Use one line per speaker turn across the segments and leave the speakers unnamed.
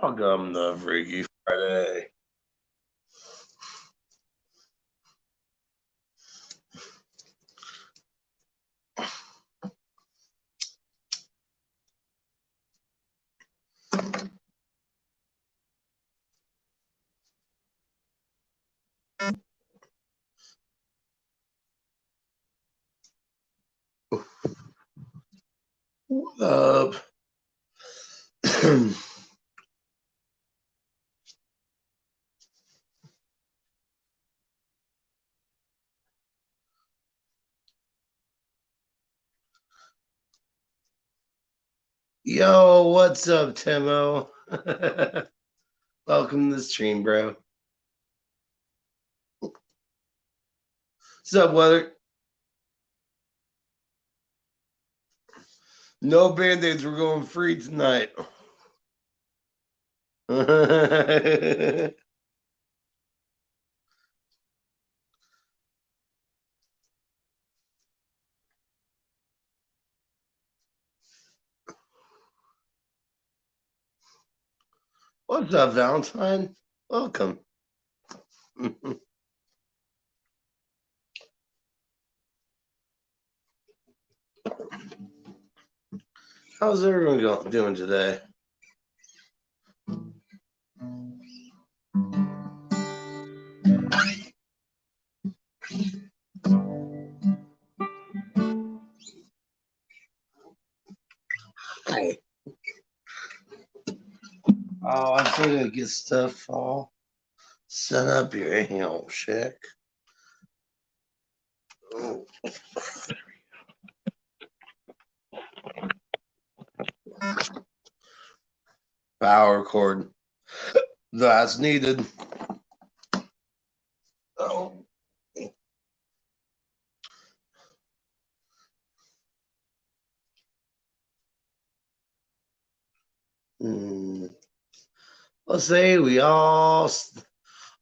Welcome to Freaky Friday. What up? Yo, what's up, Timo? Welcome to the stream, bro. What's up, Weather? No band-aids, we're going free tonight. What's up, Valentine? Welcome. How's everyone doing today? Hi. Oh, I'm still gonna get stuff all set up here. Hang on, check. Oh. Power cord. That's needed. Oh. Let's say we all.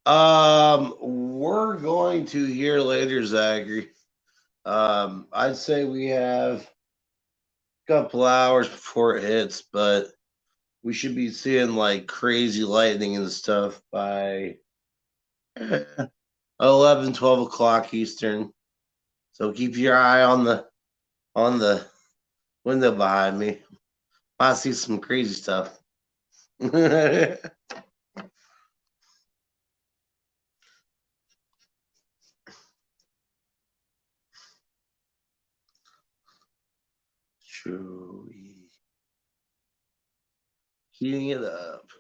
We're going to hear later, Zachary. I'd say we have a couple hours before it hits, but we should be seeing like crazy lightning and stuff by 11, 12 o'clock Eastern. So keep your eye on the window behind me. I see some crazy stuff. Chewy. Heating it up.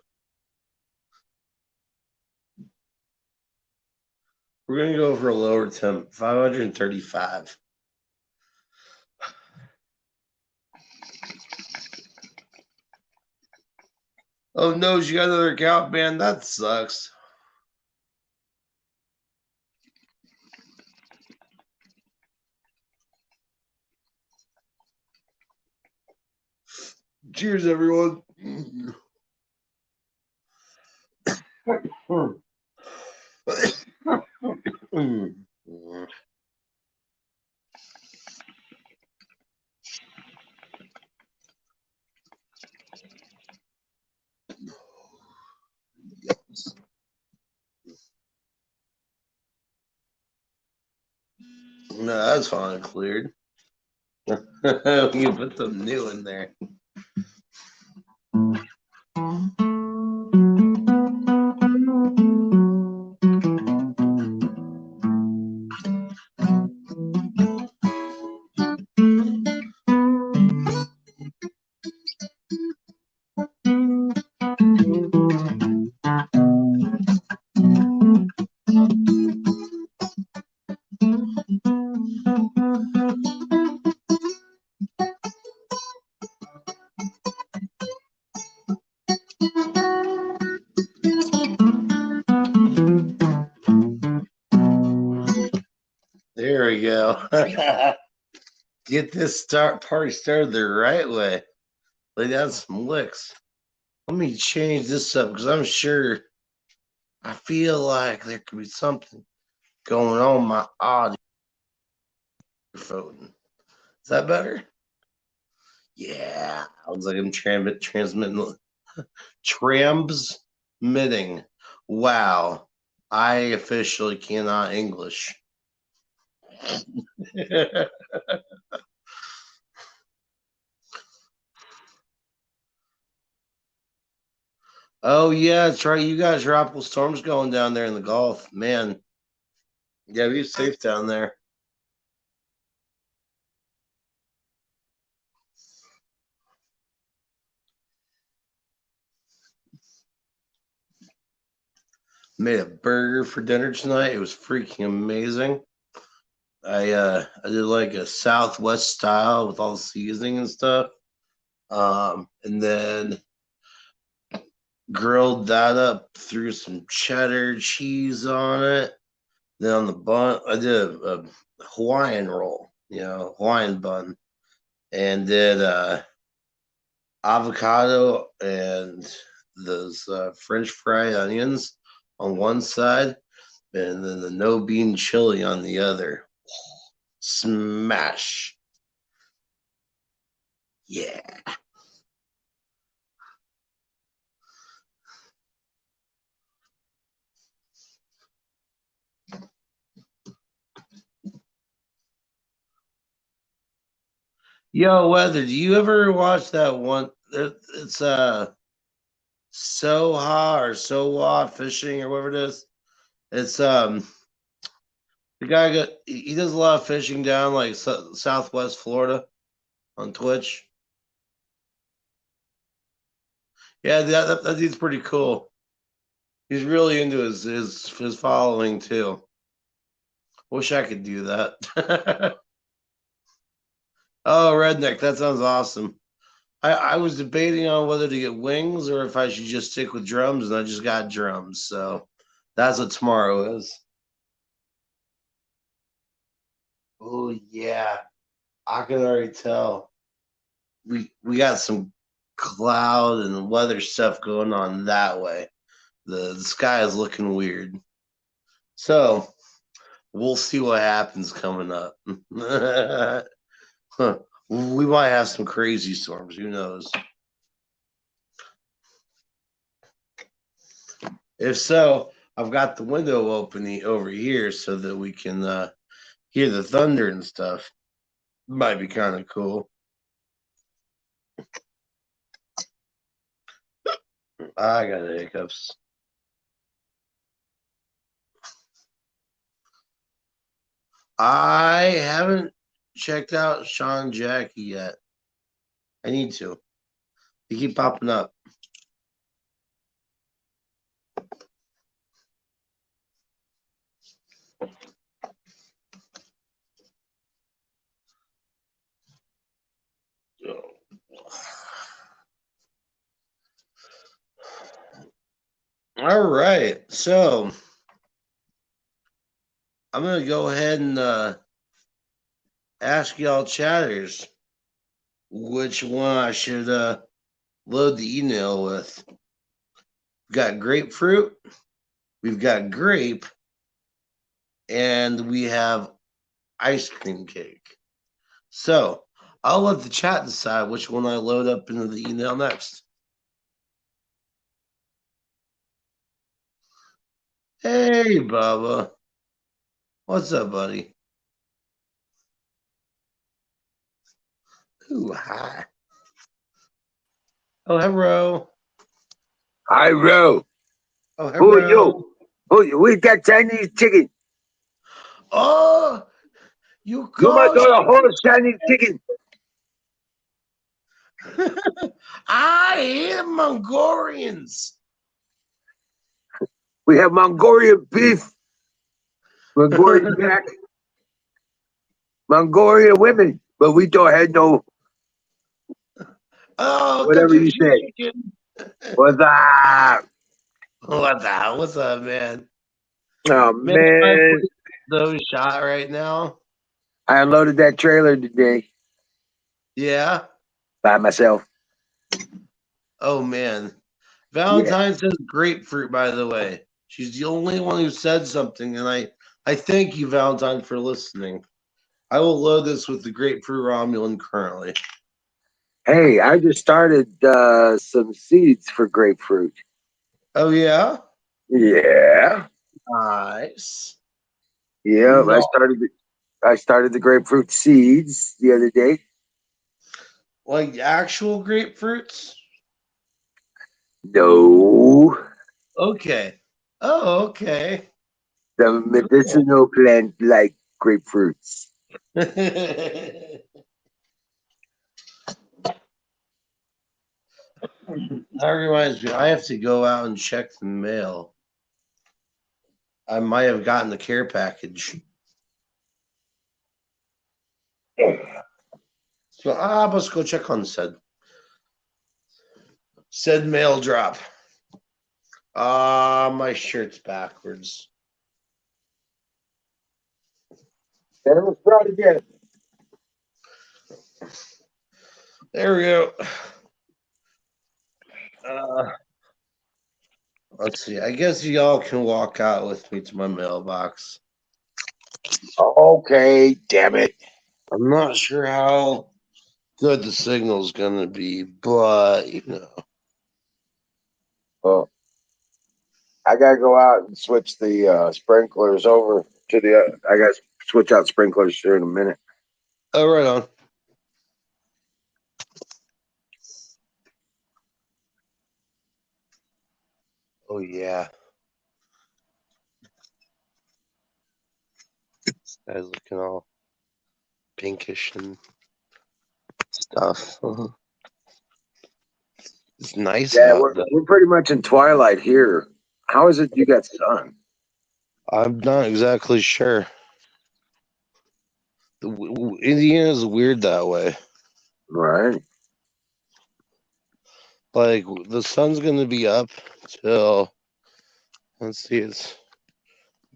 We're gonna go for a lower temp, 535. Oh no, you got another account, man. That sucks. Cheers, everyone. No, that's fine. Cleared. We can put some new in there. There we go. Get this party started the right way. Lay down some licks. Let me change this up because I'm sure I feel like there could be something going on my audio phone. Is that better? Yeah. Looks like I'm transmitting Transmitting. Wow. I officially cannot English. Oh yeah, that's right. You got tropical storms going down there in the Gulf, man. Yeah, be safe down there. Made a burger for dinner tonight. It was freaking amazing. I did like a Southwest style with all the seasoning and stuff. And then grilled that up, threw some cheddar cheese on it. Then on the bun, I did a Hawaiian roll, Hawaiian bun, and did avocado and those French fry onions on one side, and then the no bean chili on the other. Smash. Yeah. Yo, Weather, do you ever watch that one? It's Soha or Sowa fishing or whatever it is. It's the guy he does a lot of fishing down like Southwest Florida on Twitch. Yeah, that dude's pretty cool. He's really into his following too. Wish I could do that. Oh, redneck, that sounds awesome. I was debating on whether to get wings or if I should just stick with drums, and I just got drums. So that's what tomorrow is. Oh yeah, I can already tell. We got some cloud and weather stuff going on that way. The sky is looking weird. So we'll see what happens coming up. Huh. We might have some crazy storms. Who knows? If so, I've got the window open over here so that we can hear the thunder and stuff. Might be kind of cool. I got the hiccups. I haven't checked out Sean Jackie yet. I need to. They keep popping up. All right. So I'm going to go ahead and ask y'all chatters which one I should load the email with. We've got grapefruit, we've got grape, and we have ice cream cake. So I'll let the chat decide which one I load up into the email next. Hey, Bubba. What's up, buddy? Ooh, hi. Oh, hello.
Hi, Ro.
Oh,
Who are
hello.
you? Who are you? We got Chinese chicken.
Oh, you
You must
call
know the whole Chinese chicken.
I hate Mongolians.
We have Mongolian beef, Mongolian jack, Mongolian women, but we don't have no
Oh,
whatever you
Kentucky
say.
chicken.
What's up?
What the hell? What's up, man?
Oh
Man, my
man,
place so shot right now.
I unloaded that trailer today
Yeah.
by myself.
Oh man.
Yeah.
Valentine says grapefruit, by the way. She's the only one who said something, and I thank you, Valentine, for listening. I will load this with the grapefruit Romulan currently.
Hey, I just started some seeds for grapefruit.
Oh yeah,
Yeah.
nice.
Yeah,
No,
I started the grapefruit seeds the other day.
like actual grapefruits.
No,
Okay. Oh, okay.
the
Cool.
medicinal plant like grapefruits.
That reminds me, I have to go out and check the mail. I might have gotten the care package. So let's go check on said mail drop. My shirt's backwards.
Then it was brought again.
There we go. Uh, let's see. I guess y'all can walk out with me to my mailbox.
Okay, damn it.
I'm not sure how good the signal's gonna be, but
Well, I gotta go out and switch the sprinklers over to the. I gotta switch out sprinklers here in a minute.
Oh, right on. Oh yeah, this guy's looking all pinkish and stuff. It's nice
Yeah,
out though.
we're pretty much in twilight here. How is it you got sun?
I'm not exactly sure. Indiana's weird that way.
Right,
Like the sun's gonna be up till, let's see, it's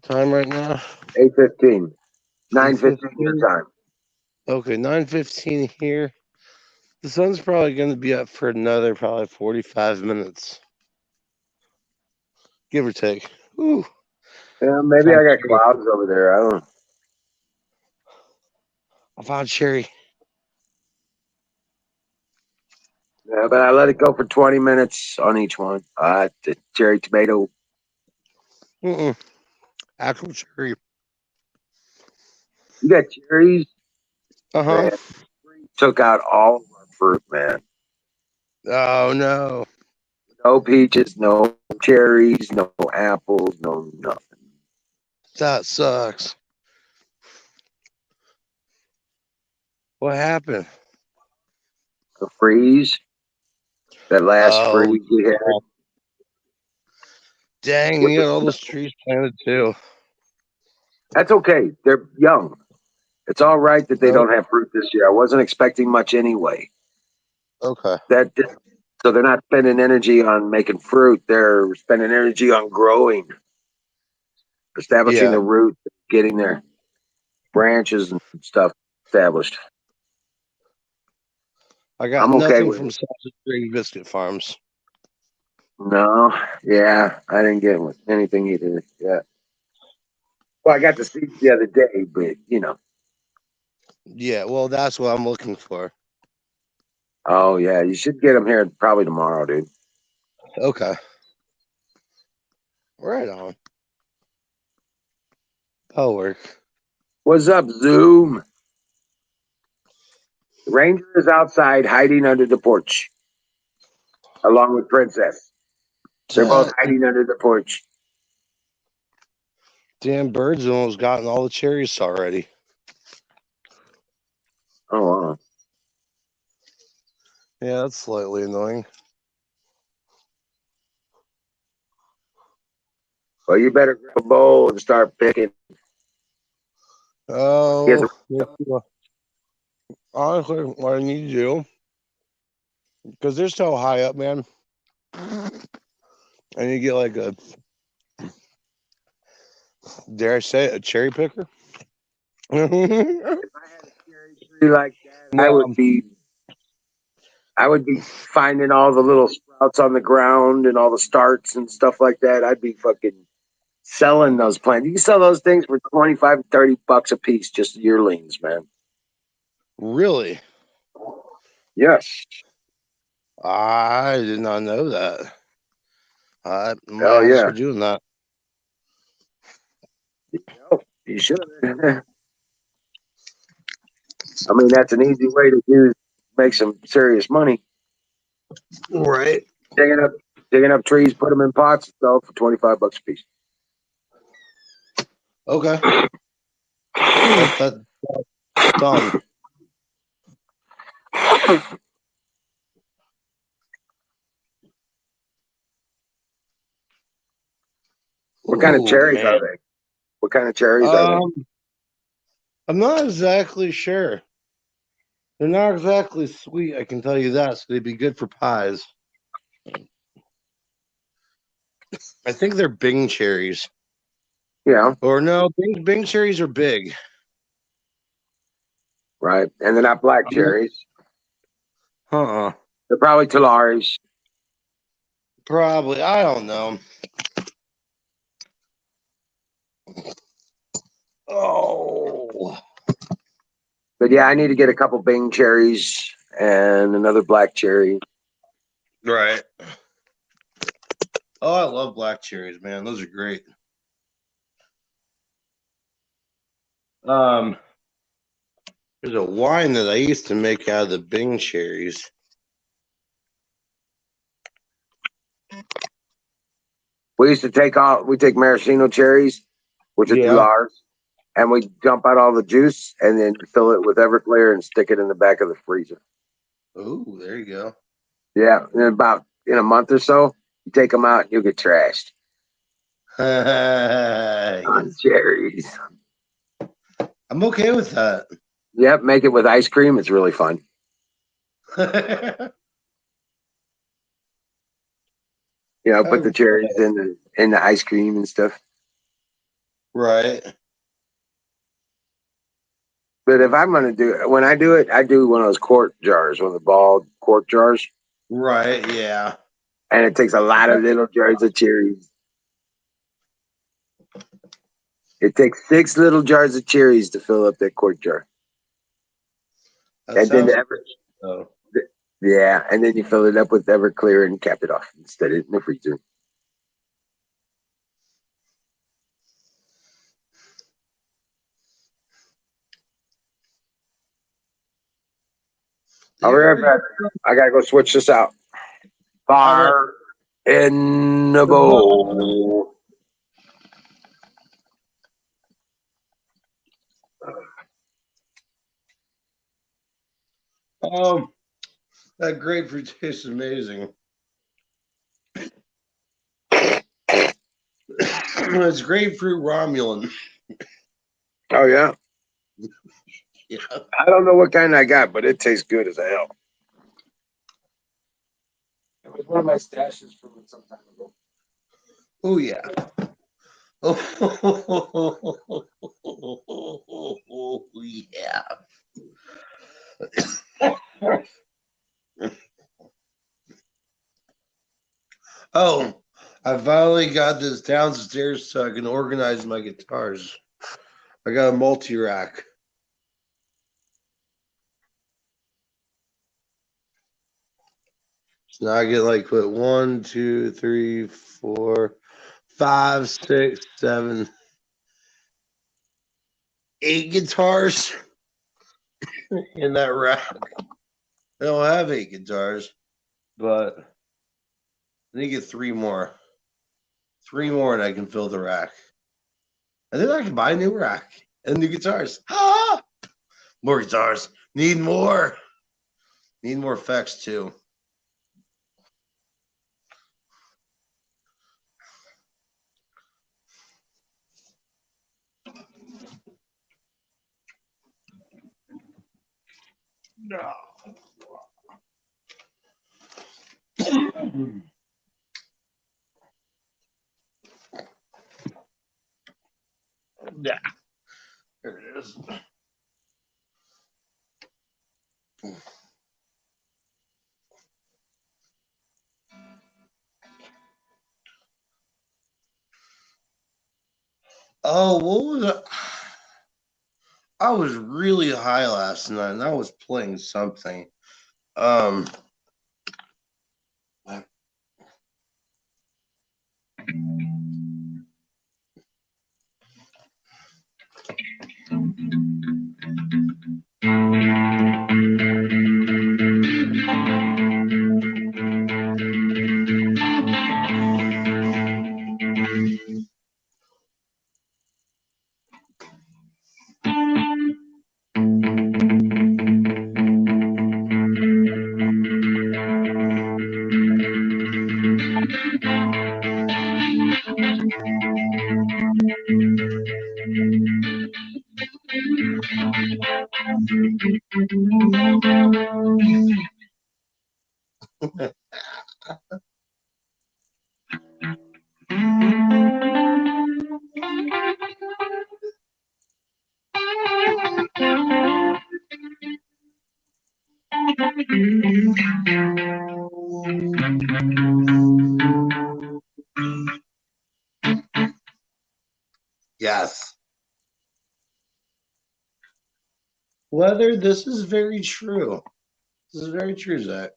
time right now.
8:15, 9:15 your
8:15.
time.
Okay, 9:15 here. The sun's probably gonna be up for another probably 45 minutes, give or take. Ooh,
Yeah, maybe
found
I got
cherry.
clouds over there. I don't know.
I found cherry.
Yeah, but I let it go for 20 minutes on each one. The cherry tomato.
Mm-mm. Actual cherry.
You got cherries,
Uh-huh.
man. Took out all of our fruit, man.
Oh no.
No peaches, no cherries, no apples, no nothing.
That sucks. What happened?
The freeze, that last
Oh
freeze we had.
yeah. Dang,
With
we
the
got all those
snow.
trees planted too.
That's okay. They're young. It's all right that they
Oh,
don't have fruit this year. I wasn't expecting much anyway.
okay.
That so they're not spending energy on making fruit. They're spending energy on growing, establishing
Yeah.
the root, getting their branches and stuff established.
I got
I'm okay
nothing
with
from
it.
Sausage Green Biscuit Farms.
No, yeah, I didn't get anything either. Yeah. Well, I got the seeds the other day, but
Yeah, well, that's what I'm looking for.
oh yeah, you should get them here probably tomorrow, dude.
Okay. Right on. That'll work.
What's up, Zoom? The Ranger is outside hiding under the porch, along with Princess. They're both
Damn
hiding under the porch.
birds almost gotten all the cherries already.
Oh, wow.
Yeah, that's slightly annoying.
Well, you better grab a bowl and start picking. Get
Oh,
the,
honestly, what I need to do, because they're so high up, man, I need to get like a, dare I say it, a cherry picker?
if I had a cherry tree like that,
No,
I would be finding all the little sprouts on the ground and all the starts and stuff like that. I'd be fucking selling those plants. You can sell those things for 25, 30 bucks a piece, just yearlings, man.
really?
Yes.
I did not know that. My
Oh
ass
yeah.
for doing that.
You should. I mean, that's an easy way to make some serious money.
Right.
Digging up, digging up trees, put them in pots, sell for $25 a piece.
Okay. That's done.
What kind of
Oh
cherries
man.
are they? What kind of cherries are they?
Um, I'm not exactly sure. They're not exactly sweet, I can tell you that. So they'd be good for pies. I think they're Bing cherries.
Yeah,
Or no, Bing cherries are big.
right. And they're not black cherries.
Uh-uh.
They're probably Talaris.
Probably. I don't know. Oh.
But yeah, I need to get a couple Bing cherries and another black cherry.
Right. Oh, I love black cherries, man. Those are great. Um, there's a wine that I used to make out of the Bing cherries.
We take maraschino cherries, which are
Yeah.
Talars, and we dump out all the juice and then fill it with Everclear and stick it in the back of the freezer.
Oh, there you go.
Yeah, in a month or so, you take them out, you'll get trashed. On
Yes.
cherries.
I'm okay with that.
Yep, make it with ice cream. It's really fun. You know, put the cherries in the ice cream and stuff.
Right.
But if I'm gonna do it, when I do it, I do one of those quart jars, one of the ball quart jars,
Right. Yeah.
and it takes a lot of little jars of cherries. It takes 6 little jars of cherries to fill up that quart jar,
That
and then
sounds so.
yeah, and then you fill it up with Everclear and cap it off and set it in the freezer. I'll be
There
right back. I gotta go switch this out.
All right.
Fire in the
The ball.
bowl.
That grapefruit tastes amazing. It's grapefruit Romulan.
Oh yeah,
Yeah.
I don't know what kind I got, but it tastes good as hell. It was one of my stashes from some time ago.
Oh yeah. Oh yeah. Oh, I finally got this downstairs so I can organize my guitars. I got a multi rack. So now I get like put 1, 2, 3, 4, 5, 6, 7, 8 guitars in that rack. I don't have 8 guitars, but I need to get 3 more. 3 more and I can fill the rack. And then I can buy a new rack and new guitars. Ah! More guitars. Need more. Need more effects too. No. Yeah. There it is. Oh, what was it? I was really high last night and I was playing something. Um, yes. Whether this is very true. This is very true, Zach.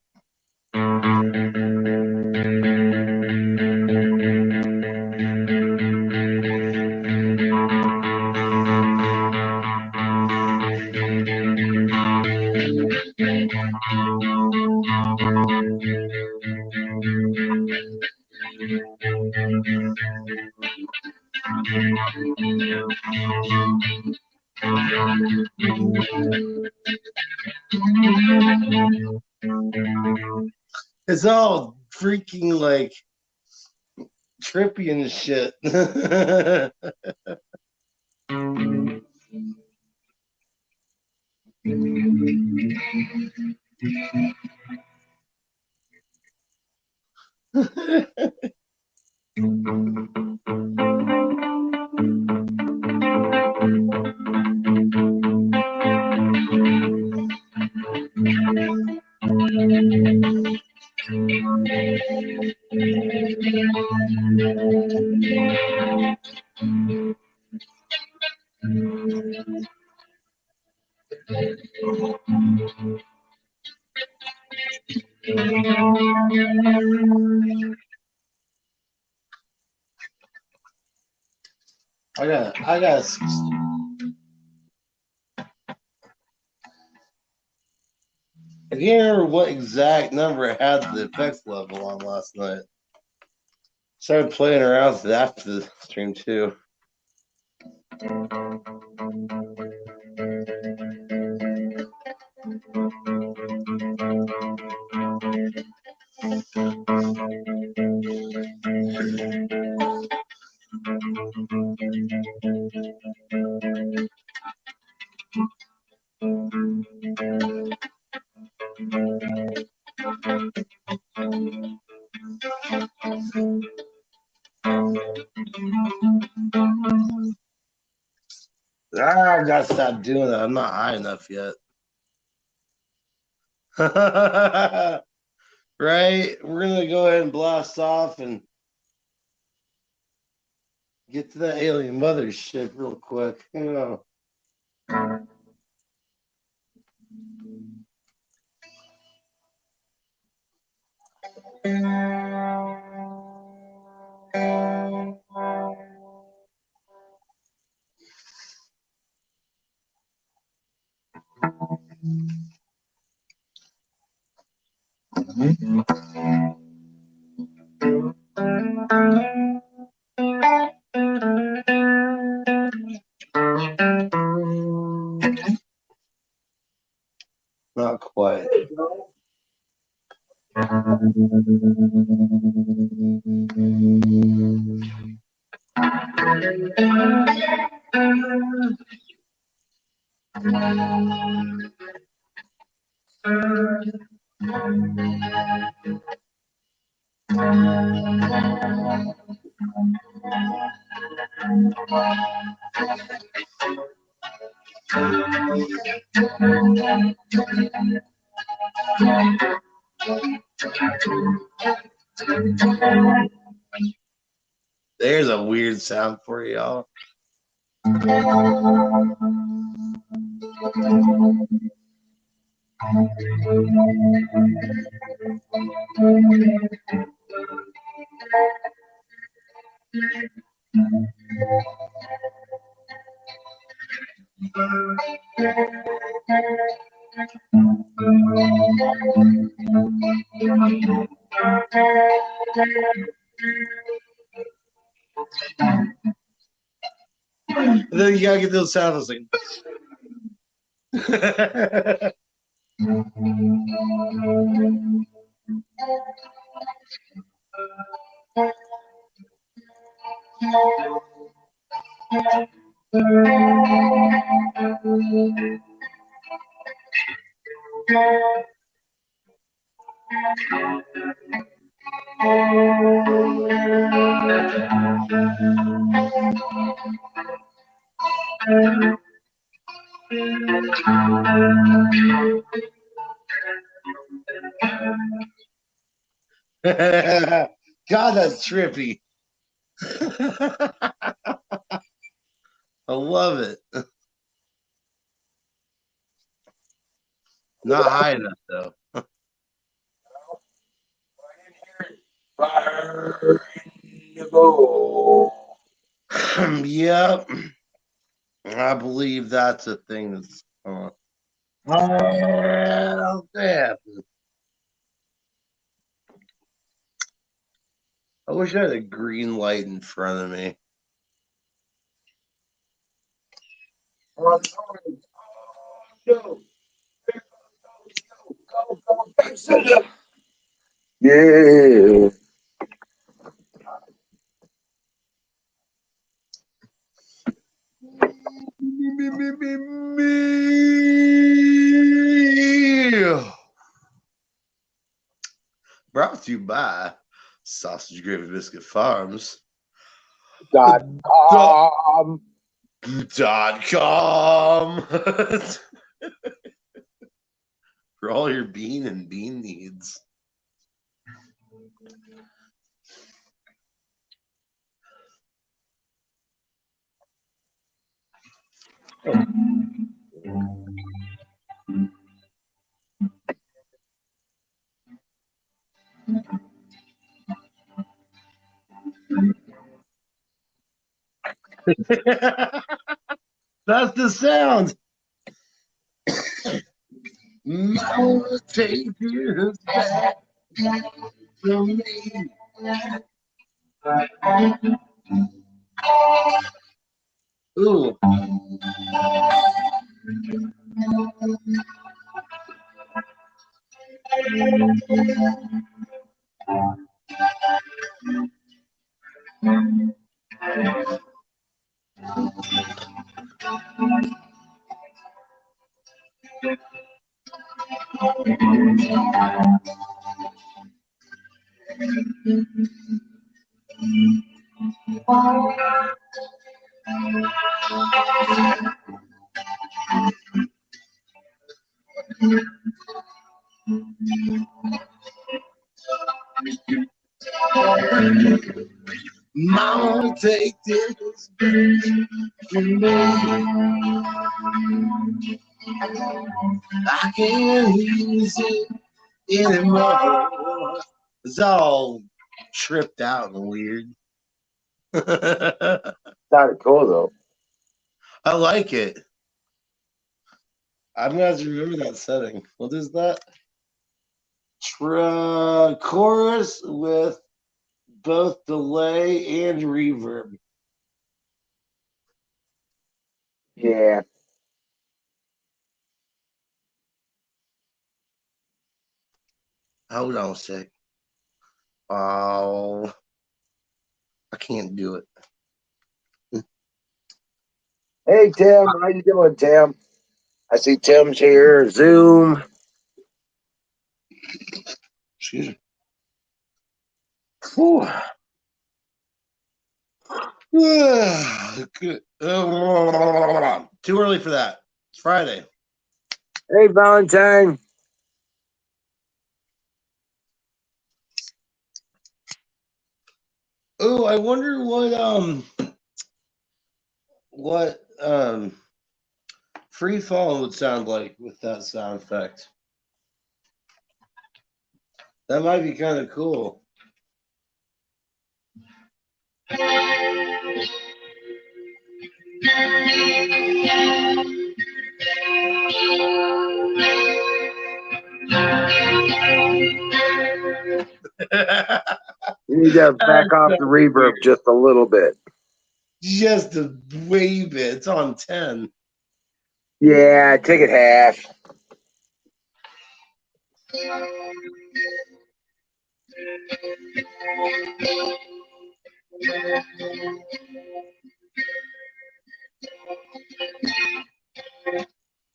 It's all freaking like trippy and shit. I got. I can't remember what exact number it had the effects level on last night. Started playing around with it after the stream too. I gotta stop doing that. I'm not high enough yet. Right? We're gonna go ahead and blast off and get to that alien mothership real quick. You know. Not quite. There's a weird sound for y'all. And then you gotta get those sounds like. God, that's trippy. I love it. Not high enough though.
Fire in the bowl.
Yep. I believe that's a thing that's oh, damn. I wish I had a green light in front of me.
Go, go. Yeah.
Brought to you by Sausage Gravy Biscuit Farms.
.com.
.com. For all your bean and bean needs. That's the sound. Mama, take you back to me. Ooh. Mama, take this from me. I can't use it anymore. It's all tripped out and weird.
Sounded cool though.
I like it. I'm gonna have to remember that setting. What is that? Chorus with both delay and reverb.
Yeah.
Hold on a sec. Oh, I can't do it.
Hey Tim, how you doing, Tim? I see Tim's here. Zoom.
Excuse me. Whew. Good. Too early for that. It's Friday.
Hey Valentine.
Oh, I wonder what free fall would sound like with that sound effect. That might be kind of cool.
You need to back off the reverb just a little bit.
Just a wee bit. It's on 10.
Yeah, take it half.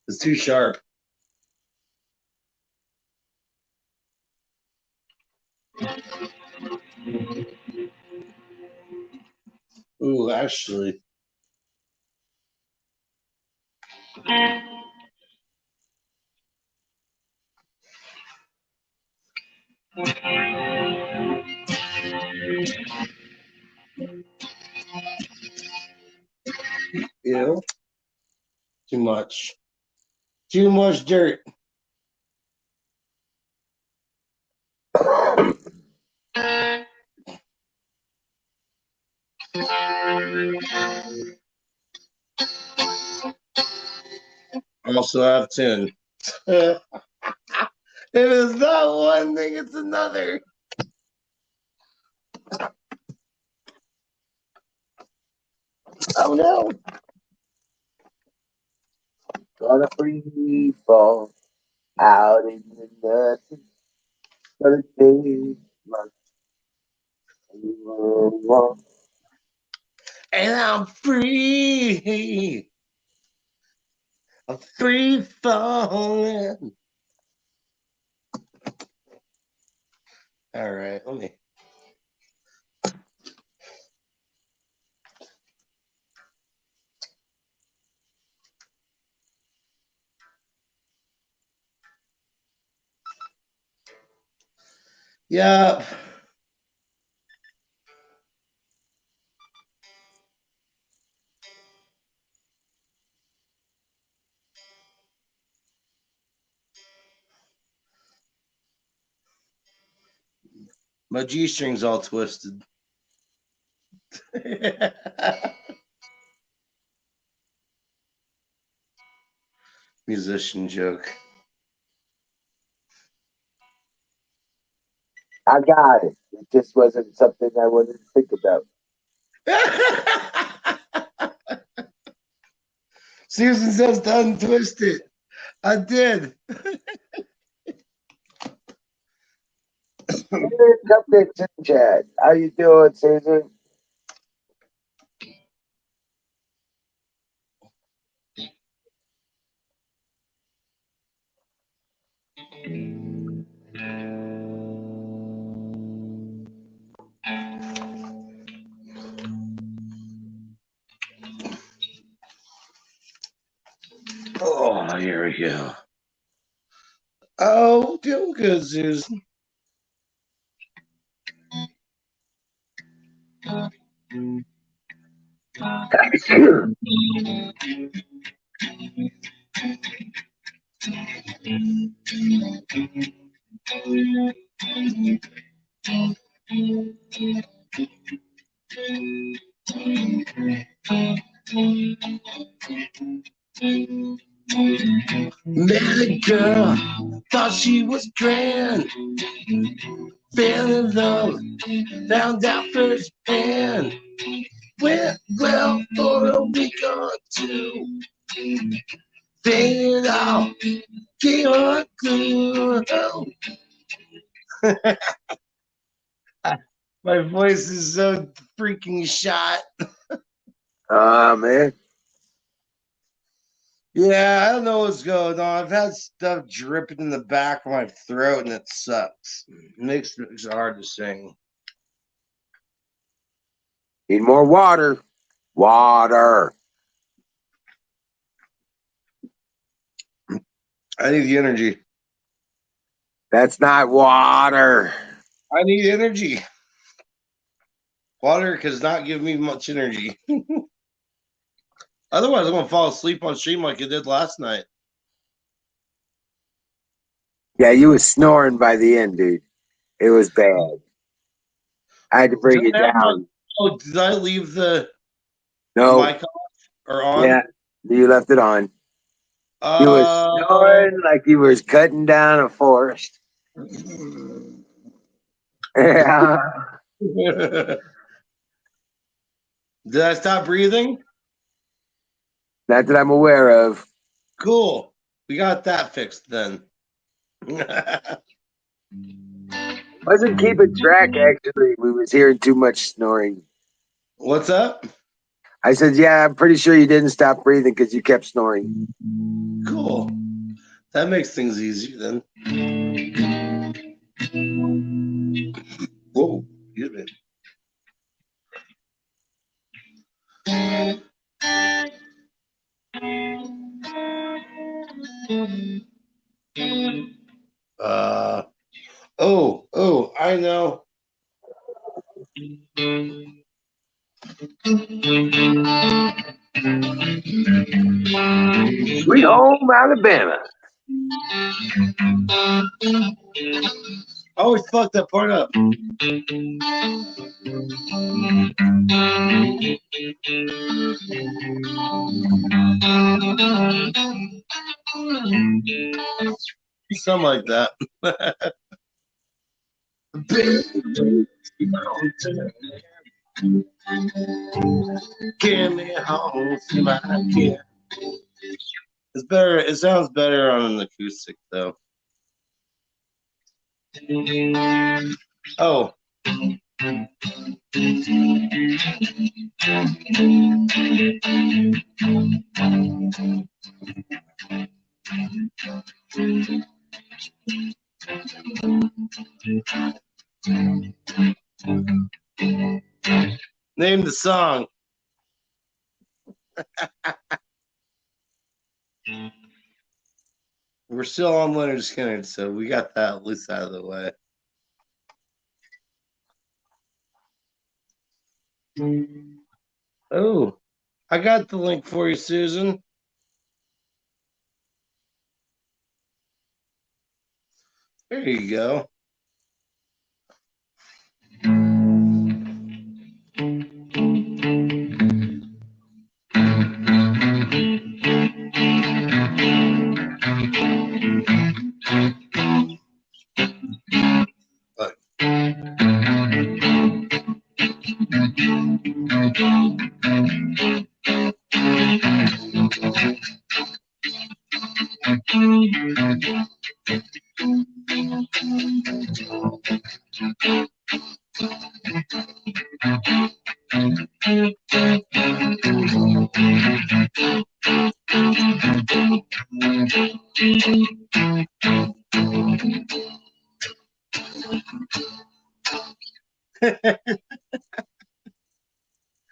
It's too sharp. Ooh, actually. Ew. Too much. Too much dirt. Also have 10. It is not one thing, it's another. Oh no.
Gonna free fall out in the nothing. Gonna take my
And I'm free. I'm free falling. All right, let me. Yeah. My G string's all twisted. Musician joke.
I got it. It just wasn't something I wanted to think about.
Susan says to untwist it. I did.
Cupcakes in chat. How you doing, Susan?
Oh, here we go. Oh, doing good, Susan. Met a girl, thought she was grand. Fell in love, found out firsthand. Went well for a week or two. Then it all came unglued. My voice is so freaking shot.
Man.
Yeah, I don't know what's going on. I've had stuff dripping in the back of my throat and it sucks. It makes it hard to sing.
Need more water. Water.
I need the energy.
That's not water.
I need energy. Water does not give me much energy. Otherwise, I'm going to fall asleep on stream like I did last night.
Yeah, you was snoring by the end, dude. It was bad. I had to bring it down.
Oh, did I leave the
No,
mic off or on?
yeah, you left it on. He was
Uh,
snoring like he was cutting down a forest. Yeah.
Did I stop breathing?
Not that I'm aware of.
Cool. We got that fixed then.
Wasn't keeping track, actually. We was hearing too much snoring.
What's up?
I said, yeah, I'm pretty sure you didn't stop breathing because you kept snoring.
Cool. That makes things easier then. Whoa, excuse me. Oh, I know.
Sweet home Alabama.
I always fuck that part up. Something like that. Give me home to my kid. It's better. It sounds better on an acoustic though. Oh. Name the song. We're still on Leonard Skinner, so we got that at least out of the way. Oh, I got the link for you, Susan. There you go.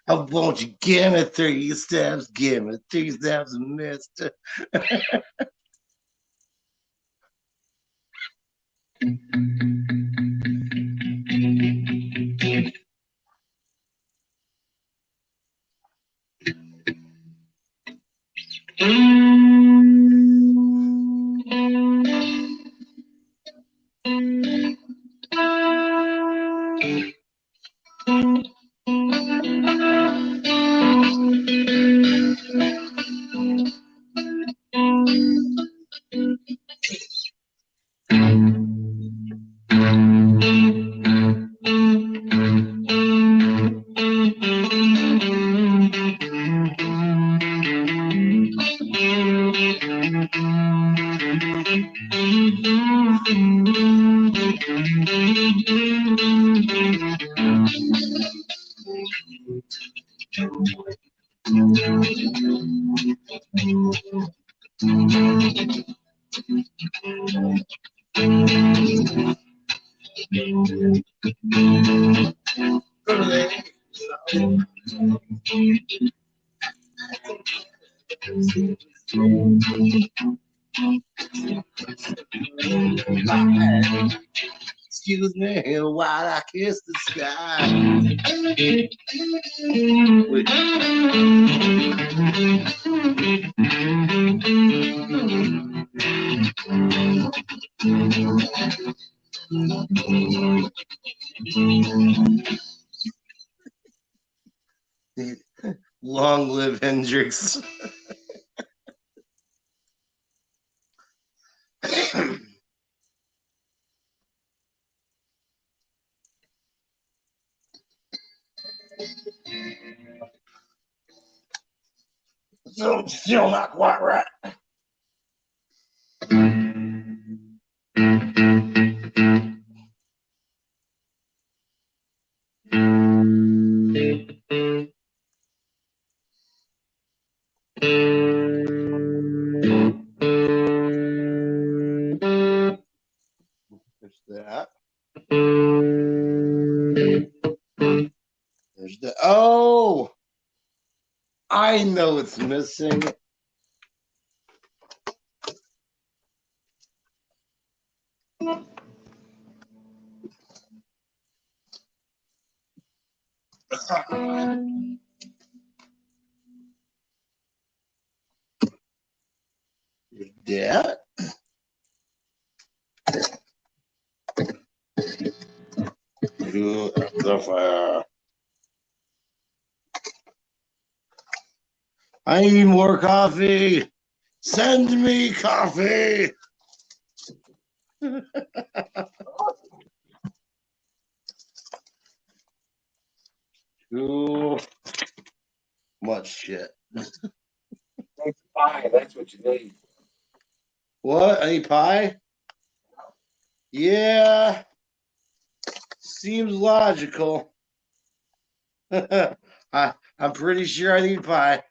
I want you give me 3 steps, give me 3 steps, mister. Excuse me while I kiss the sky. Long live Hendrix. Still not quite right. There's that. There's the. Oh, I know it's missing. That. Ooh, the fire. I need more coffee. Send me coffee. Too much shit.
Pie, that's what you need.
What? Any pie? Yeah. Seems logical. I'm pretty sure I need pie.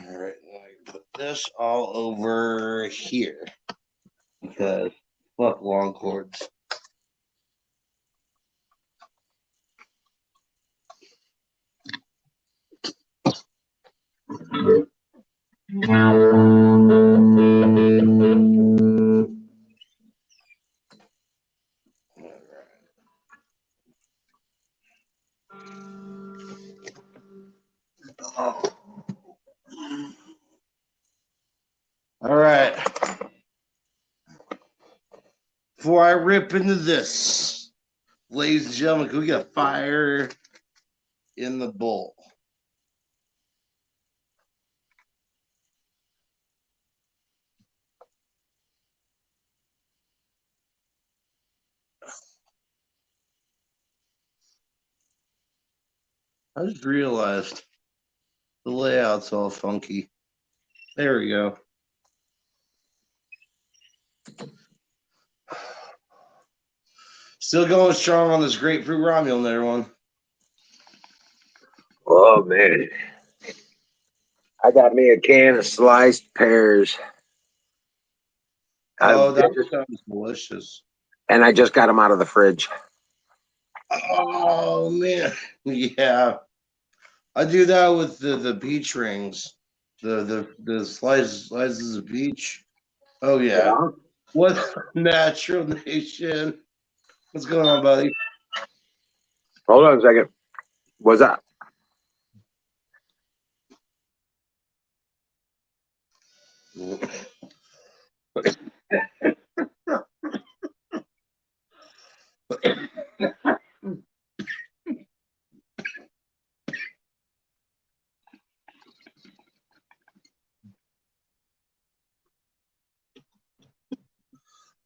All right, now I put this all over here because fuck long cords. All right. Before I rip into this, ladies and gentlemen, can we get fire in the bowl? I just realized the layout's all funky. There we go. Still going strong on this grapefruit Romulan there one.
Oh man. I got me a can of sliced pears.
Oh, that sounds delicious.
And I just got them out of the fridge.
Oh man. Yeah. I do that with the peach rings. The slices of peach. Oh yeah. What natural nation? What's going on, buddy?
Hold on a second. What's that?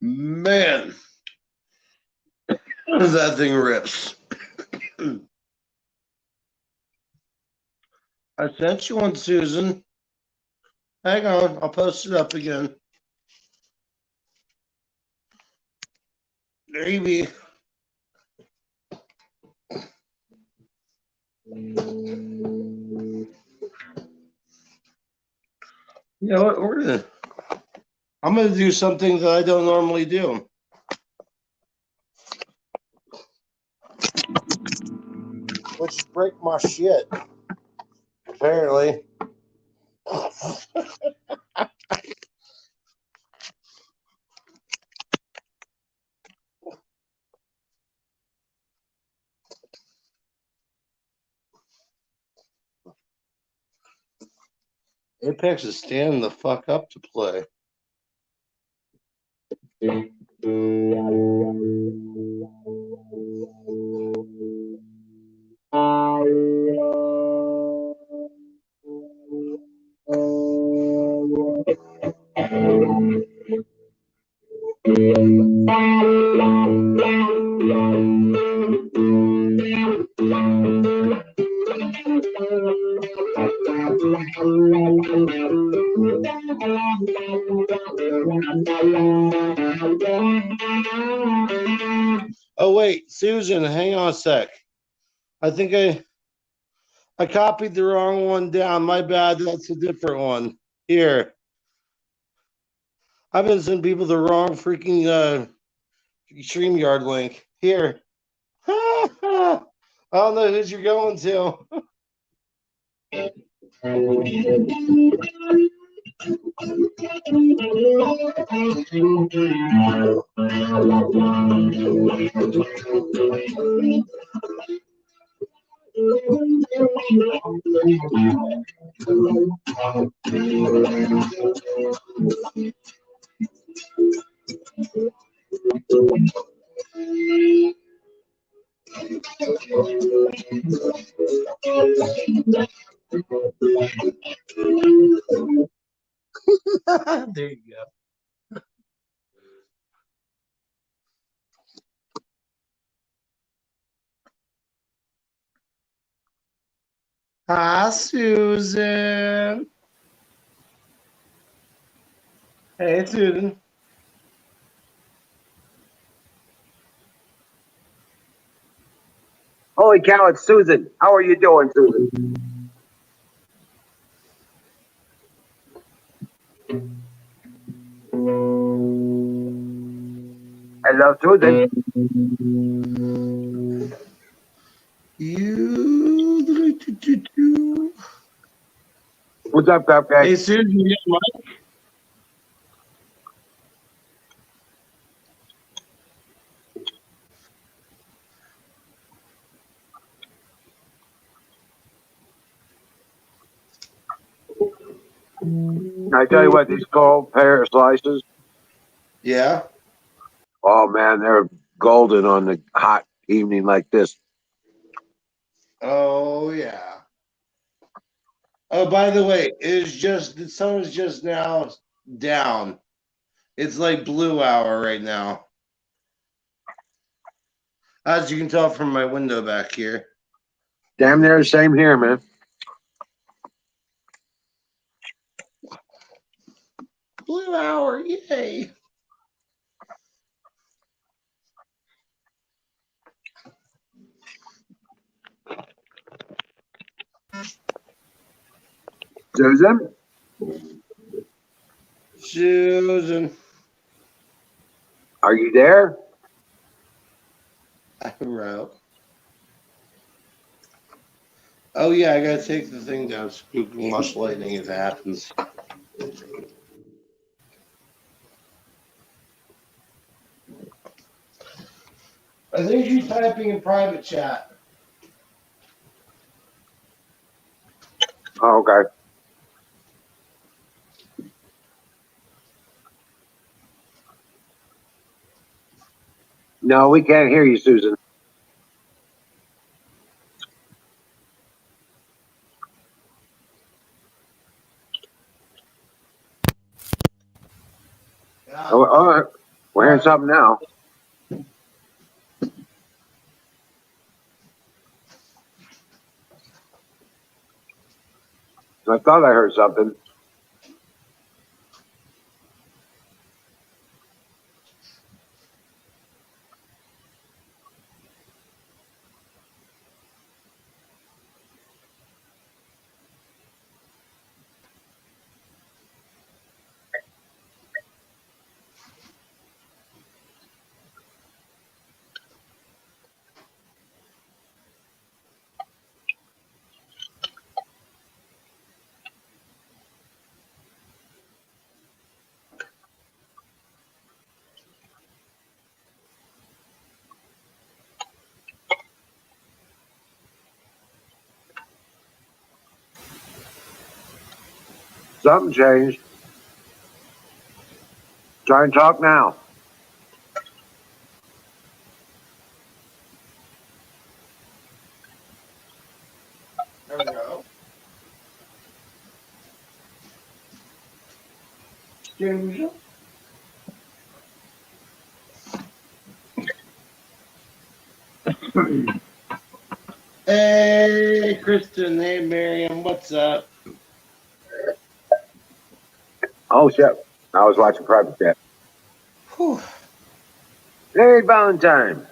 Man, that thing rips. I sent you one, Susan. Hang on, I'll post it up again. Maybe. You know what? I'm gonna do something that I don't normally do. Which is break my shit. Apparently. Apex is standing the fuck up to play. version. Hang on a sec. I think I copied the wrong one down. My bad. That's a different one. Here. I've been sending people the wrong freaking StreamYard link. Here. I don't know who you're going to. There you go. Hi, Susan. Hey, Susan.
Holy cow, it's Susan. How are you doing, Susan? Hello, Susan.
You.
What's up, Cupcake?
Hey, Susan, you got Mike?
I tell you what, these cold pear slices,
Yeah.
oh man, they're golden on the hot evening like this.
Oh, yeah. Oh, by the way, it's just the sun is just now down. It's like blue hour right now. As you can tell from my window back here.
Damn near the same here, man.
Blue hour, yay.
Susan,
Susan.
are you there?
I wrote. Oh, yeah, I gotta take the thing down so you can watch lightning if it happens. I think you're typing in private chat.
Oh, okay. No, we can't hear you, Susan.
Yeah.
Oh, all right. We're hearing something now. I thought I heard something. Something changed. Try and talk now.
There we go. There we go. Hey, Kristen. Hey, Miriam. What's up?
Oh, shit. I was watching private chat.
Whew.
Hey, Valentine.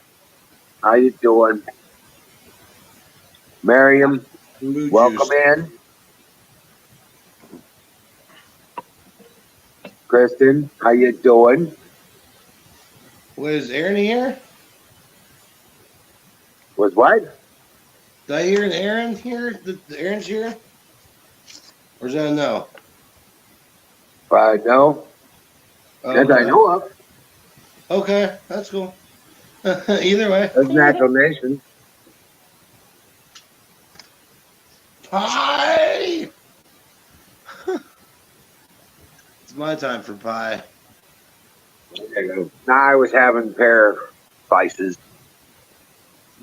How you doing? Miriam,
Blue
welcome
juice.
in. Kristen, how you doing?
Wait, is Aaron here?
Was what?
Did I hear an Aaron here? The Aaron's here? Or is that a no?
No,
Oh,
that I
okay.
know of.
Okay, that's cool. Either way.
That's Natural Nation.
Pie! It's my time for pie.
Nah, I was having pear slices.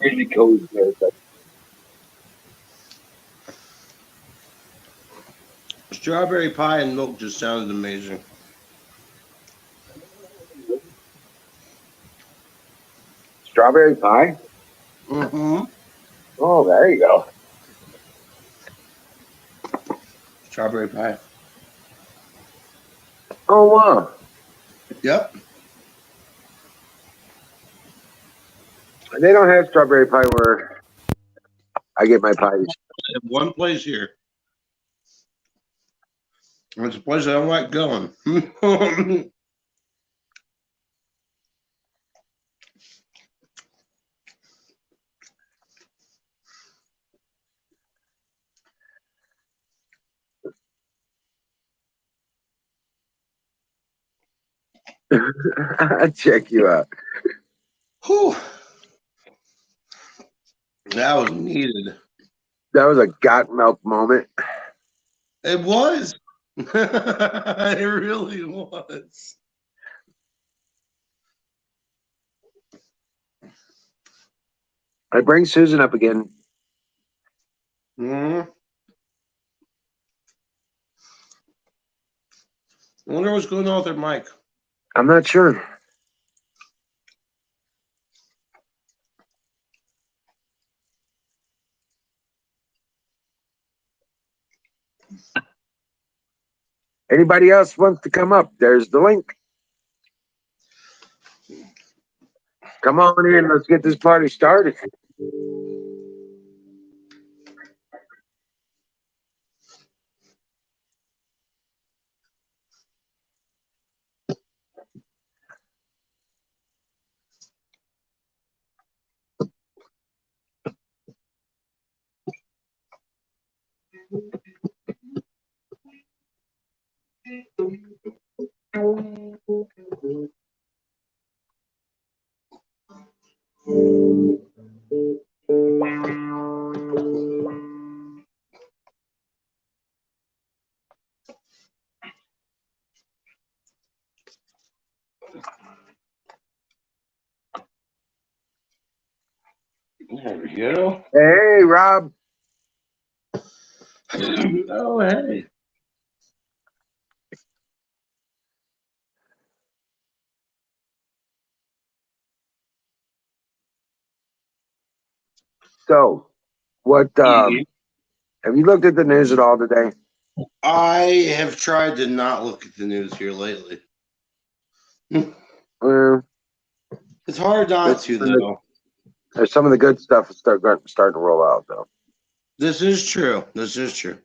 Really cozy pear slices.
Strawberry pie and milk just sounded amazing.
Strawberry pie?
Mm-hmm.
Oh, there you go.
Strawberry pie.
Oh, wow.
Yep.
They don't have strawberry pie where I get my pies.
One place here. It's a place I don't like going.
I'll check you out.
Whew. That was needed.
That was a got milk moment.
It was. It really was.
I bring Susan up again.
Mm-hmm. I wonder what's going on with her mic.
I'm not sure. Anybody else wants to come up? There's the link. Come on in. Let's get this party started.
There we go.
Hey, Rob.
Oh, hey.
So, what have you looked at the news at all today?
I have tried to not look at the news here lately.
Uh,
It's hard not to, though.
there's some of the good stuff starting to roll out, though.
This is true. This is true.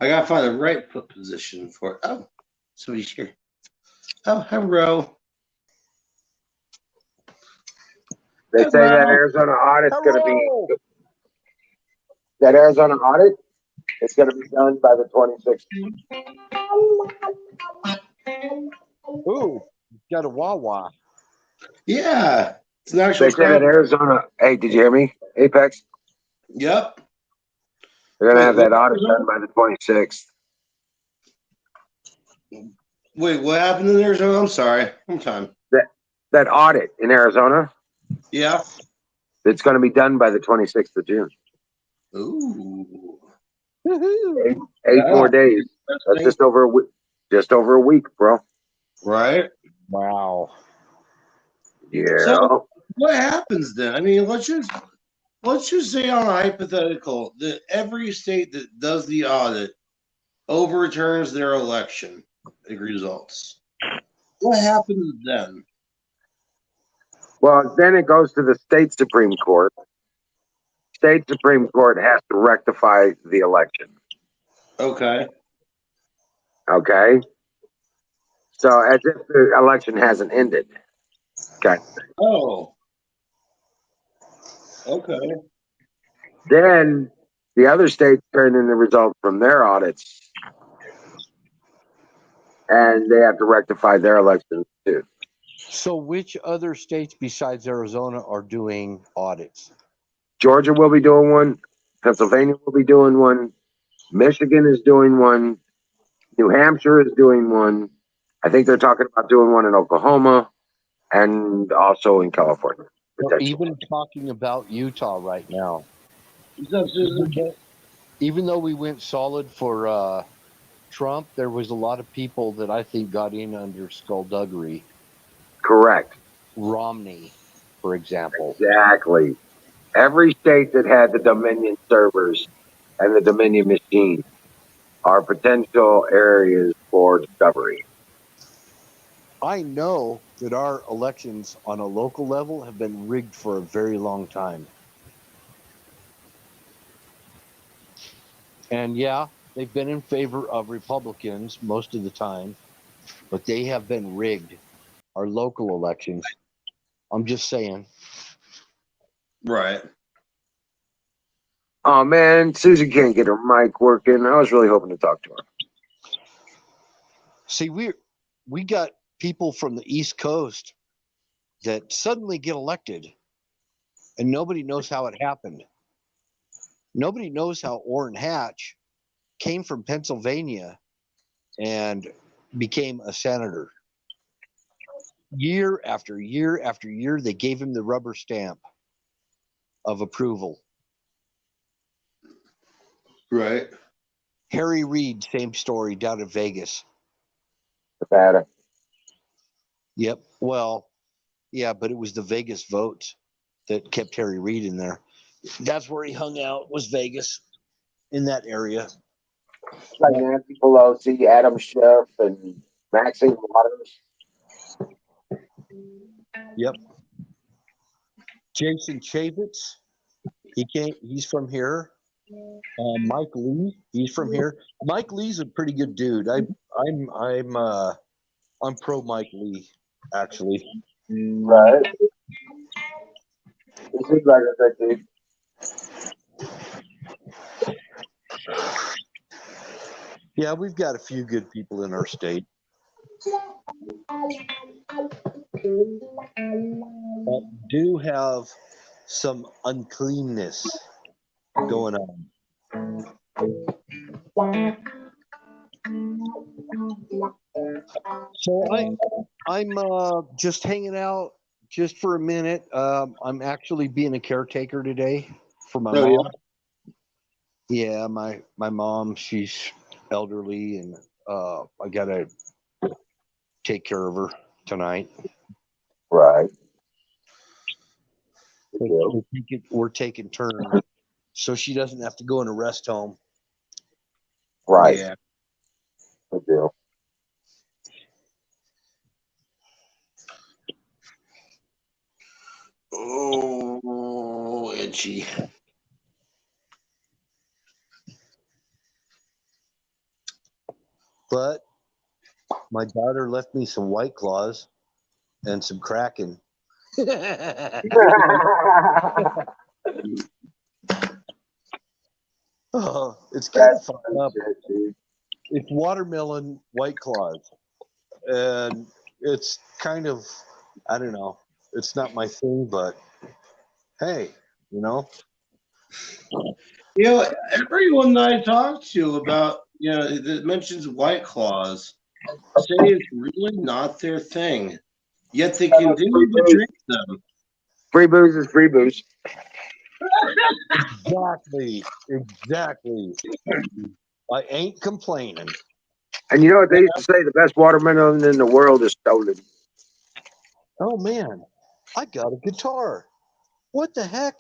I gotta find the right foot position for it. Oh, somebody's here. Oh, hello.
They say that Arizona audit's going to be that Arizona audit is going to be done by the 26th.
Ooh, got a Wawa.
Yeah, it's an actual.
They say that Arizona. Hey, did you hear me? Apex.
Yep.
They're going to have that audit done by the 26th.
Wait, what happened in Arizona? I'm sorry. One time.
That audit in Arizona.
Yeah.
It's going to be done by the 26th of June.
Ooh.
Eight more days. That's just over a week, bro.
right?
Wow.
Yeah.
So what happens then? I mean, let's just say on a hypothetical that every state that does the audit overturns their election results. What happens then?
Well, then it goes to the state Supreme Court. State Supreme Court has to rectify the election.
Okay.
Okay. So as if the election hasn't ended. Okay.
Oh. Okay.
Then the other states turn in the results from their audits, and they have to rectify their elections too.
So, which other states besides Arizona are doing audits?
Georgia will be doing one. Pennsylvania will be doing one. Michigan is doing one. New Hampshire is doing one. I think they're talking about doing one in Oklahoma and also in California.
We're even talking about Utah right now.
What's up, Susan?
Even though we went solid for Trump, there was a lot of people that I think got in under skullduggery.
Correct.
Romney, for example.
Exactly. Every state that had the Dominion servers and the Dominion machine are potential areas for discovery.
I know that our elections on a local level have been rigged for a very long time. And yeah, they've been in favor of Republicans most of the time, but they have been rigged, our local elections. I'm just saying.
Right.
Oh man, Susie can't get her mic working. I was really hoping to talk to her.
See, we got people from the East Coast that suddenly get elected, and nobody knows how it happened. Nobody knows how Orrin Hatch came from Pennsylvania and became a senator. Year after year after year, they gave him the rubber stamp of approval.
Right.
Harry Reid, same story down in Vegas.
Nevada.
Yep. Well, yeah, but it was the Vegas votes that kept Harry Reid in there. That's where he hung out, was Vegas, in that area.
Like Nancy Pelosi, Adam Schiff, and Maxine Waters.
Yep. Jason Chaffetz, he's from here. Mike Lee, he's from here. Mike Lee's a pretty good dude. I'm pro Mike Lee, actually.
Right. He seems like a good dude.
Yeah, we've got a few good people in our state. But do have some uncleanness going on. So I'm just hanging out just for a minute. I'm actually being a caretaker today for my
Oh,
mom. Yeah, my mom, she's elderly, and I gotta take care of her tonight.
Right.
We're taking turns, so she doesn't have to go in a rest home.
Right.
Yeah.
Good deal.
Oh, itchy.
But my daughter left me some White Claws and some Kraken. Oh, it's kind of fucked up. It's watermelon White Claws, and it's kind of, I don't know. It's not my thing, but hey, you know.
You know, everyone that I talk to about, that mentions White Claws say it's really not their thing, yet they continue to drink them.
Free booze is free booze.
Exactly. I ain't complaining.
And you know what they used to say? The best watermelon in the world is stolen.
Oh man, I got a guitar. What the heck?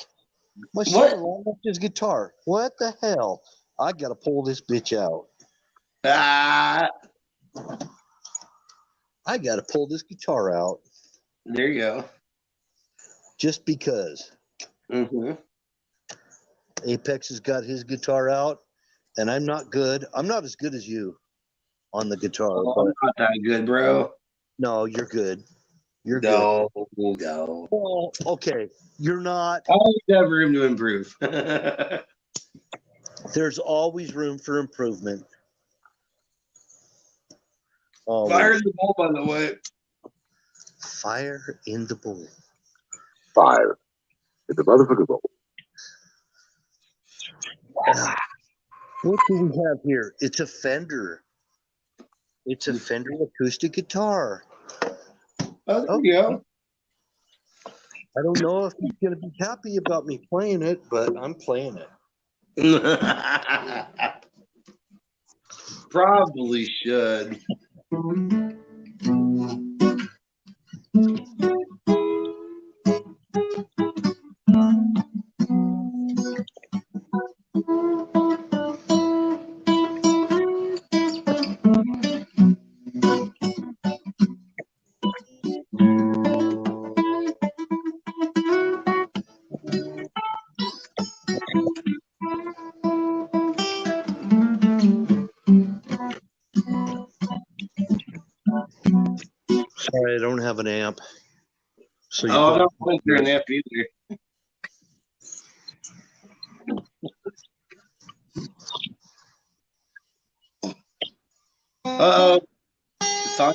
My
What?
son-in-law left his guitar. What the hell? I gotta pull this bitch out.
Ah,
I gotta pull this guitar out
there you go.
just because
Mm-hmm.
Apex has got his guitar out, and I'm not good. I'm not as good as you on the guitar,
Oh,
but
I'm not that good, bro.
no, you're good. You're good.
No, no.
Well, okay, you're not.
Always have room to improve.
There's always room for improvement.
Fire
Always.
the ball, by the way.
Fire in the bowl.
Fire. It's a motherfucker bowl.
What do we have here? It's a Fender. It's a Fender acoustic guitar.
Oh, there you go.
I don't know if he's going to be happy about me playing it, but I'm playing it.
Probably should.
Sorry, I don't have an amp. So you
Oh, I'm
probably
not playing through an amp either. Uh-oh. Song.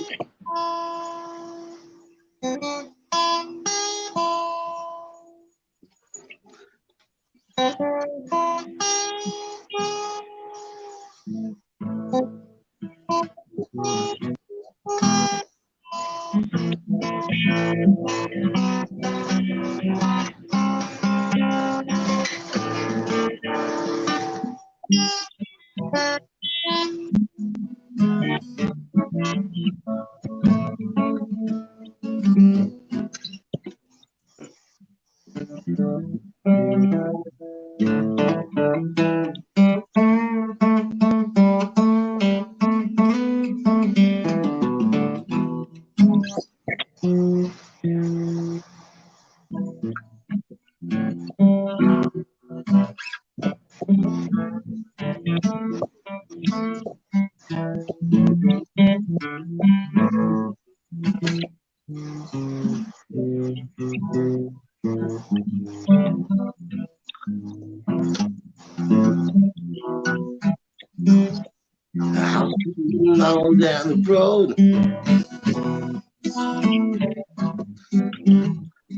I'm shooting on down the road.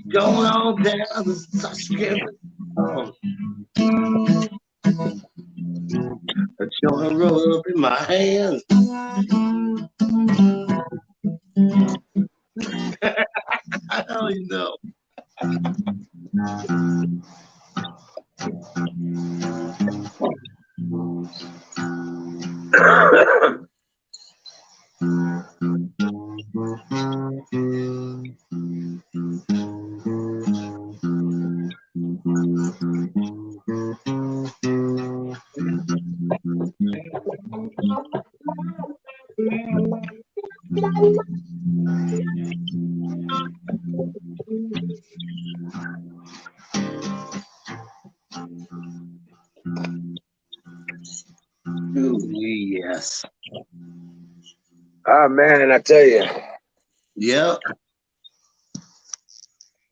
Going on down the Susquehanna. A children roll up in my hands. I don't even know. Ooh, yes.
Ah, man, I tell you.
Yep.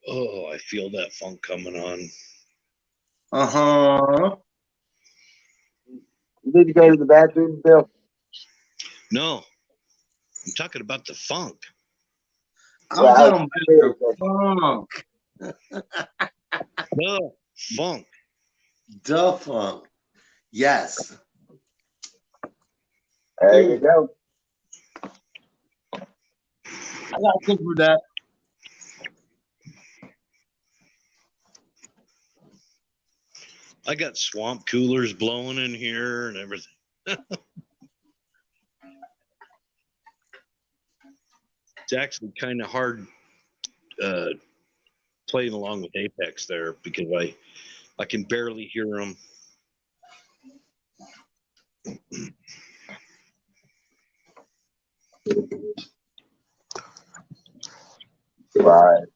Oh, I feel that funk coming on.
Uh-huh.
You need to go to the bathroom, Bill?
No, I'm talking about the funk.
I'm
Yeah,
talking about the funk.
The funk.
The funk. Yes.
There you go.
I got something for that.
I got swamp coolers blowing in here and everything. It's actually kind of hard playing along with Apex there because I can barely hear them.
Right.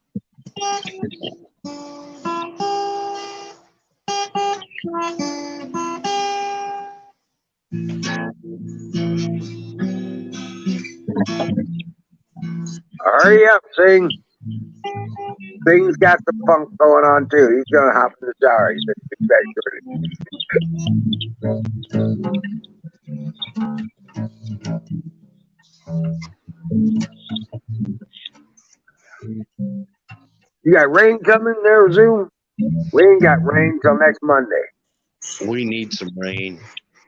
Hurry up, Sing. Sing's got the funk going on too. He's gonna hop in the shower. He said he'd be back shortly. You got rain coming there, Zoom? We ain't got rain till next Monday.
We need some rain.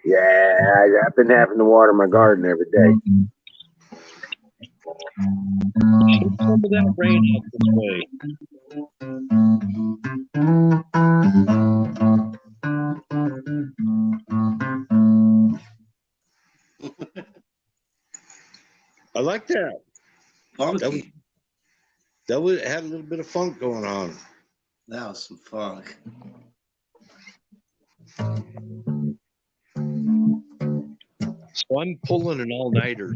Yeah, I've been having to water my garden every day.
Some of that rain out this way. I like that.
Funky.
That had a little bit of funk going on.
That was some funk.
So I'm pulling an all-nighter.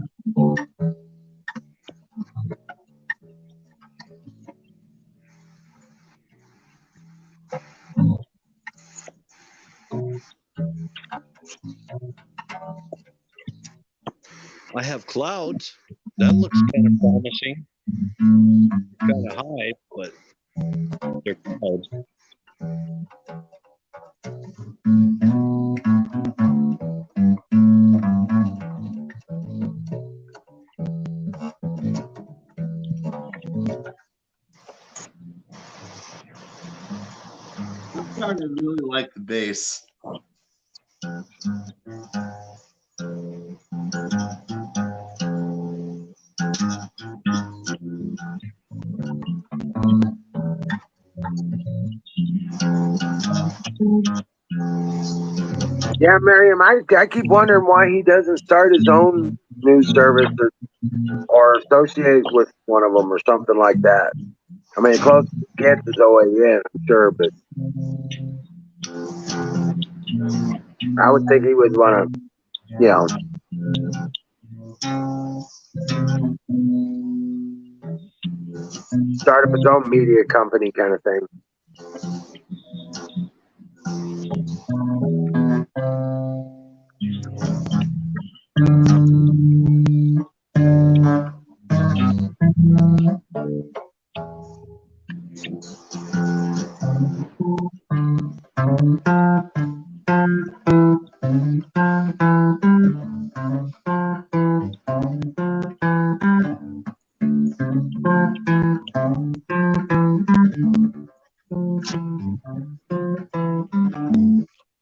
I have clouds. That looks kind of promising. Kind of high, but they're clouds.
I'm starting to really like the bass.
Yeah, Miriam, I keep wondering why he doesn't start his own news service or associate with one of them or something like that. I mean, close to gets is OAN, I'm sure, but I would think he would want to, start up his own media company kind of thing.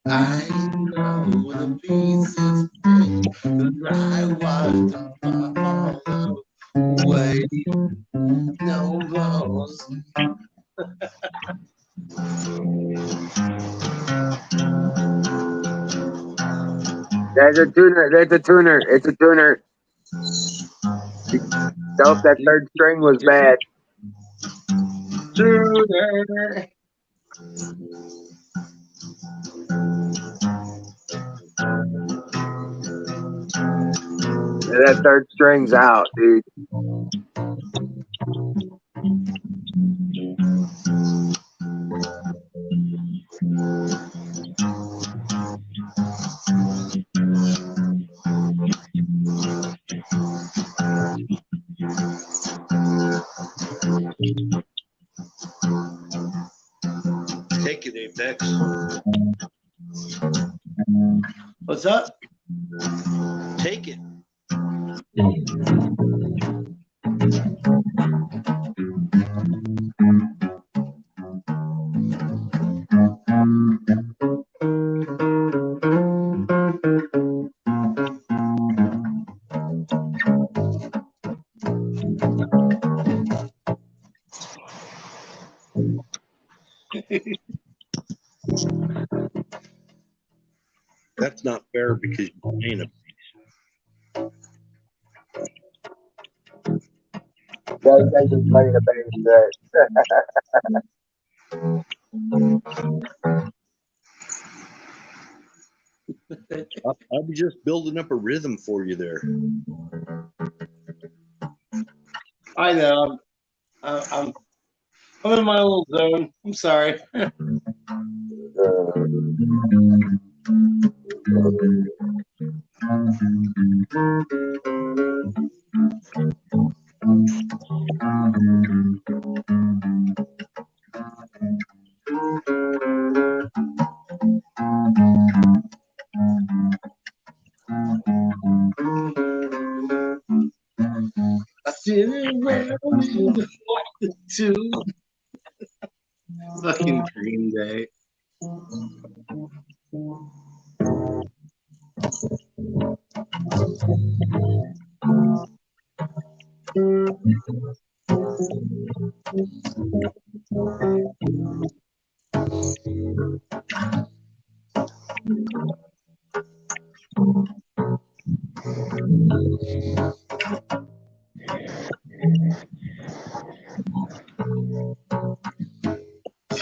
I know the pieces fit, that I watched them fall away. No bones.
There's a tuner. There's a tuner. It's a tuner. Nope, that third string was bad.
Tuner.
Yeah, that third string's out, dude.
Take it, Apex.
What's up?
Take it. That's not fair because you're paying a piece.
Yeah, you guys just playing a bass set.
I'm just building up a rhythm for you there.
I know. I'm in my little zone. I'm sorry. I didn't want to fucking Green Day.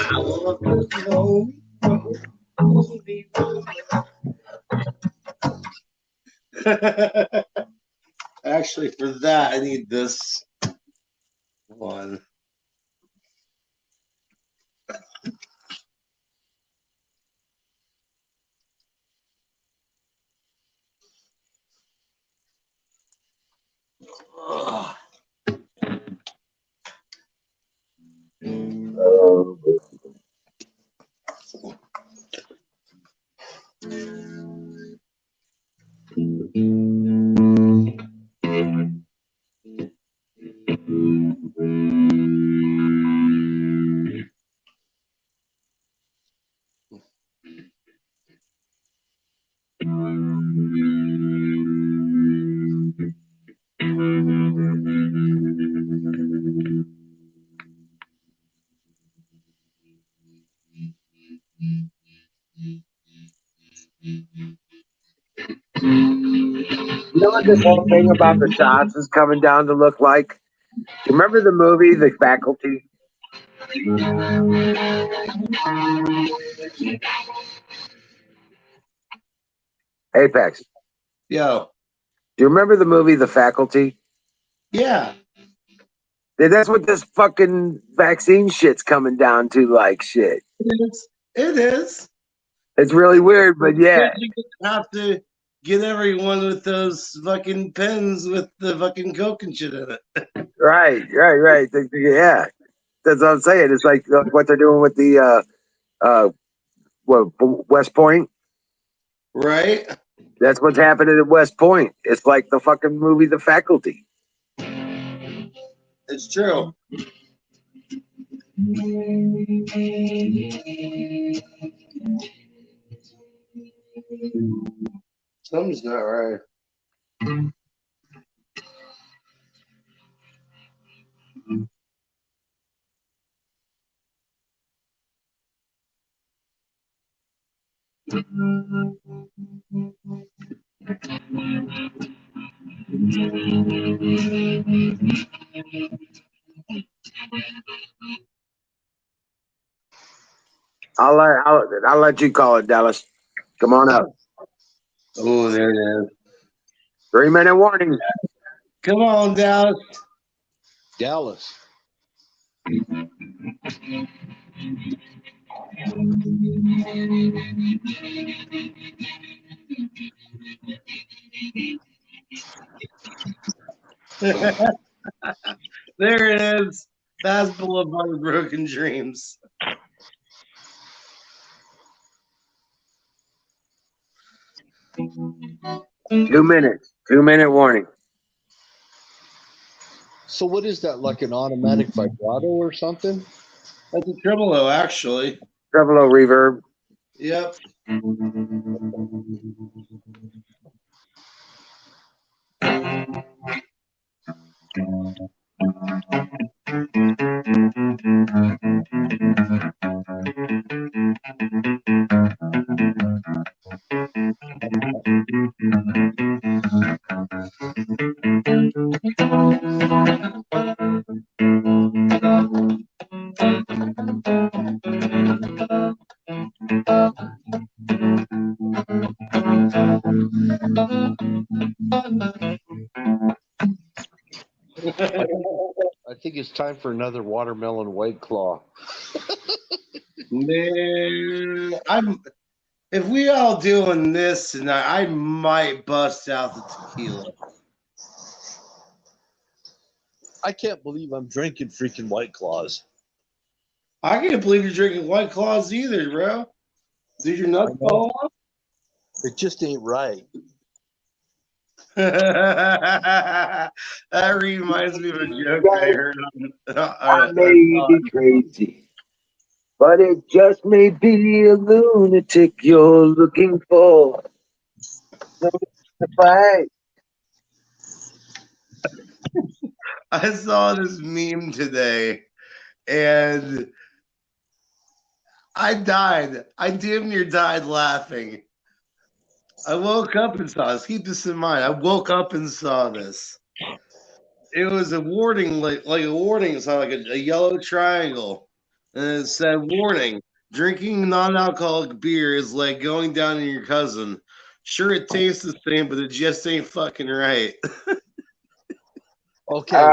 I want to know. Actually, for that, I need this one. Ugh.
You know what this whole thing about the shots is coming down to look like? Do you remember the movie The Faculty? Apex.
Yo,
Do you remember the movie The Faculty?
yeah,
That's what this fucking vaccine shit's coming down to, like shit.
it is. It is.
It's really weird, but yeah.
You have to get everyone with those fucking pens with the fucking coke and shit in it.
Right. Yeah. That's what I'm saying. It's like what they're doing with the West Point.
Right?
That's what's happening at West Point. It's like the fucking movie The Faculty.
It's true. Something's not right.
I'll let you call it, Dallas. Come on up.
Oh, there it is.
3-minute warning.
Come on, Dallas.
Dallas.
There it is. That's Boulevard of Broken Dreams.
Two minutes. 2-minute warning.
So what is that, like an automatic vibrato or something?
That's a tremolo, actually.
Tremolo reverb.
Yep.
I think it's time for another watermelon White Claw.
Man, if we all doing this tonight, I might bust out the tequila.
I can't believe I'm drinking freaking White Claws.
I can't believe you're drinking White Claws either, bro. Did your nuts fall off?
It just ain't right.
That reminds me of a joke I heard
I may be crazy, but it just may be a lunatic you're looking for. No need to fight.
I saw this meme today and I died. I damn near died laughing. I woke up and saw this. Keep this in mind. I woke up and saw this. It was a warning, like a warning sign, like a yellow triangle, and it said, "Warning: drinking non-alcoholic beer is like going down on your cousin. Sure, it tastes the same, but it just ain't fucking right."
Okay,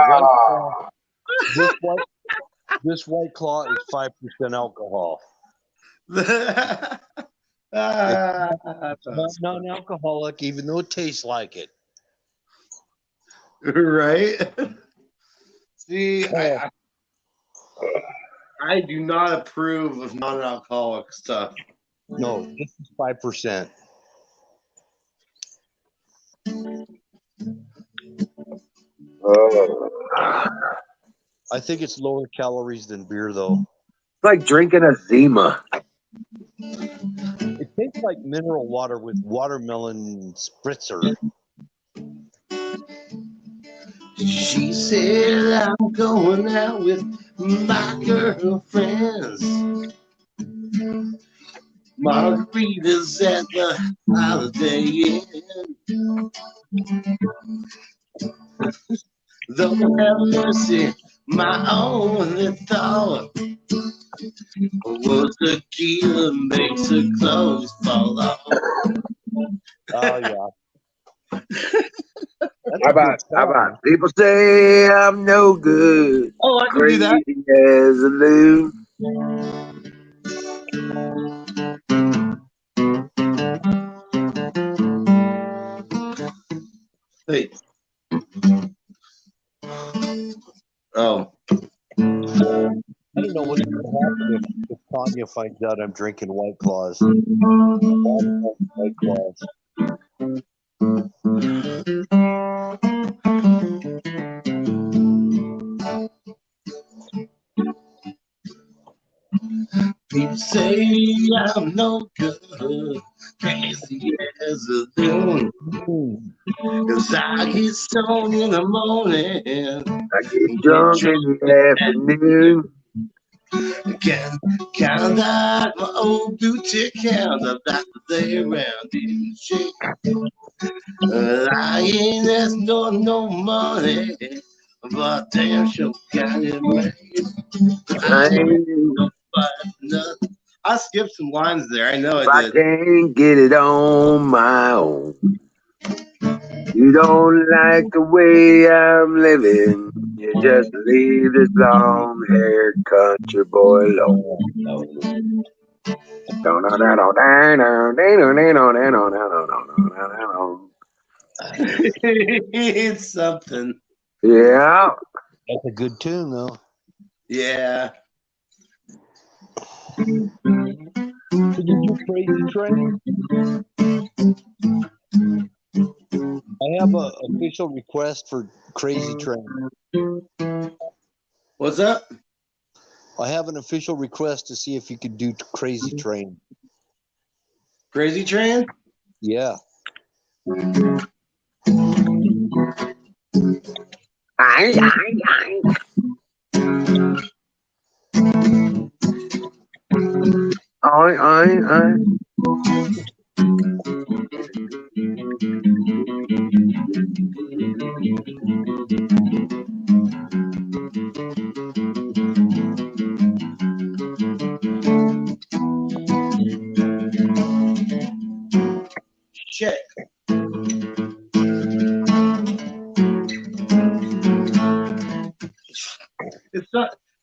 this White Claw is 5% alcohol. It's not non-alcoholic, even though it tastes like it.
Right? See, I do not approve of non-alcoholic stuff.
No, this is 5%. I think it's lower calories than beer, though.
It's like drinking a Zima.
It tastes like mineral water with watermelon spritzer.
She said, "I'm going out with my girlfriends. Margaritas at the Holiday Inn. Lord have mercy, my only thought was tequila makes her clothes fall off."
Oh, yeah.
How about people say I'm no good,
Oh, I can do
crazy
that.
as a loon.
Hey. Oh.
I don't know what's going to happen if Tanya finds out I'm drinking White Claws. White Claws.
People say I'm no good, crazy as a loon. 'Cause I get stoned in the morning,
I get drunk in the afternoon.
Count out my old boutique count. I've got to lay around in the shade. I ain't asking for no money, but damn sure got it made. I ain't nobody nothing. I skipped some lines there. I know
If
I
I
did.
can't get it on my own, you don't like the way I'm living, you just leave this long-haired country boy alone.
It's something.
Yeah.
That's a good tune, though.
Yeah.
Did you do Crazy Train? I have an official request for Crazy Train.
What's up?
I have an official request to see if you could do Crazy Train.
Crazy Train?
Yeah.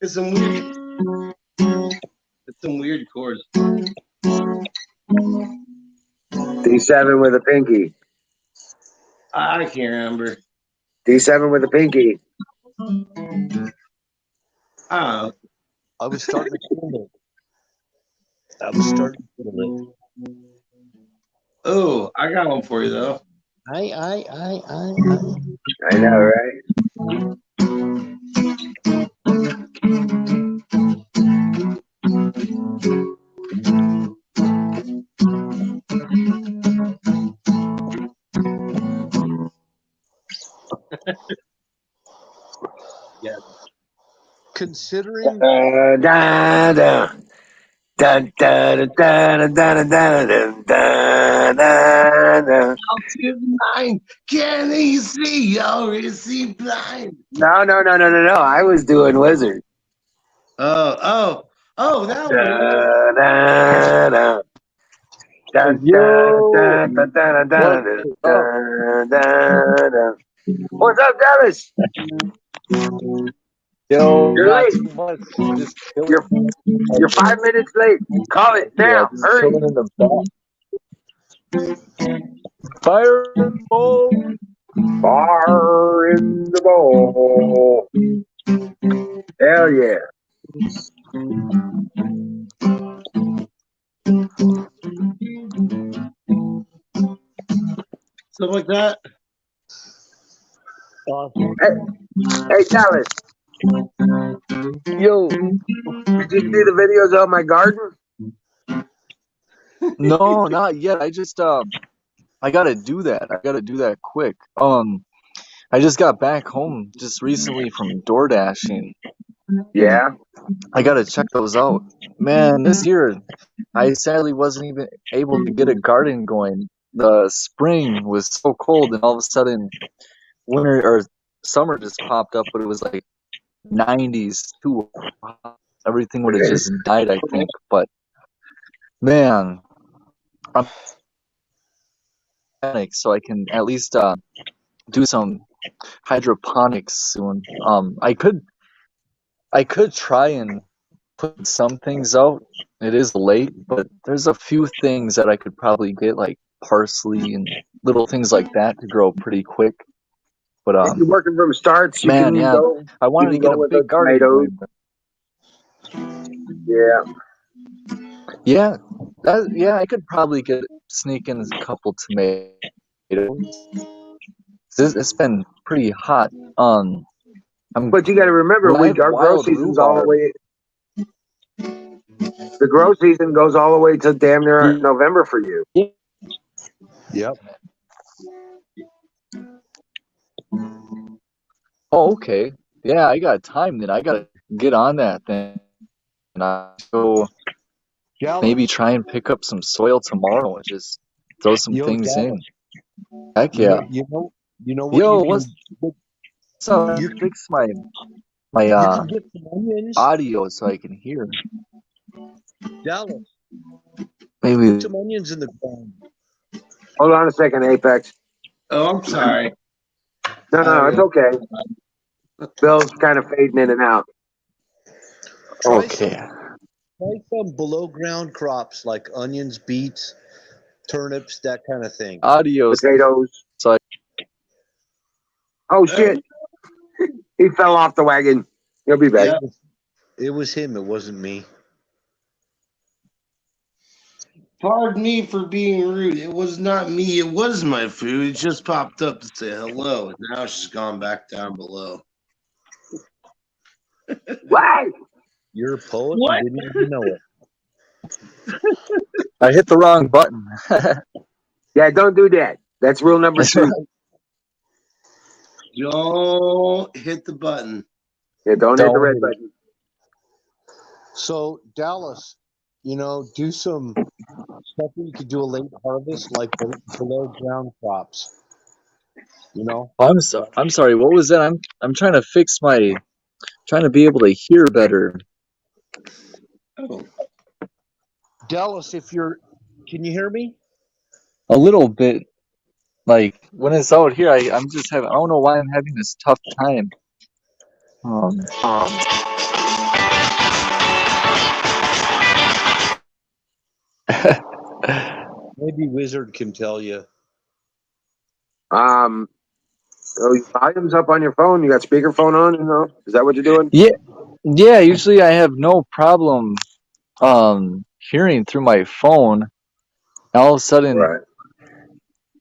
It's some weird. It's some weird chords.
D7 with a pinky.
I can't remember.
D7 with a pinky.
I don't know.
I was starting to feel it. I was starting to feel it.
Oh, I got one for you though.
I.
I know, right?
Yeah.
Considering
Da da da. Da da da da da da da da da da.
Blind. Can he see or is he blind?
No. I was doing Wizard.
Oh, that
Da
one.
da da. Da
Yo,
da da da da da da da da. What's up, Dallas?
yo,
You're
not
late.
too much. Just chilling.
You're 5 minutes late. Call it now.
Just
Hurry.
chilling in the back. Fireball.
Far in the bowl. Hell yeah.
Something like that.
Hey, Dallas.
Yo,
Did you see the videos of my garden?
no, not yet. I gotta do that. I gotta do that quick. I just got back home just recently from door dashing.
Yeah.
I gotta check those out. Man, this year I sadly wasn't even able to get a garden going. The spring was so cold, and all of a sudden, winter or summer just popped up, but it was like 90s too. Everything would have just died, I think. But man, I'm panicked, so I can at least do some hydroponics soon. I could try and put some things out. It is late, but there's a few things that I could probably get, like parsley and little things like that, to grow pretty quick. But
If you're working from starts, you
man,
can
yeah,
go.
I wanted to
can
get
go
a
with
big
the
garden
tomatoes.
going.
Yeah.
Yeah, I could probably sneak in a couple tomatoes. It's been pretty hot.
But you got to remember,
I have
our grow
wild
season's all the
rhubarb.
way. The grow season goes all the way to damn near November for you.
Yep.
Oh, okay. Yeah, I got time then. I gotta get on that then. And I go maybe try and pick up some soil tomorrow and just throw some things in. Heck yeah.
You know what
Yo,
you can,
what's up?
you
Fix my
you can get some onions.
audio so I can hear.
Dallas,
Maybe
put some onions in the ground.
Hold on a second, Apex.
Oh, I'm sorry.
No, it's okay. Bill's kind of fading in and out.
okay.
Try some below ground crops like onions, beets, turnips, that kind of thing.
Audio.
Potatoes.
So
Oh shit! He fell off the wagon. He'll be back.
Yeah.
It was him. It wasn't me.
Pardon me for being rude. It was not me. It was my food. It just popped up to say hello. Now it's just gone back down below.
What?
You're a poet.
What?
You didn't even know it.
I hit the wrong button.
Yeah, don't do that. That's rule number 2.
Don't hit the button.
Yeah, don't hit the
Don't
red
hit it.
button.
So Dallas, do some stuff that you could do a late harvest, like below ground crops.
I'm sorry. What was that? I'm trying to fix trying to be able to hear better.
Oh.
Dallas, can you hear me?
A little bit. Like when it's out here, I don't know why I'm having this tough time.
Maybe Wizard can tell you.
So volume's up on your phone. You got speakerphone on? You know, is that what you're doing?
Yeah, usually I have no problem hearing through my phone. All of a sudden,
Right.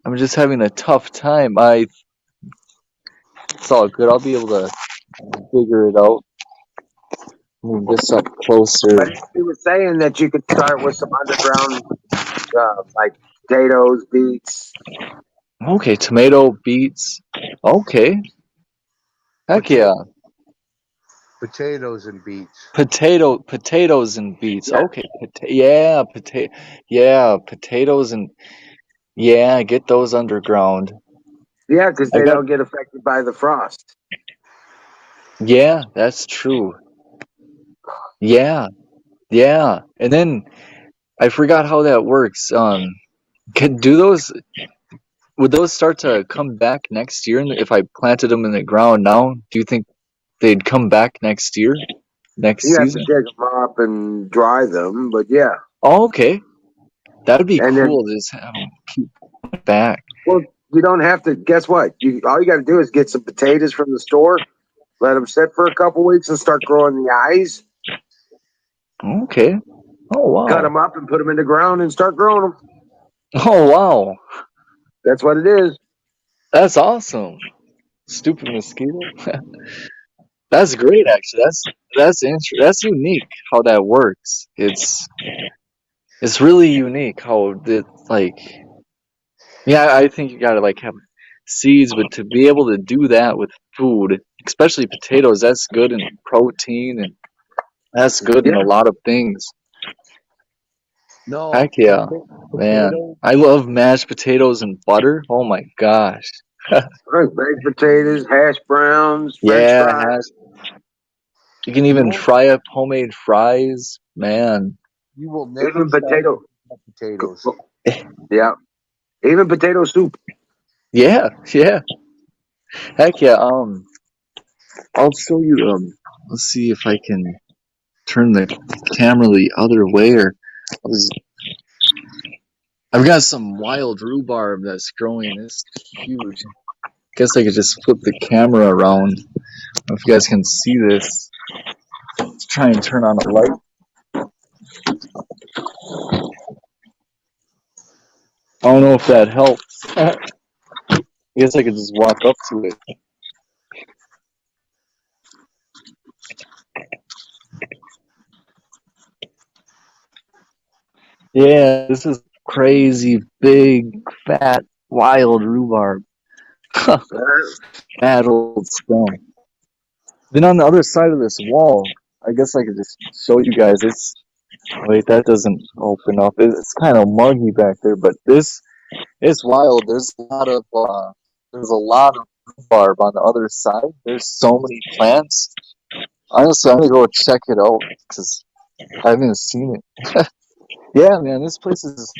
I'm just having a tough time. It's all good. I'll be able to figure it out. Move this up closer.
But he was saying that you could start with some underground, like potatoes, beets.
Okay, tomato, beets. Okay, heck yeah.
Potatoes and beets.
Potatoes and beets.
Yeah.
Okay, potatoes and get those underground.
Yeah, because
I
they
got
don't get affected by the frost.
Yeah, that's true. Yeah, and then I forgot how that works. Can do those? Would those start to come back next year? If I planted them in the ground now, do you think they'd come back next year, next
You have to
season?
dig them up and dry them, but yeah.
Oh, okay, that'd be
And then,
cool. To just have them keep back.
well, you don't have to. Guess what? All you got to do is get some potatoes from the store, let them sit for a couple weeks, and start growing the eyes.
Okay. Oh
Cut
wow.
them up and put them in the ground and start growing them.
Oh wow.
That's what it is.
That's awesome. Stupid mosquito. That's great, actually. That's unique how that works. It's really unique how the like. Yeah, I think you gotta like have seeds, but to be able to do that with food, especially potatoes, that's good in protein and that's good in
Yeah.
a lot of things.
No,
Heck yeah, man.
potato.
I love mashed potatoes and butter. Oh my gosh.
Right, baked potatoes, hash browns, French
Yeah,
fries.
you can even
No,
fry up homemade fries, man.
you will never
Even
try
potato.
potatoes.
Yeah. Even potato soup.
Yeah, yeah. Heck yeah. I'll show you. Let's see if I can turn the camera the other way, or I've got some wild rhubarb that's growing. It's huge. Guess I could just flip the camera around. I don't know if you guys can see this. Let's try and turn on a light. I don't know if that helps. I guess I could just walk up to it. Yeah, this is crazy big, fat, wild rhubarb. Fat old stone. Then on the other side of this wall, I guess I could just show you guys. Wait, that doesn't open up. It's kind of muggy back there, but it's wild. There's a lot of rhubarb on the other side. There's so many plants. Honestly, I'm gonna go check it out because I haven't seen it. Yeah, man, this place is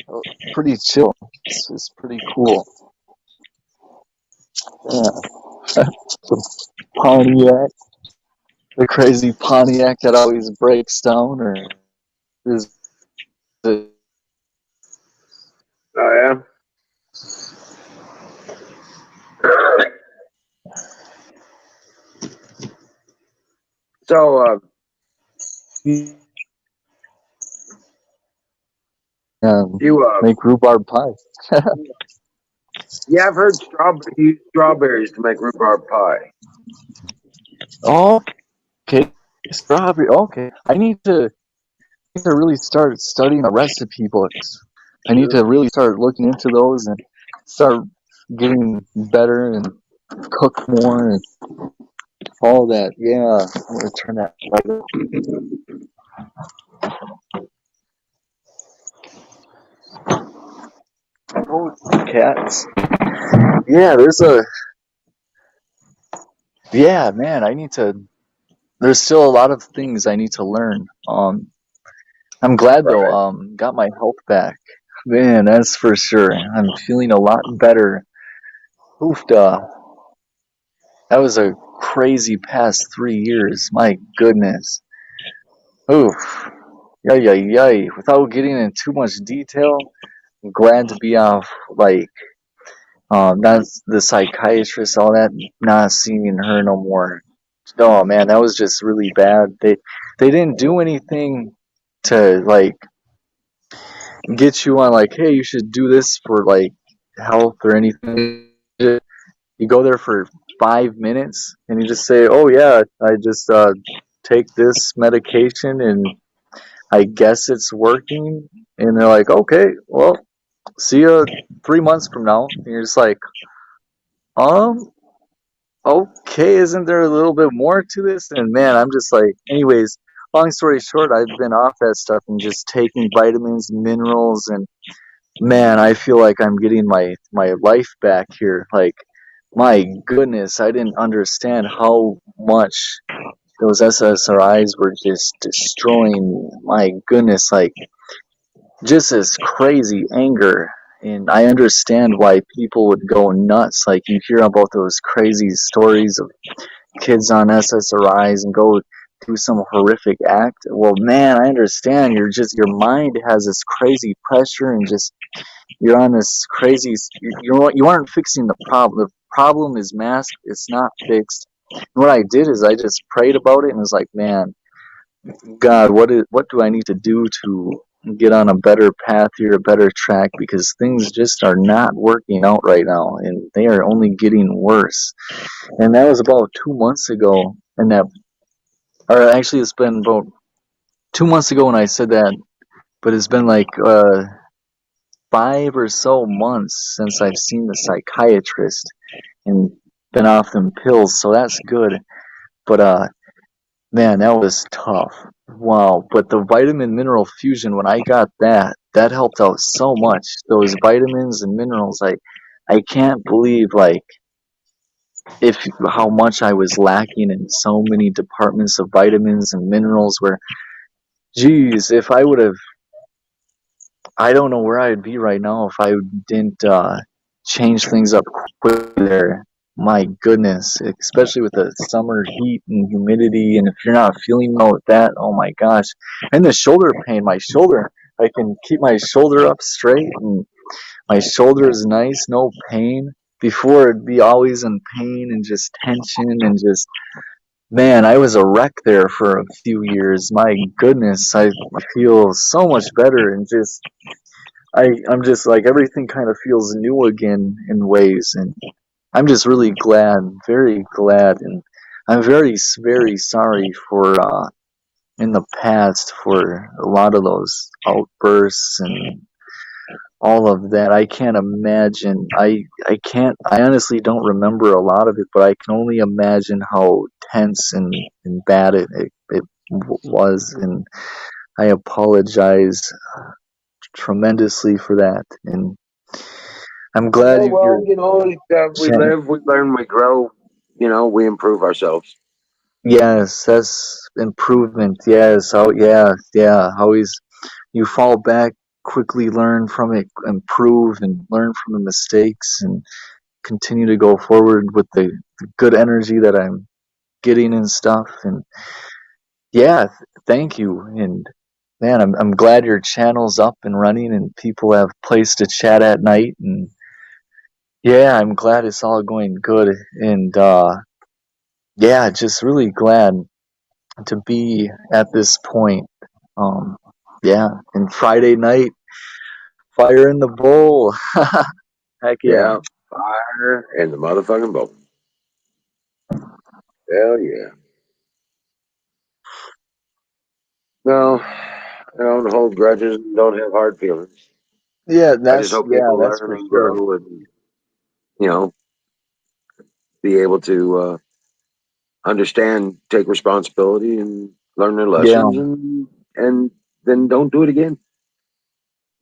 pretty chill. It's pretty cool. Yeah. Pontiac, the crazy Pontiac that always breaks down, or is it?
Oh, yeah. So, you,
Make rhubarb pie.
yeah, I've heard use strawberries to make rhubarb pie.
Oh, okay, strawberry. Okay, I need to really start studying the recipe books. I need to really start looking into those and start getting better and cook more and all that. Yeah, I'm gonna turn that light up. Oh, cats. Yeah, yeah, man. There's still a lot of things I need to learn. I'm glad though.
Right.
Got my health back. Man, that's for sure. I'm feeling a lot better. Oofda. That was a crazy past 3 years. My goodness. Oof. yay. Without getting into too much detail, I'm glad to be off, like, not the psychiatrist, all that, not seeing her no more. Oh man, that was just really bad. They didn't do anything to like get you on like, hey, you should do this for like health or anything. You go there for 5 minutes and you just say, oh yeah, I just take this medication and I guess it's working. And they're like, okay, well, see you 3 months from now. And you're just like, um, okay, isn't there a little bit more to this? And man, I'm just like, anyways, long story short, I've been off that stuff and just taking vitamins and minerals, and man, I feel like I'm getting my life back here. Like, my goodness, I didn't understand how much those SSRIs were just destroying me. My goodness, like, just this crazy anger. And I understand why people would go nuts. Like, you hear about those crazy stories of kids on SSRIs and go do some horrific act. Well, man, I understand. Your mind has this crazy pressure, and just you're on this crazy. You aren't fixing the problem. The problem is masked. It's not fixed. And what I did is I just prayed about it and was like, man, God, what do I need to do to get on a better path here, a better track? Because things just are not working out right now, and they are only getting worse. And that was about 2 months ago, and that, or actually, it's been about 2 months ago when I said that, but it's been like 5 or so months since I've seen the psychiatrist and been off them pills, so that's good. But man, that was tough. Wow. But the vitamin mineral fusion, when I got that, that helped out so much. Those vitamins and minerals, I can't believe like if how much I was lacking in so many departments of vitamins and minerals where geez, if I would have I don't know where I'd be right now if I didn't change things up quickly there. My goodness, especially with the summer heat and humidity, and if you're not feeling well with that, oh my gosh. And the shoulder pain, my shoulder, I can keep my shoulder up straight, and my shoulder is nice, no pain. Before it'd be always in pain and just tension and just man, I was a wreck there for a few years. My goodness, I feel so much better and just I'm just like everything kind of feels new again in ways, and I'm just really glad, very glad, and I'm very sorry for in the past for a lot of those outbursts and all of that. I can't imagine. I honestly don't remember a lot of it, but I can only imagine how tense and bad it was, and I apologize tremendously for that. And I'm glad
Oh, well,
you're
you know, we
chatting.
live, we learn, we grow, you know, we improve ourselves.
Yes, that's improvement. Yes, oh yeah. Always you fall back, quickly learn from it, improve and learn from the mistakes and continue to go forward with the good energy that I'm getting and stuff. And yeah, thank you. And man, I'm glad your channel's up and running and people have place to chat at night. And yeah, I'm glad it's all going good. And yeah, just really glad to be at this point. Um, yeah, and Friday night, fire in the bowl. Heck yeah.
Yeah, fire and the motherfucking boat. Hell yeah. No, I don't hold grudges and don't have hard feelings.
Yeah,
I just hope
yeah,
people
that's
learn
for
and
sure.
grow and, you know, be able to understand, take responsibility and learn their
Yeah,
lessons and then don't do it again.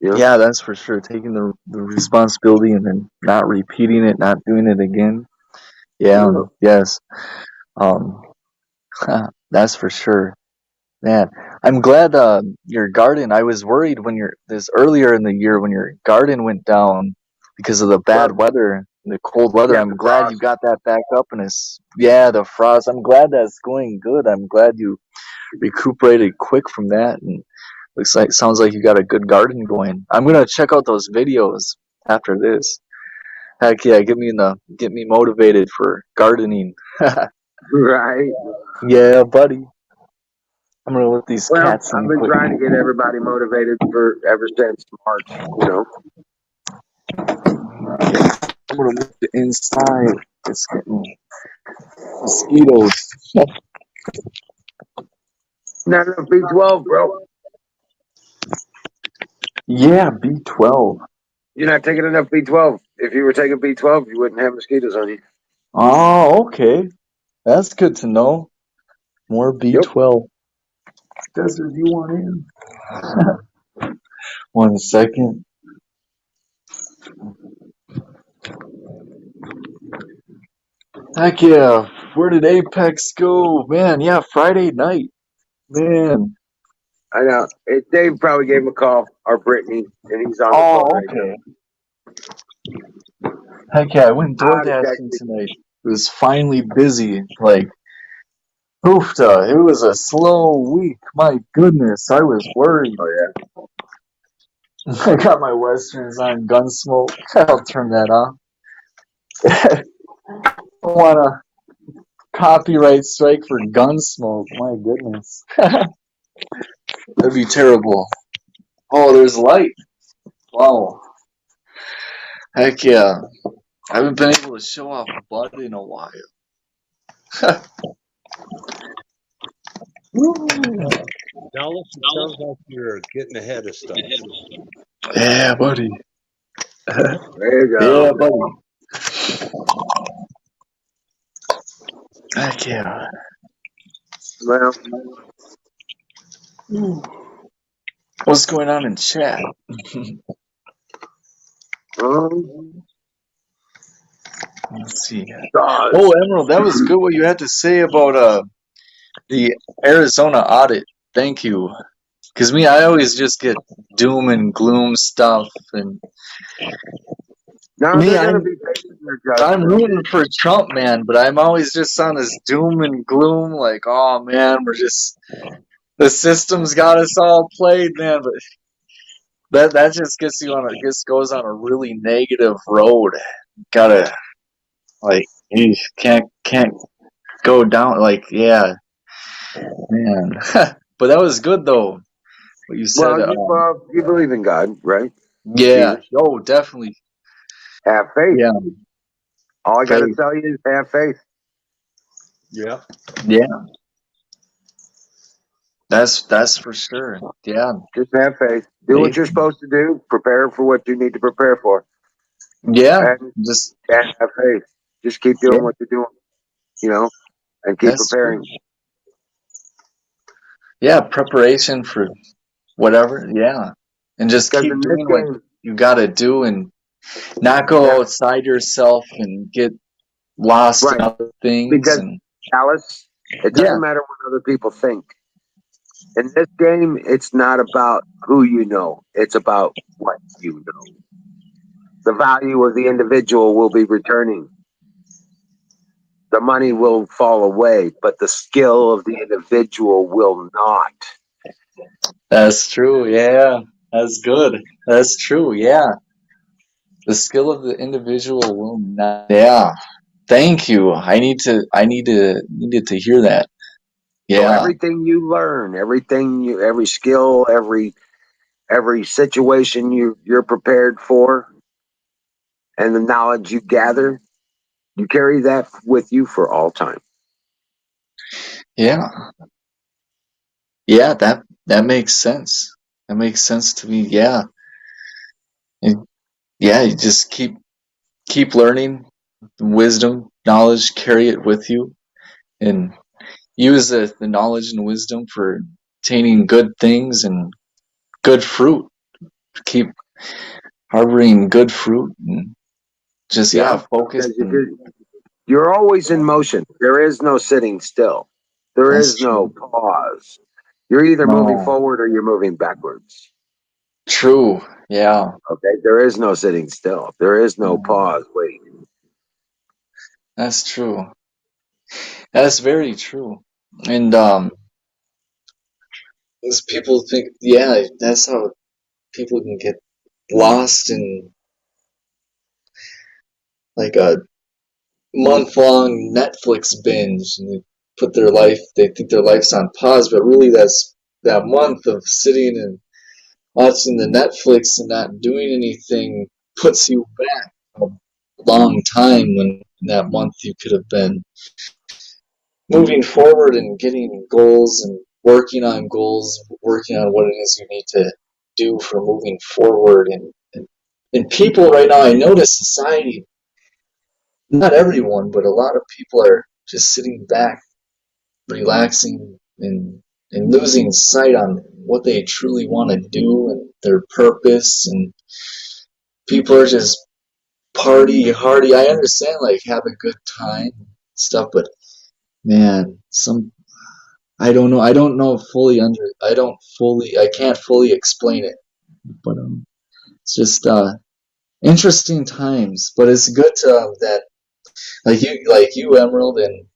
You know?
yeah, that's for sure. Taking the responsibility and then not repeating it, not doing it again. Yeah,
Yeah.
yes. Um, that's for sure. Man, I'm glad your garden. I was worried when your this earlier in the year when your garden went down because of the bad
Well,
weather, the cold weather.
yeah,
I'm
the
glad you
frost.
got that back up and it's yeah, the frost. I'm glad that's going good. I'm glad you recuperated quick from that. And Sounds like you got a good garden going. I'm gonna check out those videos after this. Heck yeah, get me motivated for gardening.
Right.
Yeah, buddy. I'm gonna let these
Well,
cats
I've
in
been
quick.
trying to get everybody motivated for ever since March.
I'm gonna look inside. It's getting mosquitoes.
Not enough B12, bro.
Yeah, B12.
You're not taking enough B12. If you were taking B12, you wouldn't have mosquitoes on you.
Oh, okay. That's good to know. More
Yep.
B12. Desert, you want in? 1 second. Heck yeah. Where did Apex go? Man, yeah, Friday night. Man.
I know. Dave probably gave him a call, or Brittany, and he's on the
Oh,
phone right now.
okay. Heck yeah, I went
Ah,
door dashing
exactly.
tonight. It was finally busy. Like, oofta, it was a slow week. My goodness, I was worried.
Oh, yeah.
I got my westerns on Gunsmoke. I'll turn that off. I don't want a copyright strike for Gunsmoke. My goodness. That'd be terrible. Oh, there's light. Wow. Heck yeah. I haven't been able to show off butt in a while.
Dallas, it sounds like you're getting ahead of stuff.
Yeah, buddy.
There you
Yeah,
go.
buddy. Heck yeah.
Well,
What's going on in chat? Let's see.
God.
Oh, Emerald, that was good what you had to say about the Arizona audit. Thank you. Because I always just get doom and gloom stuff, and
Now
me,
they're going to be facing their
I'm
judgment.
rooting for Trump, man, but I'm always just on this doom and gloom, like, oh man, the system's got us all played, man. But that just gets you goes on a really negative road. Gotta you can't go down, like, yeah, man. But that was good though. What you said,
Well, you believe in God, right?
yeah,
Jesus.
oh, definitely,
Have faith.
yeah,
All I got to
faith,
tell you is have faith.
Yeah.
yeah. That's for sure. Yeah,
Just have faith. Do what
faith.
you're supposed to do. Prepare for what you need to prepare for.
Yeah,
And
just
have faith. Just keep
yeah,
doing what you're doing, and keep
that's
preparing.
true. Yeah, preparation for whatever. Yeah, and just
Because
keep
in this
doing what
game,
you gotta do, and not go outside yourself and get lost in
right,
other things.
because
And
Alice, it
yeah,
doesn't matter what other people think. In this game, it's not about who you know. It's about what you know. The value of the individual will be returning. The money will fall away, but the skill of the individual will not.
that's true. Yeah, that's good. That's true. Yeah, the skill of the individual will not. Yeah, thank you. Needed to hear that.
So
Yeah,
everything you learn, every skill, every situation you're prepared for, and the knowledge you gather, you carry that with you for all time.
yeah, yeah. That makes sense. That makes sense to me. Yeah, and yeah. You just keep learning, wisdom, knowledge. Carry it with you, and use the knowledge and wisdom for attaining good things and good fruit. Keep harboring good fruit and just focus
Because
and
you're always in motion. There is no sitting still. There
that's
is no
true.
pause. You're either moving
No,
forward or you're moving backwards.
true. Yeah,
Okay, there is no sitting still. There is no pause. Wait.
that's true. That's very true. And 'cause people think, yeah, that's how people can get lost in like a month-long Netflix binge, and they put their life, they think their life's on pause, but really that's that month of sitting and watching the Netflix and not doing anything puts you back a long time when in that month you could have been moving forward and getting goals and working on what it is you need to do for moving forward. And people right now, I notice society, not everyone, but a lot of people are just sitting back, relaxing, and losing sight on what they truly want to do and their purpose. And people are just party hardy. I understand, like, have a good time and stuff, but man, I don't know. I don't know fully under. I don't fully. I can't fully explain it. But it's just interesting times. But it's good to that like you, Emerald, and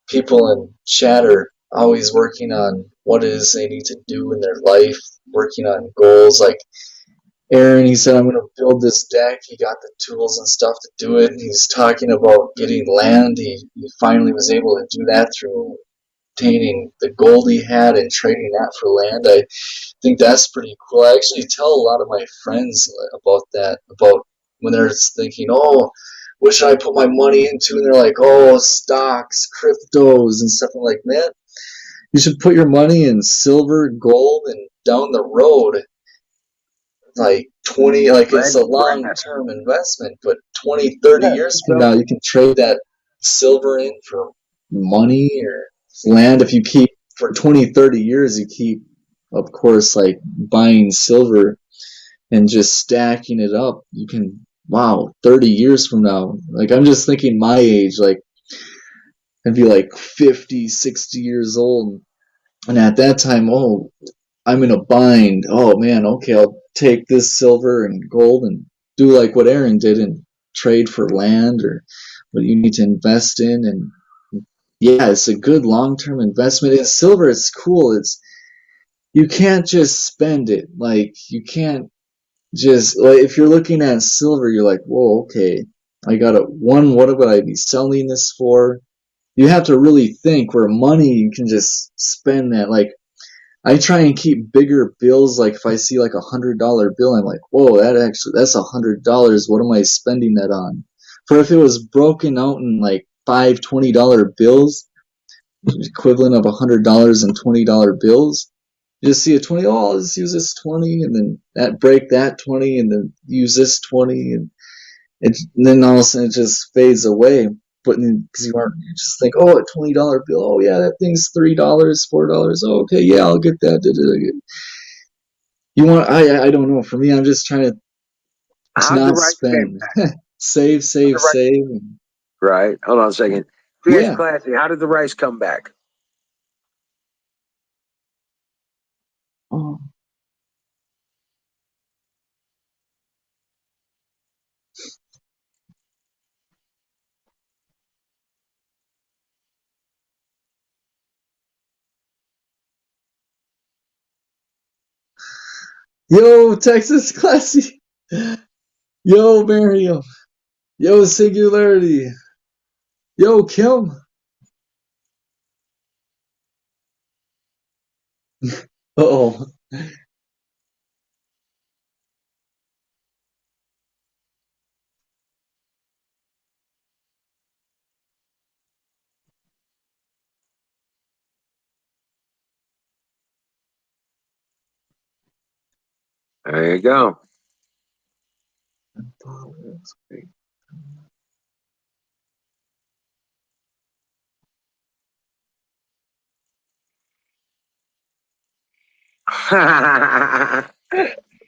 people in chat are always working on what it is they need to do in their life, working on goals. Like Aaron, he said, I'm going to build this deck. He got the tools and stuff to do it. He's talking about getting land. He finally was able to do that through obtaining the gold he had and trading that for land. I think that's pretty cool. I actually tell a lot of my friends about that, about when they're thinking, oh, what should I put my money into? And they're like, oh, stocks, cryptos, and stuff. I'm like, man, you should put your money in silver, gold, and down the road, like 20, like it's a long-term investment, but 20, 30 years from now, you can trade that silver in for money or land. If you keep for 20, 30 years, you keep, of course, like buying silver and just stacking it up. You can, wow, 30 years from now, like I'm just thinking my age, like I'd be like 50, 60 years old. And at that time, oh, I'm in a bind. Oh man, okay, I'll take this silver and gold and do like what Aaron did and trade for land or what you need to invest in. And yeah, it's a good long-term investment. And silver, it's cool. It's you can't just spend it. Like you can't just like if you're looking at silver, you're like, whoa, okay, I got a one. What would I be selling this for? You have to really think. Where money, you can just spend that. Like I try and keep bigger bills. Like if I see like $100 bill, I'm like, whoa, that's $100. What am I spending that on? For if it was broken out in like five $20 bills, equivalent of $100 and $20 bills, you just see a 20. Oh, let's use this 20, and then that break that 20, and then use this 20, and then all of a sudden it just fades away. But because you just think, oh, a $20 bill, oh yeah, that thing's $3, $4. Oh, okay, yeah, I'll get that. You want? I don't know. For me, I'm just trying to not spend, save, save.
Right. Hold on a second.
Yeah.
Classy. How did the rice come back?
Oh. Yo, Texas Classy. Yo, Miriam. Yo, Singularity. Yo, Kim. Uh-oh.
There you go.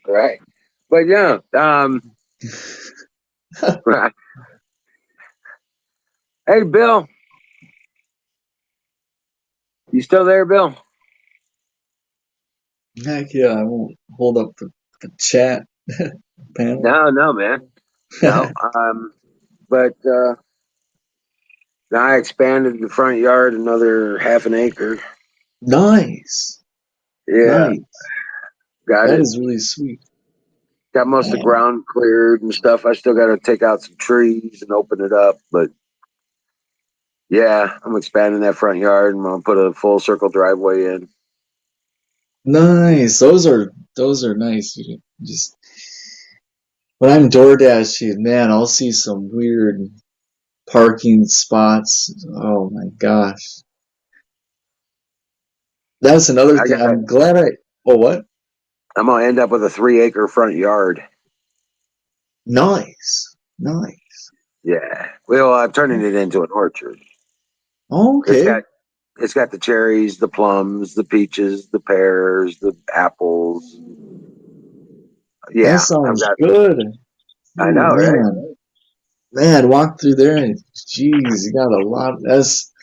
Right. But yeah, right. Hey, Bill. You still there, Bill?
Heck yeah, I won't hold up the chat panel.
No, man. No. But I expanded the front yard another half an acre.
Nice.
Yeah,
Nice.
got
That
it.
is really sweet.
Got most of the ground cleared and stuff. I still got to take out some trees and open it up, but yeah, I'm expanding that front yard and I'm gonna put a full circle driveway in.
Nice. Those are nice. You just when I'm door dashing, man, I'll see some weird parking spots. Oh my gosh. That's another
I
thing.
got.
I'm glad I. Oh, what?
I'm gonna end up with a 3 acre front yard.
Nice. Nice.
Yeah. Well, I'm turning it into an orchard. It's
Okay.
got it's got the cherries, the plums, the peaches, the pears, the apples.
That
Yeah, I've
sounds
got.
good.
I
Ooh,
know, right?
man, walk through there and geez, you got a lot. That's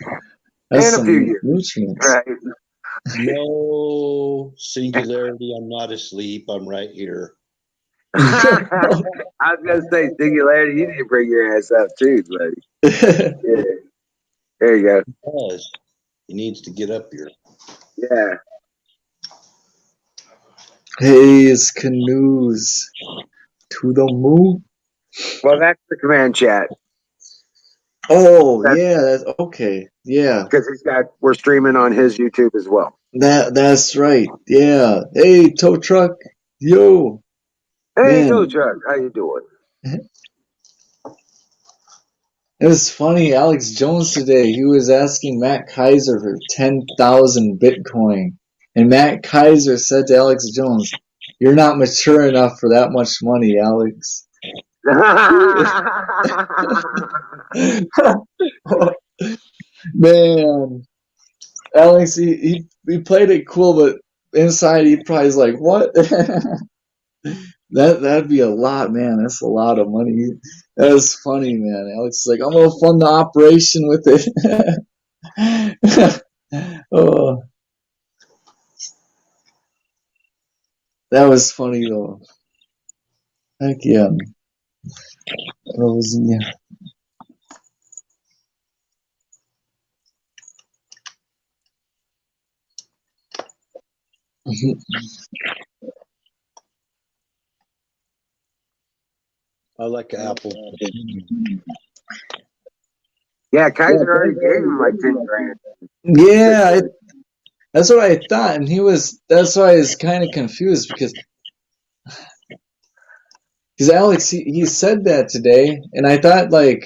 In a few
some
years,
nutrients.
right?
No singularity. I'm not asleep. I'm right here.
I was gonna say singularity. You need to bring your ass up too, buddy. Yeah. There you go.
Because he needs to get up here.
Yeah.
Hayes canoes to the moon.
Well, that's the command chat.
Oh
That's
yeah, that's okay. Yeah,
because we're streaming on his YouTube as well.
that's right. Yeah. Hey, tow truck. Yo,
Hey,
man.
Tool Truck, how you doing?
It was funny. Alex Jones today, he was asking Matt Kaiser for 10,000 Bitcoin. And Matt Kaiser said to Alex Jones, "You're not mature enough for that much money, Alex." Man, Alex, he played it cool, but inside he probably is like, "What?" That'd be a lot, man. That's a lot of money. That was funny, man. Alex is like, "I'm gonna fund the operation with it." Oh, that was funny though. Heck yeah. That was, yeah.
I like apple.
Yeah, Kaiser already gave him like 10 grand.
Yeah, that's what I thought, and that's why I was kind of confused because Alex he said that today, and I thought like,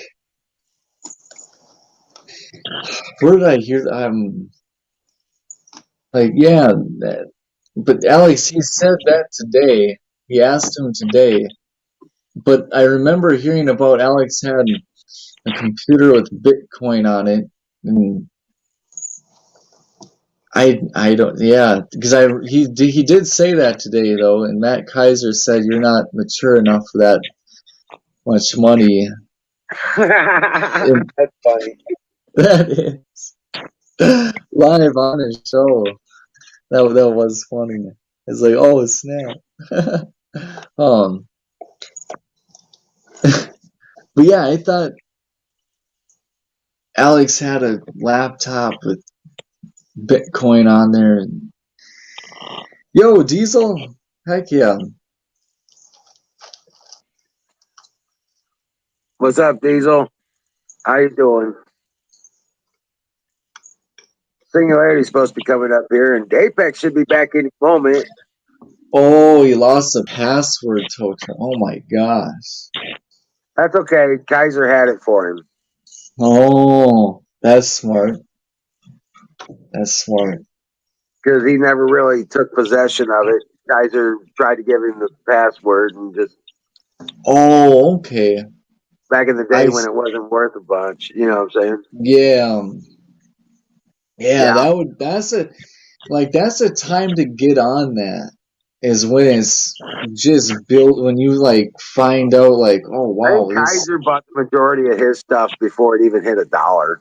where did I hear that? Like yeah, but Alex he said that today. He asked him today, but I remember hearing about Alex had a computer with Bitcoin on it, and I don't yeah because he did say that today though, and Matt Kaiser said you're not mature enough for that much money. And
That's funny.
that is live on his show. That was funny. It's like, oh snap. um, but yeah, I thought Alex had a laptop with Bitcoin on there. And, yo, Diesel, heck yeah.
What's up, Diesel? How you doing? Singularity's supposed to be coming up here, and Apex should be back any moment.
Oh, he lost the password token. Oh my gosh.
That's okay. Kaiser had it for him
Oh, that's smart. That's smart.
because he never really took possession of it. Kaiser tried to give him the password, and just
Oh, okay.
back in the day when it wasn't worth a bunch. You know what I'm saying?
Yeah. Yeah,
Yeah.
that's a time to get on that is when it's just built when you like find out like, oh
I
wow,
think
this
Kaiser bought the majority of his stuff before it even hit $1.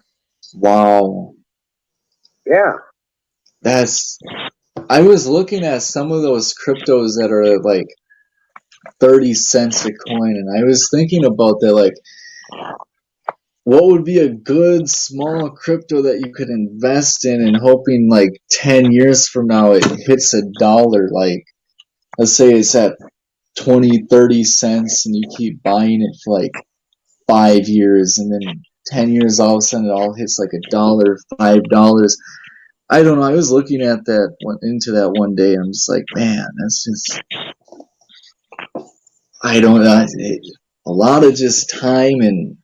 wow.
Yeah.
That's I was looking at some of those cryptos that are like 30 cents a coin and I was thinking about that like what would be a good small crypto that you could invest in and hoping like 10 years from now it hits $1? Like, let's say it's at 20, 30 cents and you keep buying it for like 5 years, and then 10 years all of a sudden it all hits like $1, $5. I don't know. I was looking at that into that one day. I'm just like, man, that's just, I don't know. A lot of just time and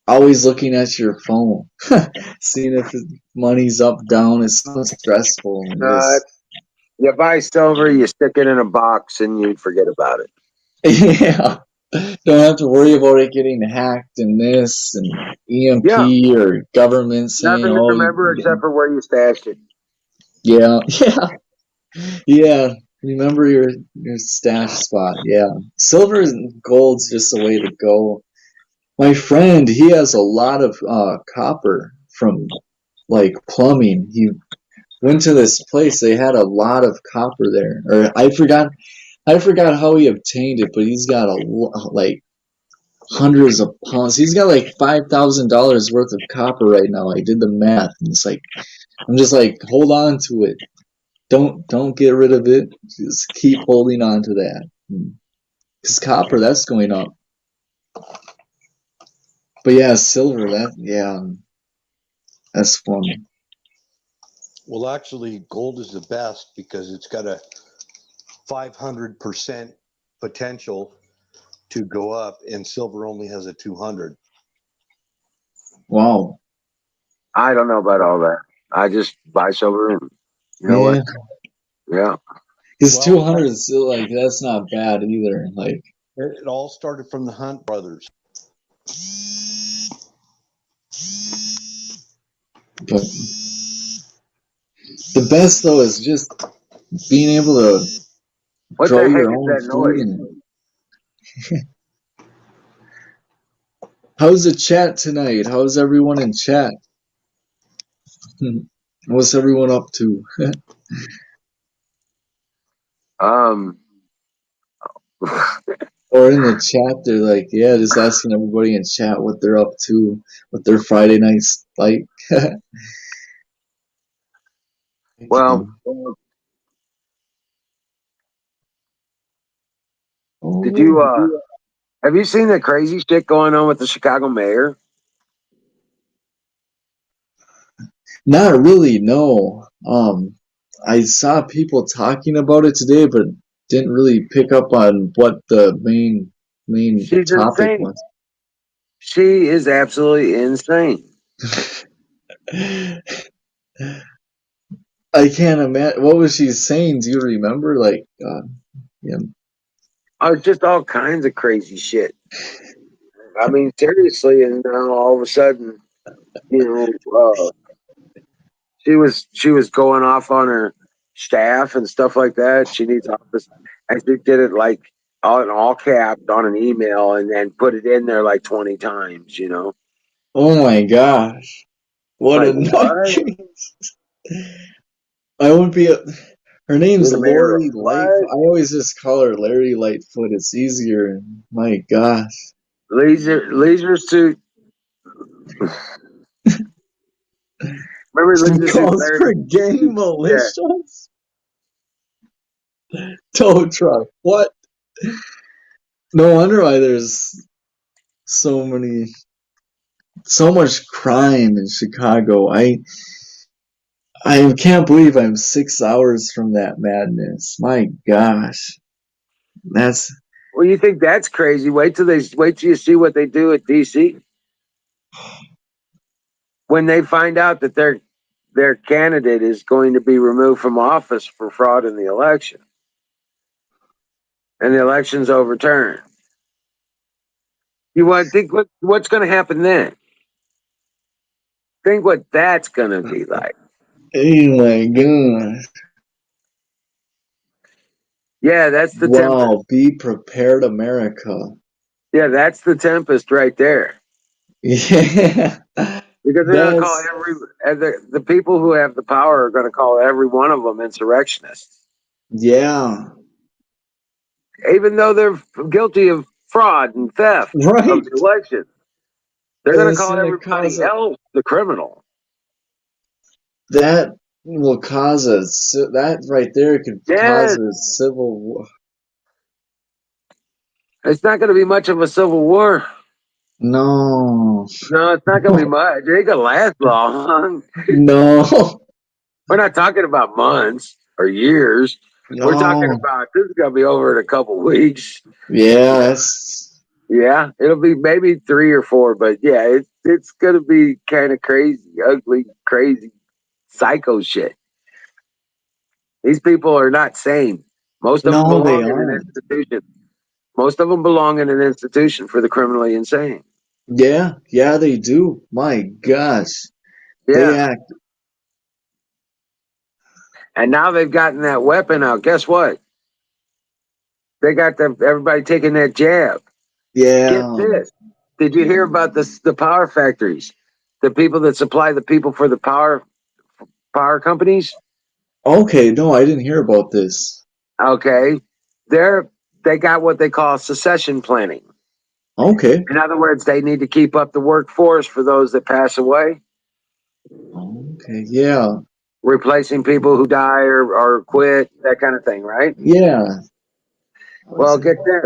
always looking at your phone, seeing if the money's up, down. It's so stressful. And
Uh, you buy silver, you stick it in a box, and you forget about it.
yeah. Don't have to worry about it getting hacked and this and EMP or government saying,
Nothing to
oh,
remember except for where you stashed it.
yeah, yeah. Remember your stash spot. Yeah. Silver and gold's just the way to go. My friend, he has a lot of copper from like plumbing. He went to this place. They had a lot of copper there. Or I forgot how he obtained it, but he's got like hundreds of pounds. He's got like $5,000 worth of copper right now. I did the math, and it's like I'm just like, hold on to it. Don't get rid of it. Just keep holding on to that. Because copper, that's going up. But yeah, silver, that's fun.
Well, actually, gold is the best because it's got a 500% potential to go up, and silver only has a 200.
Wow.
I don't know about all that. I just buy silver, and you know what? Yeah.
Because
Well,
200 is still like, that's not bad either. Like,
it all started from the Hunt brothers.
but the best though is just being able to
What
grow
the heck
your
is
own
that
food.
noise?
And how's the chat tonight? How's everyone in chat? What's everyone up to?
Um,
Or in the chat, they're like, yeah, just asking everybody in chat what they're up to, what their Friday nights like.
well, did you have you seen the crazy shit going on with the Chicago mayor?
Not really, no. I saw people talking about it today, but didn't really pick up on what the main
She's
topic
insane.
was.
She is absolutely insane.
I can't imagine. What was she saying? Do you remember? Like, yeah.
Oh, just all kinds of crazy shit. I mean, seriously, and now all of a sudden, you know, she was going off on her staff and stuff like that. She needs office, and she did it like all in all caps on an email, and then put it in there like 20 times. You know,
Oh my gosh. What
like
a
what?
nutcase. I won't be. Her name's
You're the mayor of
Lori Lightfoot.
what?
I always just call her Larry Lightfoot. It's easier. My gosh.
Leisure suit. Remember
She
leisure suit
calls
Larry?
for gang
Yeah.
militias? Tow truck. What? No wonder why there's so much crime in Chicago. I can't believe I'm 6 hours from that madness. My gosh. That's
Well, you think that's crazy? Wait till you see what they do at DC when they find out that their candidate is going to be removed from office for fraud in the election, and the election's overturned. You want to think what's going to happen then? Think what that's going to be like.
oh my gosh.
Yeah, that's the tempest.
Wow, be prepared, America.
Yeah, that's the tempest right there.
Yeah.
Because they're going to call
That's
the people who have the power are going to call every one of them insurrectionists,
yeah.
even though they're guilty of fraud and theft of
Right.
the election. They're
And
going to
it's
call
gonna
everybody
cause
else the criminal.
that will cause that right there could cause
Yes.
a civil war.
It's not going to be much of a civil war.
No,
No, it's not going to be much. It ain't going to last long.
no,
We're not talking about months or years. We're talking
no.
about this is going to be over in a couple weeks.
Yeah, that's
Yeah, it'll be maybe 3 or 4, but yeah, it's going to be kind of crazy, ugly, crazy, psycho shit. These people are not sane. Most of them
no, they
belong in an
aren't.
institution. Most of them belong in an institution for the criminally insane.
Yeah, yeah, they do. My gosh, they
Yeah.
act.
And now they've gotten that weapon out. Guess what? They got everybody taking that jab. Get
Yeah.
this. Did you hear about the power factories? The people that supply the people for the power companies?
Okay, no, I didn't hear about this.
Okay. They got what they call succession planning.
Okay.
In other words, they need to keep up the workforce for those that pass away,
Okay, yeah,
replacing people who die or quit, that kind of thing, right?
yeah.
Well, get this.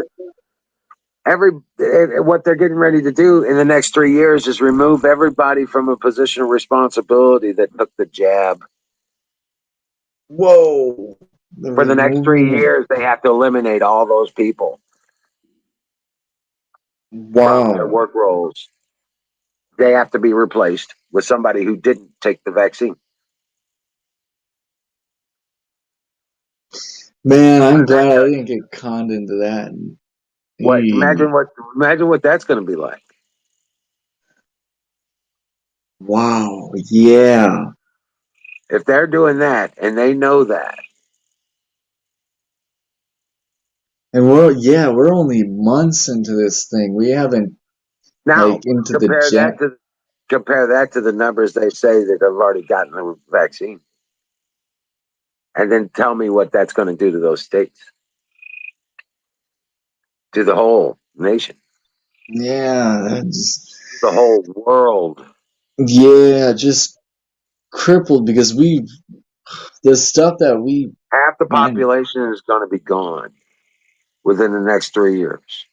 What they're getting ready to do in the next 3 years is remove everybody from a position of responsibility that took the jab.
Whoa. The
For the next three
removal.
years, they have to eliminate all those people from their
Wow.
work roles. They have to be replaced with somebody who didn't take the vaccine.
Man, I'm glad I didn't get conned into that.
What
Eee.
imagine what that's going to be like.
Wow. Yeah.
If they're doing that and they know that.
And we're only months into this thing. We haven't
Now
like into the
compare
jet.
that to compare that to the numbers they say that have already gotten the vaccine. And then tell me what that's going to do to those states, to the whole nation,
Yeah,
the whole world.
yeah, just crippled because the stuff that we
Half the
man,
population is going to be gone within the next 3 years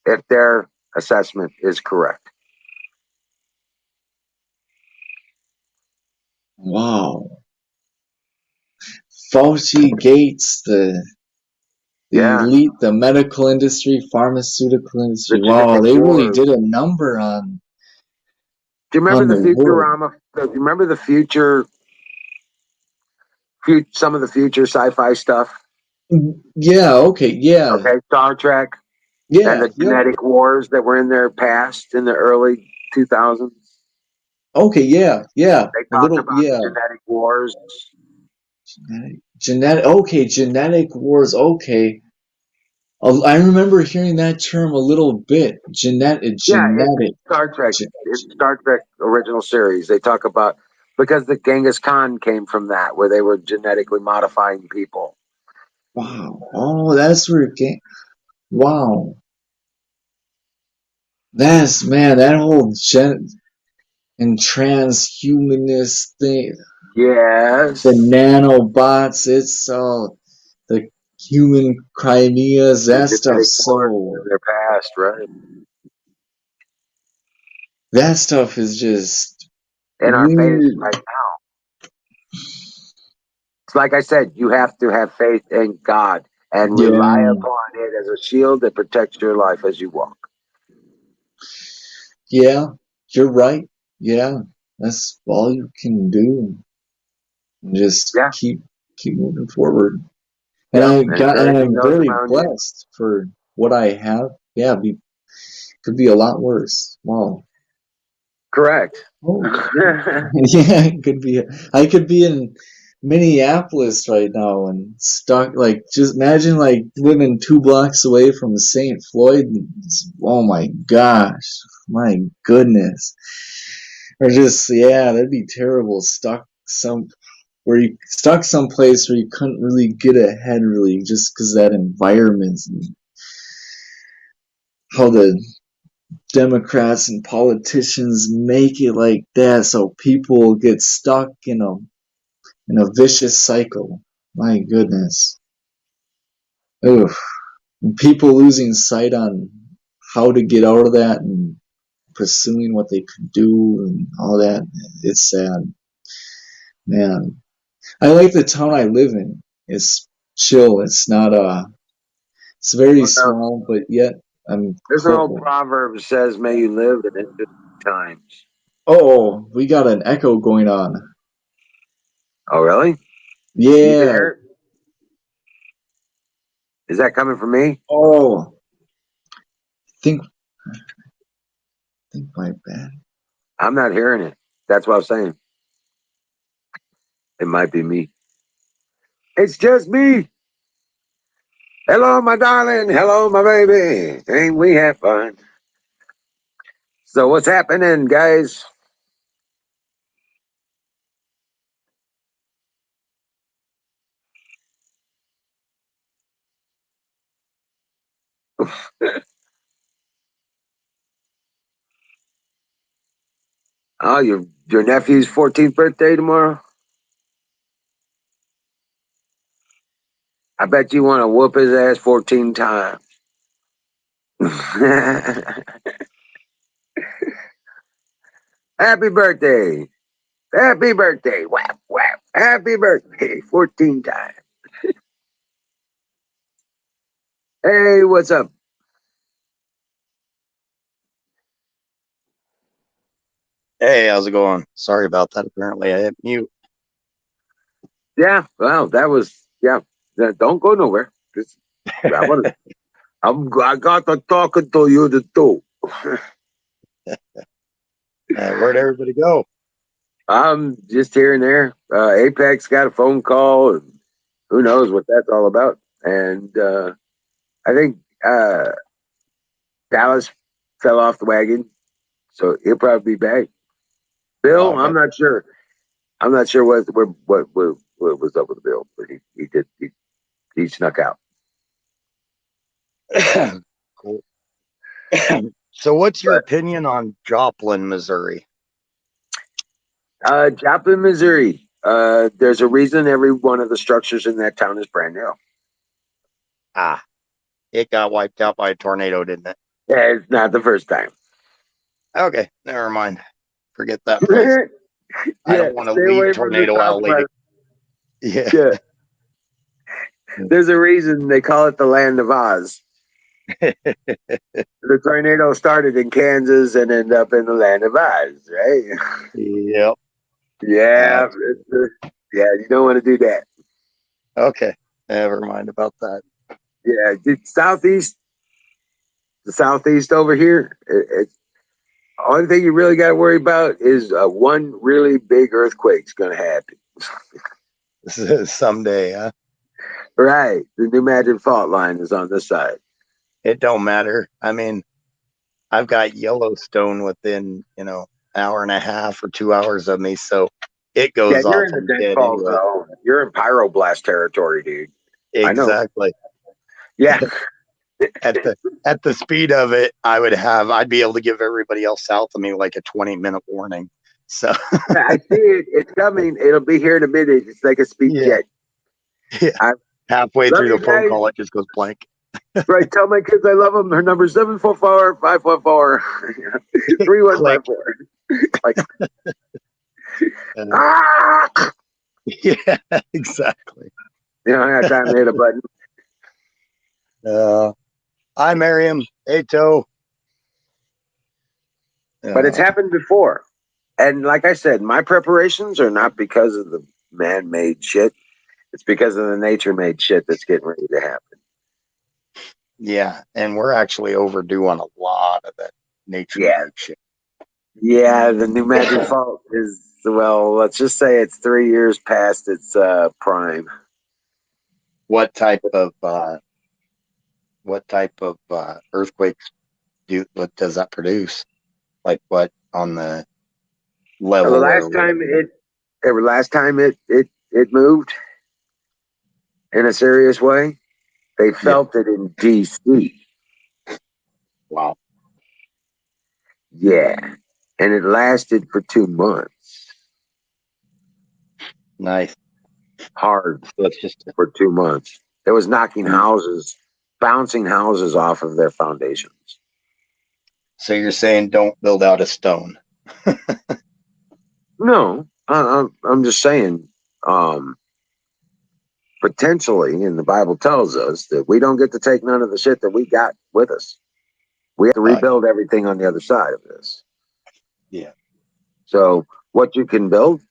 if their assessment is correct.
wow. Fauci, Gates, the
Yeah,
elite, the medical industry, pharmaceutical
the
industry. Wow,
genetic
they really
wars.
did a number
Do you remember
on
the
the world.
Futurama? Do you remember the some of the future sci-fi stuff?
Yeah, okay, yeah,
Okay, Star Trek and
yeah,
the
yep.
genetic wars that were in their past in the early 2000s.
Okay, yeah, yeah.
They
A
talked
little,
about the
yeah.
genetic wars.
Genetic wars. Okay, I remember hearing that term a little bit.
Yeah, it's
Genetic.
Star Trek.
Ge-
It's Star Trek original series. They talk about because the Genghis Khan came from that, where they were genetically modifying people.
wow. Oh, that's where it came. Wow. That's man. That whole and transhumanist thing. The
Yes,
nanobots. It's all the human crimeas.
the
That
genetic
stuff's
wars
so.
in their past, right?
That stuff is just
In our face
weird.
right now. It's like I said, you have to have faith in God and rely
Yeah.
upon it as a shield that protects your life as you walk.
Yeah, you're right. Yeah, that's all you can do. Just
Yeah,
keep moving forward.
yeah, and
And
encouraging
I'm
those
very
around you.
blessed for what I have. Yeah, could be a lot worse. Wow.
Correct.
Oh, yeah, it could be. I could be in Minneapolis right now and stuck. Like, just imagine like living 2 blocks away from St. Floyd. Oh my gosh, my goodness. Or just yeah, that'd be terrible. Stuck someplace where you couldn't really get ahead really just because that environment and how the Democrats and politicians make it like that so people get stuck in a vicious cycle. My goodness. Oof. And people losing sight on how to get out of that and pursuing what they could do and all that. It's sad. Man. I like the town I live in. It's chill. It's not it's very
Well, no,
small, but yet I'm
there's an old
cold.
proverb that says, "May you live in interesting times."
Oh, we got an echo going on.
Oh, really? You can
Yeah.
hear it? Is that coming from me?
Oh, think my bad.
I'm not hearing it. That's what I'm saying. It might be me. It's just me. Hello, my darling. Hello, my baby. Ain't we have fun? So what's happening, guys? Oh, your nephew's 14th birthday tomorrow? I bet you want to whoop his ass 14 times. Happy birthday. Happy birthday. Whap, whap. Happy birthday 14 times. Hey, what's up?
Hey, how's it going? Sorry about that. Apparently, I hit mute.
Yeah, well, that was, yeah. Don't go nowhere. Just, I got to talking to you the two.
Where'd everybody go?
I'm just here and there. Apex got a phone call, and who knows what that's all about. And I think Dallas fell off the wagon, so he'll probably be back.
Oh,
Bill,
I
I'm
got
not sure. I'm not sure what was up with Bill, but he snuck out.
cool. So, what's your
But
opinion on Joplin, Missouri?
Joplin, Missouri. There's a reason every one of the structures in that town is brand new.
Ah, it got wiped out by a tornado, didn't it?
Yeah, it's not the first time.
Okay, never mind. Forget that place. I
Yeah,
don't want to
stay
leave
away from the
Tornado Alley.
Southwest.
Yeah.
Yeah, there's a reason they call it the land of Oz. The tornado started in Kansas and ended up in the land of Oz, right?
Yep.
Yeah,
That's
yeah, you don't want to do that.
okay. Never mind about that.
Yeah, the southeast over here. It's only thing you really got to worry about is one really big earthquake's going to happen.
Someday, huh?
Right, the New Madrid fault line is on this side.
It don't matter. I mean, I've got Yellowstone within, hour and a half or 2 hours of me, so it
Yeah,
goes
you're
off
in the
when dead
deadfall
anyway.
zone. You're in pyroblast territory, dude. I know.
Exactly.
Yeah,
At the speed of it, I'd be able to give everybody else south of me like a 20-minute warning. So
I see it. It's coming. It'll be here in a minute. It's like a speed
yeah,
jet.
yeah.
I
Halfway
love
through
you
the phone
guys.
call, it just goes blank.
Right, tell my kids I love them. Her number is 744-544-3154.
Click.
Like,
Uh,
ah!
yeah, exactly.
You know, I got time to hit a button.
Hi, Miriam. Hey, Toe.
But it's happened before. And like I said, my preparations are not because of the man-made shit. It's because of the nature-made shit that's getting ready to happen.
Yeah, and we're actually overdue on a lot of that nature
Yeah.
made shit.
Yeah, the New Madrid fault is, well, let's just say it's 3 years past its prime.
What type of earthquakes what does that produce? Like what on the
The
level or
last time it moved in a serious way, they
yeah.
felt it in DC.
Wow.
Yeah. And it lasted for 2 months.
Nice.
Hard
So it's just
for 2 months. It was knocking houses, bouncing houses off of their foundations.
so you're saying don't build out of stone.
No, I'm just saying, potentially, and the Bible tells us that we don't get to take none of the shit that we got with us. We have to rebuild everything on the other side of this.
Yeah.
So, what you can build,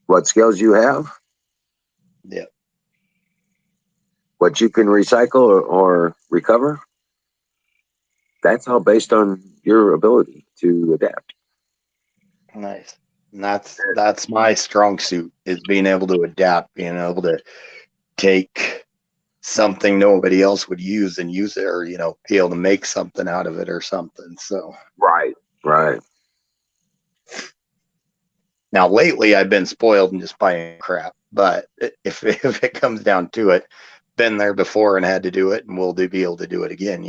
what skills you have,
Yeah.
what you can recycle or recover, that's all based on your ability to adapt.
Nice. And that's my strong suit, is being able to adapt, being able to take something nobody else would use and use it, or be able to make something out of it or something. So
Right, right.
now lately I've been spoiled and just buying crap, but if it comes down to it, been there before and had to do it, and will be able to do it again.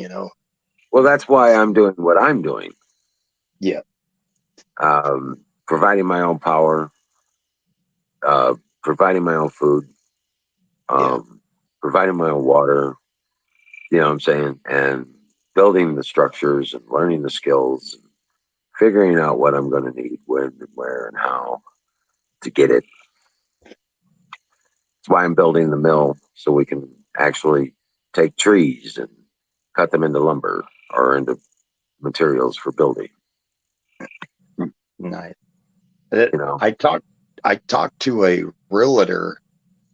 Well, that's why I'm doing what I'm doing.
Yeah.
Providing my own power, providing my own food, providing my own water, you know what I'm saying? And building the structures and learning the skills, and figuring out what I'm going to need, when and where and how to get it. That's why I'm building the mill, so we can actually take trees and cut them into lumber or into materials for building.
Nice.
You know,
I talked to a realtor,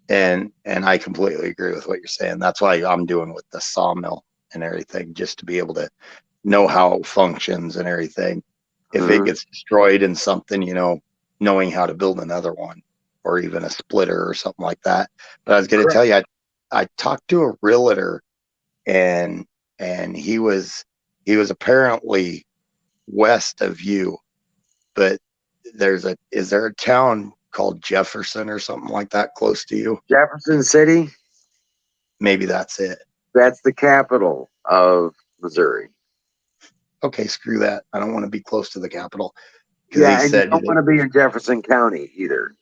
and I completely agree with what you're saying. That's why I'm doing with the sawmill and everything, just to be able to know how it functions and everything. If it
Mhm.
gets destroyed in something, knowing how to build another one, or even a splitter or something like that. But I was going to tell
Correct.
you, I talked to a realtor, and he was apparently west of you, but is there a town called Jefferson or something like that close to you?
Jefferson City,
Maybe that's it.
that's the capital of Missouri.
Okay, screw that. I don't want to be close to the capital, because he
Yeah, and you
said,
don't want to be in Jefferson County either.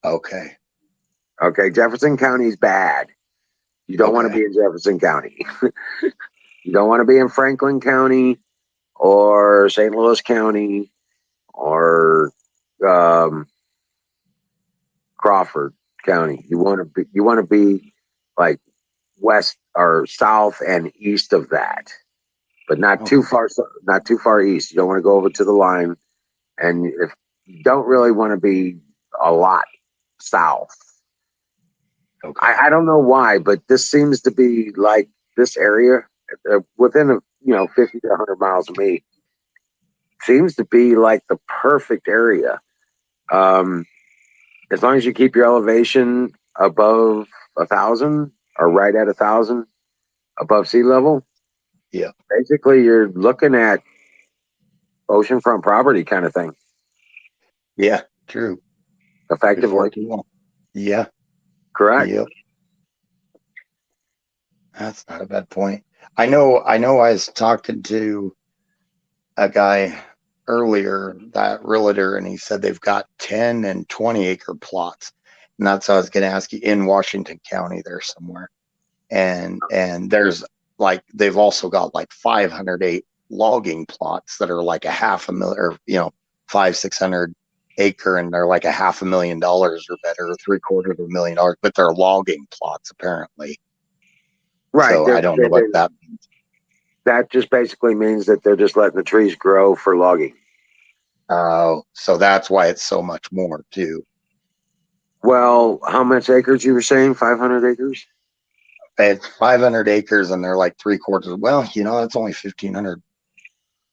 okay,
Okay, Jefferson County is bad. You don't want to
okay,
be in Jefferson County. You don't want to be in Franklin County or St. Louis County or um, Crawford County. You want to be like west or south and east of that, but not too
okay,
far. Not too far east. You don't want to go over to the line, and if you don't really want to be a lot south.
okay.
I don't know why, but this seems to be like this area within 50 to 100 miles of me seems to be like the perfect area. Um, as long as you keep your elevation above 1,000 or right at 1,000 above sea level,
Yeah,
basically you're looking at oceanfront property kind of thing,
yeah, true. Before
effectively.
too long. Yeah,
Correct.
yep. That's not a bad point. I know I was talking to a guy earlier, that realtor, and he said they've got 10 and 20 acre plots. And that's what I was going to ask you, in Washington County there somewhere. And there's, like, they've also got like 508 logging plots that are like a half a million, or 500-600 acre, and they're like $500,000 or better, or $750,000, but they're logging plots apparently.
Right.
So I don't know what that means.
That just basically means that they're just letting the trees grow for logging.
Oh, so that's why it's so much more too.
Well, how much acres you were saying? 500 acres?
It's 500 acres, and they're like 3/4. Well, that's only 1,500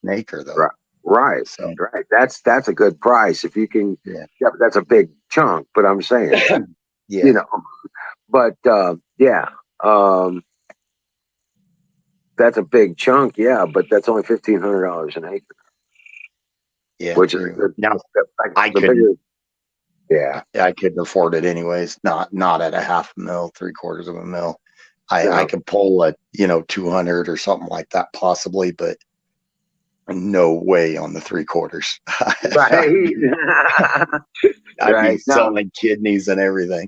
an acre though.
Right. Right.
So
Right. That's a good price. If you can,
yeah,
yeah, that's a big chunk, but I'm saying, you
yeah,
know, but yeah, um, that's a big chunk. Yeah, but that's only $1,500 an acre,
yeah,
which is a
true.
good,
Now
like
I
the
couldn't,
bigger, yeah.
I couldn't afford it anyways. Not at a $500,000, $750,000. I could pull a 200 or something like that possibly, but no way on the 3/4.
Right.
I'd be
Right. No,
selling kidneys and everything.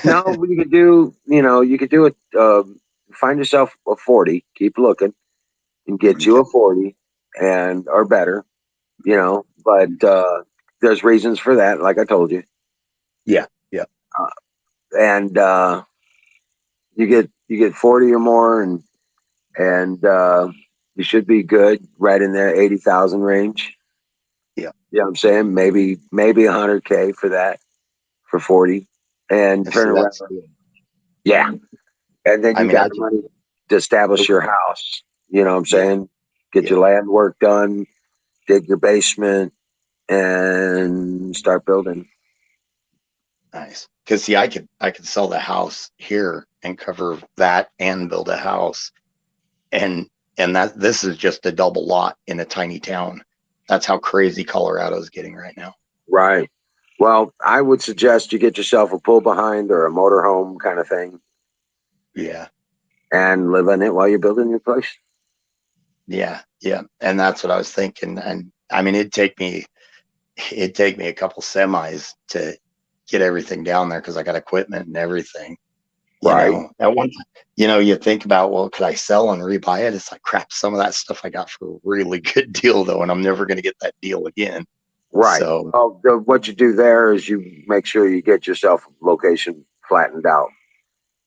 no, you could do, you could do it. Find yourself a 40, keep looking and get you
Okay.
a 40 and, or better, but, there's reasons for that. Like I told you.
Yeah. Yeah.
And, you get 40 or more and you should be good right in there, 80,000 range.
Yeah.
You know what I'm saying? Maybe 100K for that, for 40 and
I
turn
see
around.
that's good.
Yeah. And then
I
you
mean,
got
I
the
could.
money to establish your
Okay.
house. You know what I'm
Yeah.
saying? Get
Yeah.
your land work done, dig your basement, and start building.
Nice. Because see, I could sell the house here and cover that and build a house, and that this is just a double lot in a tiny town. That's how crazy Colorado's getting right now.
Right. Well, I would suggest you get yourself a pull behind or a motorhome kind of thing
Yeah.
and live in it while you're building your place.
Yeah. Yeah. And that's what I was thinking. And I mean, it'd take me a couple semis to get everything down there because I got equipment and everything.
Right.
At one, you think about, well, could I sell and rebuy it? It's like, crap, some of that stuff I got for a really good deal though, and I'm never going to get that deal again.
Right.
So
Well, what you do there is you make sure you get yourself a location flattened out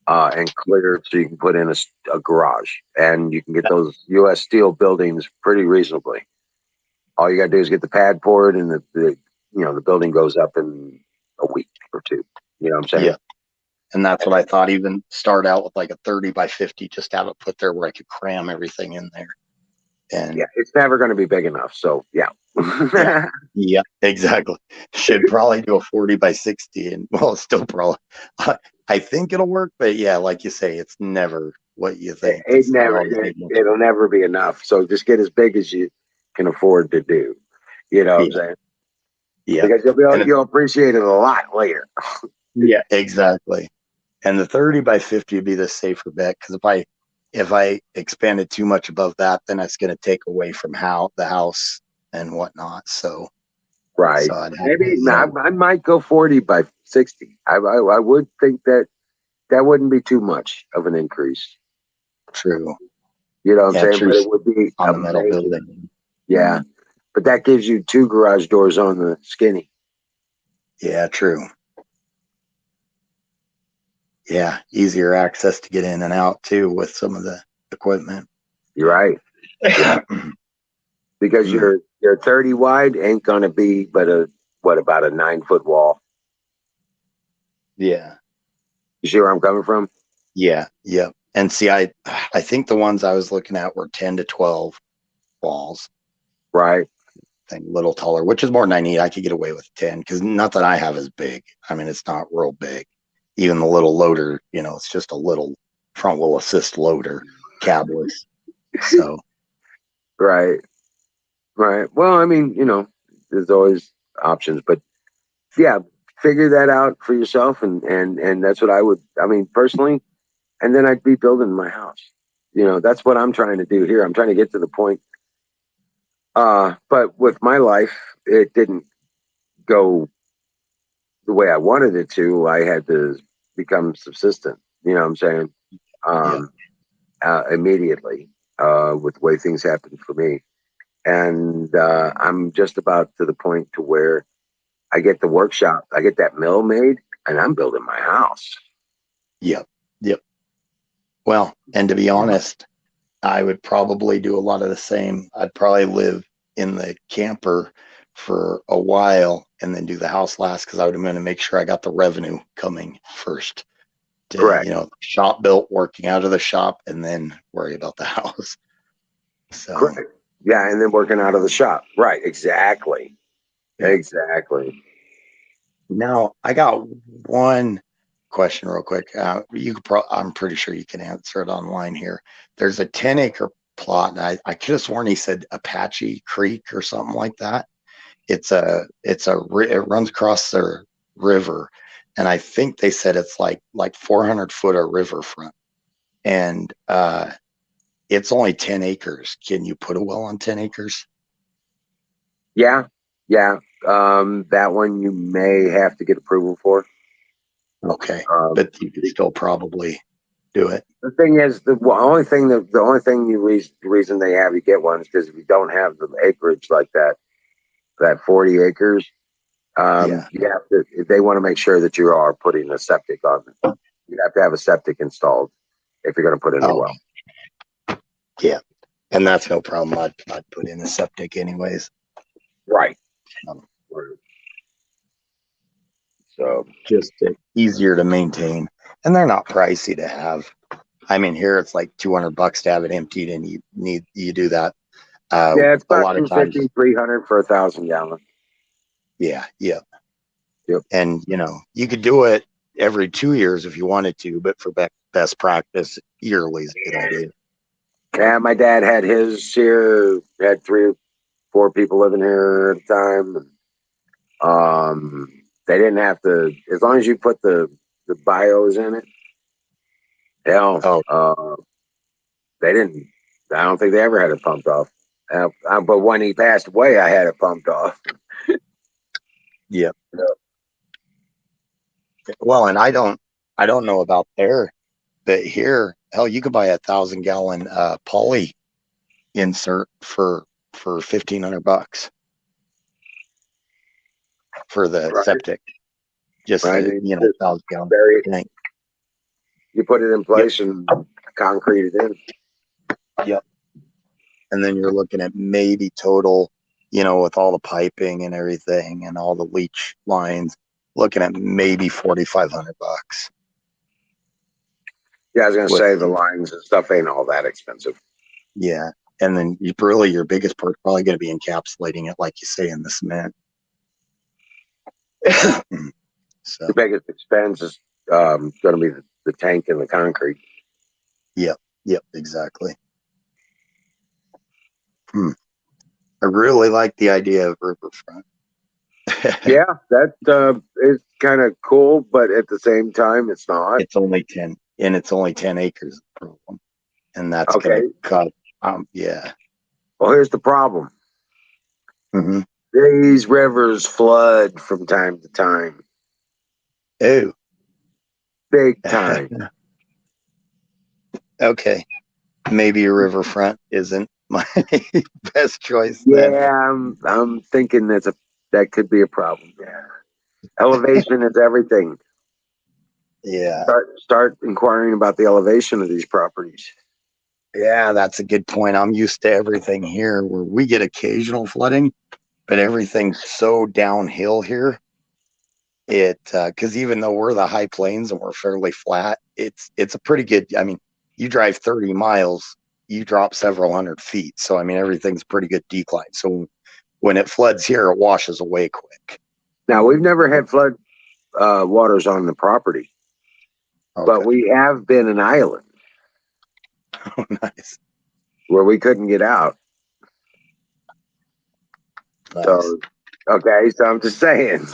and cleared so you can put in a garage. And you can get those U.S. steel buildings pretty reasonably. All you got to do is get the pad poured and the building goes up in a week or two. You know what I'm saying?
yeah, and that's what I thought. Even start out with like a 30 by 50, just have it put there where I could cram everything in there.
Yeah,
And
it's never going to be big enough. So, yeah.
yeah, yeah, exactly. Should probably do a 40 by 60, and well, still probably. I think it'll work, but yeah, like you say, it's never what you think.
It
It's
never,
always need more.
it'll never be enough. So just get as big as you can afford to do. You know what I'm
Yeah,
saying?
yeah,
Because
and
you'll appreciate it a lot later.
yeah, exactly. And the 30 by 50 would be the safer bet because if I expanded too much above that, then it's going to take away from the house and whatnot. So
Right.
I'd have
Maybe
to,
I might go 40 by 60. I would think that wouldn't be too much of an increase.
true.
You know what I'm
Yeah,
saying?
true.
But it would be
On the metal
amazing.
building.
Yeah. But that gives you 2 garage doors on the skinny.
Yeah, true. Yeah, easier access to get in and out too with some of the equipment.
You're right. Yeah. Because your 30 wide ain't gonna be but about a 9-foot wall.
Yeah.
You see where I'm coming from?
Yeah. Yeah. And see, I think the ones I was looking at were 10 to 12 walls.
Right.
Thing, a little taller, which is more than I need. I could get away with 10 because not that I have is big. I mean, it's not real big. Even the little loader, it's just a little front wheel assist loader, cabless. So
Right. Right. Well, I mean, there's always options, but yeah, figure that out for yourself, and that's what I mean, personally, and then I'd be building my house. That's what I'm trying to do here. I'm trying to get to the point. But with my life, it didn't go the way I wanted it to. I had to become subsistent. You know what I'm saying?
yeah,
Um, Immediately, with the way things happened for me, and I'm just about to the point to where I get the workshop, I get that mill made, and I'm building my house.
yep, yep. Well, and to be honest, I would probably do a lot of the same. I'd probably live in the camper for a while and then do the house last because I would want to make sure I got the revenue coming first.
Correct.
Shop built, working out of the shop, and then worry about the house. So
Correct. Yeah, and then working out of the shop. Right. Exactly.
yeah.
Exactly.
Now I got one question real quick. I'm pretty sure you can answer it online here. There's a 10-acre plot, and I could have sworn he said Apache Creek or something like that. It runs across the river, and I think they said it's like 400 foot of riverfront. and it's only 10 acres. Can you put a well on 10 acres?
Yeah, yeah. That one you may have to get approval for.
Okay,
Um,
but you could still probably do it.
the thing is, the only thing the reason they have you get one is because if you don't have the acreage like that 40 acres,
Yeah.
you have to. They want to make sure that you are putting a septic on it. You have to have a septic installed if you're going to put in a
Oh,
well.
yeah. And that's no problem. I'd put in a septic anyways.
Right.
Um,
So
just easier to maintain, and they're not pricey to have. I mean, here it's like $200 to have it emptied, and you do that.
yeah, it's
A
about
lot of times,
250, 300 for 1,000 gallons.
yeah.
Yep.
And you could do it every 2 years if you wanted to, but for best practice, yearly is a good idea.
Yeah, my dad had his here. Had 3 or 4 people living here at a time. They didn't have to, as long as you put the bios in it. Hell,
Oh,
they didn't. I don't think they ever had it pumped off. But when he passed away, I had it pumped off.
yeah. Well, and I don't know about there, but here, hell, you could buy 1,000-gallon poly insert for $1,500 for the
Right,
septic. Just
right.
1,000-gallon
Bury it.
tank.
You put it in place and concrete it in.
Yep. And then you're looking at maybe total, with all the piping and everything and all the leach lines, looking at maybe $4,500.
Yeah, I was gonna
With
say the lines and stuff ain't all that expensive.
yeah, and then your biggest part probably going to be encapsulating it, like you say, in the cement. So
The biggest expense is going to be the tank and the concrete.
yep, exactly. I really like the idea of riverfront.
Yeah, that is kind of cool, but at the same time, it's not.
It's only 10 acres problem, and that's
Okay.
gonna cut. Yeah.
Well, here's the problem.
Mm-hmm.
These rivers flood from time to time,
Oh.
big time.
Okay. Maybe a riverfront isn't my best choice then.
Yeah, I'm thinking that could be a problem. Yeah, elevation is everything.
Yeah.
Start inquiring about the elevation of these properties.
Yeah, that's a good point. I'm used to everything here where we get occasional flooding, but everything's so downhill here. Because even though we're the high plains and we're fairly flat, it's a pretty good. I mean, you drive 30 miles, you drop several hundred feet. So, I mean, everything's pretty good decline. So when it floods here, it washes away quick.
Now, we've never had flood waters on the property, but
Okay.
we have been an island
Oh, nice.
where we couldn't get out.
Nice.
So, okay, so I'm just saying.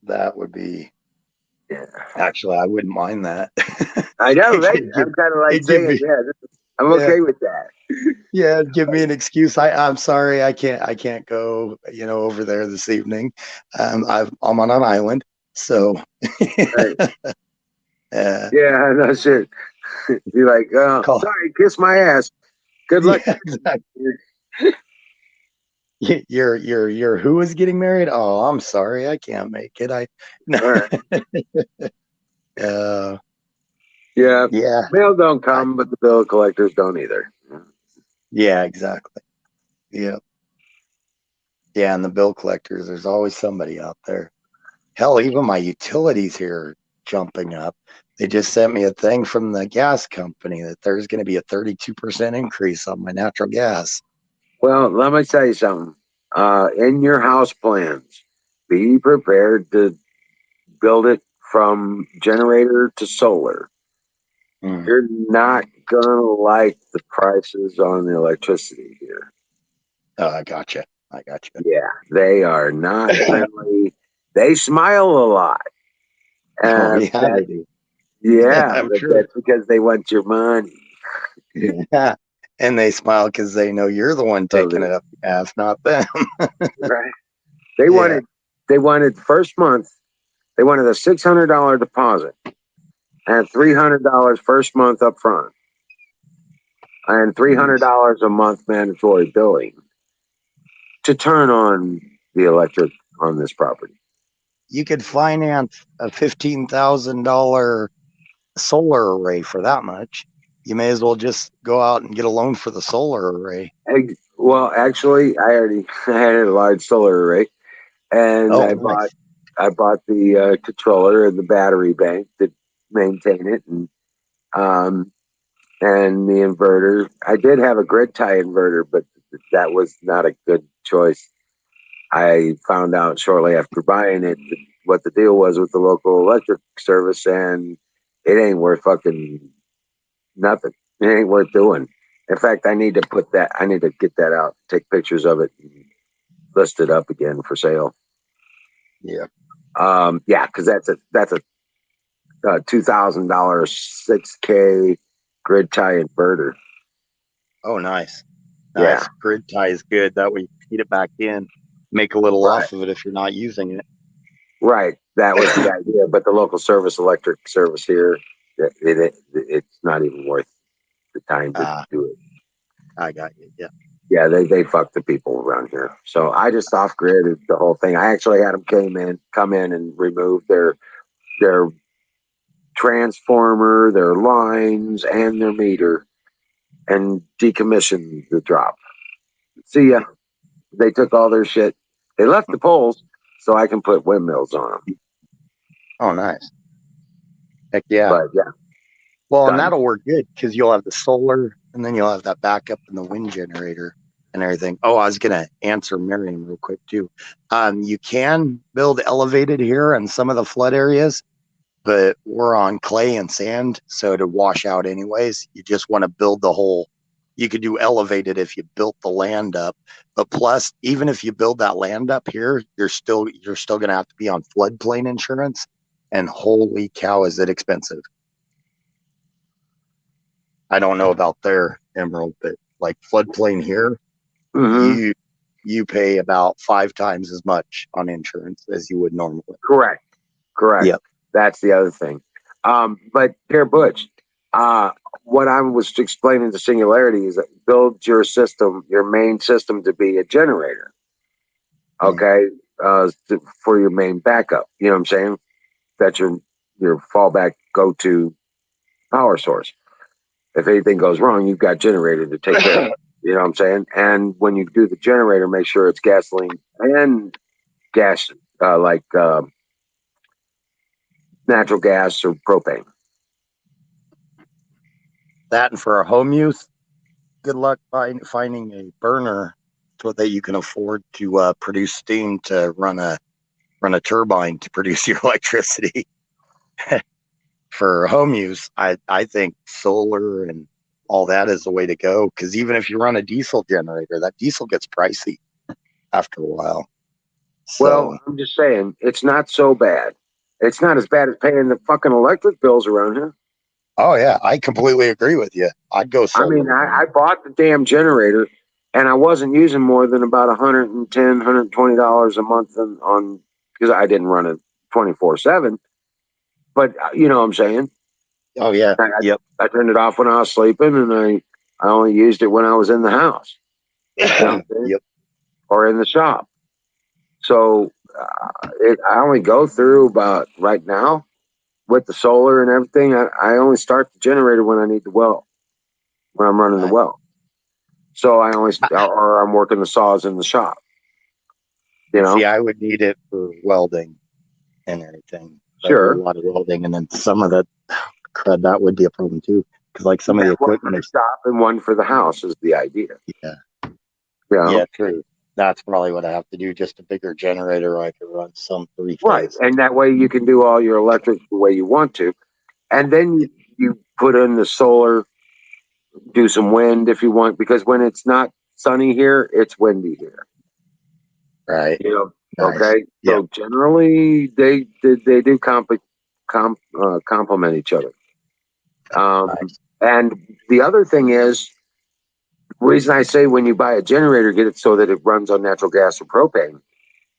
That would be,
Yeah,
actually, I wouldn't mind that.
I know, right?
It'd give-
I'm kind of like
it'd give
saying,
me-
yeah, I'm
Yeah.
okay with that.
Yeah, give me an excuse. I'm sorry, I can't go, over there this evening. I'm on an island, so
Right.
uh,
Yeah, no shit. You're like, oh,
Call-
sorry, kiss my ass. Good luck.
yeah, exactly. You're who is getting married? Oh, I'm sorry, I can't make it. No.
All right. Yeah,
Yeah,
mail don't come, but the bill collectors don't either.
yeah, exactly. Yeah, yeah, and the bill collectors, there's always somebody out there. Hell, even my utilities here are jumping up. They just sent me a thing from the gas company that there's going to be a 32% increase on my natural gas.
Well, let me tell you something. In your house plans, be prepared to build it from generator to solar.
Mm.
You're not gonna like the prices on the electricity here.
Oh, I gotcha.
Yeah, they are not friendly. They smile a lot.
Oh,
And
yeah, they do.
Yeah,
I'm
but
sure.
that's because they want your money.
Yeah. And they smile because they know you're the one
So
taking it up the ass, not them.
right. They
Yeah.
wanted first month. They wanted a $600 deposit and $300 first month up front and $300 a month mandatory billing to turn on the electric on this property.
You could finance a $15,000 solar array for that much. You may as well just go out and get a loan for the solar array.
Well, actually, I had a large solar array, and
Oh, nice.
I bought the controller and the battery bank to maintain it, um, and the inverter. I did have a grid tie inverter, but that was not a good choice. I found out shortly after buying it what the deal was with the local electric service, and it ain't worth fucking nothing. It ain't worth doing. In fact, I need to get that out, take pictures of it, and list it up again for sale.
Yeah.
Yeah, because that's a $2,000 6K grid tie inverter.
Oh, nice.
Yeah,
Nice. Grid tie is good. That way you feed it back in, make a little
right,
off of it if you're not using it.
right. That was the idea. But the local electric service here, it's not even worth the time to
Ah,
do it.
I got you. Yeah.
Yeah, they fuck the people around here. So I just off grid the whole thing. I actually had them come in and remove their transformer, their lines, and their meter, and decommission the drop. See ya. They took all their shit. They left the poles so I can put windmills on them.
Oh, nice. Heck yeah.
But yeah,
Well, and
done.
that'll work good because you'll have the solar and then you'll have that backup in the wind generator and everything. Oh, I was going to answer Miriam real quick too. You can build elevated here in some of the flood areas, but we're on clay and sand, so to wash out anyways. You just want to build the whole. You could do elevated if you built the land up, but plus, even if you build that land up here, you're still going to have to be on floodplain insurance, and holy cow, is it expensive! I don't know about their Emerald, but like floodplain here,
Mm-hmm.
you pay about 5 times as much on insurance as you would normally.
Correct.
Yep.
That's the other thing. But here, Butch, what I was explaining to Singularity is that build your system, your main system, to be a generator. Okay, for your main backup. You know what I'm saying? That's your fallback go to power source. If anything goes wrong, you've got generator to take care of it. You know what I'm saying? And when you do the generator, make sure it's gasoline and gas, like natural gas or propane.
That and for a home use, good luck finding a burner so that you can afford to produce steam to run a turbine to produce your electricity. For home use, I think solar and all that is the way to go, because even if you run a diesel generator, that diesel gets pricey after a while.
Well,
So,
I'm just saying, it's not so bad. It's not as bad as paying the fucking electric bills around here.
oh yeah, I completely agree with you. I'd go
I mean,
solar.
I bought the damn generator and I wasn't using more than about $110, $120 a month on because I didn't run it 24/7. But you know what I'm saying?
Oh yeah,
I,
yep.
I turned it off when I was sleeping, and I only used it when I was in the house, you know what I'm saying?
Yep.
Or in the shop. So I only go through about right now with the solar and everything. I only start the generator when I need the well, when I'm running the
Nice.
well. So I only or I'm working the saws in the shop. You know,
See, I would need it for welding and everything. I do a
sure.
lot of welding, and then some of that crud that would be a problem too, because like some of the
One for
equipment
the
is.
shop and one for the house is the idea.
Yeah.
You know?
Yeah, true. That's probably what I have to do. Just a bigger generator. I could run some three
Right.
phase.
And that way you can do all your electric the way you want to. And then you put in the solar, do some wind if you want, because when it's not sunny here, it's windy here.
Right.
You know,
Nice.
okay.
Yeah.
So generally they do complement each other.
Nice.
And the other thing is, the reason I say when you buy a generator, get it so that it runs on natural gas or propane,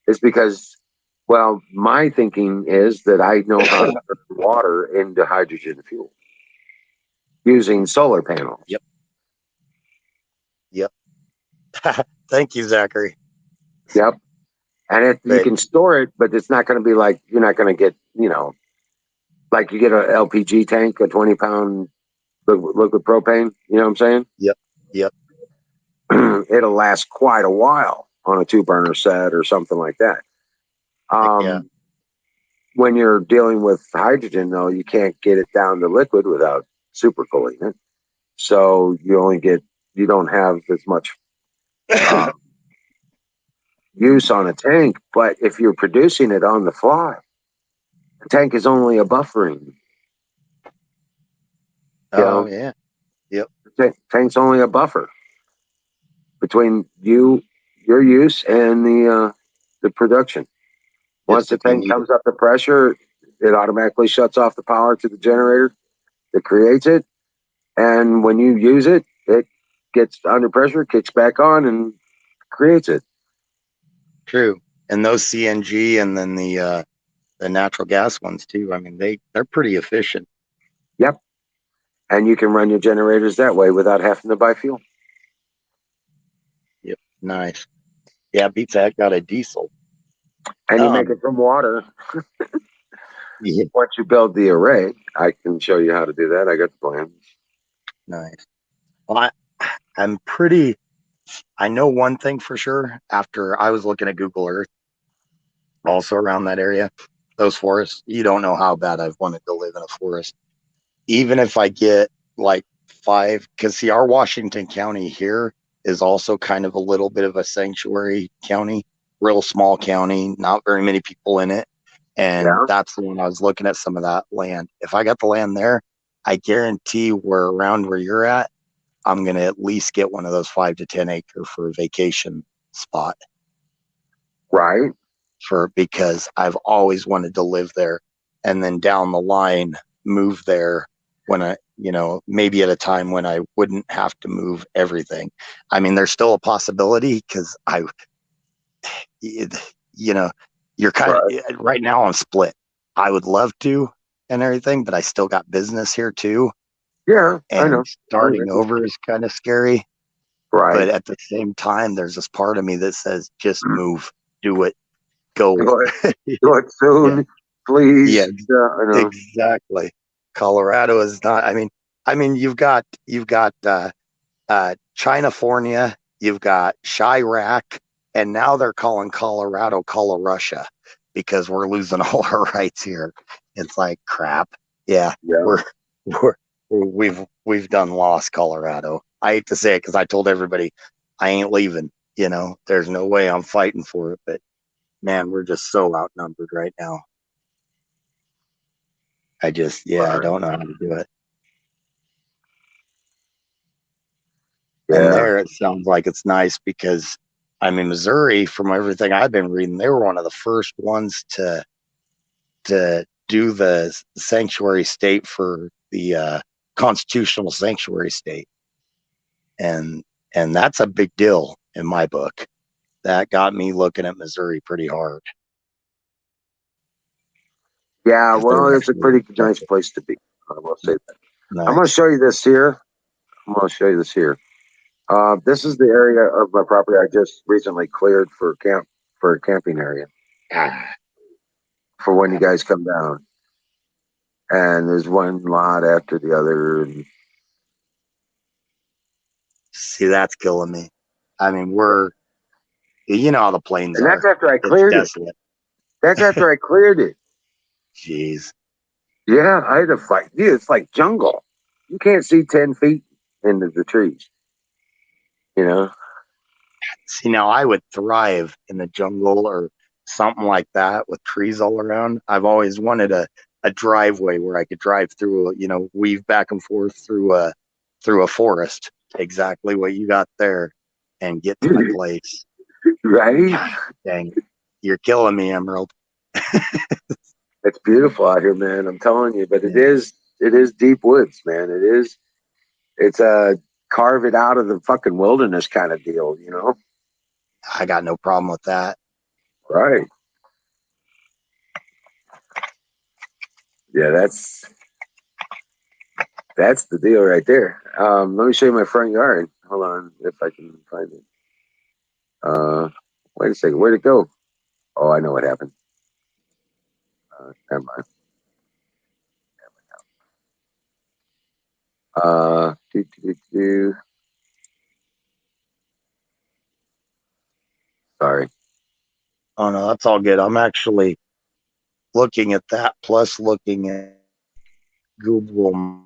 is because, well, my thinking is that I know how to turn water into hydrogen fuel using solar panels.
Yep. Thank you, Zachary.
Yep. And you
Great.
can store it, but it's not going to be like, you're not going to get, like you get an LPG tank, a 20-pound liquid propane. You know what I'm saying?
Yep.
It'll last quite a while on a 2-burner set or something like that.
Yeah.
When you're dealing with hydrogen, though, you can't get it down to liquid without supercooling it. So you don't have as much use on a tank. But if you're producing it on the fly, the tank is only a buffering.
Oh, yeah.
Tank's only a buffer between your use and the production. Once the
Just if you
tank
need
comes up to pressure, it automatically shuts off the power to the generator that creates it. And when you use it, it gets under pressure, kicks back on, and creates it.
True. And those CNG and then the natural gas ones too. I mean, they're pretty efficient.
Yep. And you can run your generators that way without having to buy fuel.
Yep. Nice. Yeah, beats the heck out of diesel.
And you make it from water.
Yeah.
Once you build the array, I can show you how to do that. I got the plan.
Nice. Well, I know one thing for sure. After I was looking at Google Earth, also around that area, those forests, you don't know how bad I've wanted to live in a forest. Even if I get like 5, because see, our Washington County here is also kind of a little bit of a sanctuary county, real small county, not very many people in it. And that's the one I was looking at some of that land. If I got the land there, I guarantee around where you're at, I'm going to at least get one of those 5 to 10 acre for a vacation spot.
Right.
Because I've always wanted to live there, and then down the line move there when I, maybe at a time when I wouldn't have to move everything. I mean, there's still a possibility because you're kind of right now I'm split. I would love to and everything, but I still got business here too.
Yeah,
and
I know.
starting over is kind of scary.
Right.
But at the same time, there's this part of me that says, just move, do it, go.
Do it soon, yeah. Please.
Yeah, exactly. Colorado is not. I mean, you've got Chinafornia, you've got Chirac, and now they're calling Colorado Russia because we're losing all our rights here. It's like crap. Yeah. We've done lost Colorado. I hate to say it because I told everybody I ain't leaving. There's no way I'm fighting for it, but man, we're just so outnumbered right now. I don't know how to do it. Yeah. And there it sounds like it's nice because Missouri, from everything I've been reading, they were one of the first ones to do the sanctuary state for the constitutional sanctuary state. And that's a big deal in my book. That got me looking at Missouri pretty hard.
Yeah, well, it's a pretty nice place to be. I will say that. Nice. I'm going to show you this here. This is the area of my property I just recently cleared for a camping area. For when you guys come down. And there's one lot after the other. And
see, that's killing me. I mean, we're, how the plains
and
are.
That's after I cleared it. That's after I cleared it.
Jeez.
Yeah, I had to fight. Dude, it's like jungle. You can't see 10 feet into the trees.
See, now I would thrive in the jungle or something like that with trees all around. I've always wanted a driveway where I could drive through, weave back and forth through a forest. Exactly what you got there, and get to my place.
Right?
God, dang, you're killing me, Emerald.
It's beautiful out here, man. I'm telling you, but
Yeah.
it is deep woods, man. It's a carve it out of the fucking wilderness kind of deal, you know?
I got no problem with that.
Right. Yeah, that's the deal right there. Let me show you my front yard. Hold on, if I can find it. Wait a second, where'd it go? Oh, I know what happened. Never mind. Do, do, do, do. Sorry.
Oh no, that's all good. I'm actually looking at that plus looking at Google.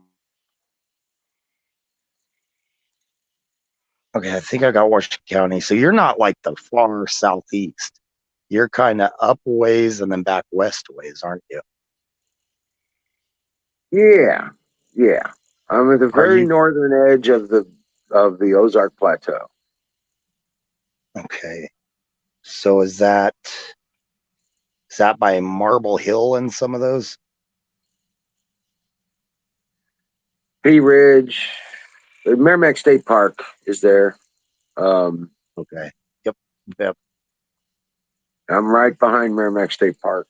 Okay, I think I got Washington County. So you're not like the far southeast. You're kind of up ways and then back west ways, aren't you?
Yeah, yeah. I'm at the
Are
very
you
northern edge of the Ozark Plateau.
okay? So is that by Marble Hill and some of those?
Pea Ridge, the Merrimack State Park is there. Um,
Okay. Yep. Yep.
I'm right behind Merrimack State Park.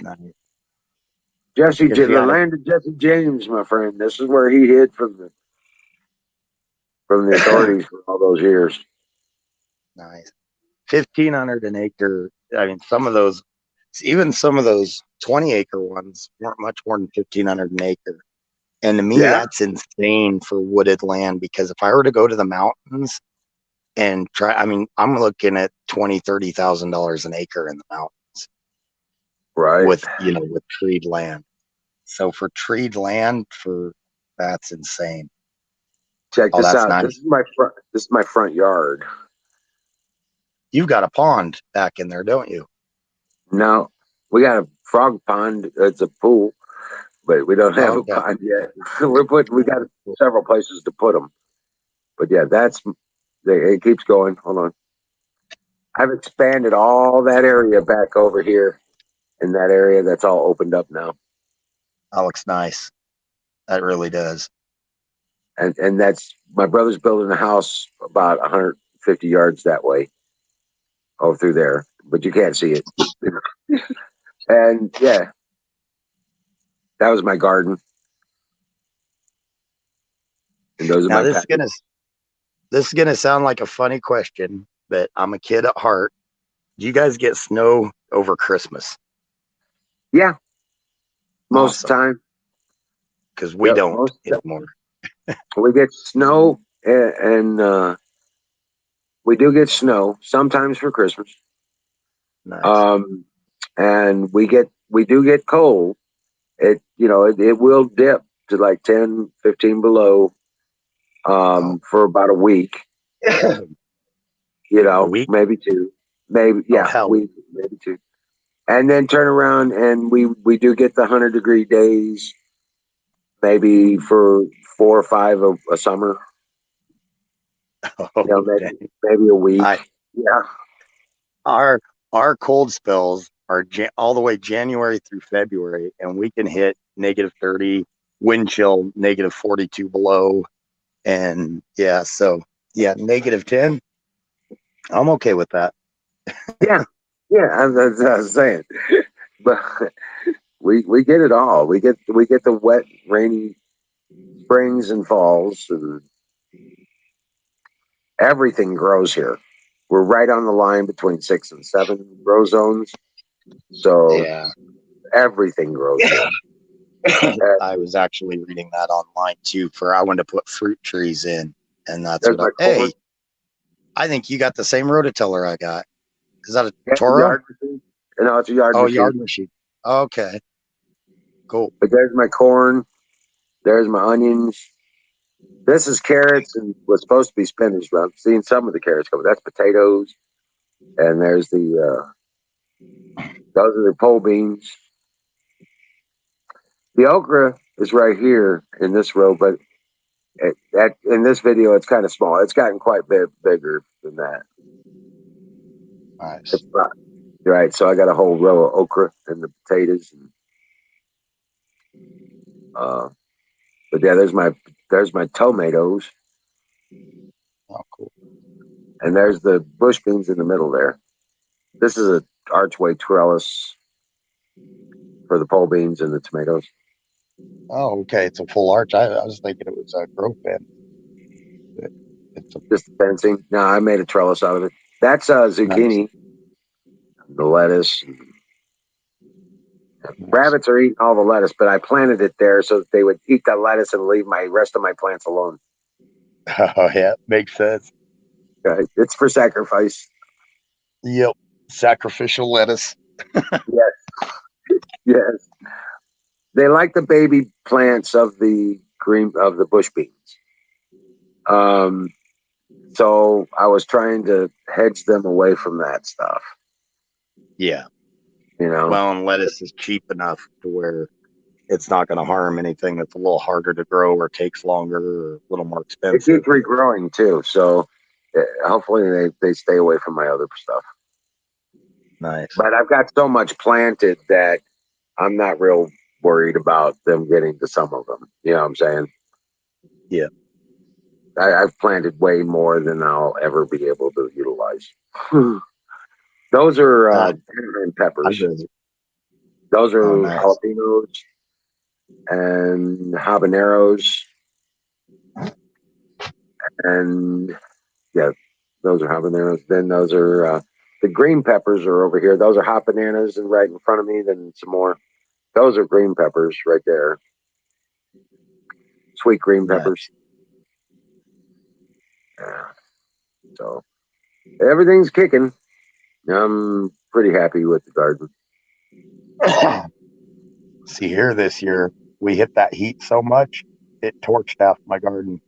Nice.
The
If you had a
land of Jesse James, my friend. This is where he hid from the authorities for all those years.
nice 1,500 an acre. I mean, some of those, even some of those 20-acre ones weren't much more than 1,500 an acre. And to me,
Yeah,
that's insane for wooded land because if I were to go to the mountains and try, I mean, I'm looking at $20,000-$30,000 an acre in the mountains
right.
with, with treed land. So for treed land, that's insane.
Check
Oh,
this
that's
out.
nice.
This is my front yard.
You've got a pond back in there, don't you?
No, we got a frog pond. It's a pool, but we don't have a
Okay.
pond yet. We got several places to put them. But yeah, it keeps going. Hold on. I've expanded all that area back over here in that area. That's all opened up now.
That looks nice. That really does.
And that's my brother's building a house about 150 yards that way, through there, but you can't see it. And yeah, that was my garden, and those are
Now
my patio.
this is gonna sound like a funny question, but I'm a kid at heart. Do you guys get snow over Christmas?
Yeah, most of the
Awesome.
time.
Because we
Yep,
don't
most of the
anymore.
time. We get snow, and we do get snow sometimes for Christmas.
Nice.
Um, and we do get cold. It will dip to like 10, 15 below
Oh,
for about a week,
a week?
maybe two, maybe,
Oh
yeah,
hell.
week, maybe two. And then turn around and we do get the 100-degree days, maybe for 4 or 5 of a summer,
Oh
maybe,
dang.
maybe a week.
I
Yeah.
our our cold spells are all the way January through February, and we can hit -30, wind chill -42 below, and yeah, so yeah, -10. I'm okay with that.
Yeah. Yeah. That's what I was saying. But we get it all. We get the wet, rainy springs and falls, and everything grows here. We're right on the line between 6 and 7 grow zones. So
Yeah.
everything grows here.
I was actually reading that online too. For I wanted to put fruit trees in, and that's
There's
what.
my corn.
Hey, I think you got the same rototiller I got. Is that a
Yeah,
Toro?
yard machine. It's a yard
Oh,
machine.
yard machine. Okay, cool.
But there's my corn. There's my onions. This is carrots and what's supposed to be spinach, but I'm seeing some of the carrots come. That's potatoes. And there's those are the pole beans. The okra is right here in this row, but in this video, it's kind of small. It's gotten quite bigger than that.
Nice.
It's not. Right. So I got a whole row of okra and the potatoes. And, but yeah, there's my tomatoes,
Oh, cool.
and there's the bush beans in the middle there. This is a archway trellis for the pole beans and the tomatoes.
Oh, okay. It's a full arch. I was thinking it was a growth bin. It's a
Just fencing. No, I made a trellis out of it. That's
nice,
zucchini, the lettuce.
nice.
Rabbits are eating all the lettuce, but I planted it there so that they would eat the lettuce and leave my rest of my plants alone.
Oh, yeah. Makes sense.
Right? It's for sacrifice.
Yep. Sacrificial lettuce.
Yes, yes. They like the baby plants of the bush beans. Um, so I was trying to hedge them away from that stuff.
Yeah.
You know,
Well, and lettuce is cheap enough to where it's not going to harm anything that's a little harder to grow or takes longer or a little more
it
expensive.
keeps regrowing too. So hopefully they stay away from my other stuff.
Nice.
But I've got so much planted that I'm not real worried about them getting to some of them. You know what I'm saying?
Yeah.
I've planted way more than I'll ever be able to utilize. Those are
Uh,
Anaheim
I
peppers.
really,
Those
oh,
are
nice.
jalapenos and habaneros. And yeah, those are habaneros. Then those are the green peppers are over here. Those are hot bananas and right in front of me. Then some more. Those are green peppers right there. Sweet green peppers.
Nice.
Yeah. So everything's kicking. I'm pretty happy with the garden.
See here this year, we hit that heat so much, it torched out my garden.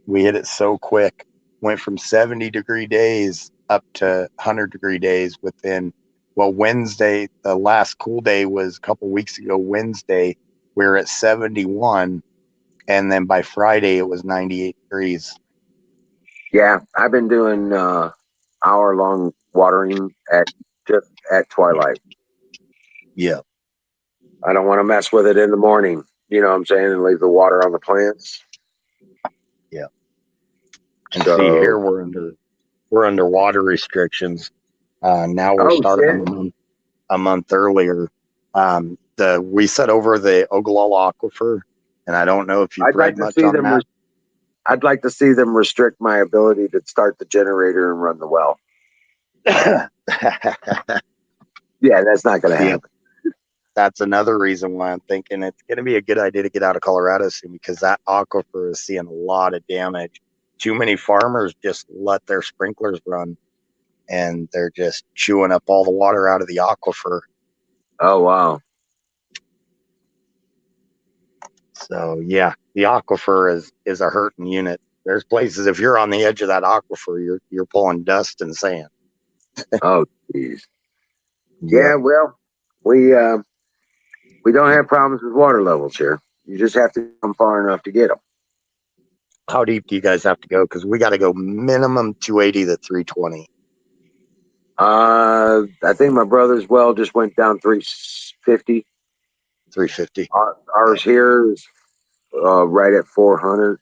We hit it so quick. Went from 70-degree days up to 100-degree days within, well, Wednesday, the last cool day was a couple weeks ago, Wednesday, we were at 71. And then by Friday, it was 98 degrees.
Yeah, I've been doing hour-long watering at just at twilight.
Yeah.
I don't want to mess with it in the morning. You know what I'm saying? And leave the water on the plants.
Yeah. And see, here
So,
we're under water restrictions. Now we're
oh
starting
shit!
a month earlier. We set over the Ogallala Aquifer, and I don't know if you've
I'd like
read
to
much
see
on
them.
that.
I'd like to see them restrict my ability to start the generator and run the well. Yeah, that's not going to
Yeah,
happen.
that's another reason why I'm thinking it's going to be a good idea to get out of Colorado soon, because that aquifer is seeing a lot of damage. Too many farmers just let their sprinklers run, and they're just chewing up all the water out of the aquifer.
Oh wow!
So yeah, the aquifer is a hurting unit. There's places, if you're on the edge of that aquifer, you're pulling dust and sand.
Oh geez.
Yep.
Yeah, well, we don't have problems with water levels here. You just have to come far enough to get them.
How deep do you guys have to go? Because we got to go minimum 280 to 320.
I think my brother's well just went down 350.
350.
Ours here is right at 400.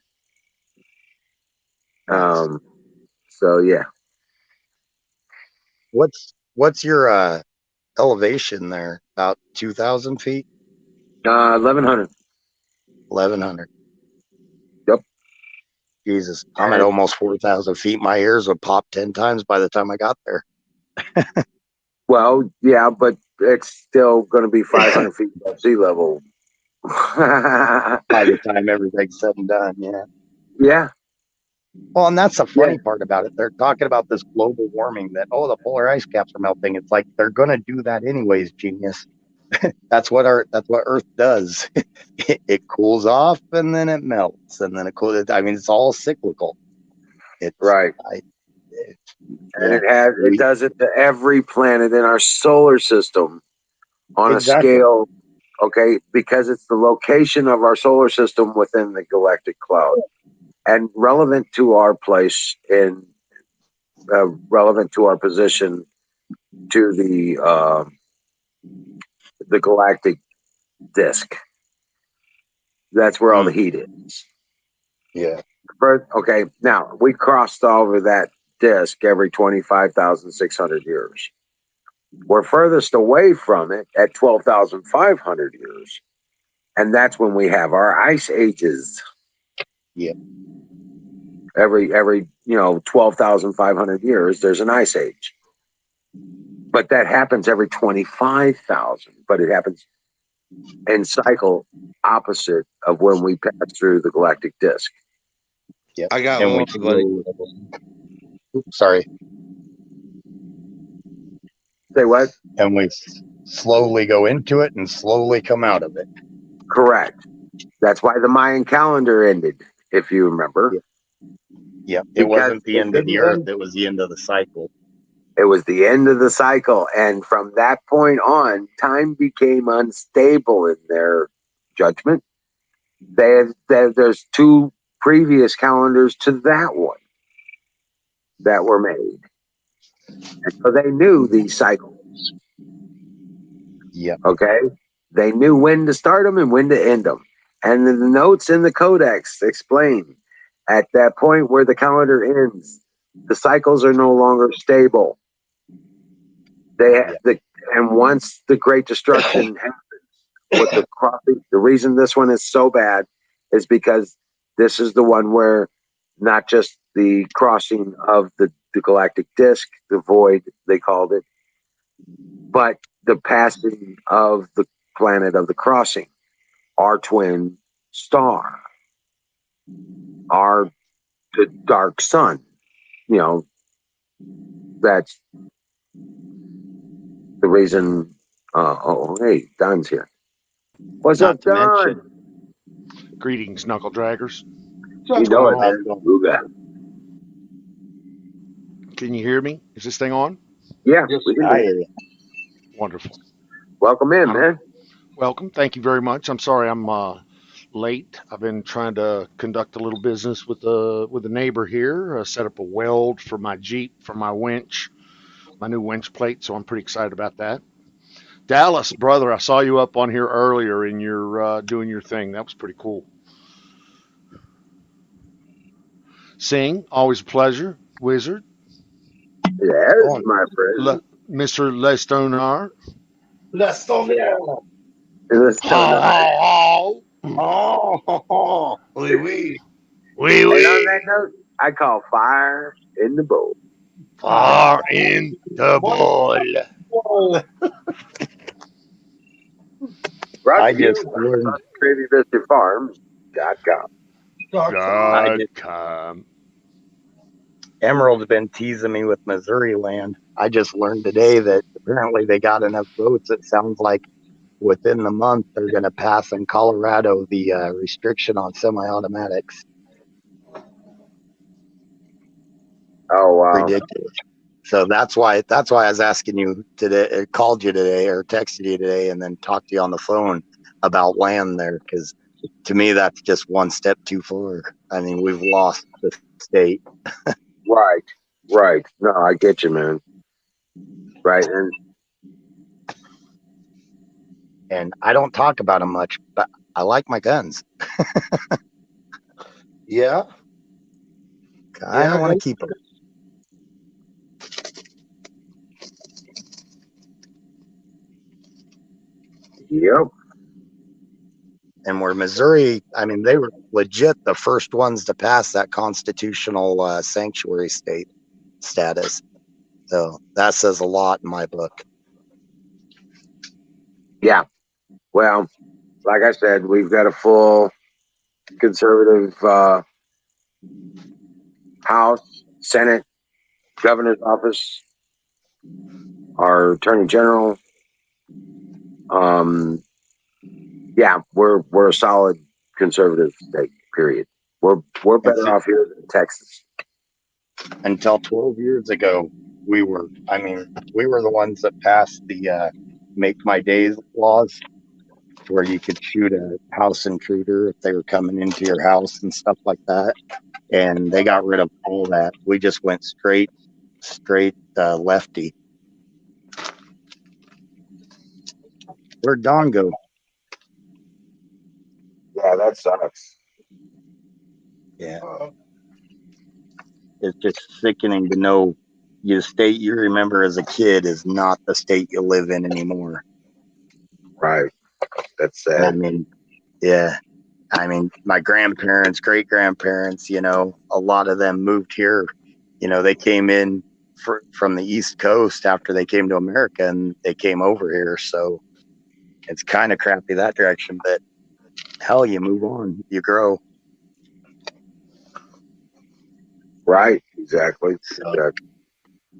Nice.
So yeah,
What's your elevation there? About 2,000 feet?
1100.
1,100.
Yep.
Jesus, I'm at
And
almost 4,000 feet. My ears would pop 10 times by the time I got there.
well, yeah, but it's still going to be 500 feet above sea level.
By the time everything's said and done, yeah.
Yeah,
Well, and that's the
yeah,
funny part about it. They're talking about this global warming that, oh, the polar ice caps are melting. It's like they're going to do that anyways, genius. That's what Earth does. It cools off and then it melts and then it cools. I mean, it's all cyclical. It's,
right.
I, it's
And
yeah,
it
we,
does it to every planet in our solar system on a
exactly.
scale, okay, because it's the location of our solar system within the galactic cloud and relevant to our place in relevant to our position to the galactic disk. That's where all the heat is.
Yeah.
First, okay, now we crossed over that disk every 25,600 years. We're furthest away from it at 12,500 years. And that's when we have our ice ages.
Yeah.
Every 12,500 years, there's an ice age. But that happens every 25,000, but it happens in cycle opposite of when we pass through the galactic disk.
Yep.
I got
And
one,
we
buddy.
Oops, sorry.
Say what?
And we slowly go into it and slowly come out of it.
Correct. That's why the Mayan calendar ended, if you remember.
Yep. It
Because
wasn't the
it
end of the
didn't
earth,
end.
it was the end of the cycle.
It was the end of the cycle. And from that point on, time became unstable in their judgment. There's two previous calendars to that one that were made. And so they knew these cycles.
Yep.
Okay. They knew when to start them and when to end them. And the notes in the codex explain at that point where the calendar ends, the cycles are no longer stable. And once the Great Destruction happens, with the crossing, the reason this one is so bad is because this is the one where not just the crossing of the galactic disk, the void they called it, but the passing of the planet of the crossing, our twin star, the dark sun. That's the reason. Hey, Don's here. What's
Not
up,
to
Don?
mention,
Greetings, knuckle draggers.
You know it,
how's
man.
it going?
Ooga.
Can you hear me? Is this thing on?
Yeah, we can
I
do
hear
it.
you.
Wonderful.
Welcome in, man.
Welcome. Thank you very much. I'm sorry I'm late. I've been trying to conduct a little business with a neighbor here. Set up a weld for my Jeep for my winch, my new winch plate. So I'm pretty excited about that. Dallas, brother, I saw you up on here earlier and you're doing your thing. That was pretty cool. Sing, always a pleasure. Wizard,
Yes,
Going.
my friend.
Mr. Lestonard.
Let's go there.
Let's
How,
don't
how, how.
Oh,
Oui, oui.
Wee
And on
wee.
that note, I call fire in the bowl.
Far in the ball.
Brought
I
to you
just
by
learned.
CrazyVistaFarms.com.
I just
.com.
Emerald's been teasing me with Missouri land. I just learned today that apparently they got enough votes. It sounds like within the month they're going to pass in Colorado the restriction on semi-automatics.
Oh wow.
Ridiculous. So that's why I was asking you today, called you today or texted you today, and then talked to you on the phone about land there, because to me that's just one step too far. I mean, we've lost the state.
Right. No, I get you, man. Right.
And I don't talk about them much, but I like my guns.
Yeah.
I don't want to keep them.
Yep.
And where Missouri, I mean, they were legit the first ones to pass that constitutional sanctuary state status. So that says a lot in my book.
Yeah. Well, like I said, we've got a full conservative House, Senate, governor's office, our attorney general. Yeah, we're a solid conservative state. Period. We're better off here than Texas.
Until 12 years ago, we were the ones that passed the Make My Days laws, where you could shoot a house intruder if they were coming into your house and stuff like that. And they got rid of all that. We just went straight lefty. Where'd Don go?
Yeah, that sucks.
Yeah. It's just sickening to know the state you remember as a kid is not the state you live in anymore.
Right. That's
And I
sad.
mean, yeah. I mean, my grandparents, great grandparents, you know, a lot of them moved here. You know, they came in from the East Coast after they came to America, and they came over here. So it's kind of crappy that direction, but hell, you move on, you grow.
Right. Exactly.
So
Exactly.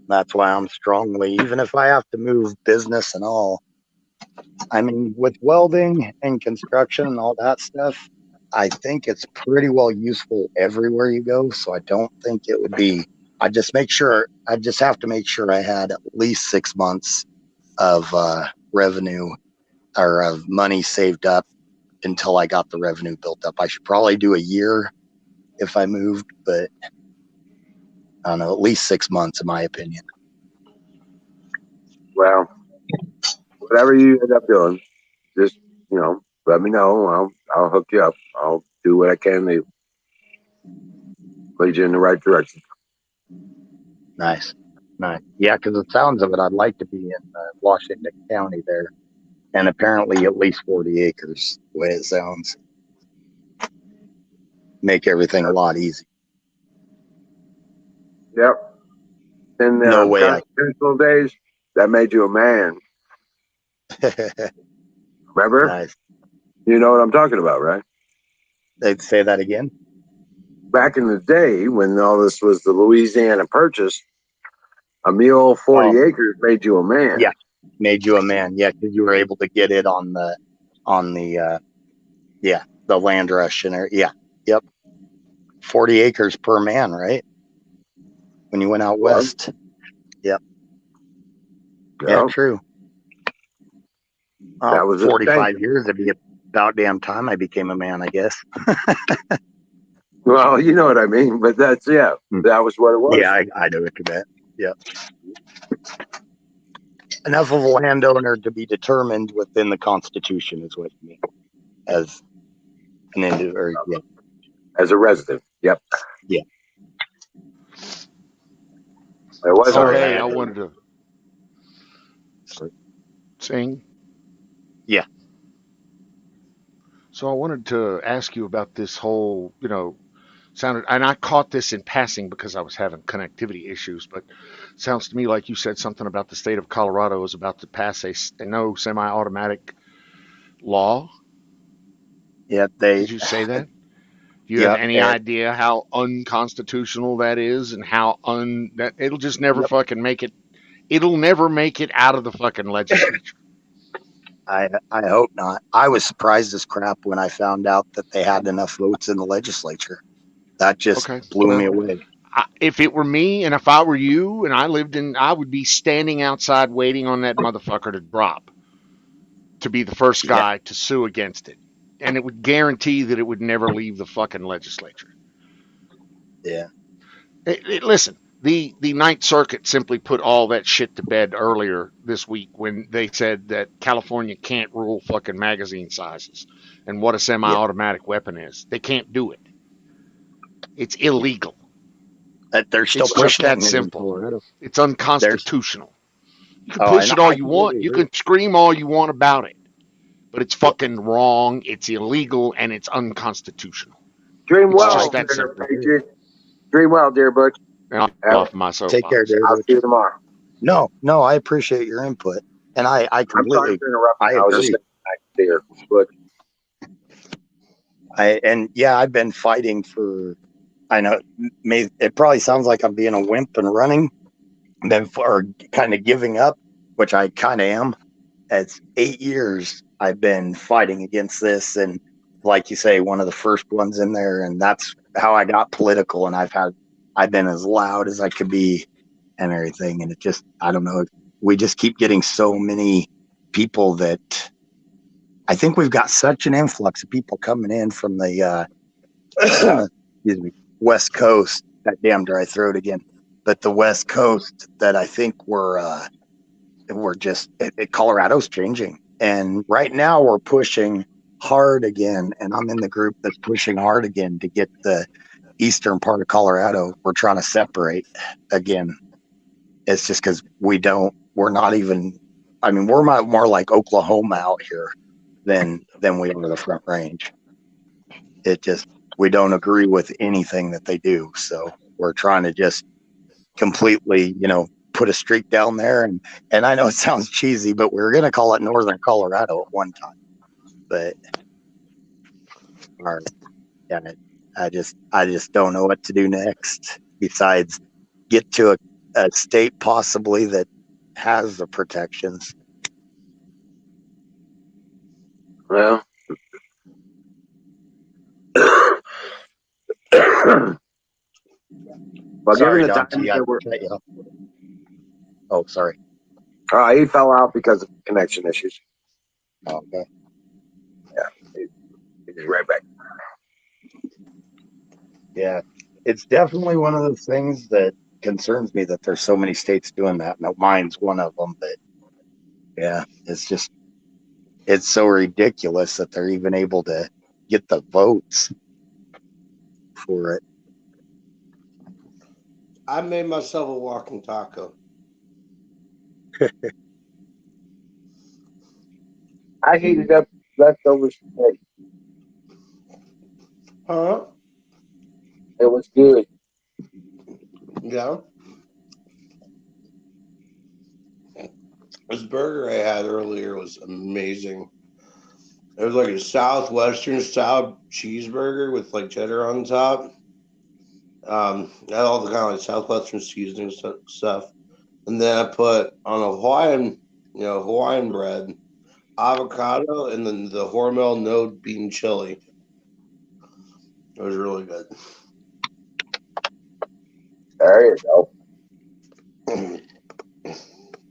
that's why I'm strongly, even if I have to move business and all, I mean, with welding and construction and all that stuff, I think it's pretty well useful everywhere you go. So I don't think it would be, I just have to make sure I had at least 6 months of revenue or of money saved up until I got the revenue built up. I should probably do a year if I moved, but I don't know, at least 6 months in my opinion.
Well, whatever you end up doing, just, let me know. I'll hook you up. I'll do what I can to lead you in the right direction.
Nice. Yeah, because the sounds of it, I'd like to be in Washington County there. And apparently at least 40 acres, the way it sounds. Make everything a lot easier.
Yep. In
No way.
constitutional days, that made you a man. Remember?
Nice.
You know what I'm talking about, right?
They'd say that again?
Back in the day, when all this was the Louisiana Purchase, a mule 40 acres made you a man.
Yeah, made you a man. Yeah, because you were able to get it on the land rush and yeah, yep. 40 acres per man, right? When you went out west. Yep. Yeah, true.
That was
45 years. It'd be about damn time I became a man, I guess.
Well, you know what I mean, but that was what it was.
Yeah, I know what you meant. Yep. Enough of a landowner to be determined within the Constitution is what you mean. As an individual, yeah.
As a resident. Yep.
Yeah.
It was
hey, I wanted to sing.
Yeah.
So I wanted to ask you about this whole, and I caught this in passing because I was having connectivity issues, but it sounds to me like you said something about the state of Colorado is about to pass a no semi-automatic law.
Yeah,
Did you say that? Do you have any idea how unconstitutional that is and how that it'll just never fucking make it? It'll never make it out of the fucking legislature.
I hope not. I was surprised as crap when I found out that they had enough votes in the legislature. That just blew me away.
If it were me and if I were you and I would be standing outside waiting on that motherfucker to drop to be the first guy to sue against it. And it would guarantee that it would never leave the fucking legislature.
Yeah.
Listen, the Ninth Circuit simply put all that shit to bed earlier this week when they said that California can't rule fucking magazine sizes and what a semi-automatic weapon is. They can't do it. It's illegal.
They're still
pushing that simple. It's unconstitutional. You can push it all you want. You can scream all you want about it. But it's fucking wrong, it's illegal, and it's unconstitutional.
Dream well, Dream well, dear Butch.
Off my soapbox.
Take care, dear.
I'll see you tomorrow.
No, I appreciate your input, and I completely.
I was just there, but
I've been fighting for. I know it probably sounds like I'm being a wimp and running, or kind of giving up, which I kind of am. It's 8 years I've been fighting against this, and like you say, one of the first ones in there, and that's how I got political. And I've been as loud as I could be, and everything. And it just, I don't know, we just keep getting so many people that I think we've got such an influx of people coming in from the excuse me, West Coast. That damn dry throat again, but the West Coast that I think we're just Colorado's changing. And right now we're pushing hard again, and I'm in the group that's pushing hard again to get the eastern part of Colorado. We're trying to separate again. It's just because we're not even, I mean, we're more like Oklahoma out here than we are the Front Range. It just, we don't agree with anything that they do. So we're trying to just completely, put a streak down there. And I know it sounds cheesy, but we were going to call it Northern Colorado at one time. But I just don't know what to do next besides get to a state possibly that has the protections.
Well, well,
Sorry,
given the time
Dante, I
that we're,
cut you off. Oh, sorry.
he fell out because of connection issues.
Oh, okay.
He's right back.
Yeah, it's definitely one of those things that concerns me that there's so many states doing that. Now, mine's one of them, but yeah, it's so ridiculous that they're even able to get the votes for it.
I made myself a walking taco.
I heated up leftovers today.
Huh?
It was good.
Yeah. This burger I had earlier was amazing. It was like a southwestern style cheeseburger with like cheddar on top. Had all the kind of like southwestern seasoning stuff, and then I put on a Hawaiian bread, avocado, and then the Hormel no bean chili. It was really good.
There you go.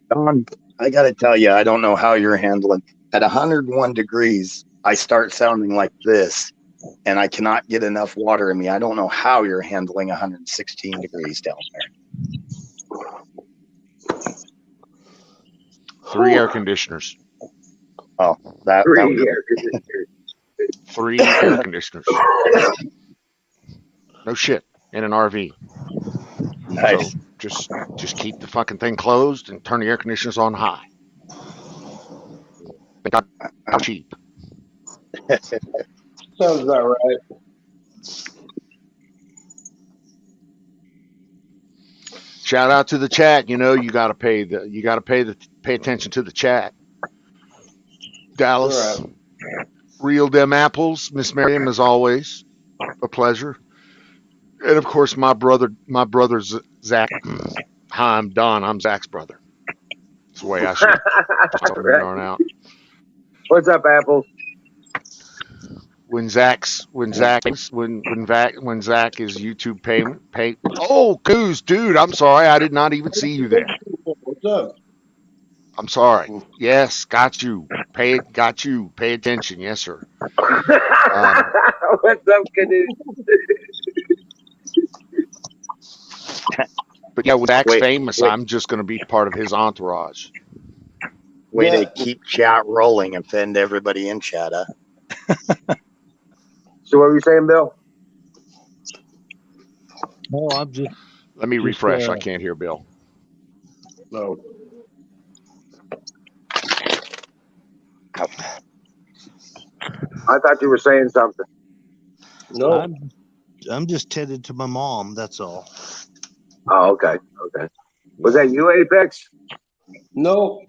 Don, I got to tell you, I don't know how you're handling. At 101 degrees, I start sounding like this, and I cannot get enough water in me. I don't know how you're handling 116 degrees down there.
3 air conditioners.
Oh, that
Three
would
air conditioners.
3 air conditioners. No shit. In an RV.
nice.
So just keep the fucking thing closed and turn the air conditioners on high. They got cheap.
Sounds about right.
Shout out to the chat. You gotta pay attention to the chat. Dallas,
All right.
Real Dem Apples, Miss Miriam, as always, a pleasure. And of course, my brother Zach. Hi, I'm Don. I'm Zach's brother. That's the way I should yarn out.
What's up, Apple?
When Zach is YouTube pay. Oh, Coos, dude, I'm sorry, I did not even see you there.
What's up?
I'm sorry. Yes, got you. Got you. Pay attention. Yes, sir.
What's up, Canoe?
But yeah, with Zach's famous,
wait.
I'm just going to be part of his entourage.
Way
Yeah.
to keep chat rolling and offend everybody in chat.
So what were you saying, Bill?
No, I'm just.
Let me refresh. I can't hear Bill.
No.
I thought you were saying something.
No.
I'm just headed to my mom. That's all.
Oh, okay. Okay. Was that you, Apex?
No.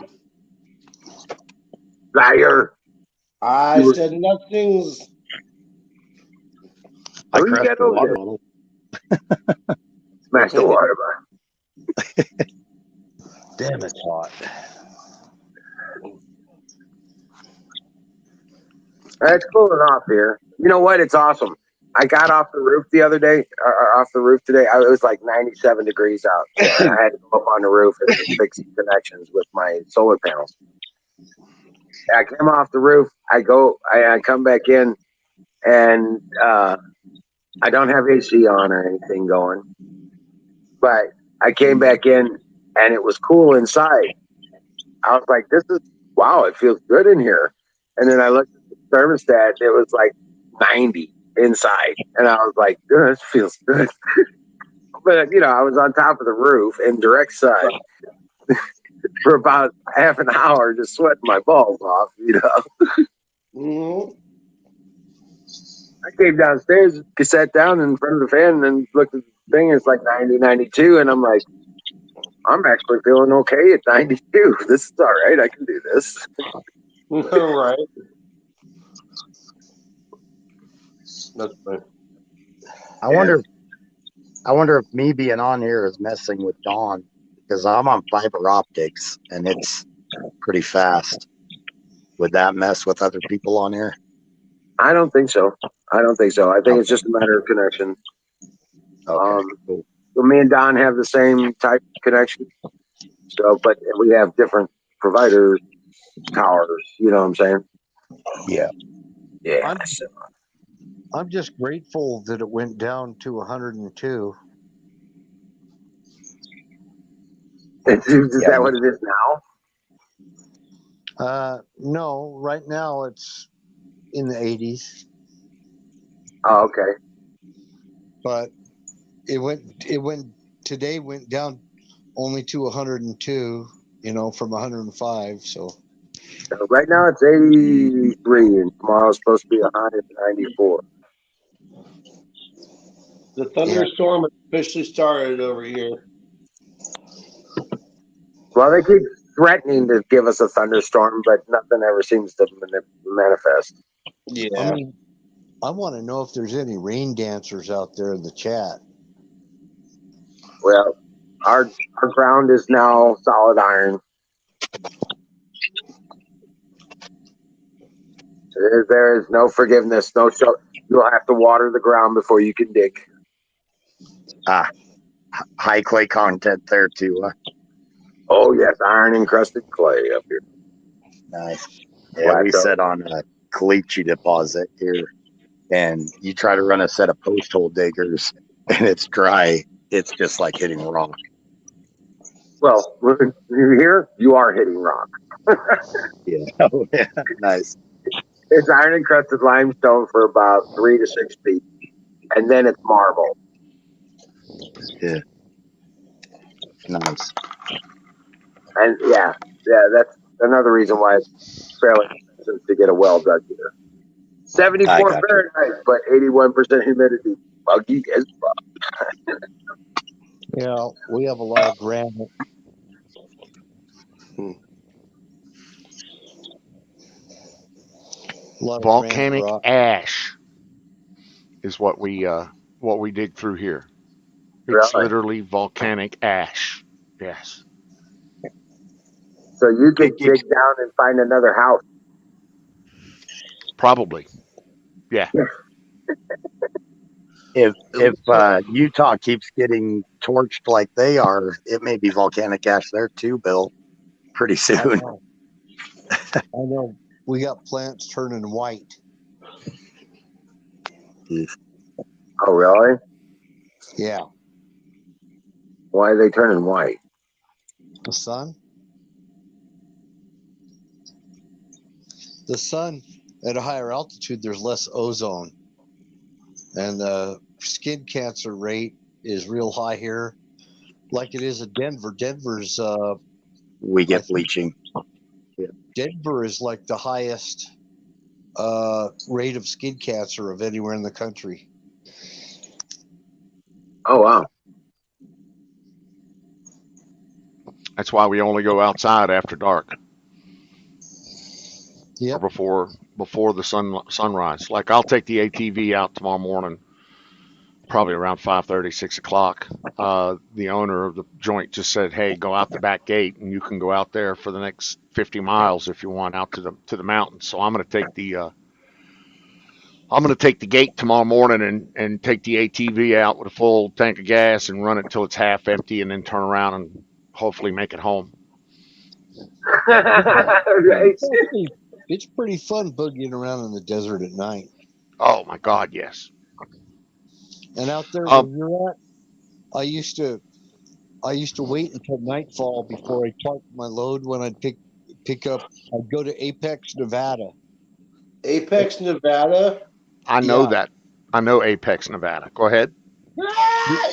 Liar.
I said nothing's.
I
Where you
crushed
get
the
over
water
there?
bottle.
Smash the water bar.
Damn, it's hot.
It's cooling off here. You know what? It's awesome. I got off the roof the other day, off the roof today. It was like 97 degrees out. So I had to go up on the roof and fix some connections with my solar panels. I came off the roof. I come back in, and I don't have AC on or anything going. But I came back in, and it was cool inside. I was like, wow, it feels good in here. And then I looked at the thermostat, it was like 90 inside. And I was like, this feels good. But, you know, I was on top of the roof in direct sun for about half an hour, just sweating my balls off, you know.
Mhm.
I came downstairs, sat down in front of the fan, and looked at the thing. It's like 90, 92. And I'm like, I'm actually feeling okay at 92. This is all right. I can do this.
All right. That's fine.
I wonder if me being on here is messing with Dawn because I'm on fiber optics and it's pretty fast. Would that mess with other people on here?
I don't think so. I don't think so. I think
Okay.
it's just a matter of connection.
Okay. Cool.
So me and Don have the same type of connection. So, but we have different providers, towers. You know what I'm saying?
Yeah.
Yeah.
I'm just grateful that it went down to 102.
Is that what it is now?
No, right now it's in the 80s,
Oh, okay.
but it went down only to 102, you know, from 105. So
So right now it's 83, and tomorrow's supposed to be a high of 94.
The thunderstorm officially started over here.
Well, they keep threatening to give us a thunderstorm, but nothing ever seems to manifest.
Yeah.
I mean, I want to know if there's any rain dancers out there in the chat.
Well, our ground is now solid iron. There is no forgiveness, no show. You'll have to water the ground before you can dig.
High clay content there too.
Oh yes, iron encrusted clay up here.
Nice. Yeah, we
Plateau.
sit on a caliche deposit here, and you try to run a set of post hole diggers, and it's dry. It's just like hitting rock.
Well, you're here. You are hitting rock.
Yeah. Oh, yeah. Nice.
It's iron encrusted limestone for about 3 to 6 feet, and then it's marble.
Nice.
And yeah, that's another reason why it's fairly expensive to get a well dug here. 74
I got you.
Fahrenheit, but 81% humidity. Buggy as fuck.
Yeah, we have a lot of granite. A lot of
Volcanic
granite rock.
ash is what we dig through here. It's
Really?
literally volcanic ash. Yes.
So you could dig down and find another house.
Probably. Yeah.
If Utah keeps getting torched like they are, it may be volcanic ash there too, Bill. Pretty
I
soon.
know. I know. We got plants turning white.
Oh, really?
Yeah.
Why are they turning white?
The sun. The sun at a higher altitude, there's less ozone. And the skin cancer rate is real high here, like it is in Denver. Denver's
We get bleaching.
Denver is like the highest rate of skin cancer of anywhere in the country.
Oh, wow.
That's why we only go outside after dark.
Yep.
Or before the sunrise. Like I'll take the ATV out tomorrow morning, probably around 5:30, 6 o'clock. The owner of the joint just said, "Hey, go out the back gate, and you can go out there for the next 50 miles if you want out to the mountains." So I'm going to take the gate tomorrow morning and take the ATV out with a full tank of gas and run it till it's half empty, and then turn around and hopefully make it home.
Right.
It's pretty fun boogieing around in the desert at night.
Oh my God, yes.
And out there where you're at, I used to wait until nightfall before I parked my load when I'd pick I'd go to Apex, Nevada.
Apex, Nevada.
I know
Yeah.
that. I know Apex, Nevada. Go ahead.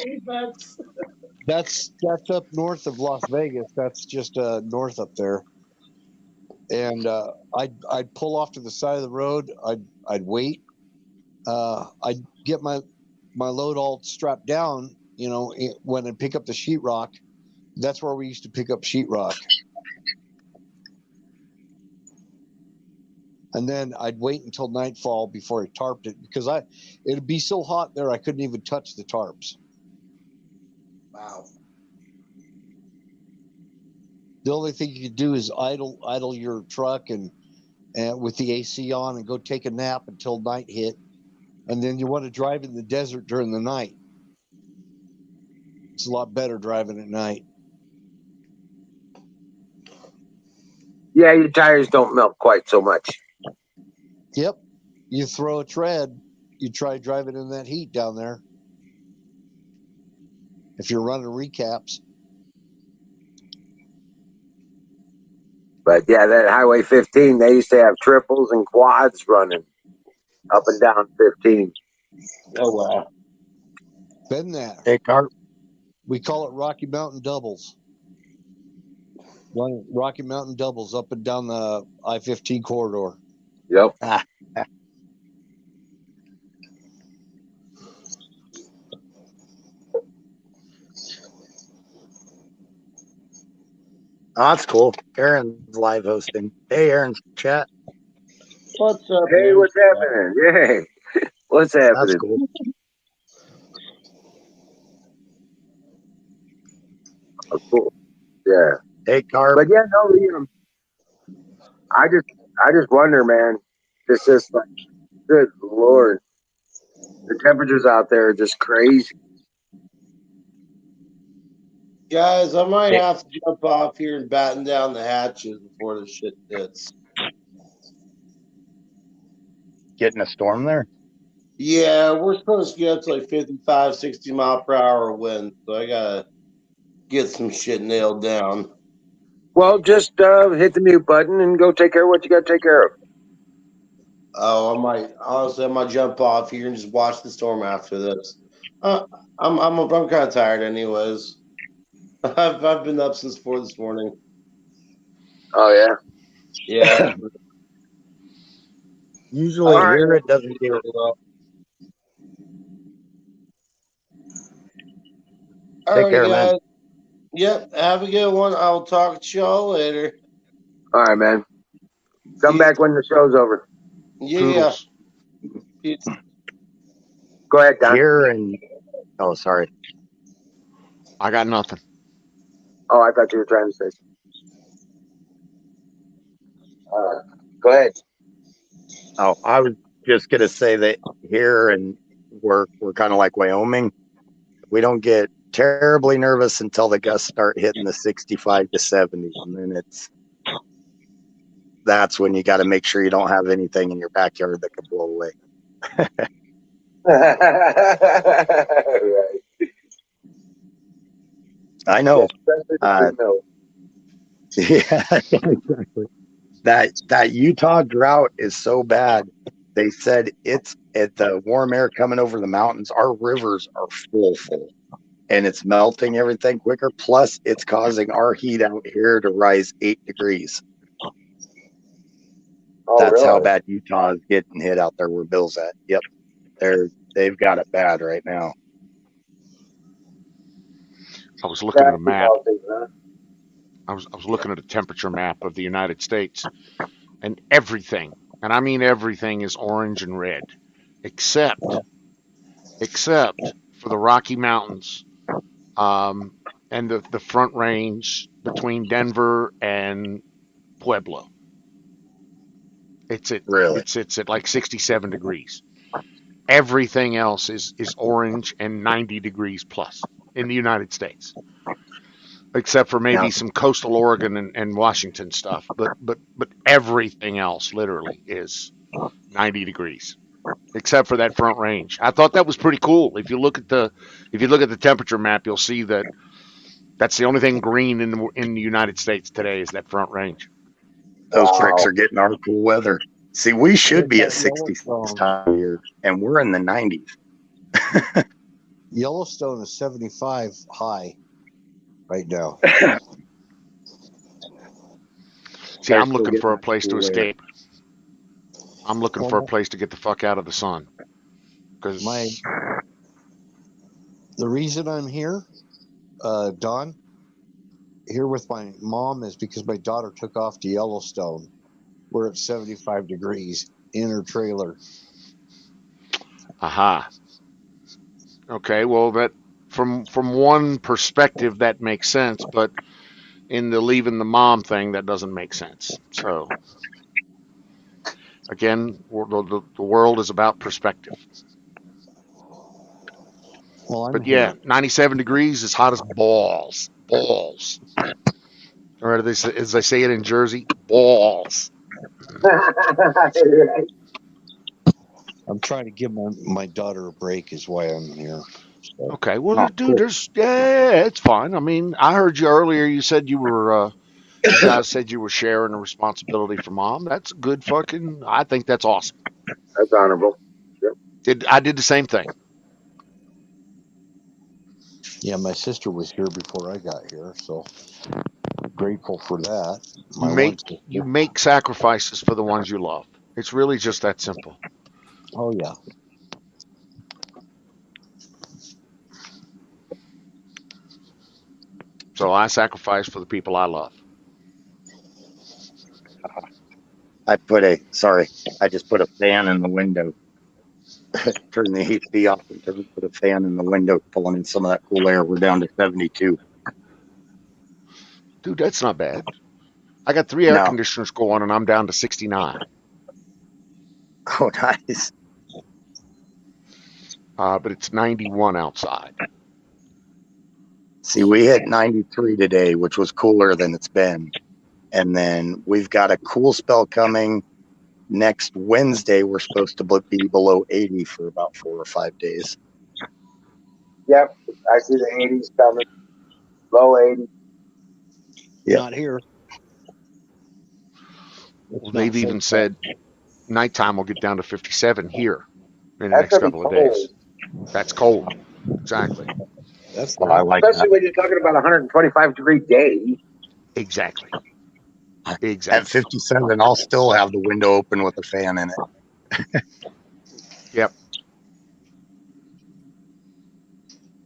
Apex.
That's up north of Las Vegas. That's just north up there. And I'd pull off to the side of the road. I'd wait. I'd get my load all strapped down. When I pick up the sheetrock, that's where we used to pick up sheetrock. And then I'd wait until nightfall before I tarped it because it'd be so hot there I couldn't even touch the tarps.
Wow.
The only thing you could do is idle your truck and with the AC on and go take a nap until night hit, and then you want to drive in the desert during the night. It's a lot better driving at night.
Yeah, your tires don't melt quite so much.
Yep. You throw a tread, you try driving in that heat down there. If you're running recaps.
But yeah, that Highway 15, they used to have triples and quads running up and down 15.
Oh wow.
Been there.
Hey, Carp.
We call it Rocky Mountain doubles. Rocky Mountain doubles up and down the I-15 corridor.
Yep.
Oh, that's cool. Aaron's live hosting. Hey, Aaron's chat.
What's up?
Hey,
man?
what's happening? Yay. What's
That's
happening?
cool.
Oh, cool. Yeah.
Hey, Carp.
But yeah, no, I just wonder, man. It's just like, good Lord. The temperatures out there are just crazy.
Guys, I might
Hey.
have to jump off here and batten down the hatches before the shit hits.
Getting a storm there?
Yeah, we're supposed to get up to like 55, 60 mile per hour wind, so I gotta get some shit nailed down.
Well, just hit the mute button and go take care of what you got to take care of.
Oh, I might jump off here and just watch the storm after this. I'm kind of tired, anyways. I've been up since 4 this morning.
Oh, yeah.
Yeah.
Usually
All right.
here it doesn't get
All
Take
right,
care, man.
guys. Yep. Have a good one. I'll talk to y'all later.
All right, man. Come
Peace.
back when the show's over.
Yeah.
Toodles.
Peace.
Go ahead, Don.
here and oh, sorry.
I got nothing.
Oh, I thought you were trying to say. Go ahead.
Oh, I was just gonna say that here and we're kind of like Wyoming. We don't get terribly nervous until the gusts start hitting the 65 to 70, and then that's when you got to make sure you don't have anything in your backyard that could blow away.
Right.
I know.
Especially the snow.
Yeah, exactly. That Utah drought is so bad. They said it's at the warm air coming over the mountains. Our rivers are full, and it's melting everything quicker. Plus, it's causing our heat out here to rise 8 degrees.
Oh,
That's how
really?
bad Utah is getting hit out there where Bill's at. Yep, they've got it bad right now.
I was looking at a map.
Huh?
I was looking at a temperature map of the United States, and everything, and I mean everything, is orange and red, except for the Rocky Mountains, and the Front Range between Denver and Pueblo. It's at like 67 degrees. Everything else is orange and 90 degrees plus in the United States, except for maybe some coastal Oregon and Washington stuff. But everything else literally is 90 degrees, except for that Front Range. I thought that was pretty cool. If you look at the temperature map, you'll see that that's the only thing green in the United States today is that Front Range.
Those
Wow.
pricks are getting our cool weather. See, we should be at
It's like
60
Yellowstone.
this time of year, and we're in the 90s.
Yellowstone is 75 high right now.
See,
They're
I'm
still
looking
getting
for a
that
place to
cool air.
escape. I'm looking for a place to get the fuck out of the sun. Because
The reason I'm here, Don, here with my mom is because my daughter took off to Yellowstone. We're at 75 degrees in her trailer.
aha. Okay, well that from one perspective that makes sense, but in the leaving the mom thing that doesn't make sense. So again, the world is about perspective.
Well, I'm
But yeah,
here.
97 degrees is hot as balls. Balls. Or as they say it in Jersey, balls.
I'm trying to give my daughter a break is why I'm here. So,
Okay, well,
Oh,
dude,
cool.
it's fine. I mean, I heard you earlier. You said you were, you guys said you were sharing the responsibility for mom. That's good fucking. I think that's awesome.
That's honorable.
I did the same thing.
yeah, my sister was here before I got here, so grateful for that. My
You make sacrifices for the ones you love. It's really just that simple.
Oh yeah.
So I sacrifice for the people I love.
I just put a fan in the window. Turn the AC off and put a fan in the window, pulling in some of that cool air. We're down to 72.
Dude, that's not bad. I got 3 air
No.
conditioners going and I'm down to 69.
Oh, nice.
But it's 91 outside.
See, we hit 93 today, which was cooler than it's been. And then we've got a cool spell coming next Wednesday. We're supposed to be below 80 for about 4 or 5 days.
Yep, I see the 80s coming. Low 80s.
Yep.
Not here.
Well, they've even said nighttime will get down to 57 here in the
That's
next
gonna be
couple of days.
cold.
That's cold. Exactly.
That's
Well, I like
Especially
that.
when you're talking about a 125-degree day.
Exactly.
At
Exactly.
57, I'll still have the window open with a fan in it.
Yep.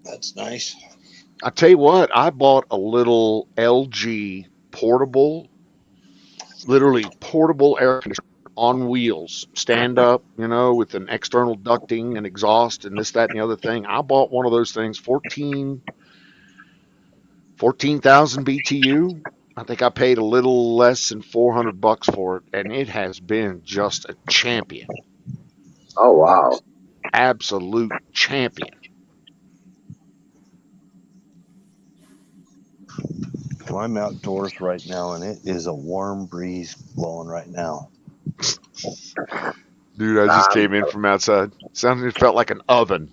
That's nice.
I tell you what, I bought a little LG portable, literally portable air conditioner on wheels, stand up, with an external ducting and exhaust and this, that, and the other thing. I bought one of those things, 14,000 BTU. I think I paid a little less than $400 for it, and it has been just a champion,
Oh, wow.
absolute champion.
Well, I'm outdoors right now, and it is a warm breeze blowing right now.
Dude, I just came in from outside. It felt like an oven.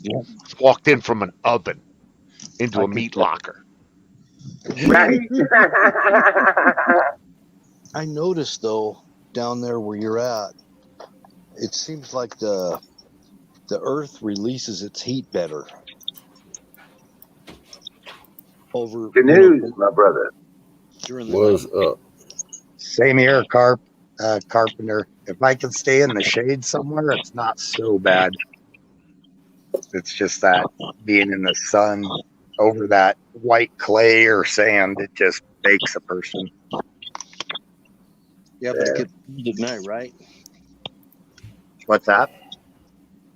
Yeah.
Walked in from an oven into
I
a
could
meat
tell.
locker.
Right?
I noticed though down there where you're at, it seems like the earth releases its heat better. Over
Good news, my brother.
during the
Was
night.
up?
Same here, Carpenter. If I can stay in the shade somewhere, it's not so bad. It's just that being in the sun over that white clay or sand, it just bakes a person.
Yeah, but it gets cold at night, right?
What's that?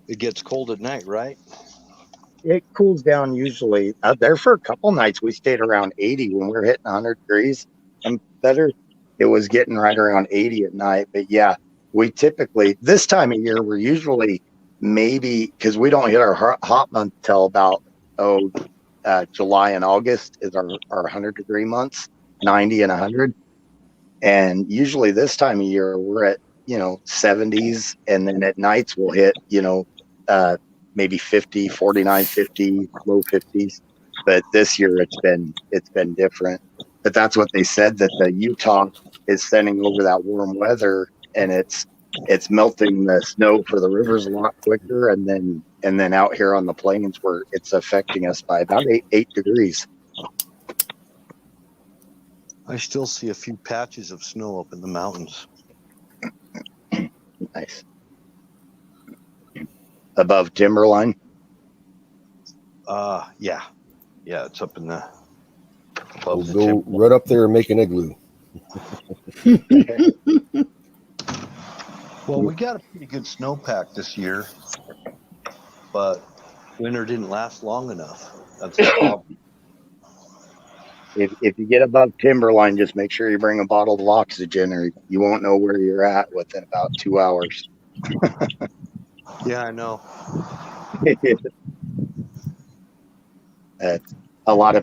It gets cold at night, right?
It cools down usually. There for a couple nights, we stayed around 80 when we were hitting 100 degrees and better. It was getting right around 80 at night. But yeah, we typically, this time of year, we're usually maybe, because we don't hit our hot month till about, July and August is our 100-degree months, 90 and 100. And usually this time of year, we're at, 70s. And then at nights, we'll hit, maybe 50, 49, 50, low 50s. But this year it's been different. But that's what they said, that the Utah is sending over that warm weather, and it's melting the snow for the rivers a lot quicker, and then out here on the plains where it's affecting us by about 8 degrees.
I still see a few patches of snow up in the mountains.
Nice. Above timberline.
Yeah, it's up in the.
We'll
Above the
go
timber.
right up there and make an igloo.
Well, we got a pretty good snowpack this year, but winter didn't last long enough. That's the problem.
If you get above timberline, just make sure you bring a bottle of oxygen, or you won't know where you're at within about 2 hours.
Yeah, I know.
A lot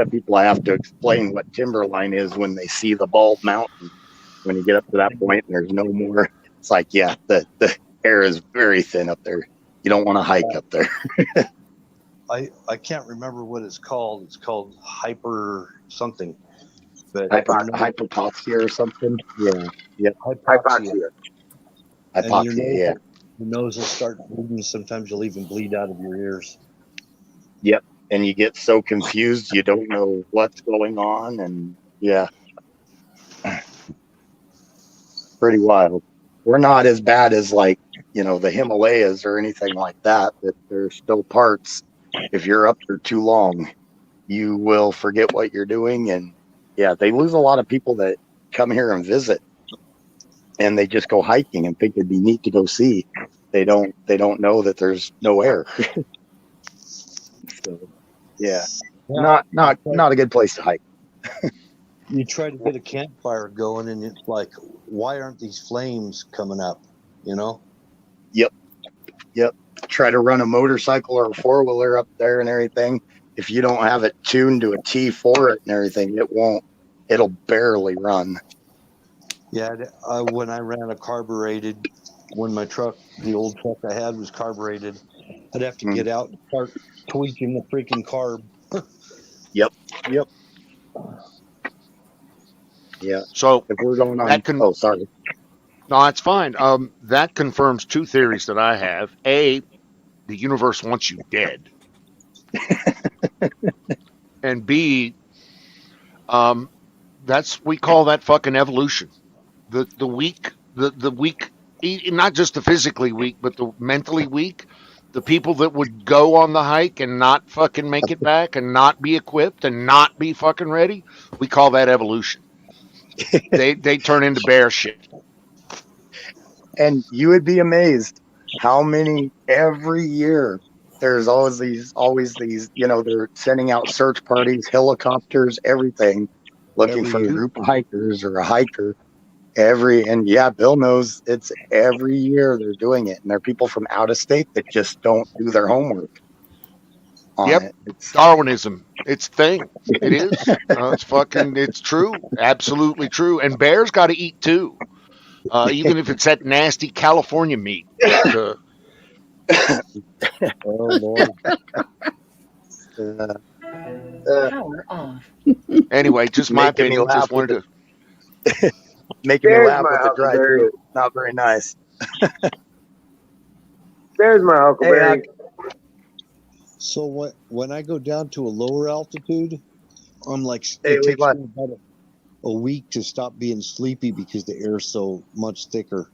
of people have to explain what timberline is when they see the bald mountain. When you get up to that point and there's no more, it's like, yeah, the air is very thin up there. You don't want to hike up there.
I can't remember what it's called. It's called hyper something. But
Hypoxia or something. Yeah.
hypoxia.
Hypoxia. Yeah.
Your nose will start bleeding. Sometimes you'll even bleed out of your ears.
Yep. And you get so confused, you don't know what's going on, and yeah, pretty wild. We're not as bad as the Himalayas or anything like that, but there's still parts. If you're up there too long, you will forget what you're doing, and yeah, they lose a lot of people that come here and visit, and they just go hiking and think it'd be neat to go see. They don't know that there's no air. So, yeah, not a good place to hike.
You try to get a campfire going, and it's like, why aren't these flames coming up? You know?
Yep. Try to run a motorcycle or a four-wheeler up there and everything. If you don't have it tuned to a T for it and everything, it'll barely run.
Yeah, when I ran a carbureted, when the old truck I had was carbureted, I'd have to get out and start tweaking the freaking carb.
Yep. Yeah.
So
if we're going on, sorry.
No, it's fine. That confirms two theories that I have. A, the universe wants you dead. And B, we call that fucking evolution. The weak, not just the physically weak, but the mentally weak. The people that would go on the hike and not fucking make it back and not be equipped and not be fucking ready, we call that evolution. They turn into bear shit.
And you would be amazed how many every year there's always these, they're sending out search parties, helicopters, everything, looking for a group of hikers or a hiker. Bill knows it's every year they're doing it. And there are people from out of state that just don't do their homework on it. It's
Darwinism. It's a thing. It is. It's true. Absolutely true. And bears got to eat too. Even if it's that nasty California meat.
Oh, Lord.
Power off.
Anyway, just my
Making me
opinion.
laugh
Just wanted to.
making me
There's
laugh
my
with the dry
Huckleberry.
throat. Not very nice.
There's my Huckleberry.
So when I go down to a lower altitude, I'm like,
Hey,
it takes
Levi.
me about a week to stop being sleepy because the air's so much thicker.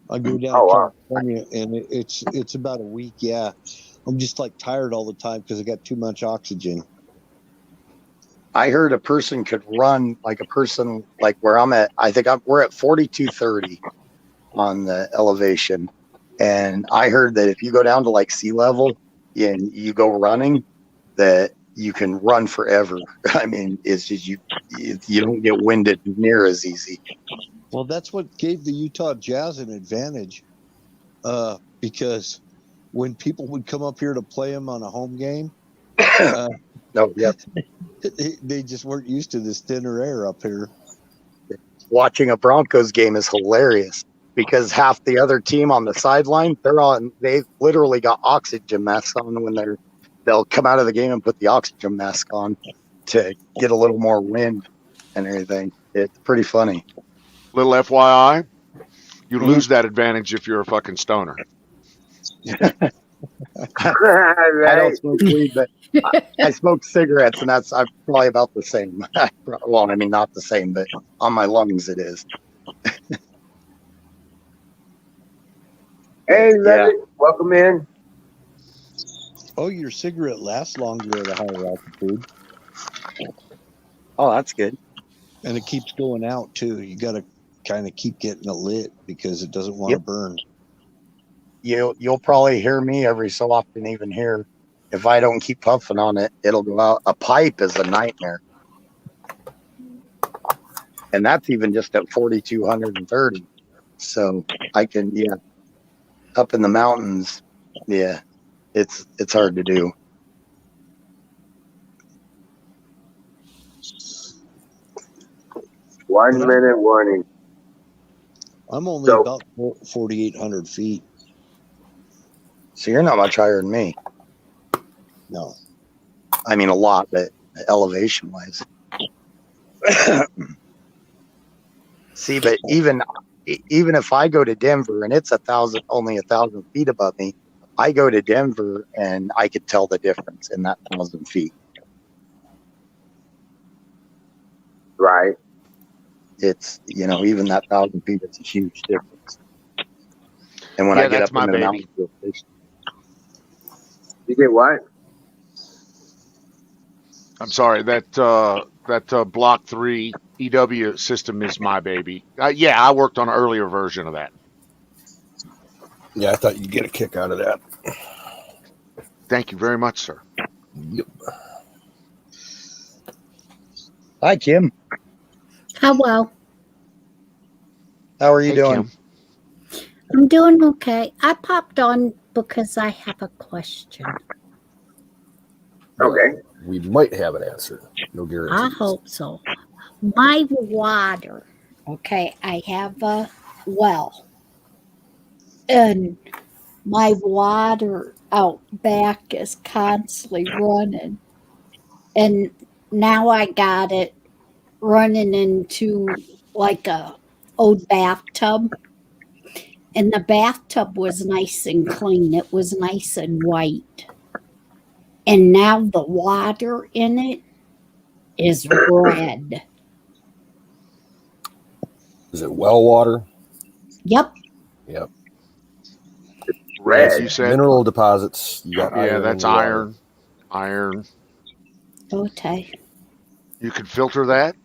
I go down
Oh,
to
wow.
California, and it's about a week. Yeah, I'm just like tired all the time because I got too much oxygen.
I heard a person could run like where I'm at. I think we're at 4230 on the elevation. And I heard that if you go down to like sea level and you go running, that you can run forever. I mean, it's just you don't get winded near as easy.
Well, that's what gave the Utah Jazz an advantage, because when people would come up here to play them on a home game, they just weren't used to this thinner air up here.
Watching a Broncos game is hilarious because half the other team on the sideline, they literally got oxygen masks on when they'll come out of the game and put the oxygen mask on. to get a little more wind and everything. It's pretty funny.
Little FYI, you
Mhm.
lose that advantage if you're a fucking stoner.
I
Right.
don't smoke weed, but I smoke cigarettes, and I'm probably about the same. Well, I mean, not the same, but on my lungs it is.
Hey,
Yeah.
Levitt, welcome in.
Oh, your cigarette lasts longer at a higher altitude,
Oh, that's good.
and it keeps going out too. You got to kind of keep getting it lit because it doesn't want to
Yep.
burn.
You'll probably hear me every so often, even here. If I don't keep puffing on it, it'll go out. A pipe is a nightmare, and that's even just at 4,230. So I can, yeah, up in the mountains, yeah, it's hard to do.
One
Yeah.
minute warning.
I'm only
So-
about 4,800 feet.
So you're not much higher than me.
No,
I mean, a lot, but elevation wise. See, but even if I go to Denver and it's only 1,000 feet above me, I go to Denver and I could tell the difference in that 1,000 feet.
Right.
It's, even that 1,000 feet, it's a huge difference. And when
Yeah,
I get
that's
up
my
into the
baby.
mountains,
You get what?
I'm sorry, that Block 3 EW system is my baby. Yeah, I worked on an earlier version of that.
Yeah, I thought you'd get a kick out of that.
Thank you very much, sir.
Yep.
hi, Kim.
Hello.
How are you
Hey,
doing?
Kim.
I'm doing okay. I popped on because I have a question.
Okay.
We might have an answer. No
I
guarantees.
hope so. My water, okay, I have a well, and my water out back is constantly running. And now I got it running into like a old bathtub. And the bathtub was nice and clean. It was nice and white. And now the water in it is red.
Is it well water?
Yep.
Yep.
Red.
As you said,
Mineral deposits. You got
yeah,
iron
that's
in the water.
iron.
Okay.
You can filter that.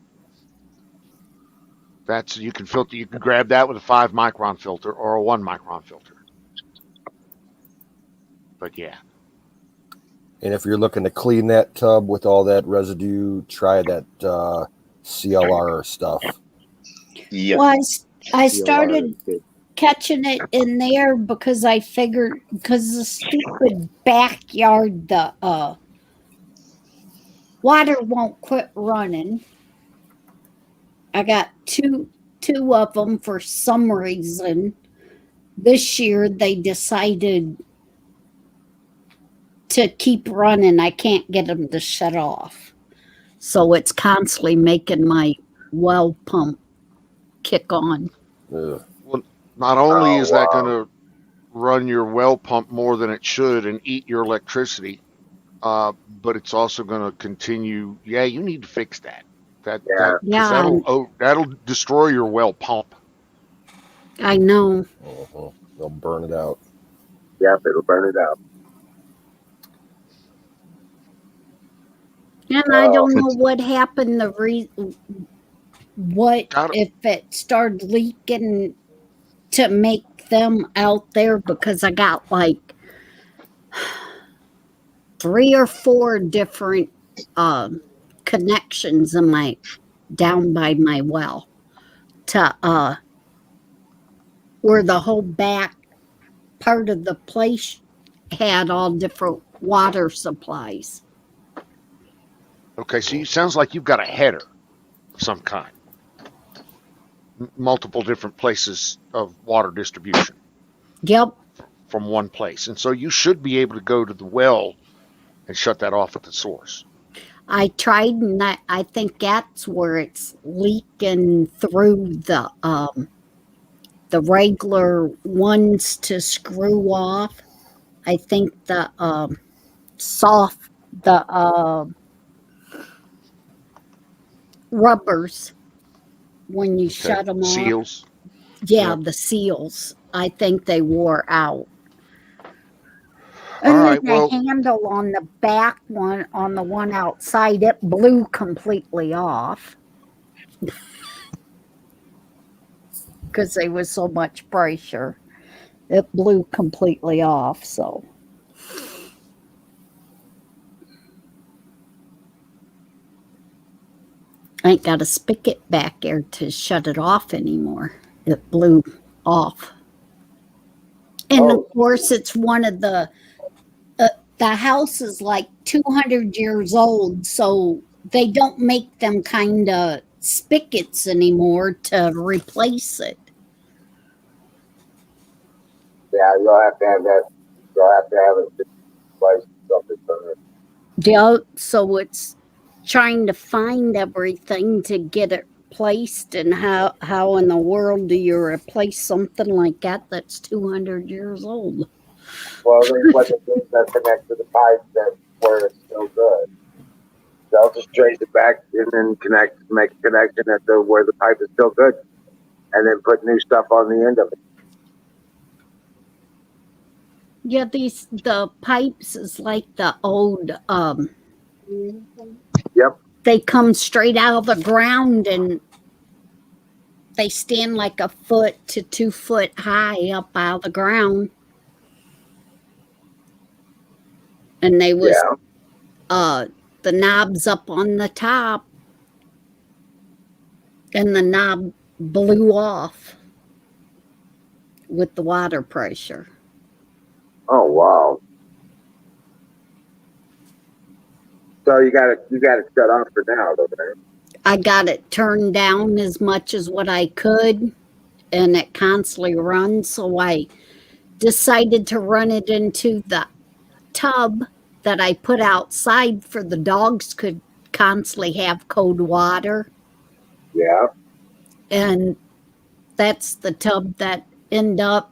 You can filter. You can grab that with a 5 micron filter or a 1 micron filter. But yeah,
And if you're looking to clean that tub with all that residue, try that CLR stuff.
Yeah.
Well, I started catching it in there because I figured, because the stupid backyard, the water won't quit running. I got two of them for some reason. This year they decided to keep running. I can't get them to shut off. So it's constantly making my well pump kick on.
Ugh.
not only
Oh,
is that
wow.
going to run your well pump more than it should and eat your electricity, but it's also going to continue. Yeah, you need to fix that.
Yeah.
'Cause
Yeah,
that'll destroy your well pump.
I know.
Uh-huh. They'll burn it out.
Yep, it'll burn it out.
And I don't know what happened. What
Got it.
if it started leaking to make them out there, because I got like 3 or 4 different connections in my down by my well to where the whole back part of the place had all different water supplies.
Okay, so it sounds like you've got a header of some kind. Multiple different places of water distribution
Yep.
from one place. And so you should be able to go to the well and shut that off at the source.
I tried, and I think that's where it's leaking through the regular ones to screw off. I think the soft the rubbers when you
Okay.
shut them off.
Seals.
Yeah,
Yep.
the seals. I think they wore out.
All
And then
right.
the
Well,
handle on the back one, on the one outside, it blew completely off because there was so much pressure. It blew completely off. So I ain't got a spigot back there to shut it off anymore. It blew off. And of course, it's one of the house is like 200 years old, so they don't make them kind of spigots anymore to replace it.
Yeah, you'll have to have that. You'll have to have it replaced with something better.
Yeah, so it's trying to find everything to get it placed, and how in the world do you replace something like that that's 200 years old?
Well, then what they do is they connect to the pipe that where it's still good. They'll just trace it back and then make a connection at the where the pipe is still good, and then put new stuff on the end of it.
Yeah, the pipes is like the old
Yep.
they come straight out of the ground and they stand like 1 foot to 2 foot high up out of the ground. And they was the knobs up on the top, and the knob blew off with the water pressure.
Oh wow! So you got it shut off for now, though, right?
I got it turned down as much as what I could, and it constantly runs. So I decided to run it into the tub that I put outside for the dogs could constantly have cold water.
Yeah.
And that's the tub that ended up,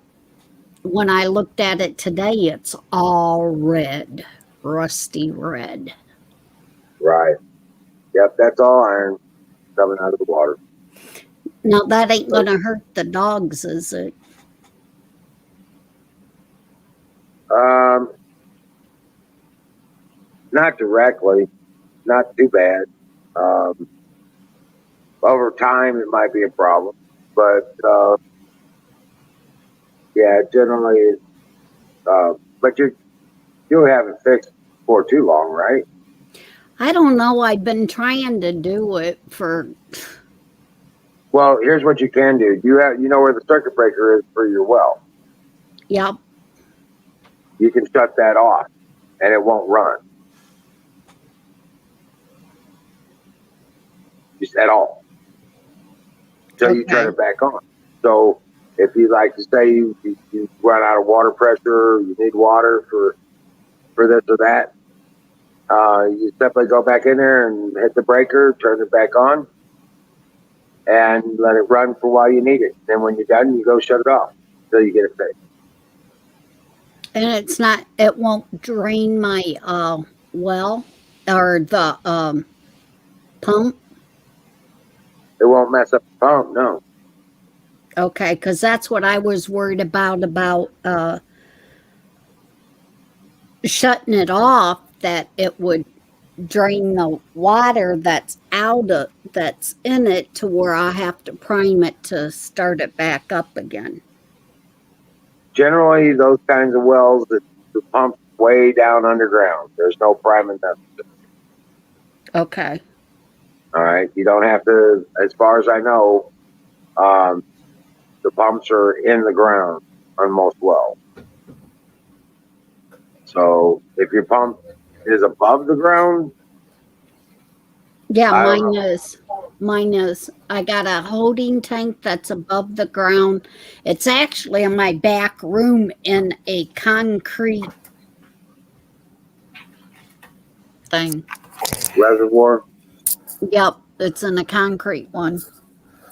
when I looked at it today, it's all red, rusty red.
Right. Yep. That's all iron coming out of the water.
Now that ain't gonna hurt the dogs, is it?
Not directly, not too bad. Over time, it might be a problem, but yeah, generally, but you'll have it fixed before too long, right?
I don't know. I've been trying to do it for.
Well, here's what you can do. You know where the circuit breaker is for your well.
Yep.
You can shut that off, and it won't run. Just at all. Until you turn it back on. So if you like to say you run out of water pressure, you need water for this or that, you simply go back in there and hit the breaker, turn it back on, and let it run for while you need it. Then when you're done, you go shut it off until you get it fixed.
And it won't drain my well or the pump.
It won't mess up the pump, no.
Okay, because that's what I was worried about shutting it off, that it would drain the water that's in it to where I have to prime it to start it back up again.
Generally, those kinds of wells, the pump's way down underground. There's no priming necessary.
Okay.
All right. You don't have to, as far as I know, the pumps are in the ground on most wells. So if your pump is above the ground.
Yeah, mine is. I got a holding tank that's above the ground. It's actually in my back room in a concrete thing.
reservoir.
Yep, it's in a concrete one.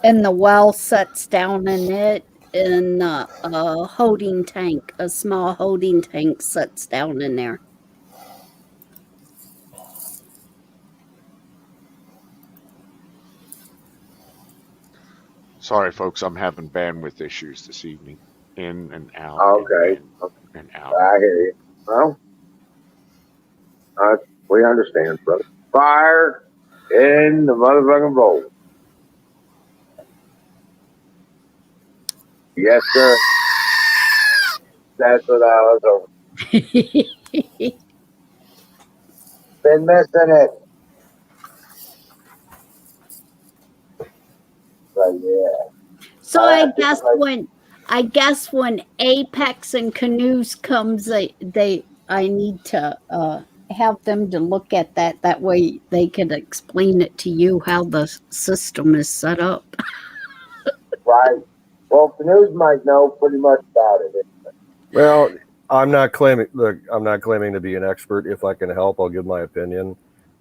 And the well sets down in it, and a holding tank, a small holding tank sets down in there.
Sorry, folks, I'm having bandwidth issues this evening. In and out.
Okay.
And out.
I hear you. Well, we understand, brother. Fire in the motherfucking bowl. Yes, sir. That's what I was hoping. Been missing it. But yeah.
So I guess when Apex and Canoes comes, I need to have them to look at that. That way they can explain it to you how the system is set up.
Right. Well, Canoes might know pretty much about it.
Well, I'm not claiming to be an expert. If I can help, I'll give my opinion,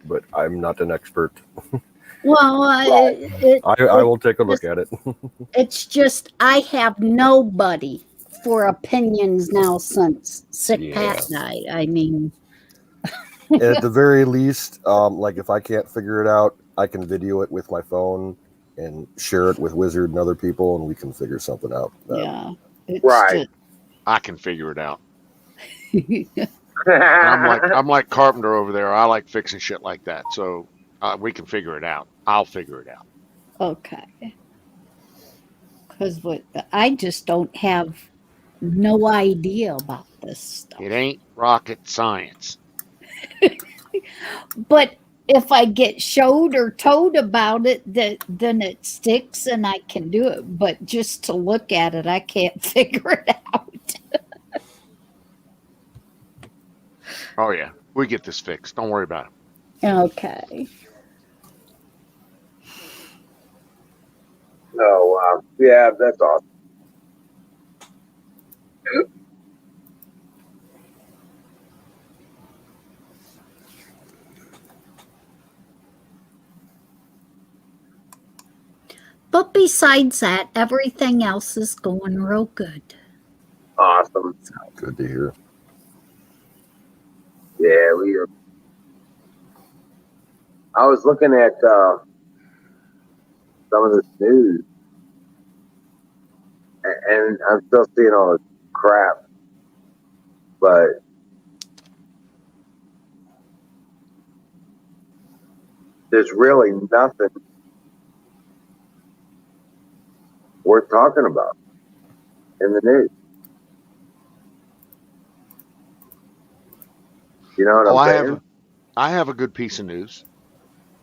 but I'm not an expert.
Well,
I will take a look at it.
It's just I have nobody for opinions now since Sick Pat died. I mean,
And at the very least, like if I can't figure it out, I can video it with my phone and share it with Wizard and other people, and we can figure something out.
yeah, it's
Right.
I can figure it out. I'm like Carpenter over there. I like fixing shit like that. So we can figure it out. I'll figure it out.
okay. Because I just don't have no idea about this stuff.
It ain't rocket science.
But if I get showed or told about it, then it sticks and I can do it. But just to look at it, I can't figure it out.
Oh yeah, we get this fixed. Don't worry about it.
Okay.
So, yeah, that's awesome.
But besides that, everything else is going real good.
Awesome.
Good to hear.
Yeah, we are. I was looking at some of this news, and I'm still seeing all this crap, but there's really nothing worth talking about in the news. You know what I'm saying?
I have a good piece of news.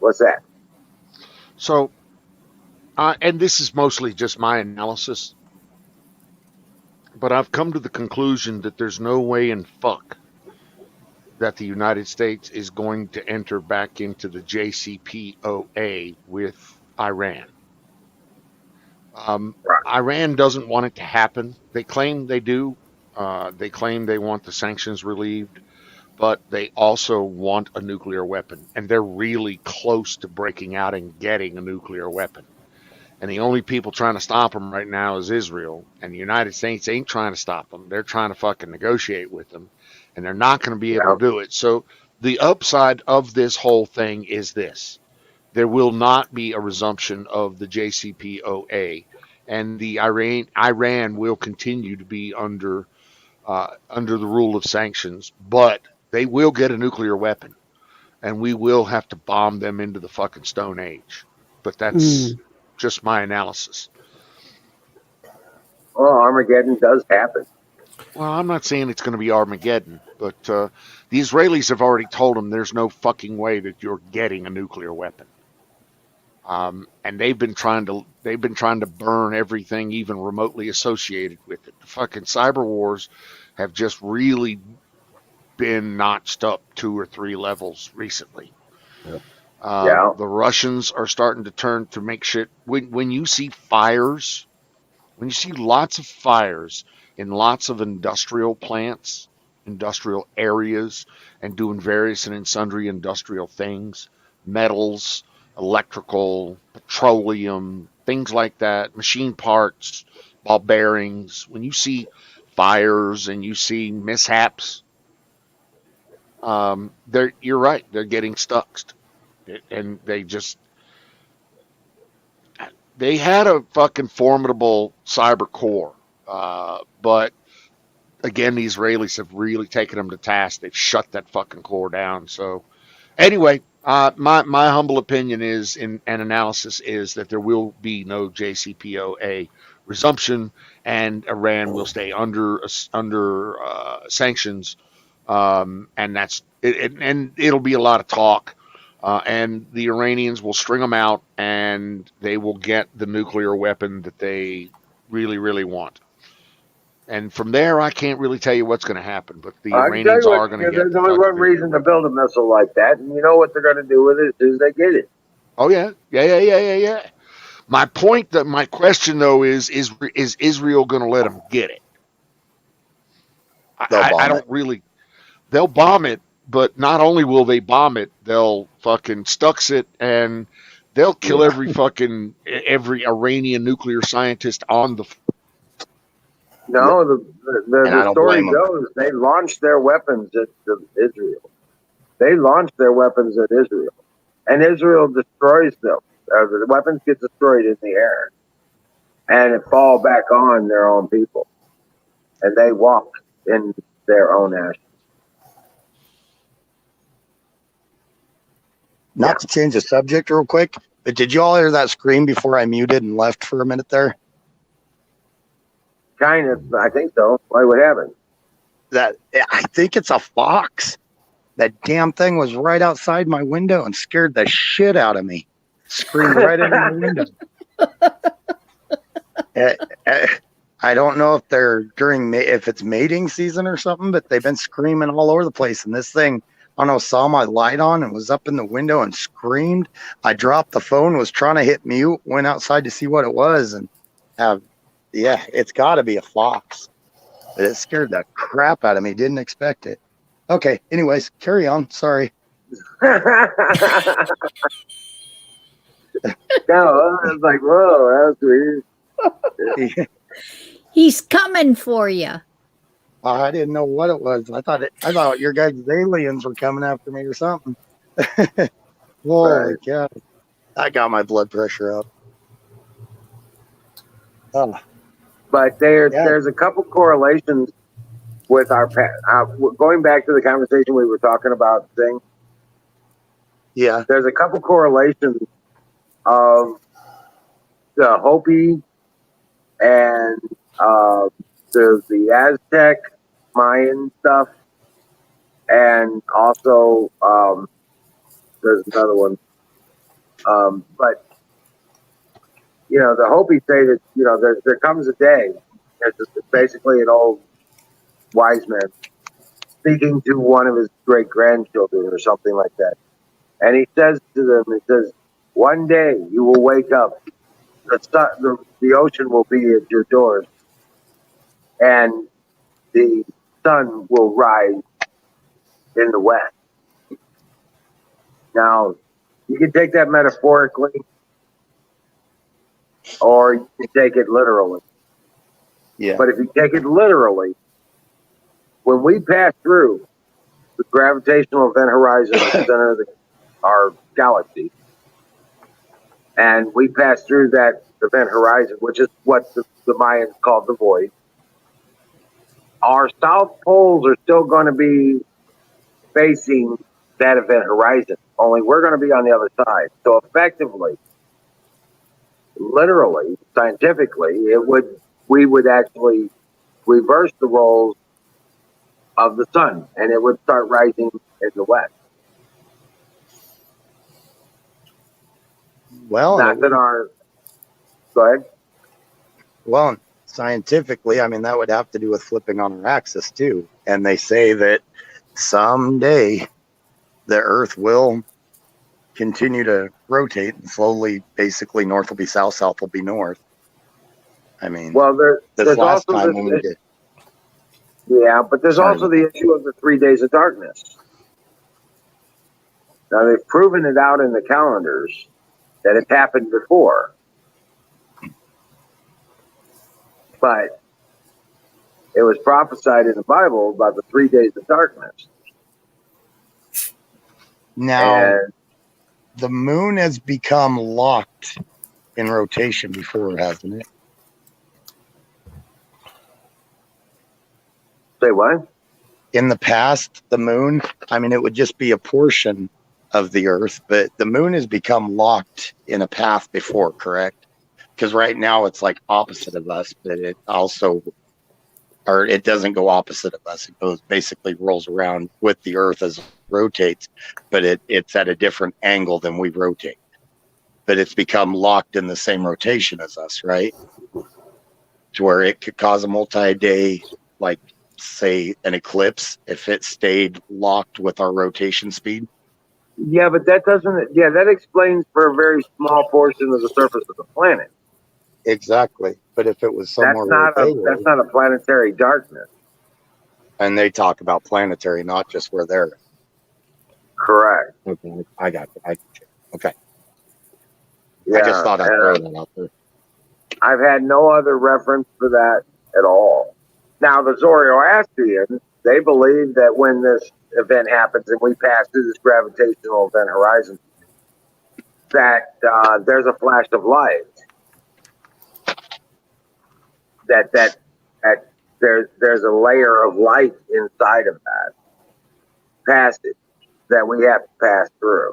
What's that?
So, and this is mostly just my analysis, but I've come to the conclusion that there's no way in fuck that the United States is going to enter back into the JCPOA with Iran. Iran doesn't want it to happen. They claim they do. They claim they want the sanctions relieved, but they also want a nuclear weapon. And they're really close to breaking out and getting a nuclear weapon. And the only people trying to stop them right now is Israel. And the United States ain't trying to stop them. They're trying to fucking negotiate with them. And they're not going to be able to do it. So the upside of this whole thing is this. There will not be a resumption of the JCPOA, and the Iran will continue to be under the rule of sanctions, but they will get a nuclear weapon, and we will have to bomb them into the fucking Stone Age. But that's just my analysis.
Well, Armageddon does happen.
Well, I'm not saying it's going to be Armageddon, but the Israelis have already told them there's no fucking way that you're getting a nuclear weapon. And they've been trying to burn everything even remotely associated with it. The fucking cyber wars have just really been notched up 2 or 3 levels recently.
Yep.
The Russians are starting to turn to make shit. When you see lots of fires in lots of industrial plants, industrial areas and doing various and sundry industrial things, metals, electrical, petroleum, things like that, machine parts, ball bearings. When you see fires and you see mishaps, you're right. They're getting stuck, and they had a fucking formidable cyber core, but again, the Israelis have really taken them to task. They've shut that fucking core down. So anyway, my humble opinion is, and analysis is, that there will be no JCPOA resumption, and Iran will stay under sanctions, and that's it. And it'll be a lot of talk, and the Iranians will string them out, and they will get the nuclear weapon that they really, really want. And from there, I can't really tell you what's going to happen, but the
I can tell
Iranians
you
are
what,
going to get.
there's only one reason to build a missile like that, and you know what they're going to do with it as soon as they get it.
Oh yeah. My question though is Israel going to let them get it? I don't really. They'll bomb it, but not only will they bomb it, they'll fucking Stux it, and they'll kill every Iranian nuclear scientist on the.
No, the story goes they launched their weapons at Israel. They launched their weapons at Israel, and Israel destroys them. The weapons get destroyed in the air, and it fall back on their own people, and they walk in their own ashes.
Not to change the subject real quick, but did you all hear that scream before I muted and left for a minute there?
Kind of, I think so. Why would happen?
I think it's a fox. That damn thing was right outside my window and scared the shit out of me. Screamed right into my window. I don't know if they're if it's mating season or something, but they've been screaming all over the place. And this thing, I don't know, saw my light on and was up in the window and screamed. I dropped the phone, was trying to hit mute, went outside to see what it was, and yeah, it's got to be a fox. But it scared the crap out of me. Didn't expect it. Okay, anyways, carry on. Sorry.
No, I was like, whoa, that's weird.
He's coming for you.
I didn't know what it was. I thought your guys' aliens were coming after me or something. Holy cow. I got my blood pressure up. Oh.
But there's a couple correlations with our going back to the conversation we were talking about things.
Yeah.
There's a couple correlations of the Hopi and the Aztec Mayan stuff, and also there's another one. But you know, the Hopi say that, you know, there comes a day. It's basically an old wise man speaking to one of his great grandchildren or something like that. And he says to them, he says, one day you will wake up, the ocean will be at your doors, and the sun will rise in the west. Now, you can take that metaphorically, or you can take it literally.
Yeah.
But if you take it literally, when we pass through the gravitational event horizon at the center of our galaxy, and we pass through that event horizon, which is what the Mayans called the void, our south poles are still going to be facing that event horizon, only we're going to be on the other side. So effectively, literally, scientifically, we would actually reverse the roles of the sun, and it would start rising in the west.
Well,
go ahead.
Well, scientifically, I mean, that would have to do with flipping on our axis too. And they say that someday the Earth will continue to rotate and slowly, basically, north will be south, south will be north. I mean,
well, there's
last
also
time when we did.
Yeah, but there's
Sorry
also
about
the issue of the 3 days of darkness. Now they've proven it out in the calendars that it's happened before, but it was prophesied in the Bible about the 3 days of darkness.
Now,
And
the moon has become locked in rotation before, hasn't it?
say what?
In the past, the moon, I mean, it would just be a portion of the earth, but the moon has become locked in a path before, correct? Because right now it's like opposite of us, but it also, or it doesn't go opposite of us. It goes basically rolls around with the earth as it rotates, but it's at a different angle than we rotate. But it's become locked in the same rotation as us, right? To where it could cause a multi-day, like say an eclipse, if it stayed locked with our rotation speed.
Yeah, but that doesn't. Yeah, that explains for a very small portion of the surface of the planet.
Exactly. But if it was
That's
somewhere
not
where
a
they were,
that's not a planetary darkness.
and they talk about planetary, not just where they're.
Correct.
Okay, I got you. Okay.
Yeah,
I just thought I'd throw that out there.
I've had no other reference for that at all. Now, the Zoroastrians, they believe that when this event happens and we pass through this gravitational event horizon, that there's a flash of light. That there's a layer of light inside of that passage that we have to pass through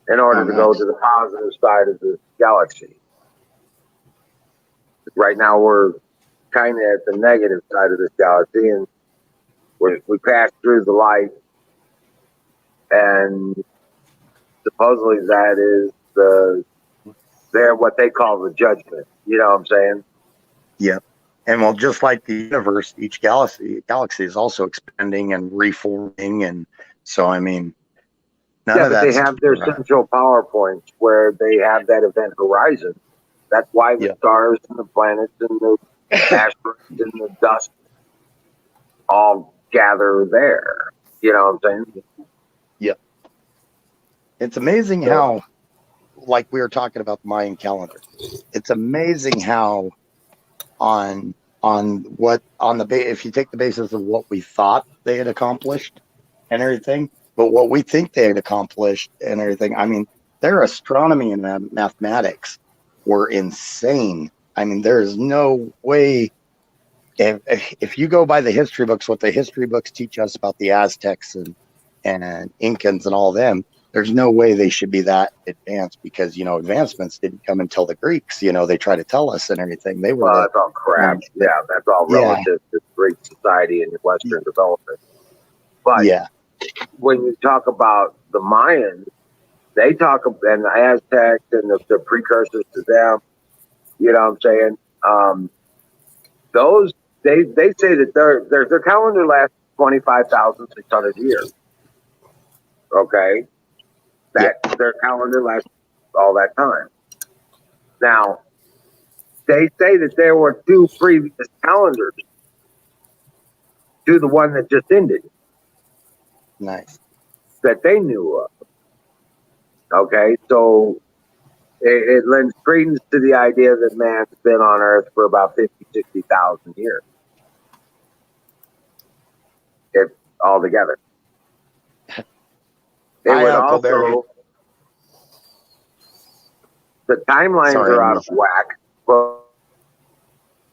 in order to go to the positive side of the galaxy. Right now, we're kind of at the negative side of this galaxy, and we pass through the light, and supposedly that is they're what they call the judgment. You know what I'm saying?
Yep. And well, just like the universe, each galaxy is also expanding and reforming, and so I mean, none of
but
that's
they have their central power points where they have that event horizon. That's why the stars and the planets and the asteroids and the dust all gather there. You know what I'm saying?
Yep. It's amazing how, like we were talking about the Mayan calendar, it's amazing how if you take the basis of what we thought they had accomplished and everything, but what we think they had accomplished and everything, I mean, their astronomy and mathematics were insane. I mean, there is no way, if you go by the history books, what the history books teach us about the Aztecs and Incans and all them, there's no way they should be that advanced, because, advancements didn't come until the Greeks, they try to tell us and everything. They were
that's all crap. That's all relative to Greek society and Western development. But when you talk about the Mayans, they talk about, and the Aztecs and the precursors to them, you know what I'm saying? Those, they say that their calendar lasts 25,600 years. Okay? Their calendar lasts all that time. Now, they say that there were two previous calendars to the one that just ended.
Nice.
That they knew of. Okay, so it lends credence to the idea that man's been on Earth for about 50, 60,000 years. If all together. It would also, the timelines are out of whack, but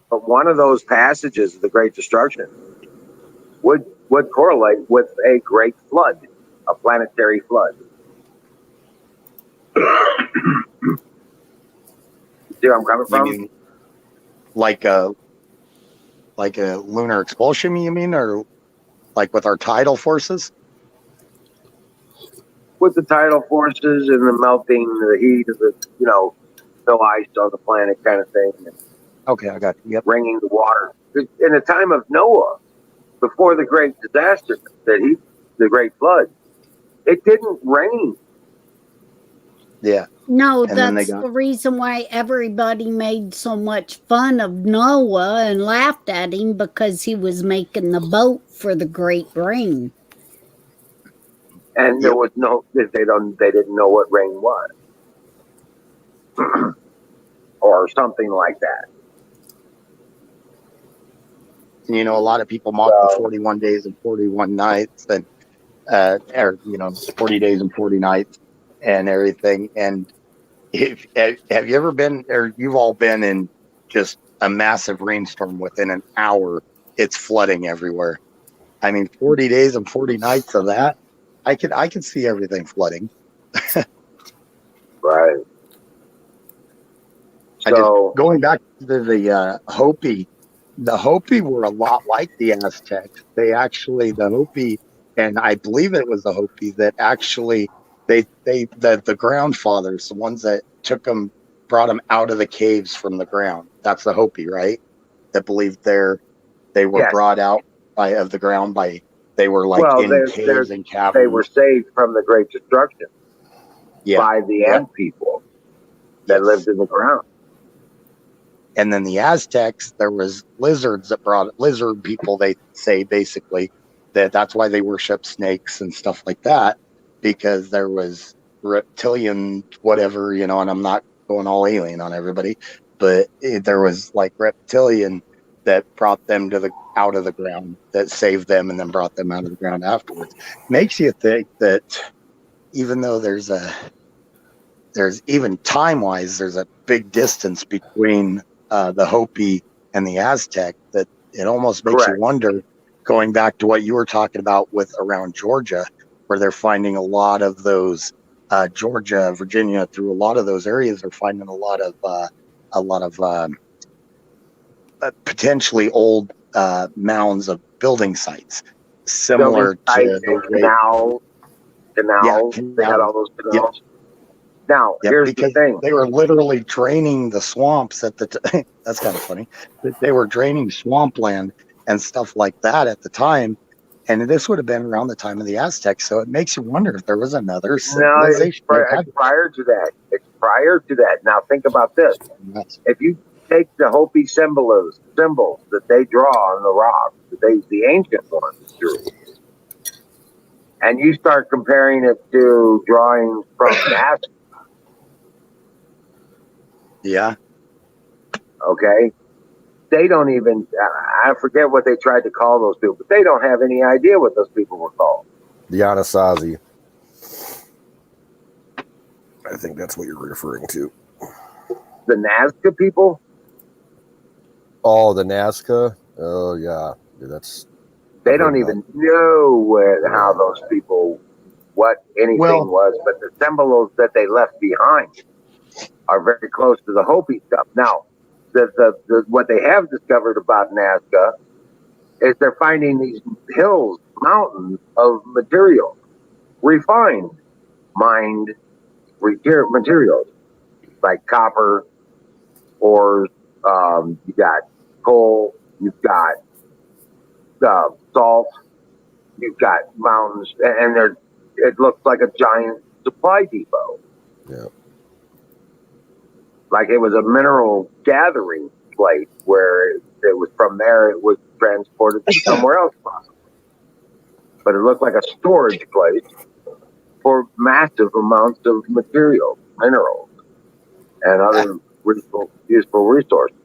one of those passages of the Great Destruction would correlate with a great flood, a planetary flood. See where I'm coming from?
You mean like a lunar expulsion, you mean, or like with our tidal forces?
With the tidal forces and the melting, the heat of the, no ice on the planet kind of thing.
Okay, I got you. Yep.
Bringing the water. In the time of Noah, before the great disaster, the great flood, it didn't rain.
Yeah.
No,
And then they
that's
got
the reason why everybody made so much fun of Noah and laughed at him because he was making the boat for the great rain.
And there
Yep.
was no, they didn't know what rain was. Or something like that.
you know, a lot of people mock the 41 days and 41 nights and or 40 days and 40 nights and everything. And have you ever been, or you've all been in just a massive rainstorm within an hour? It's flooding everywhere. I mean, 40 days and 40 nights of that, I could see everything flooding.
Right. So
Going back to the Hopi, the Hopi were a lot like the Aztecs. The Hopi, and I believe it was the Hopi that actually the ground fathers, the ones that brought them out of the caves from the ground. That's the Hopi, right? That believed they were
yes.
brought out of the ground they were like in caves and caverns.
They were saved from the Great Destruction by the Ant people that lived in the ground.
And then the Aztecs, there was lizard people, they say basically that's why they worship snakes and stuff like that, because there was reptilian whatever, and I'm not going all alien on everybody, but there was like reptilian that brought them out of the ground, that saved them and then brought them out of the ground afterwards. Makes you think that even though there's even time-wise, there's a big distance between the Hopi and the Aztec, that it almost makes you wonder, going back to what you were talking about with around Georgia, where they're finding a lot of those Georgia, Virginia, through a lot of those areas, they're finding a lot of potentially old mounds of building sites, similar to
canals. They had all those canals. Now, here's the thing.
They were literally draining the swamps at the time. That's kind of funny. They were draining swampland and stuff like that at the time. And this would have been around the time of the Aztecs. So it makes you wonder if there was another civilization.
No, it's prior to that. It's prior to that. Now, think about this. If you take the Hopi symbols that they draw on the rocks, the ancient ones drew, and you start comparing it to drawings from the Aztecs, okay, they don't even, I forget what they tried to call those people, but they don't have any idea what those people were called.
The Anasazi. I think that's what you're referring to.
The Nazca people?
Oh, the Nazca? Oh, yeah.
They don't even know how those people, what anything was, but the symbols that they left behind are very close to the Hopi stuff. Now, what they have discovered about Nazca is they're finding these hills, mountains of material, refined, mined materials like copper, ores. You got coal, you've got salt, you've got mountains, and it looks like a giant supply depot.
Yeah.
Like it was a mineral gathering place where it was from there, it was transported to somewhere else possibly. But it looked like a storage place for massive amounts of material, minerals, and other useful resources.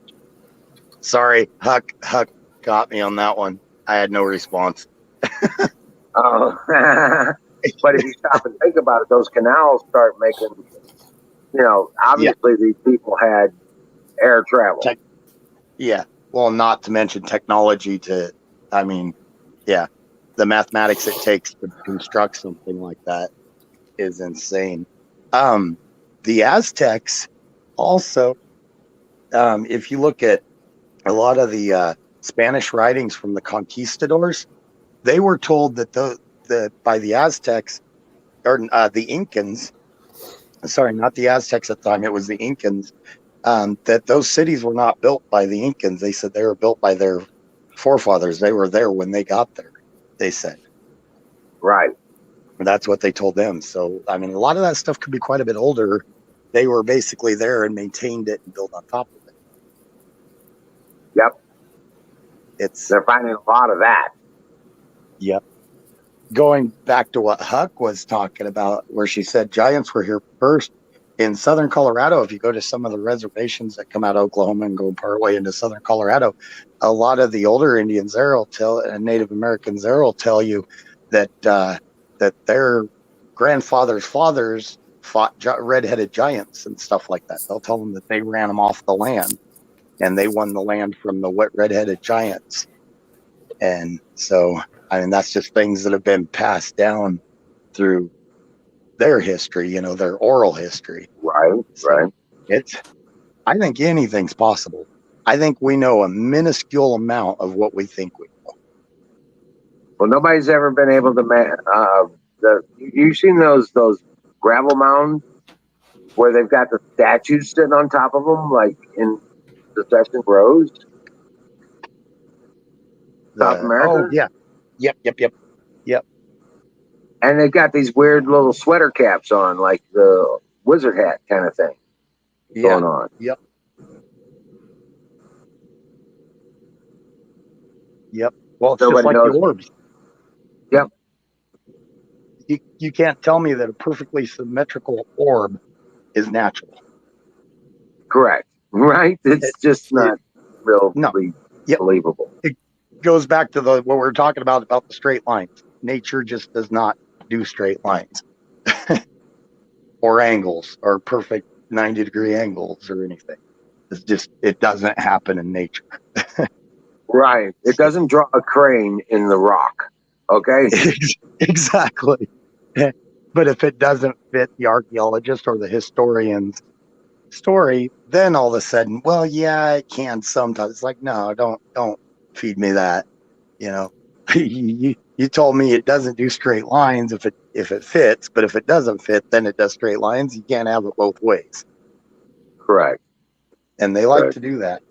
Sorry, Huck got me on that one. I had no response.
But if you stop and think about it, those canals start making, obviously these people had air travel.
Well, not to mention technology the mathematics it takes to construct something like that is insane. The Aztecs also, if you look at a lot of the Spanish writings from the conquistadors, they were told that by the Aztecs, or the Incans, sorry, not the Aztecs at the time, it was the Incans, that those cities were not built by the Incans. They said they were built by their forefathers. They were there when they got there, they said.
Right.
That's what they told them. So, a lot of that stuff could be quite a bit older they were basically there and maintained it and built on top of it.
Yep.
It's
They're finding a lot of that.
Yep. Going back to what Huck was talking about, where she said giants were here first in southern Colorado. If you go to some of the reservations that come out of Oklahoma and go partway into southern Colorado, a lot of the older Indians there will tell, and Native Americans there will tell you that that their grandfathers' fathers fought red-headed giants and stuff like that. They'll tell them that they ran them off the land, and they won the land from the red-headed giants. And so, I mean, that's just things that have been passed down through their history, you know, their oral history.
Right,
So
right.
I think anything's possible. I think we know a minuscule amount of what we think we know.
Well, nobody's ever been able to you've seen those gravel mounds where they've got the statues sitting on top of them, like in succession rows? South America?
Oh, yeah. Yep.
And they've got these weird little sweater caps on, like the wizard hat kind of thing going on.
Yep. Well, it's just like the orbs.
Yep.
You can't tell me that a perfectly symmetrical orb is natural.
Correct. Right? It's just not really believable.
It goes back to what we were talking about the straight lines. Nature just does not do straight lines or angles or perfect 90-degree angles or anything. It doesn't happen in nature.
Right. It doesn't draw a crane in the rock. Okay.
Exactly. But if it doesn't fit the archaeologist or the historian's story, then all of a sudden, well, yeah, it can sometimes. It's like, no, don't feed me that. You know, you told me it doesn't do straight lines if it fits, but if it doesn't fit, then it does straight lines. You can't have it both ways.
Correct.
And they like to do that.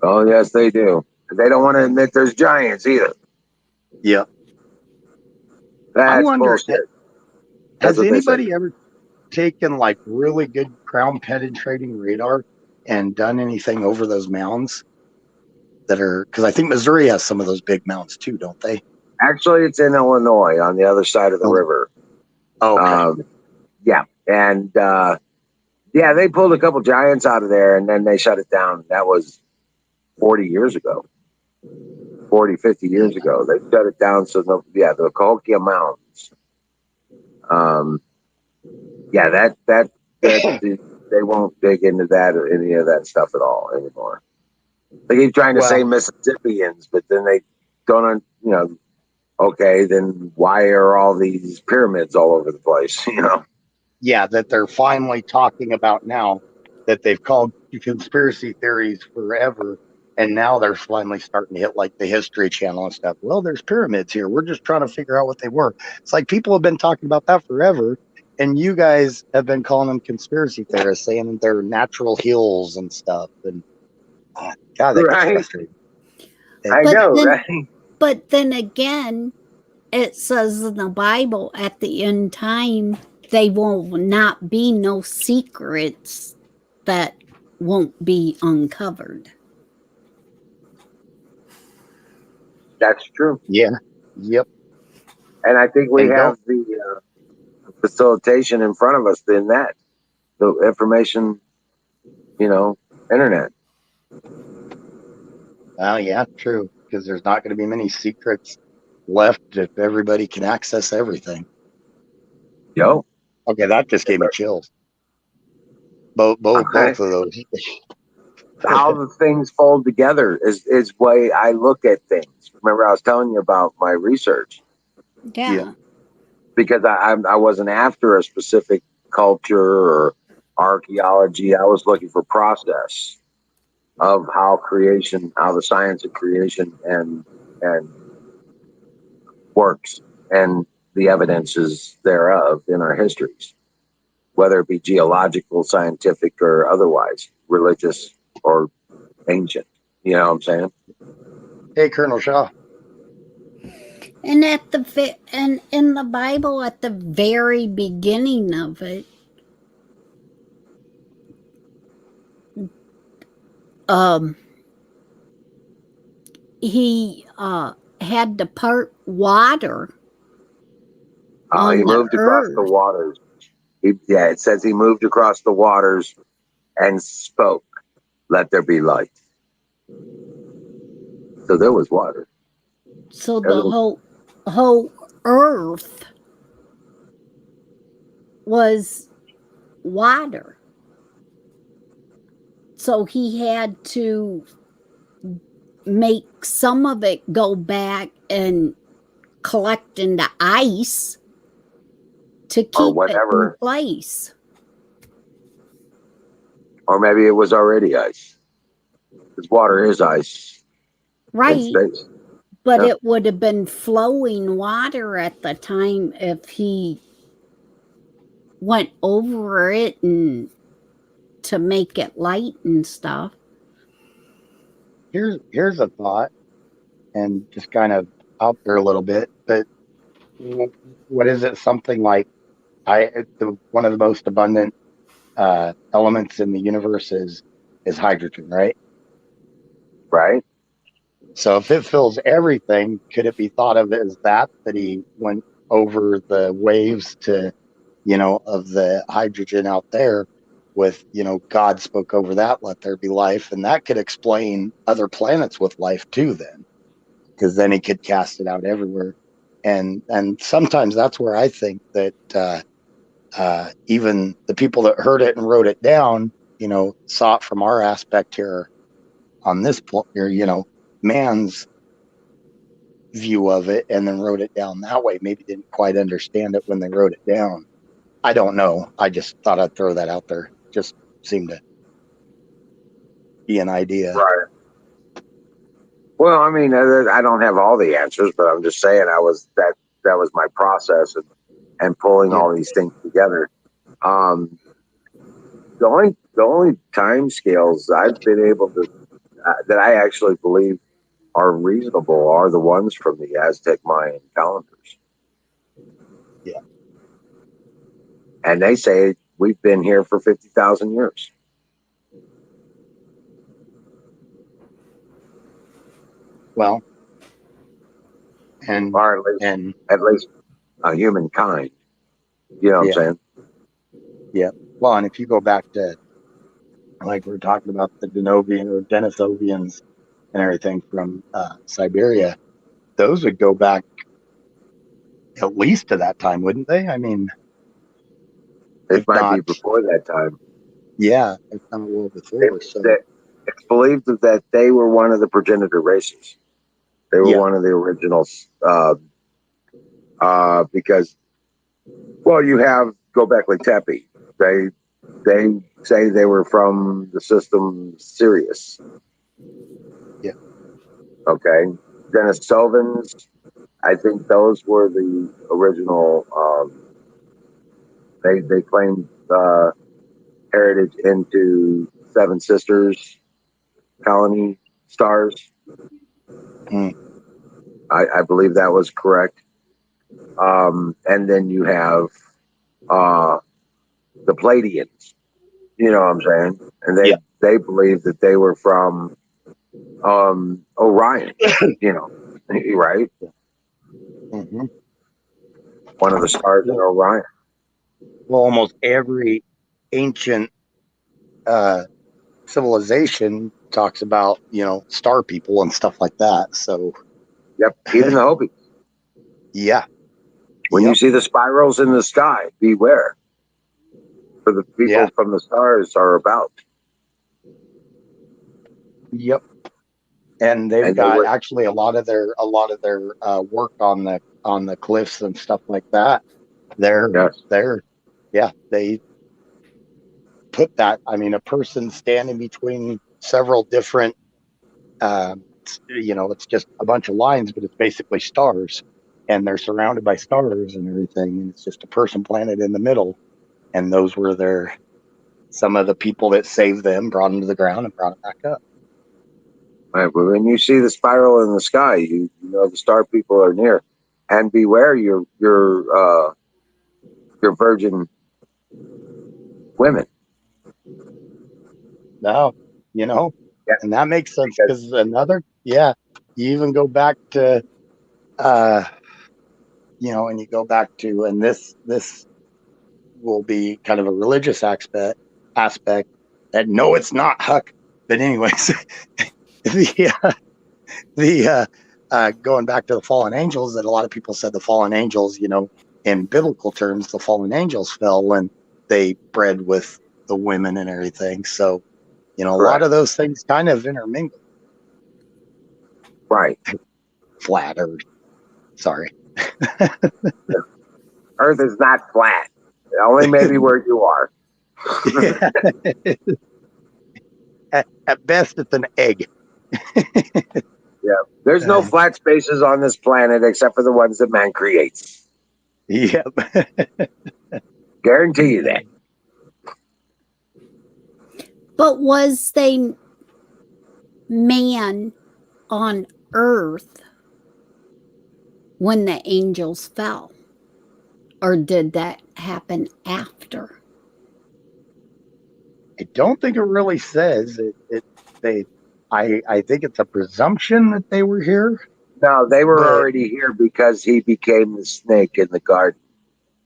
Oh, yes, they do. They don't want to admit there's giants either.
Yeah.
That's bullshit.
Has anybody ever taken like really good ground penetrating radar and done anything over those mounds that are, because I think Missouri has some of those big mounds too, don't they?
Actually, it's in Illinois on the other side of the river.
Oh, okay.
Yeah. And they pulled a couple giants out of there and then they shut it down. That was 40 years ago. 40, 50 years ago. They shut it down. So, the Cahokia Mountains. They won't dig into that or any of that stuff at all anymore. They keep trying to say Mississippians, but then they don't, okay, then why are all these pyramids all over the place,
Yeah, that they're finally talking about now, that they've called conspiracy theories forever. And now they're finally starting to hit like the History Channel and stuff. Well, there's pyramids here. We're just trying to figure out what they were. It's like people have been talking about that forever. And you guys have been calling them conspiracy theorists, saying that they're natural hills and stuff. And God, that gets frustrating.
I know, right?
But then again, it says in the Bible at the end time, they will not be no secrets that won't be uncovered.
That's true.
Yeah. Yep.
And I think we have the facilitation in front of us in that. The information, internet.
Well, yeah, true. Because there's not going to be many secrets left if everybody can access everything.
Yo.
Okay, that just gave me chills. Both of those.
How the things fold together is way I look at things. Remember, I was telling you about my research.
Yeah.
Because I wasn't after a specific culture or archaeology. I was looking for process of how the science of creation and works and the evidences thereof in our histories, whether it be geological, scientific, or otherwise, religious or ancient. You know what I'm saying?
Hey, Colonel Shaw.
And in the Bible, at the very beginning of it, um, he had to part water
He
on the
moved across the
earth.
waters. Yeah, it says he moved across the waters and spoke, "Let there be light." So there was water.
So the
Everything.
whole earth was water. So he had to make some of it go back and collect into ice to
Or
keep it in
whatever.
place.
Or maybe it was already ice. Because water is ice in
Right.
space.
But
Yeah.
it would have been flowing water at the time if he went over it and to make it light and stuff.
Here's a thought, and just kind of out there a little bit, but what is it? Something like one of the most abundant elements in the universe is hydrogen, right?
Right?
So if it fills everything, could it be thought of as that he went over the waves to, of the hydrogen out there with, God spoke over that, let there be life. And that could explain other planets with life too, then, because then he could cast it out everywhere. And sometimes that's where I think that even the people that heard it and wrote it down, saw it from our aspect here on this point here, man's view of it, and then wrote it down that way. Maybe didn't quite understand it when they wrote it down. I don't know. I just thought I'd throw that out there. Just seemed to be an idea.
Right. Well, I mean, I don't have all the answers, but I'm just saying that was my process and pulling all these things together. The only time scales I've been able to that I actually believe are reasonable are the ones from the Aztec Mayan calendars.
Yeah.
And they say we've been here for 50,000 years.
Well, and
or at least humankind. You know what I'm saying?
Yeah. Well, and if you go back to, like we were talking about, the Denovian or Denisovians and everything from Siberia, those would go back at least to that time, wouldn't they? I mean,
It might
not,
be before that time.
Yeah, if not a little before.
It's believed that they were one of the progenitor races. They were one of the originals. Because, well, you have Gobekli Tepe. They say they were from the system Sirius.
Yeah.
Okay. Denisovans, I think those were the original. They claimed heritage into Seven Sisters colony stars. I believe that was correct. And then you have the Pleiadians. You know what I'm saying? And they believe that they were from Orion. Right?
Mm-hmm.
One of the stars in Orion.
Well, almost every ancient civilization talks about, star people and stuff like that. So,
yep, even the Hopi.
Yeah.
When you see the spirals in the sky, beware. For the people from the stars are about.
Yep. And they've got actually a lot of their work on the cliffs and stuff like that. They put that. I mean, a person standing between several different, it's just a bunch of lines, but it's basically stars, and they're surrounded by stars and everything, and it's just a person planted in the middle. And those were some of the people that saved them, brought them to the ground, and brought it back up.
Right, but when you see the spiral in the sky, you know the star people are near, and beware your virgin women.
No,
Yeah.
And that makes sense
Because-
because you even go back to, and you go back to, and this will be kind of a religious aspect that no, it's not, Huck. But anyways, the going back to the fallen angels, that a lot of people said the fallen angels, in biblical terms, the fallen angels fell when they bred with the women and everything. So, a lot of those things kind of intermingle.
Right.
Flat Earth. Sorry.
Earth is not flat. Only maybe where you are.
At best, it's an egg.
There's no flat spaces on this planet except for the ones that man creates.
Yep.
Guarantee you that.
But was they man on earth when the angels fell? Or did that happen after?
I don't think it really says I think it's a presumption that they were here.
No, they were
But-
already here because he became the snake in the garden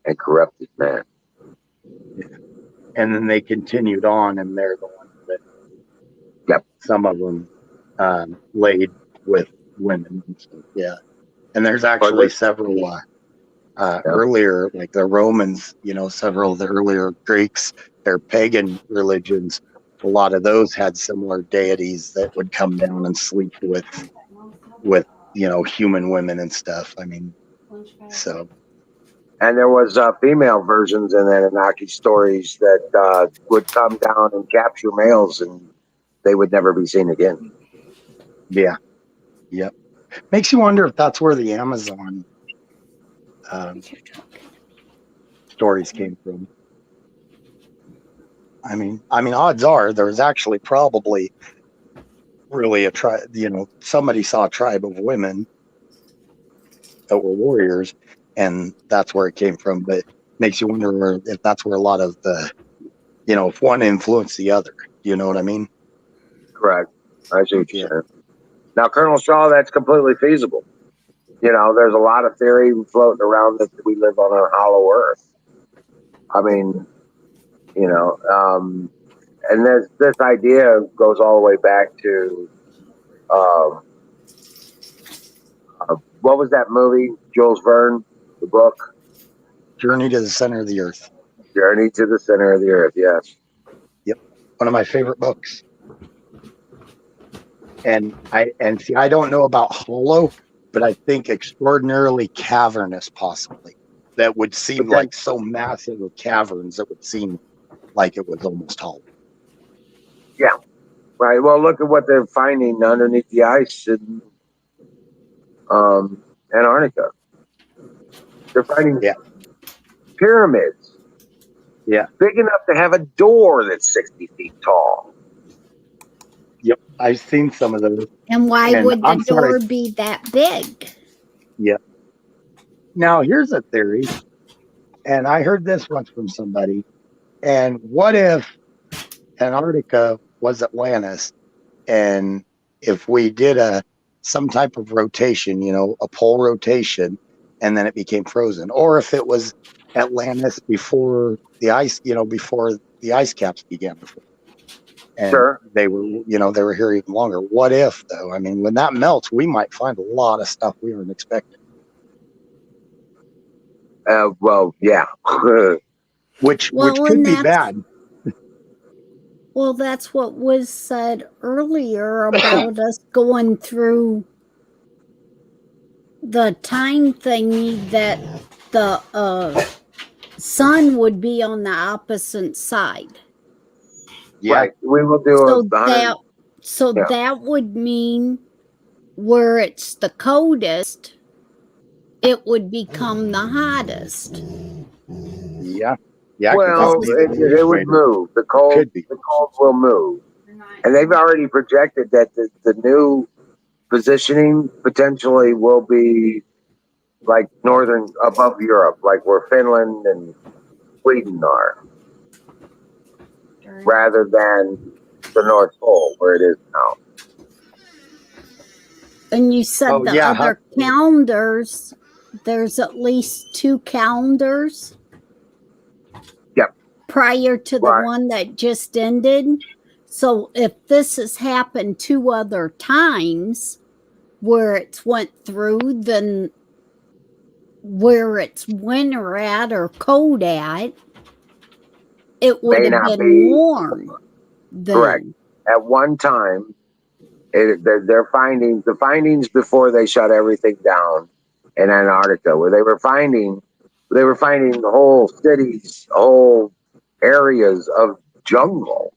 and corrupted man.
And then they continued on, and they're the ones that, some of them laid with women and stuff. Yeah. And there's actually several earlier, like the Romans, several of the earlier Greeks, their pagan religions, a lot of those had similar deities that would come down and sleep with human women and stuff. I mean, so.
And there was female versions in the Anunnaki stories that would come down and capture males, and they would never be seen again.
Yeah. Yep. Makes you wonder if that's where the Amazon stories came from. I mean, odds are there was actually probably really a tribe. Somebody saw a tribe of women that were warriors, and that's where it came from. But it makes you wonder if that's where a lot of the, if one influenced the other. You know what I mean?
Correct. I see what you're saying. Now, Colonel Shaw, that's completely feasible. There's a lot of theory floating around that we live on a hollow earth. I mean, and this idea goes all the way back to, what was that movie? Jules Verne, the book?
Journey to the Center of the Earth.
Journey to the Center of the Earth, yes.
Yep. One of my favorite books. And I don't know about hollow, but I think extraordinarily cavernous, possibly. That would seem like so massive of caverns that would seem like it was almost hollow.
Yeah. Right. Well, look at what they're finding underneath the ice in Antarctica. They're finding pyramids.
Yeah.
Big enough to have a door that's 60 feet tall.
Yep. I've seen some of those.
And why
And
would the
I'm
door
sorry.
be that big?
Yeah. Now, here's a theory, and I heard this once from somebody. And what if Antarctica was Atlantis, and if we did some type of rotation, a pole rotation, and then it became frozen, or if it was Atlantis before the ice, before the ice caps began to form, and
Sure.
they were here even longer. What if, though? I mean, when that melts, we might find a lot of stuff we weren't expecting.
Well, yeah.
Which
Well,
could
and
be
that's-
bad.
Well, that's what was said earlier about us going through the time thingy, that the sun would be on the opposite side.
Yeah.
Right. We will do
That would mean where it's the coldest, it would become the hottest.
Yeah. Yeah.
Well, it would move. The cold will move. And they've already projected that the new positioning potentially will be like northern, above Europe, like where Finland and Sweden are, rather than the North Pole where it is now.
And you said
Oh,
the
yeah,
other calendars, there's at least 2 calendars
Yep.
prior to the
Right.
one that just ended. So if this has happened 2 other times where it's went through, then where it's winter at or cold at, it would
May
have
not
been
be
warm then.
correct. At one time, their findings, the findings before they shut everything down in Antarctica, where they were finding the whole cities, whole areas of jungle.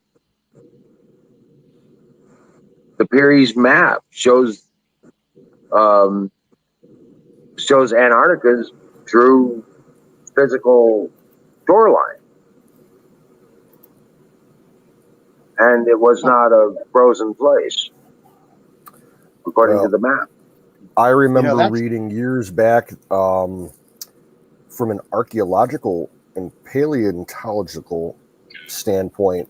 The Peary's map shows Antarctica's true physical shoreline, and it was not a frozen place, according to the map.
I remember
that's-
reading years back from an archaeological and paleontological standpoint,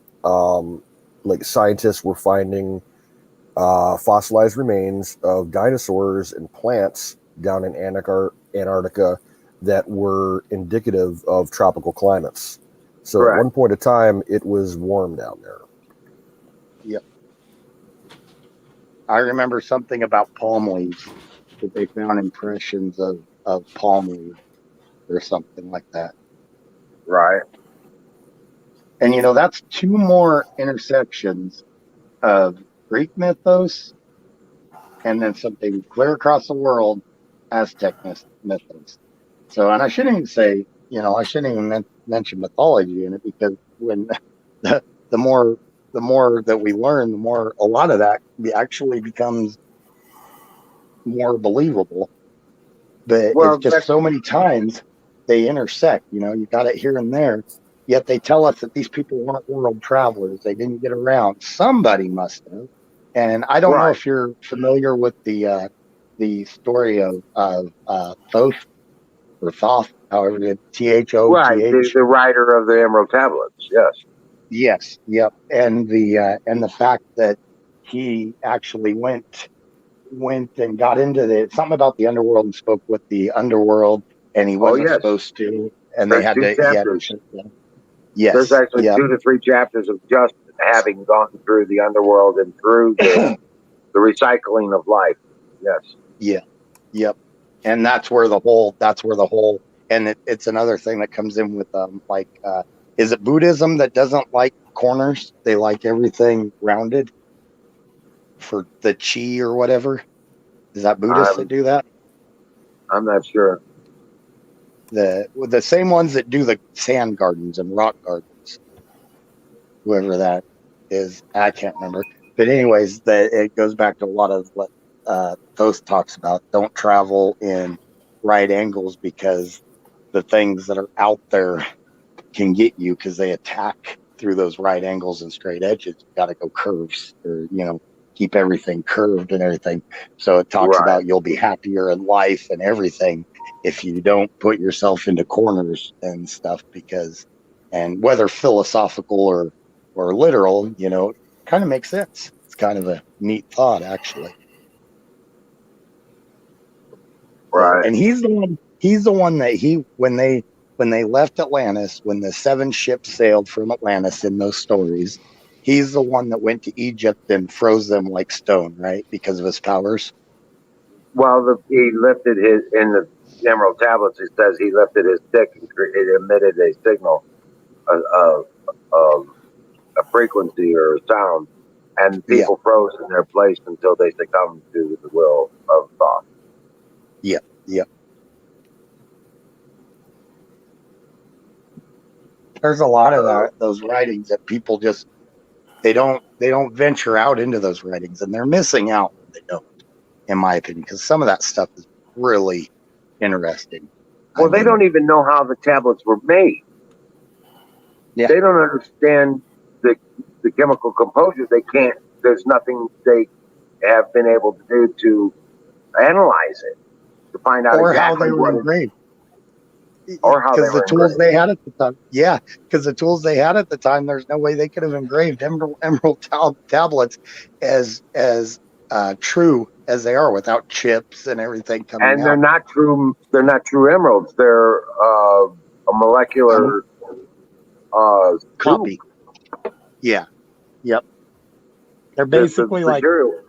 like scientists were finding fossilized remains of dinosaurs and plants down in Antarctica that were indicative of tropical climates. So
Correct.
at one point in time, it was warm down there.
Yep. I remember something about palm leaves, that they found impressions of palm leaves or something like that.
Right.
And that's 2 more intersections of Greek mythos and then something clear across the world, Aztec mythos. So, and I shouldn't even say, I shouldn't even mention mythology in it, because when the more that we learn, the more a lot of that actually becomes more believable. But it's just so many times they intersect. You got it here and there. Yet they tell us that these people weren't world travelers. They didn't get around. Somebody must have. And I don't know if you're familiar with the story of Thoth or Thoth, however it Thoth.
Right, the writer of the Emerald Tablets. Yes.
Yes. Yep. And the fact that he actually went and got into something about the underworld and spoke with the underworld, and he wasn't supposed to, and
There's
they had
2
to.
chapters.
Yes.
There's actually 2 to 3 chapters of just having gone through the underworld and through the recycling of life. Yes.
Yeah. Yep. And that's where the whole, and it's another thing that comes in with is it Buddhism that doesn't like corners? They like everything rounded for the chi or whatever. Is that Buddhists that do that?
I'm not sure.
The same ones that do the sand gardens and rock gardens, whoever that is, I can't remember. But anyways, it goes back to a lot of what Thoth talks about. Don't travel in right angles, because the things that are out there can get you, because they attack through those right angles and straight edges. You got to go curves, or keep everything curved and everything. So it talks about you'll be happier in life and everything if you don't put yourself into corners and stuff, and whether philosophical or literal, kind of makes sense. It's kind of a neat thought, actually.
Right.
And he's the one that when they left Atlantis, when the 7 ships sailed from Atlantis in those stories, he's the one that went to Egypt and froze them like stone, right? Because of his powers.
Well, he lifted in the Emerald Tablets, it says he lifted his stick and it emitted a signal, a frequency or a sound, and people froze in their place until they succumbed to the will of Thoth.
Yep. There's a lot of those writings that people just they don't venture out into those writings, and they're missing out when they don't, in my opinion, because some of that stuff is really interesting.
Well, they don't even know how the tablets were made.
Yeah.
They don't understand the chemical composure. They can't. There's nothing they have been able to do to analyze it, to find out
or
exactly
how they were engraved.
Or how they
because the
were
tools
engraved.
they had at the time. Yeah, because the tools they had at the time, there's no way they could have engraved emerald tablets as true as they are without chips and everything coming
And they're
out.
not true. They're not true emeralds. They're a molecular soup.
Copy. Yeah. Yep. They're
The
basically like
material.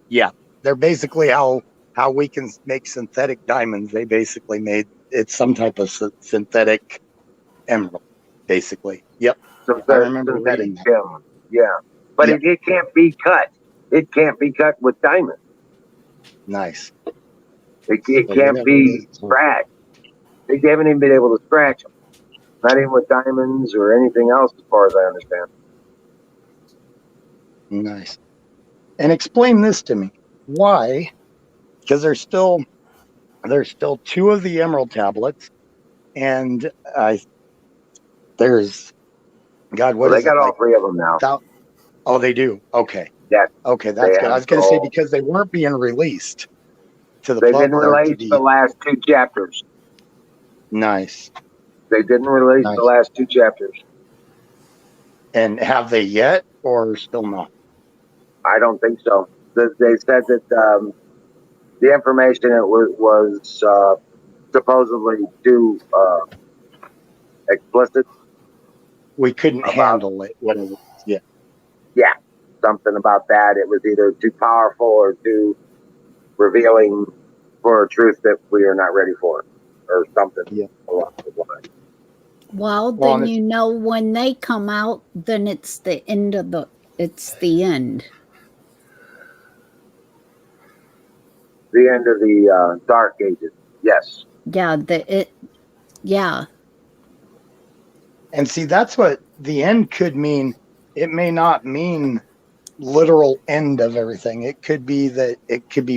yeah. They're basically how we can make synthetic diamonds. They basically made it's some type of synthetic emerald. Basically. Yep. I remember
Synthetic
reading that.
gem. Yeah, but
Yep.
it can't be cut. It can't be cut with diamonds.
Nice.
It
So
can't be scratched. They haven't even been able to scratch them. Not even with diamonds or anything else, as far as I understand.
Nice. And explain this to me. Why? Because there's still two of the emerald tablets, and there's God. What
Well, they
is
got
it?
all
Like,
three of them now.
oh, they do. Okay.
Yes,
Okay, that's
they
good. I
have.
was going to say
So
because they weren't being released to the
they didn't
public or to
release the last two chapters.
nice.
They didn't release
Nice.
the last two chapters.
And have they yet, or still not?
I don't think so. They said that the information it was supposedly too explicit.
We couldn't
About-
handle it. What is it? Yeah.
Yeah, something about that. It was either too powerful or too revealing for a truth that we are not ready for, or something.
Yeah.
Along those lines.
Well,
Well,
then
and
you know when they come out, then it's the end of it's the end.
The end of the Dark Ages. Yes.
Yeah, yeah.
And see, that's what the end could mean. It may not mean literal end of everything. It could be that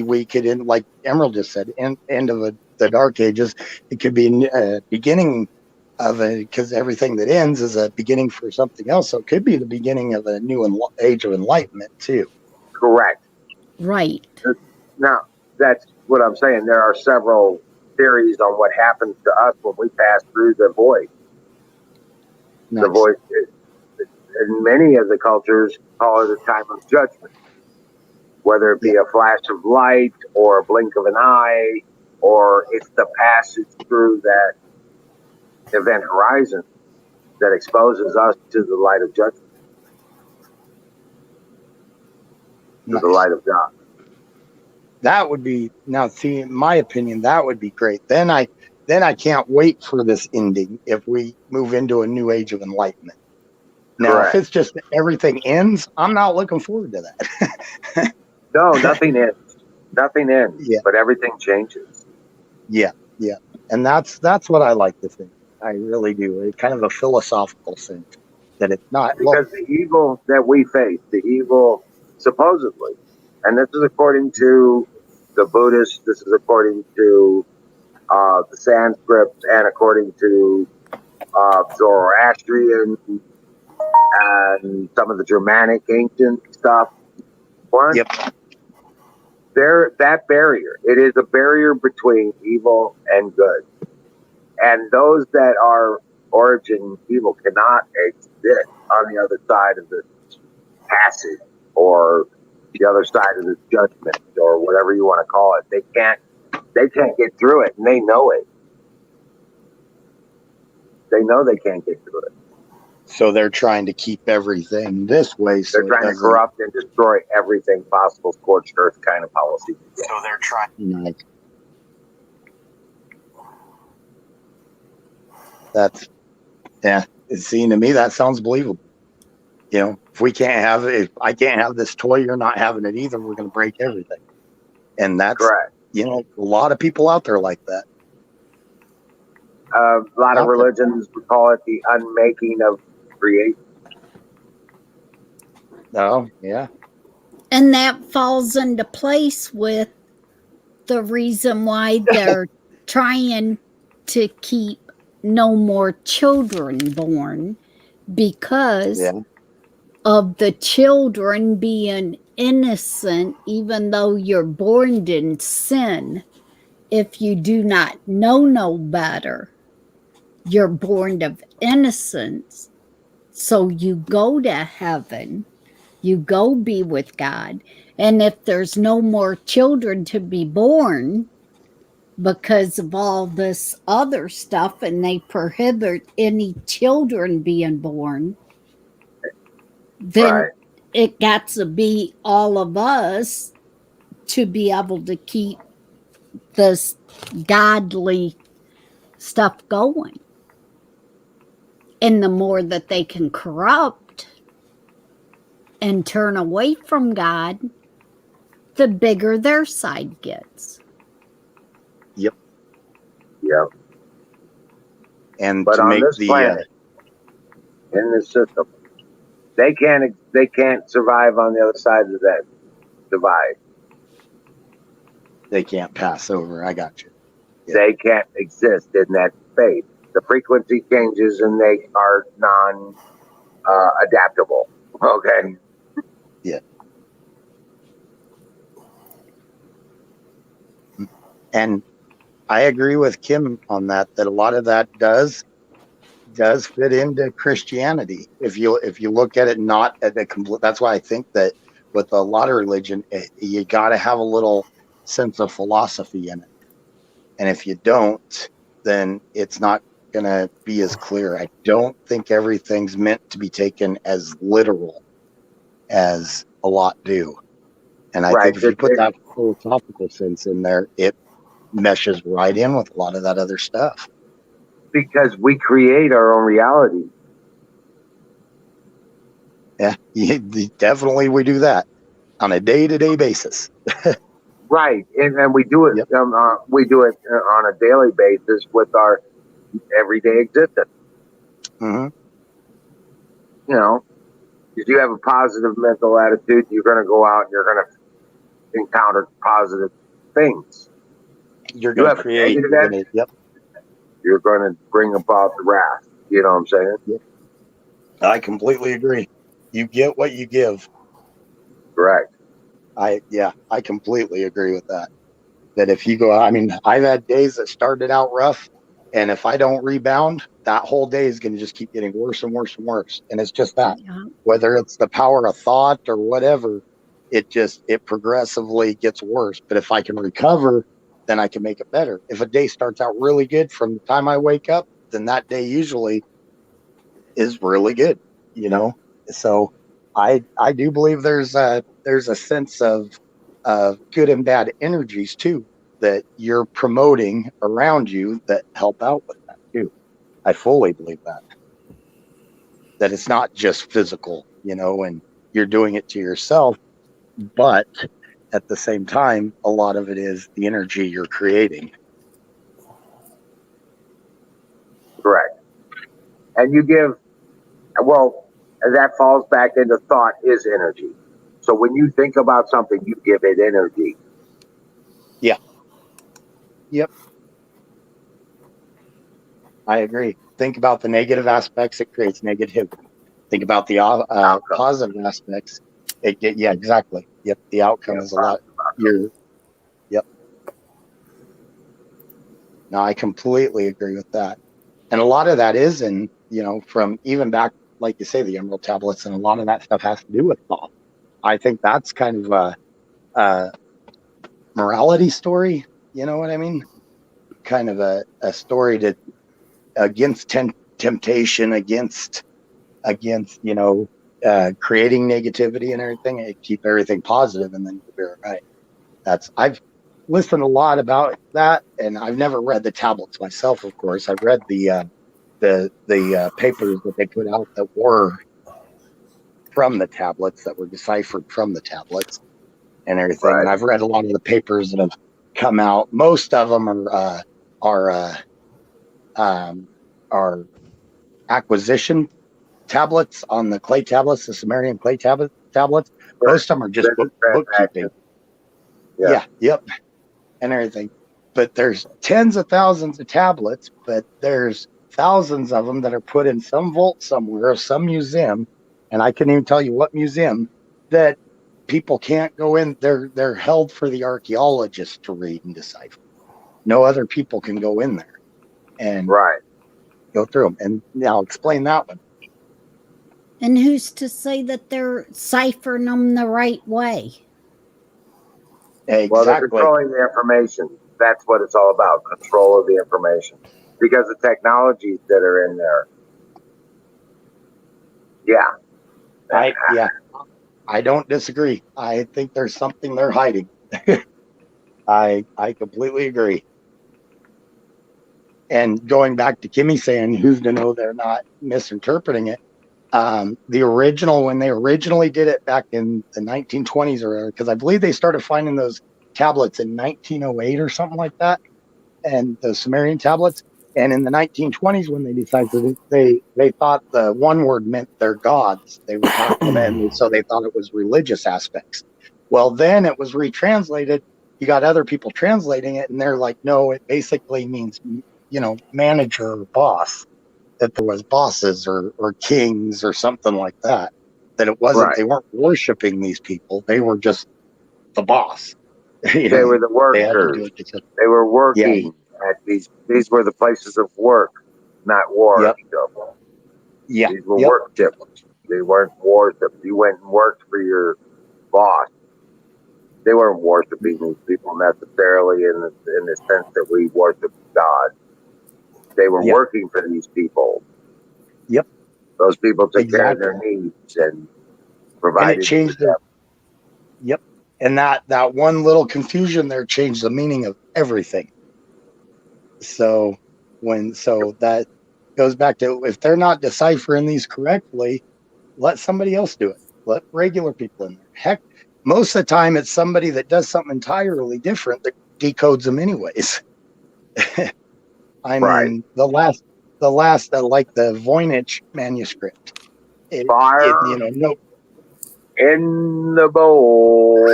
we could end, like Emerald just said, end of the Dark Ages. It could be a beginning of because everything that ends is a beginning for something else. So it could be the beginning of a new age of enlightenment too.
Correct.
Right.
Now, that's what I'm saying. There are several theories on what happens to us when we pass through the void.
Nice.
The void, and many of the cultures call it a time of judgment, whether it be a flash of light or a blink of an eye, or it's the passage through that event horizon that exposes us to the light of judgment, to the
Nice.
light of God.
That would be now. See, in my opinion, that would be great. Then I can't wait for this ending if we move into a new age of enlightenment. Now,
Correct.
if it's just everything ends, I'm not looking forward to that.
No, nothing ends. Nothing ends.
Yeah.
But everything changes.
Yeah, and that's what I like to think. I really do. It's kind of a philosophical sense that it's not.
Because the evil that we face, the evil supposedly, and this is according to the Buddhists, this is according to the Sanskrit, and according to Zoroastrian and some of the Germanic ancient stuff. One,
Yep.
that barrier, it is a barrier between evil and good. And those that are origin evil cannot exist on the other side of this passage, or the other side of this judgment, or whatever you want to call it. They can't get through it, and they know it. They know they can't get through it.
So they're trying to keep everything this way. So
They're trying to corrupt and destroy everything possible, scorched earth kind of policy.
So they're trying. Nice. That's, yeah. See, to me, that sounds believable. You know, if I can't have this toy, you're not having it either. We're going to break everything. And that's,
Correct.
you know, a lot of people out there like that.
A lot of religions would call it the unmaking of creation.
Oh, yeah.
And that falls into place with the reason why they're trying to keep no more children born, because
Yeah.
of the children being innocent, even though you're born in sin. If you do not know no better, you're born of innocence. So you go to heaven, you go be with God. And if there's no more children to be born because of all this other stuff and they prohibit any children being born, then
Right.
it got to be all of us to be able to keep this godly stuff going. And the more that they can corrupt and turn away from God, the bigger their side gets.
Yep.
And
But
to
on
make
this
the
planet, in this system, they can't survive on the other side of that divide.
they can't pass over. I got you. Yeah.
They can't exist in that space. The frequency changes and they are non adaptable. Okay.
And I agree with Kim on that a lot of that does fit into Christianity. If you look at it not at the complete, that's why I think that with a lot of religion, you got to have a little sense of philosophy in it. And if you don't, then it's not going to be as clear. I don't think everything's meant to be taken as literal as a lot do. And I think if you put that philosophical sense in there, it meshes right in with a lot of that other stuff.
Because we create our own reality.
Yeah, definitely we do that on a day-to-day basis.
Right, and we do it.
Yep.
We do it on a daily basis with our everyday existence.
Mm-hmm.
You know, if you have a positive mental attitude, you're going to go out and you're going to encounter positive things.
You're going to create. Yep.
You're going to bring about the wrath. You know what I'm saying?
Yep. I completely agree. You get what you give.
Correct.
I completely agree with that. That if you go, I mean, I've had days that started out rough, and if I don't rebound, that whole day is going to just keep getting worse and worse and worse. And it's just that, whether it's the power of thought or whatever, it progressively gets worse. But if I can recover, then I can make it better. If a day starts out really good from the time I wake up, then that day usually is really good, you know? So I do believe there's a sense of good and bad energies too that you're promoting around you that help out with that too. I fully believe that it's not just physical, you know, and you're doing it to yourself, but at the same time, a lot of it is the energy you're creating.
Correct. And you give, well, that falls back into thought is energy. So when you think about something, you give it energy.
Yeah. Yep. I agree. Think about the negative aspects, it creates negativity. Think about the positive aspects. Exactly. Yep. The outcome is a lot. Yep. No, I completely agree with that. And a lot of that is from even back, like you say, the Emerald Tablets, and a lot of that stuff has to do with thought. I think that's kind of a morality story. You know what I mean? Kind of a story against temptation, against creating negativity and everything, and keep everything positive, and then you'll be all right. I've listened a lot about that, and I've never read the tablets myself. Of course, I've read the papers that they put out that were from the tablets, that were deciphered from the tablets and everything. Right. And I've read a lot of the papers that have come out. Most of them are acquisition tablets on the clay tablets, the Sumerian clay tablets. Most of them are just bookkeeping. Yeah. Yep. And everything. But there's tens of thousands of tablets, but there's thousands of them that are put in some vault somewhere, some museum, and I couldn't even tell you what museum, that people can't go in. They're held for the archaeologists to read and decipher. No other people can go in there. And
right.
go through them. And now explain that one.
And who's to say that they're ciphering them the right way?
Well, they're
Exactly.
controlling the information. That's what it's all about, control of the information. Because the technologies that are in there. Yeah.
I don't disagree. I think there's something they're hiding. I completely agree. And going back to Kimmy saying, who's to know they're not misinterpreting it? The original, when they originally did it back in the 1920s, or because I believe they started finding those tablets in 1908 or something like that, and the Sumerian tablets. And in the 1920s, when they decided they thought the one word meant their gods. They were talking about, and so they thought it was religious aspects. Well, then it was retranslated. You got other people translating it, and they're like, no, it basically means, manager or boss. That there was bosses or kings or something like that. That it wasn't.
Right.
They weren't worshiping these people. They were just the boss.
They were the workers. They were working at these were the places of work, not war.
Yep.
Yeah. These were worshipped. They weren't worshipped. You went and worked for your boss. They weren't worshiping these people necessarily in the sense that we worship God. They were working for these people.
Yep.
Those people took care of their needs and provided.
And it changed them. Yep. And that one little confusion there changed the meaning of everything. So that goes back to, if they're not deciphering these correctly, let somebody else do it. Let regular people in there. Heck, most of the time it's somebody that does something entirely different that decodes them anyways. I mean, the last like the Voynich manuscript.
Fire
no.
In the bowl.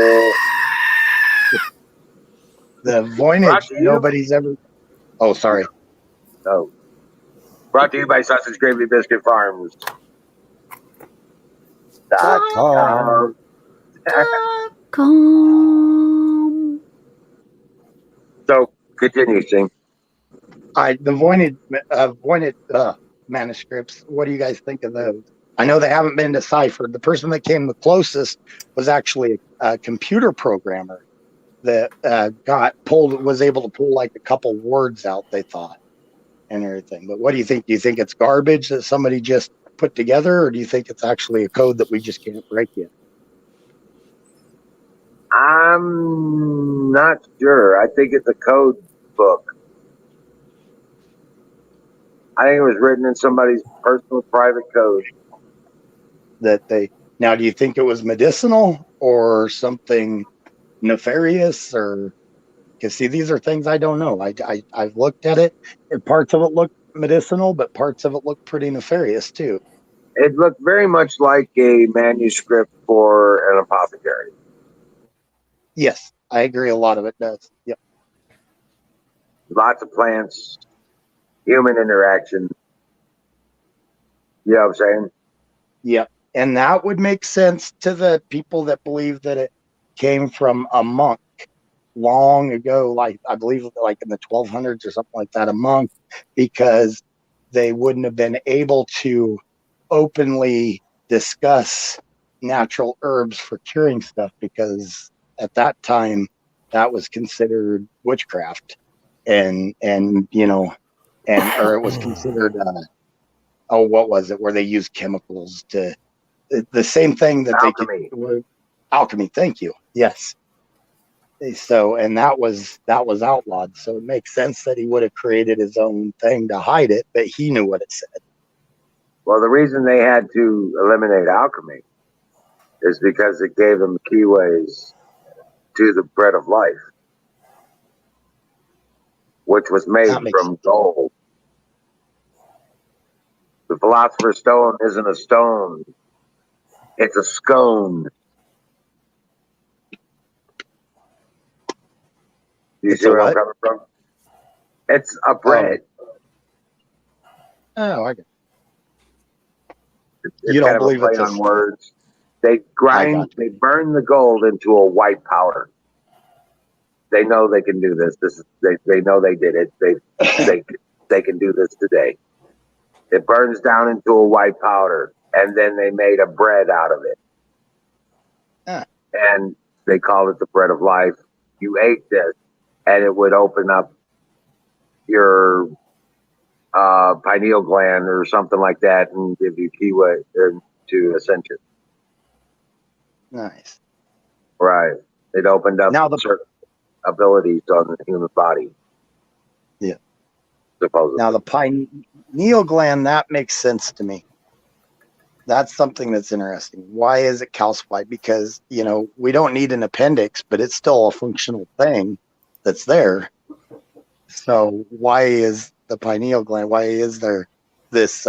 The Voynich, nobody's ever. Oh, sorry.
Oh. Brought to you by Sausage Gravy Biscuit Farms. .com. So continue, Sing.
The Voynich manuscripts. What do you guys think of those? I know they haven't been deciphered. The person that came the closest was actually a computer programmer that was able to pull like a couple words out, they thought, and everything. But what do you think? Do you think it's garbage that somebody just put together, or do you think it's actually a code that we just can't break yet?
I'm not sure. I think it's a code book. I think it was written in somebody's personal private code.
Now, do you think it was medicinal or something nefarious, or because see, these are things I don't know. I've looked at it, and parts of it look medicinal, but parts of it look pretty nefarious too.
It looked very much like a manuscript for an apothecary.
Yes, I agree. A lot of it does. Yep.
Lots of plants, human interaction. You know what I'm saying?
Yep. And that would make sense to the people that believe that it came from a monk long ago, like I believe like in the 1200s or something like that, a monk, because they wouldn't have been able to openly discuss natural herbs for curing stuff, because at that time that was considered witchcraft or it was considered what was it, where they used chemicals to the same thing that
alchemy.
Alchemy. Thank you. Yes. So, and that was outlawed. So it makes sense that he would have created his own thing to hide it, but he knew what it said.
Well, the reason they had to eliminate alchemy is because it gave them keyways to the bread of life, which was made from gold. The Philosopher's Stone isn't a stone. It's a scone. Do you see where I'm coming from? It's a bread.
Oh, I get it.
It's kind of a play on words. They they burn the gold into a white powder. They know they can do this. They know they did it. They can do this today. It burns down into a white powder, and then they made a bread out of it.
Ah.
And they called it the bread of life. You ate this, and it would open up your pineal gland or something like that, and give you keyway to ascension.
Nice.
Right. It opened up
Now the
certain abilities on the human body.
Yeah.
Supposedly.
Now the pineal gland, that makes sense to me. That's something that's interesting. Why is it calcified? Because, you know, we don't need an appendix, but it's still a functional thing that's there. So why is the pineal gland, why is there this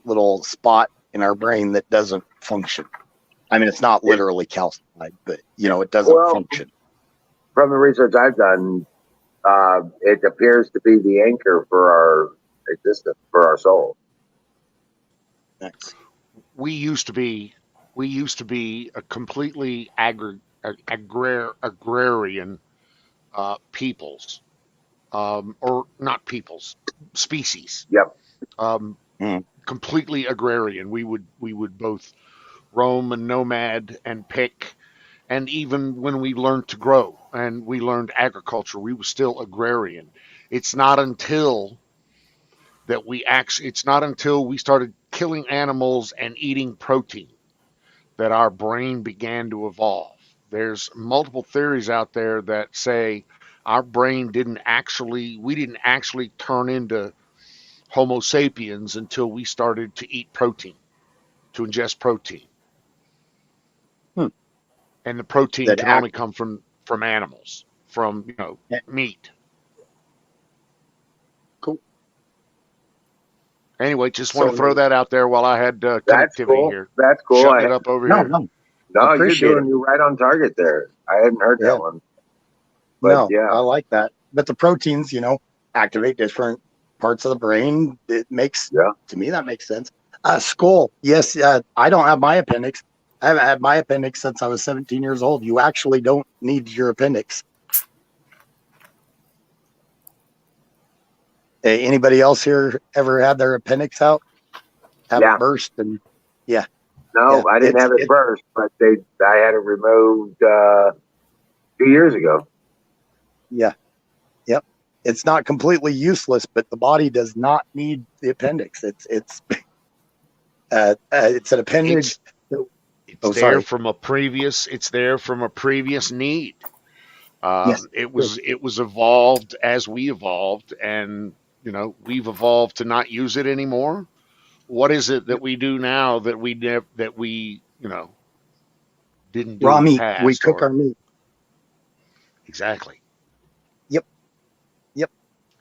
little spot in our brain that doesn't function? I mean, it's not literally calcified, but, you know, it doesn't function.
From the research I've done, it appears to be the anchor for our existence, for our soul.
Nice.
We used to be a completely agrarian peoples, or not peoples, species.
Yep.
Completely agrarian. We would both roam and nomad and pick, and even when we learned to grow and we learned agriculture, we were still agrarian. It's not until we started killing animals and eating protein that our brain began to evolve. There's multiple theories out there that say our brain we didn't actually turn into Homo sapiens until we started to eat protein, to ingest protein. And the protein can only come from animals, from meat.
Cool.
Anyway, just want to throw that out there while I had connectivity here.
That's cool.
Shutting it up over here.
No, you're right on target there. I hadn't heard that one.
But I like that. But the proteins, activate different parts of the brain. It makes, to me, that makes sense. Skull. Yes. I don't have my appendix. I haven't had my appendix since I was 17 years old. You actually don't need your appendix. Hey, anybody else here ever had their appendix out? Have it burst? And
No, I didn't have it burst, but I had it removed 2 years ago.
Yeah. Yep. It's not completely useless, but the body does not need the appendix. It's an appendage.
It's there from a previous need. It was evolved as we evolved, and we've evolved to not use it anymore. What is it that we do now that we didn't do?
Raw
in the
meat.
past,
We cook our meat.
Exactly.
Yep.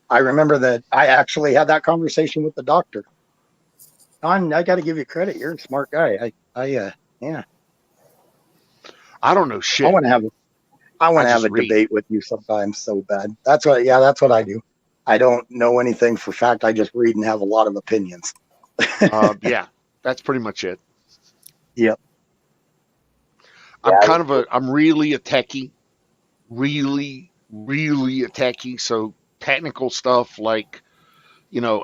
I remember that I actually had that conversation with the doctor. I got to give you credit. You're a smart guy. Yeah.
I don't know shit.
I want to have a debate with you sometime so bad. That's what I do. I don't know anything for fact. I just read and have a lot of opinions.
Yeah, that's pretty much it.
Yep.
I'm really a techie. Really, really a techie. So technical stuff like,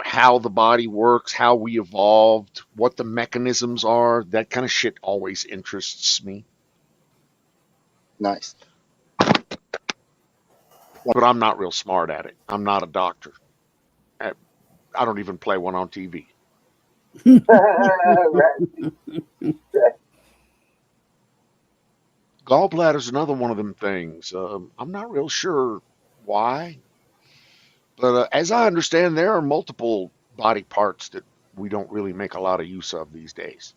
how the body works, how we evolved, what the mechanisms are, that kind of shit always interests me.
Nice.
But I'm not real smart at it. I'm not a doctor. I don't even play one on TV. Gallbladder's another one of them things. I'm not real sure why. But as I understand, there are multiple body parts that we don't really make a lot of use of these days.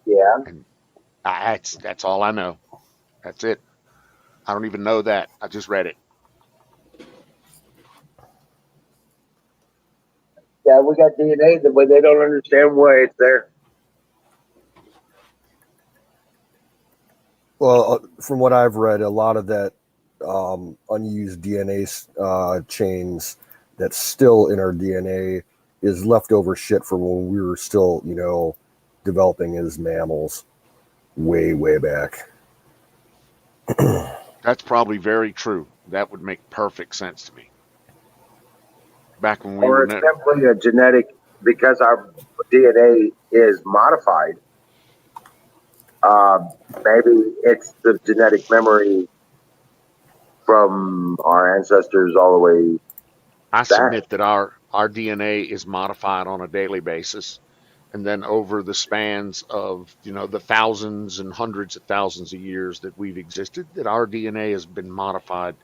Yeah.
And that's all I know. That's it. I don't even know that. I just read it.
Yeah, we got DNA, but they don't understand why it's there.
Well, from what I've read, a lot of that unused DNA chains that's still in our DNA is leftover shit from when we were still, developing as mammals way, way back.
That's probably very true. That would make perfect sense to me. back when we
Or
were
it's simply a genetic, because our DNA is modified. Maybe it's the genetic memory from our ancestors all the way
I
back.
submit that our DNA is modified on a daily basis, and then over the spans of the thousands and hundreds of thousands of years that we've existed, that our DNA has been modified.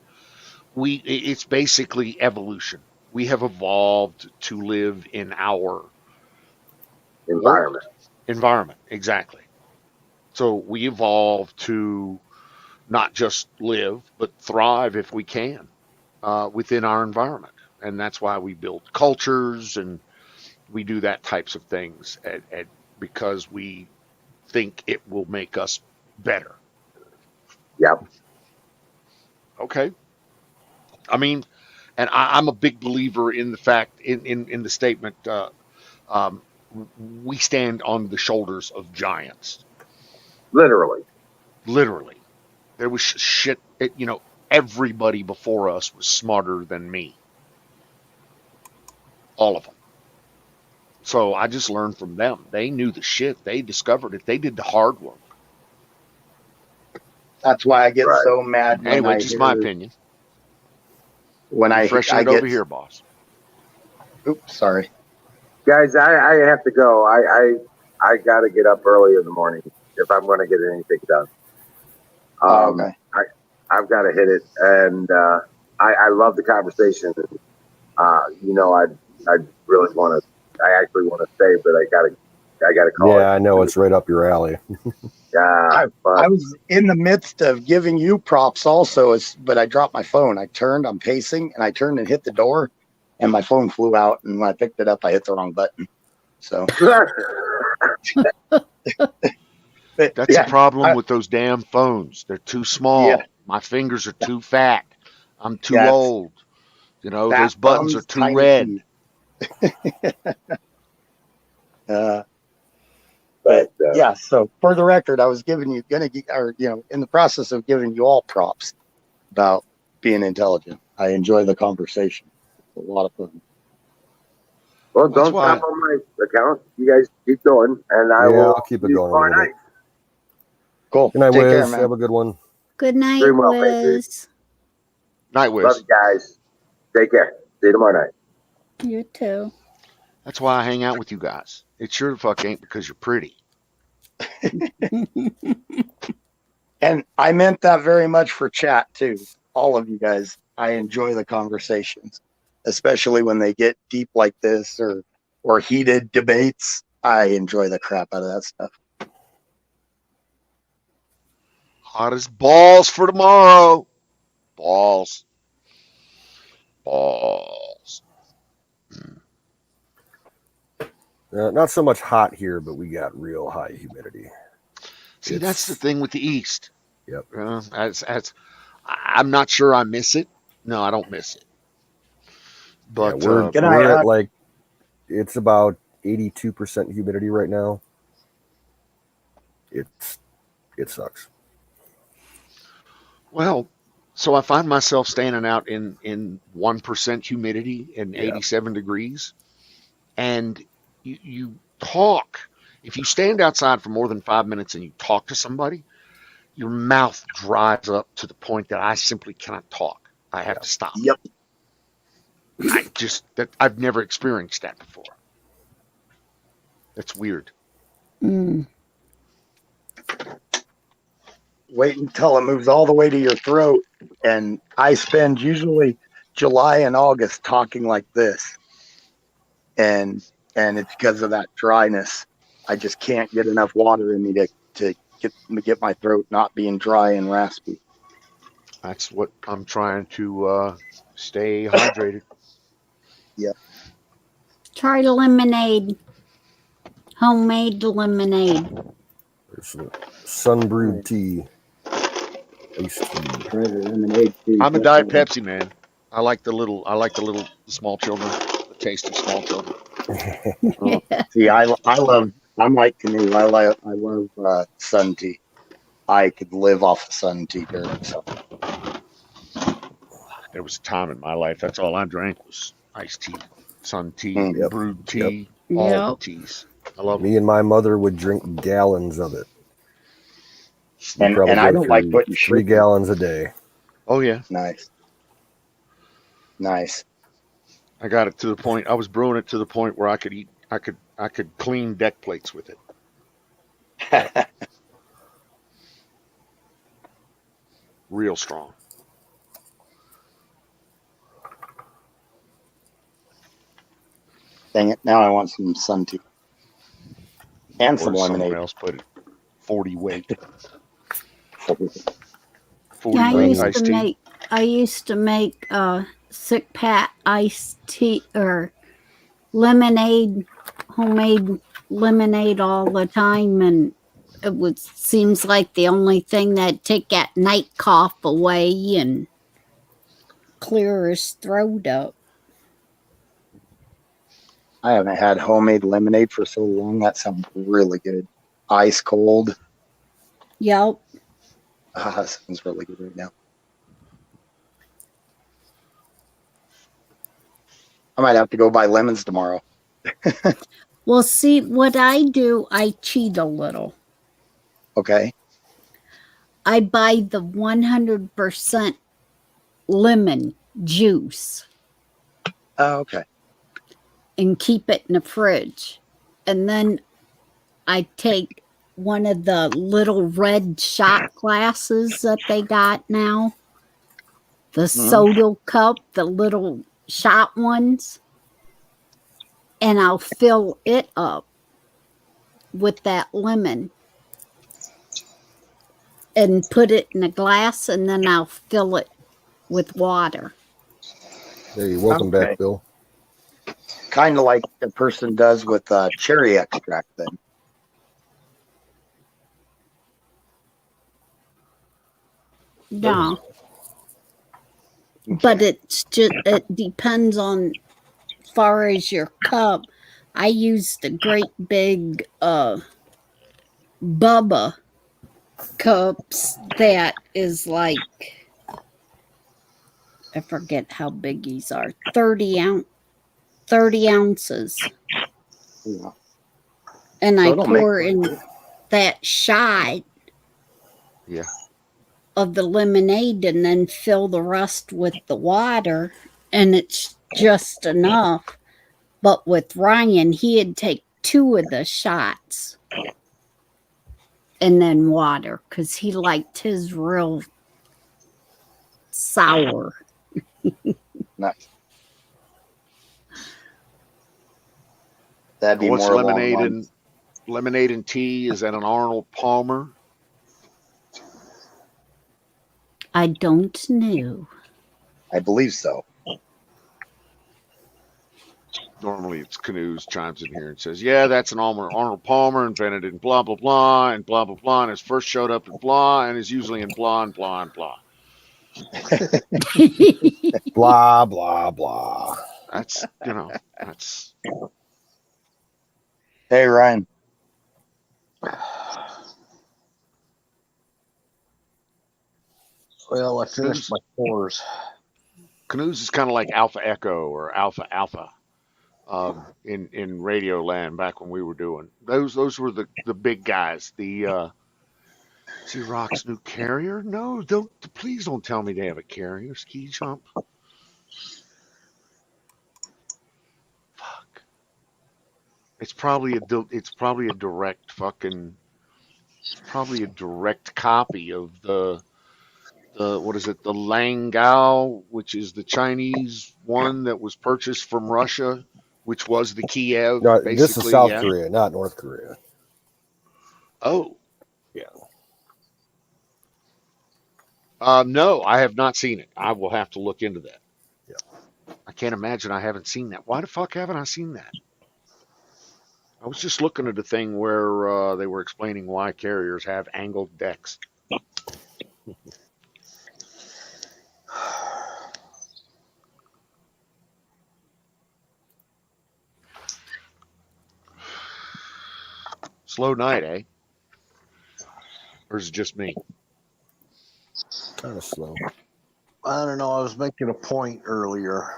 It's basically evolution. We have evolved to live in our
Environment.
environment, exactly. So we evolved to not just live but thrive if we can within our environment, and that's why we build cultures and we do that types of things because we think it will make us better.
Yep.
Okay. I mean, and I'm a big believer in the fact in the statement. We stand on the shoulders of giants.
Literally.
Literally, there was shit. Everybody before us was smarter than me. All of them. So I just learned from them. They knew the shit. They discovered it. They did the hard work.
That's why I get
Right.
so mad when
Anyway,
I
just
hear,
my opinion.
when I
Freshen it
get
over here, boss.
Oops, sorry.
Guys, I have to go. I got to get up early in the morning if I'm going to get anything done.
Okay.
I've got to hit it, and I love the conversation. I really want to. I actually want to stay, but I gotta call.
Yeah, I know it's right up your alley.
Yeah,
I was in the midst of giving you props also, but I dropped my phone. I'm pacing, and I turned and hit the door, and my phone flew out. And when I picked it up, I hit the wrong button. So
That's the problem with those damn phones. They're too small.
Yeah.
My fingers are too fat. I'm too
That's-
old.
Fat
Those buttons are
thumbs,
too
tiny
red.
feet. But yeah, so for the record, I was in the process of giving you all props about being intelligent. I enjoy the conversation. It's a lot of fun.
Well,
That's
don't
why-
stop on my account. You guys keep going, and I
Yeah,
will.
I'll keep it
see you
going a
tomorrow
little
night.
bit.
Cool.
Good night,
Take care,
Wiz.
man.
Have a good one.
Good night,
Very well, baby.
Wiz.
Night
Love
Wiz.
you guys. Take care. See you tomorrow night.
You too.
That's why I hang out with you guys. It sure the fuck ain't because you're pretty.
And I meant that very much for chat too. All of you guys. I enjoy the conversations, especially when they get deep like this or heated debates. I enjoy the crap out of that stuff.
Hot as balls for tomorrow. Balls.
Not so much hot here, but we got real high humidity.
See,
It's-
that's the thing with the East.
Yep.
I'm not sure I miss it. No, I don't miss it. But
Yeah, we're,
Can I,
we're
uh,
at like, it's about 82% humidity right now. It sucks.
well, so I find myself standing out in 1% humidity and
Yeah.
87 degrees, and you talk. If you stand outside for more than 5 minutes and you talk to somebody, your mouth dries up to the point that I simply cannot talk. I have to stop.
Yep.
I've never experienced that before. That's weird.
Mm.
Wait until it moves all the way to your throat. And I spend usually July and August talking like this. And it's because of that dryness. I just can't get enough water in me to get my throat not being dry and raspy.
That's what I'm trying to stay hydrated.
Try lemonade. Homemade lemonade.
There's some sun-brewed tea. Iced tea.
I'm a Diet Pepsi man. I like the small children, the taste of small children.
See, I'm like Canoe. I love sun tea. I could live off of sun tea during the summer.
There was a time in my life that's all I drank was iced tea, sun tea,
Yep.
brewed tea, all the
Yep.
teas. I love
Me
them.
and my mother would drink gallons of it. We'd
And
probably
I
go
don't like
through
putting
3
sugar.
gallons a day.
Oh yeah,
Nice. Nice.
I got it to the point. I was brewing it to the point where I could eat. I could clean deck plates with it. Real strong.
Dang it. Now I want some sun tea. And
Or
some
as someone
lemonade.
else put it, 40 weight.
Yeah,
40
I
weight
used
iced
to
tea.
make sick pat iced tea or lemonade, homemade lemonade all the time, and it would seems like the only thing that take that night cough away and clear his throat up.
I haven't had homemade lemonade for so long. That sounds really good. Ice cold.
Yep.
That sounds really good right now. I might have to go buy lemons tomorrow.
Well, see, what I do, I cheat a little.
Okay.
I buy the 100% lemon juice
Oh, okay.
and keep it in the fridge. And then I take one of the little red shot glasses that they got now, the soda cup, the little shot ones, and I'll fill it up with that lemon and put it in a glass, and then I'll fill it with water.
Hey, welcome
Okay.
back, Bill.
Kind of like a person does with cherry extract then.
No. But it's just, it depends on far as your cup. I use the great big Bubba cups that is like, I forget how big these are, 30 ounces.
Yeah.
And
So
I
it'll make
pour in that shot
Yeah.
of the lemonade and then fill the rest with the water, and it's just enough. But with Ryan, he'd take 2 of the shots and then water because he liked his real sour.
Nice. That'd be
What's
more along
lemonade and tea? Is that an Arnold Palmer?
I don't know.
I believe so.
Normally it's Canoes chimes in here and says, yeah, that's an Arnold Palmer, invented in blah, blah, blah, and blah, blah, blah, and his first showed up in blah, and is usually in blah, and blah, and blah.
Blah, blah, blah.
That's, that's...
Hey, Ryan.
Well, I finished my chores.
Canoes is kind of like Alpha Echo or Alpha Alpha in Radio Land back when we were doing those were the big guys. The Xerox new carrier? No, please don't tell me they have a carrier. Ski jump. Fuck. It's probably a direct fucking. It's probably a direct copy of the what is it? The Langao, which is the Chinese one that was purchased from Russia, which was the Kiev.
No,
basically,
this is South
yeah.
Korea, not North Korea.
Oh, yeah. No, I have not seen it. I will have to look into that.
Yeah.
I can't imagine I haven't seen that. Why the fuck haven't I seen that? I was just looking at a thing where they were explaining why carriers have angled decks. Slow night, eh? Or is it just me?
Kind of slow.
I don't know. I was making a point earlier.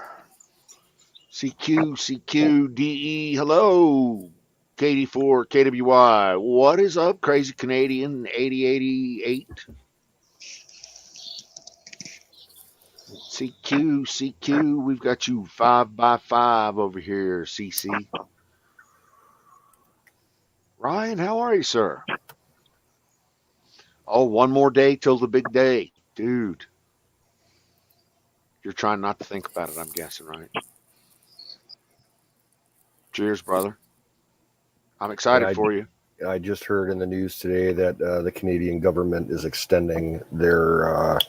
CQDE. Hello. KD4, KWY. What is up, Crazy Canadian 8088? CQ, we've got you 5x5 over here, CC. Ryan, how are you, sir? Oh, one more day till the big day. Dude. You're trying not to think about it, I'm guessing, right? Cheers, brother. I'm excited for you.
I just heard in the news today that the Canadian government is extending their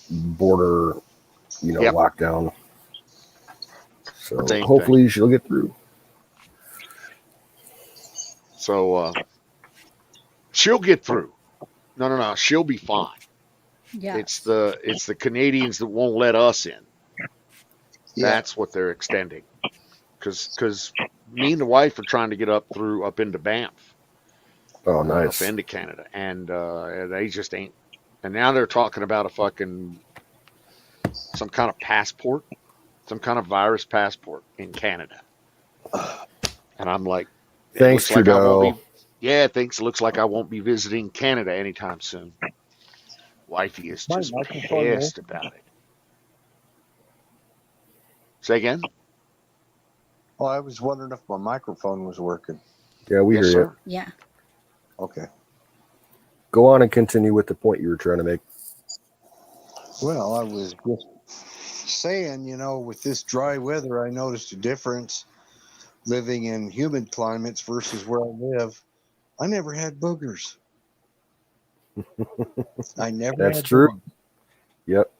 border, lockdown. So
Same
hopefully she'll get through.
So she'll get through. No. She'll be fine.
Yeah.
It's the Canadians that won't let us in.
Yeah.
That's what they're extending. Because me and the wife are trying to get up into Banff.
Oh, nice.
Up into Canada. And they just ain't. And now they're talking about some kind of passport, some kind of virus passport in Canada. And I'm like,
thanks, Trudeau.
Looks like I won't be visiting Canada anytime soon. Wifey is just pissed about it. Say again?
Oh, I was wondering if my microphone was working.
Yeah, we hear you.
Yeah.
Okay.
Go on and continue with the point you were trying to make.
Well, I was just saying, with this dry weather, I noticed a difference living in humid climates versus where I live. I never had boogers. I never.
That's
had
true.
boogers.
Yep.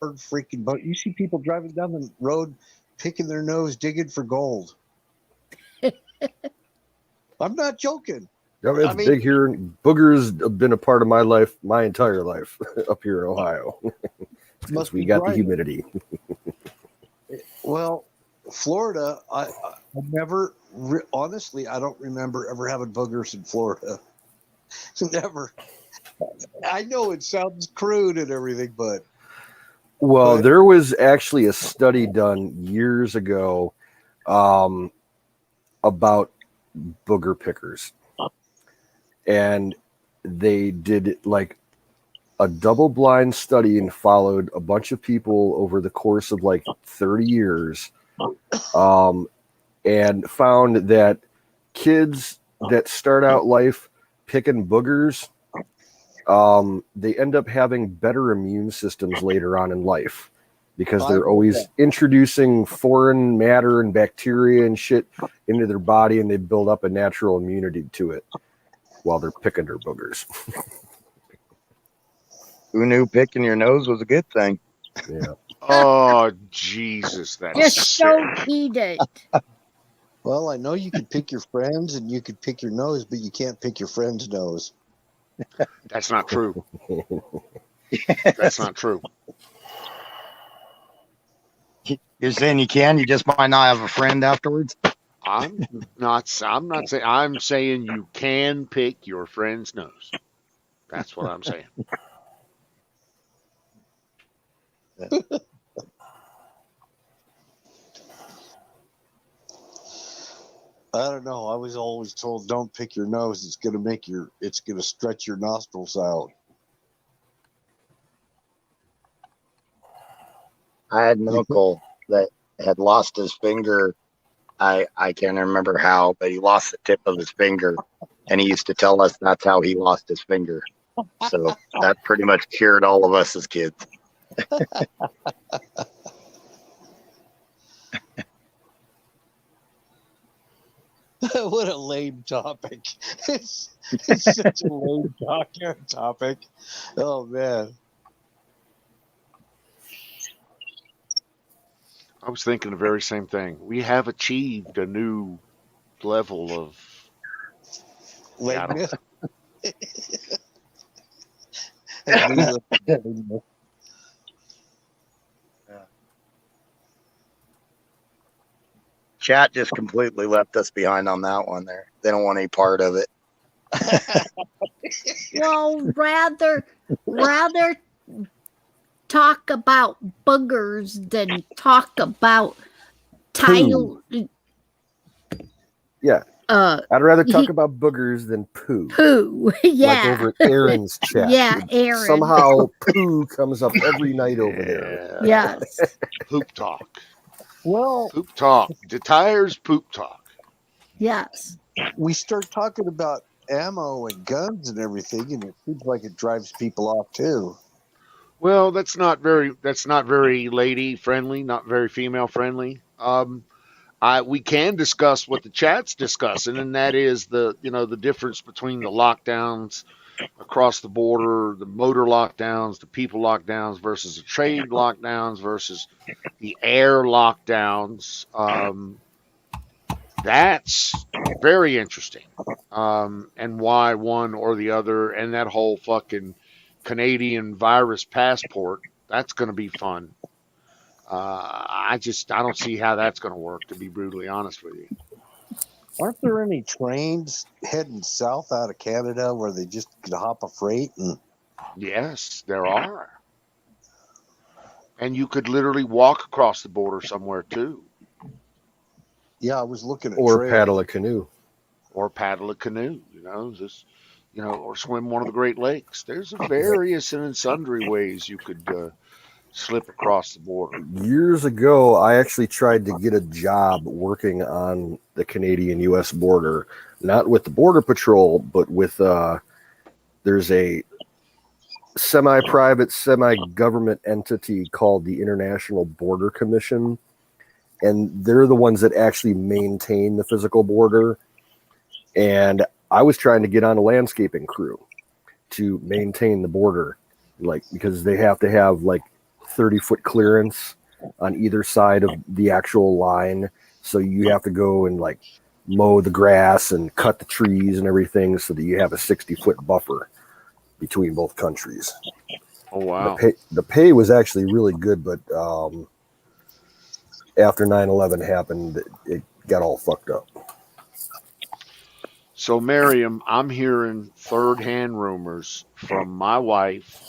Freaking boat. You see people driving down the road, picking their nose, digging for gold. I'm not joking.
Yeah, it's big here. Boogers have been a part of my life, my entire life, up here in Ohio. Because we got the humidity.
Well, Florida, I never, honestly, I don't remember ever having boogers in Florida. Never. I know it sounds crude and everything, but.
Well, there was actually a study done years ago about booger pickers. And they did like a double-blind study and followed a bunch of people over the course of like 30 years and found that kids that start out life picking boogers, they end up having better immune systems later on in life because they're always introducing foreign matter and bacteria and shit into their body, and they build up a natural immunity to it while they're picking their boogers.
Who knew picking your nose was a good thing?
Yeah.
Oh, Jesus. That's
Just
sick.
don't eat it.
Well, I know you could pick your friends and you could pick your nose, but you can't pick your friend's nose.
That's not true. That's not true.
You're saying you can? You just might not have a friend afterwards?
I'm saying you can pick your friend's nose. That's what I'm saying.
I don't know. I was always told don't pick your nose. It's going to stretch your nostrils out.
I had an uncle that had lost his finger. I can't remember how, but he lost the tip of his finger, and he used to tell us that's how he lost his finger. So that pretty much cured all of us as kids.
What a lame topic. It's such a lame topic. Oh, man.
I was thinking the very same thing. We have achieved a new level of
Lameness.
Chat just completely left us behind on that one there. They don't want any part of it.
Well, rather talk about boogers than talk about tile.
Yeah.
Uh,
I'd rather talk
he-
about boogers than poo.
poo.
Like
Yeah.
over at Aaron's chat.
Yeah, Aaron.
Somehow poo comes up every night over there.
Yeah.
Yes.
Poop talk.
Well,
Poop talk. The tires poop talk.
Yes.
we start talking about ammo and guns and everything, and it seems like it drives people off too.
Well, that's not very lady friendly, not very female friendly. We can discuss what the chat's discussing, and that is the difference between the lockdowns across the border, the motor lockdowns, the people lockdowns versus the trade lockdowns versus the air lockdowns. That's very interesting. And why one or the other, and that whole fucking Canadian virus passport, that's going to be fun. I don't see how that's going to work, to be brutally honest with you.
Aren't there any trains heading south out of Canada where they just could hop a freight and
Yes, there are. And you could literally walk across the border somewhere too,
yeah, I was looking at
Or
trails.
paddle a canoe.
or paddle a canoe, or swim one of the Great Lakes. There's various and sundry ways you could slip across the border.
Years ago, I actually tried to get a job working on the Canadian-U.S. border, not with the Border Patrol, but with there's a semi-private, semi-government entity called the International Border Commission, and they're the ones that actually maintain the physical border. And I was trying to get on a landscaping crew to maintain the border, because they have to have 30-foot clearance on either side of the actual line. So you have to go and mow the grass and cut the trees and everything so that you have a 60-foot buffer between both countries.
Oh wow!
The pay was actually really good, but after 9/11 happened, it got all fucked up.
So Miriam, I'm hearing third-hand rumors from my wife,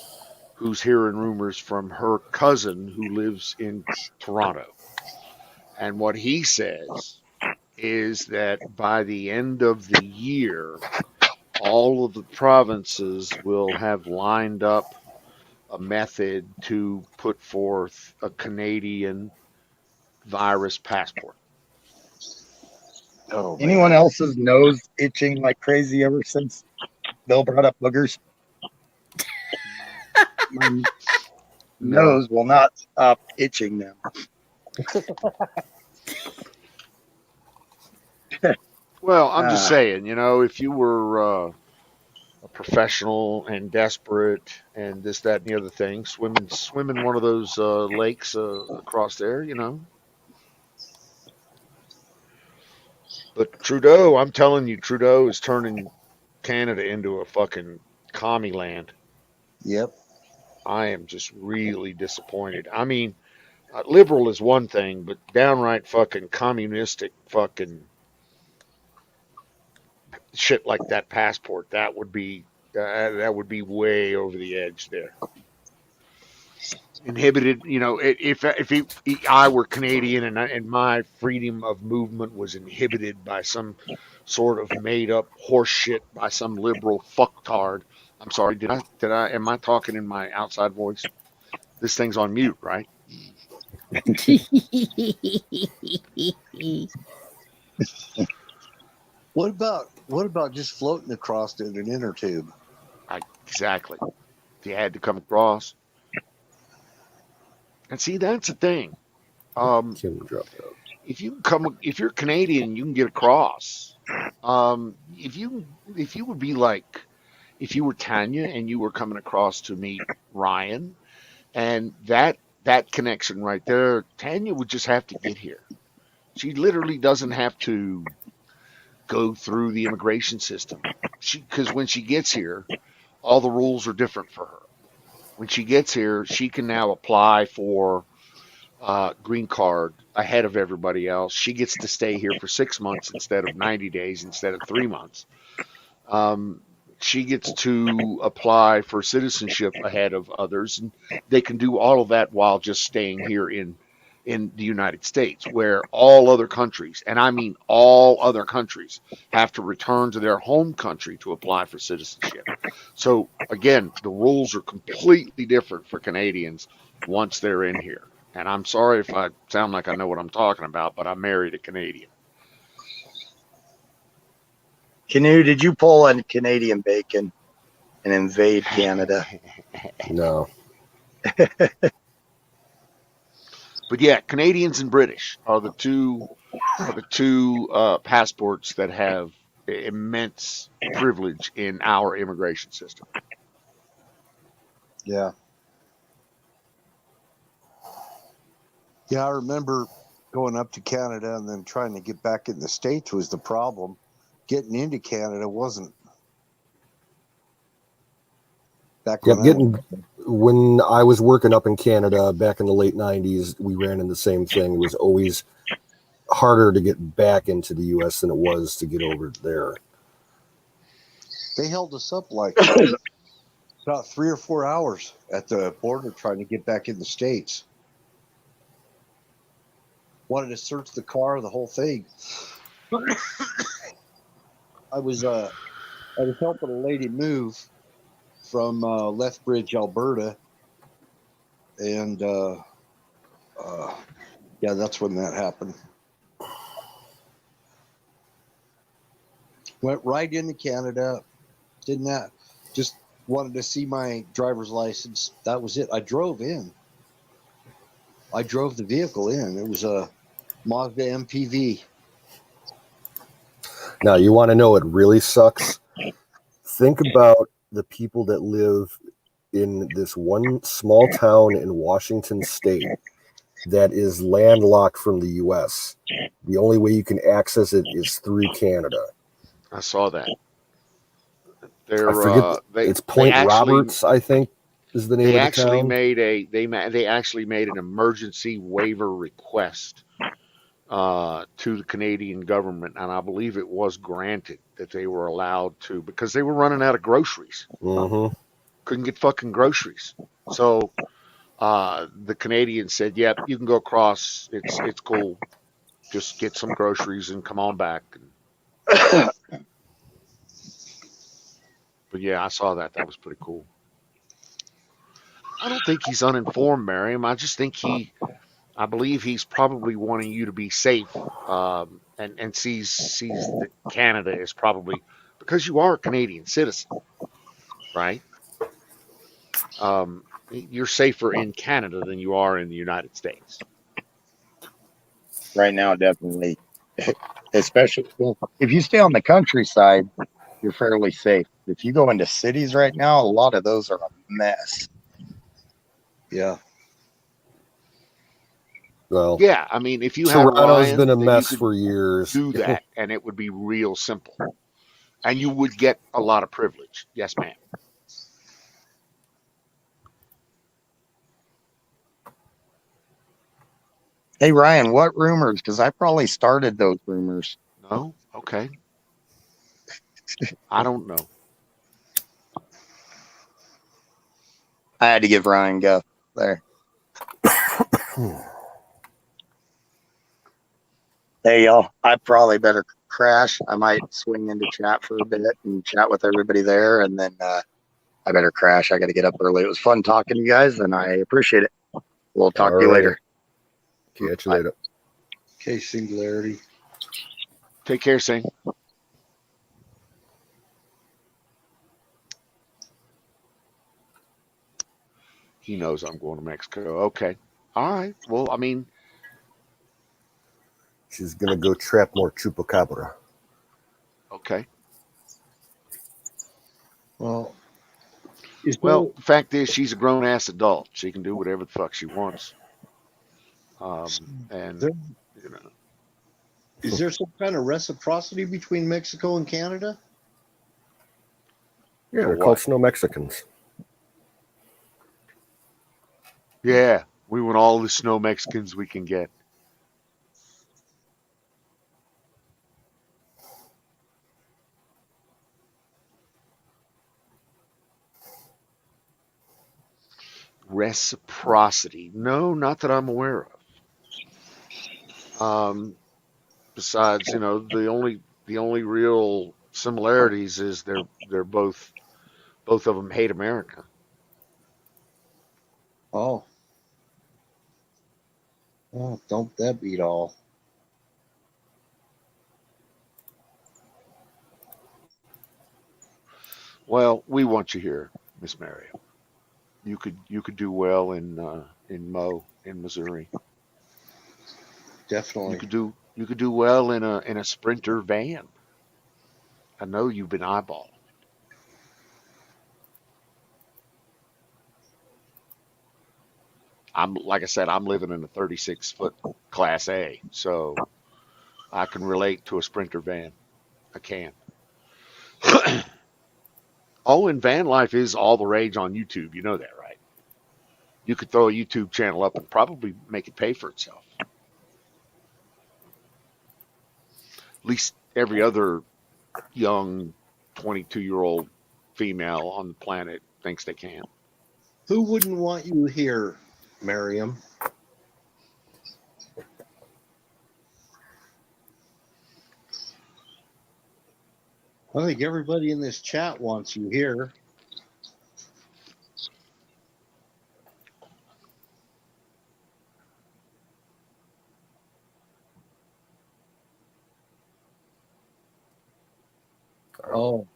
who's hearing rumors from her cousin who lives in Toronto. And what he says is that by the end of the year, all of the provinces will have lined up a method to put forth a Canadian virus passport.
Oh, man.
Anyone else's nose itching like crazy ever since Bill brought up boogers? My nose will not stop itching now.
Well, I'm just saying, if you were a professional and desperate and this, that, and the other thing, swimming one of those lakes across there, But Trudeau, I'm telling you, Trudeau is turning Canada into a fucking commie land.
Yep.
I am just really disappointed. I mean, liberal is one thing, but downright fucking communistic fucking shit like that passport, that would be way over the edge there. Inhibited, if I were Canadian and my freedom of movement was inhibited by some sort of made up horse shit by some liberal fucktard. I'm sorry, am I talking in my outside voice? This thing's on mute, right?
What about just floating across in an inner tube?
Exactly. If you had to come across. And see, that's the thing.
Kim dropped out.
If you're Canadian, you can get across. If you would be like, if you were Tanya and you were coming across to meet Ryan, and that connection right there, Tanya would just have to get here. She literally doesn't have to go through the immigration system. Because when she gets here, all the rules are different for her. When she gets here, she can now apply for green card ahead of everybody else. She gets to stay here for 6 months instead of 90 days, instead of 3 months. she gets to apply for citizenship ahead of others, and they can do all of that while just staying here in the United States, where all other countries, and I mean all other countries, have to return to their home country to apply for citizenship. So again, the rules are completely different for Canadians once they're in here. And I'm sorry if I sound like I know what I'm talking about, but I married a Canadian.
Canoe, did you pull a Canadian bacon and invade Canada?
No.
But yeah, Canadians and British are the two passports that have immense privilege in our immigration system.
Yeah. Yeah, I remember going up to Canada and then trying to get back in the States was the problem. Getting into Canada wasn't. Back
When I was working up in Canada back in the late 90s, we ran into the same thing. It was always harder to get back into the U.S. than it was to get over there.
They held us up like about 3 or 4 hours at the border trying to get back in the States. Wanted to search the car, the whole thing. I was helping a lady move from Lethbridge, Alberta, and yeah, that's when that happened. Went right into Canada. Just wanted to see my driver's license. That was it. I drove in. I drove the vehicle in. It was a Mazda MPV.
Now, you want to know what really sucks? Think about the people that live in this one small town in Washington State that is landlocked from the U.S. The only way you can access it is through Canada.
I saw that.
I forget. It's Point Roberts, I think, is the name of the town.
They actually made an emergency waiver request to the Canadian government, and I believe it was granted that they were allowed to, because they were running out of groceries.
Mm-hmm.
Couldn't get fucking groceries. So the Canadians said, "Yep, you can go across. It's cool. Just get some groceries and come on back." But yeah, I saw that. That was pretty cool. I don't think he's uninformed, Miriam. I just think I believe he's probably wanting you to be safe, and sees that Canada is probably, because you are a Canadian citizen, right? You're safer in Canada than you are in the United States.
Right now, definitely. Especially if you stay on the countryside, you're fairly safe. If you go into cities right now, a lot of those are a mess.
Yeah.
Well,
Yeah, I mean, if you had
Toronto's
Ryan,
been a
then
mess
you
for
could
years.
do that, and it would be real simple, and you would get a lot of privilege. Yes, ma'am.
Hey, Ryan, what rumors? Because I probably started those rumors.
No? Okay. I don't know.
I had to give Ryan go there. Hey, y'all, I probably better crash. I might swing into chat for a bit and chat with everybody there, and then I better crash. I got to get up early. It was fun talking to you guys, and I appreciate it. We'll talk to you later.
Catch you later.
Okay, Singularity.
Take care, Sing. He knows I'm going to Mexico. Okay. All right. Well, I mean,
She's gonna go trap more chupacabra.
okay.
Well,
the fact is, she's a grown ass adult. She can do whatever the fuck she wants. And you know,
is there some kind of reciprocity between Mexico and Canada?
Yeah,
For
they're
what?
called Snow Mexicans.
yeah, we want all the snow Mexicans we can get. reciprocity. No, not that I'm aware of. Besides, the only real similarities is they're both of them hate America.
Oh, well, don't that beat all?
Well, we want you here, Miss Mary. You could do well in Mo in Missouri.
Definitely.
You could do well in a Sprinter van. I know you've been eyeballing. Like I said, I'm living in a 36-foot Class A, so I can relate to a Sprinter van. I can. Oh, and van life is all the rage on YouTube. You know that, right? You could throw a YouTube channel up and probably make it pay for itself. At least every other young 22-year-old female on the planet thinks they can.
Who wouldn't want you here, Miriam? I think everybody in this chat wants you here. Oh,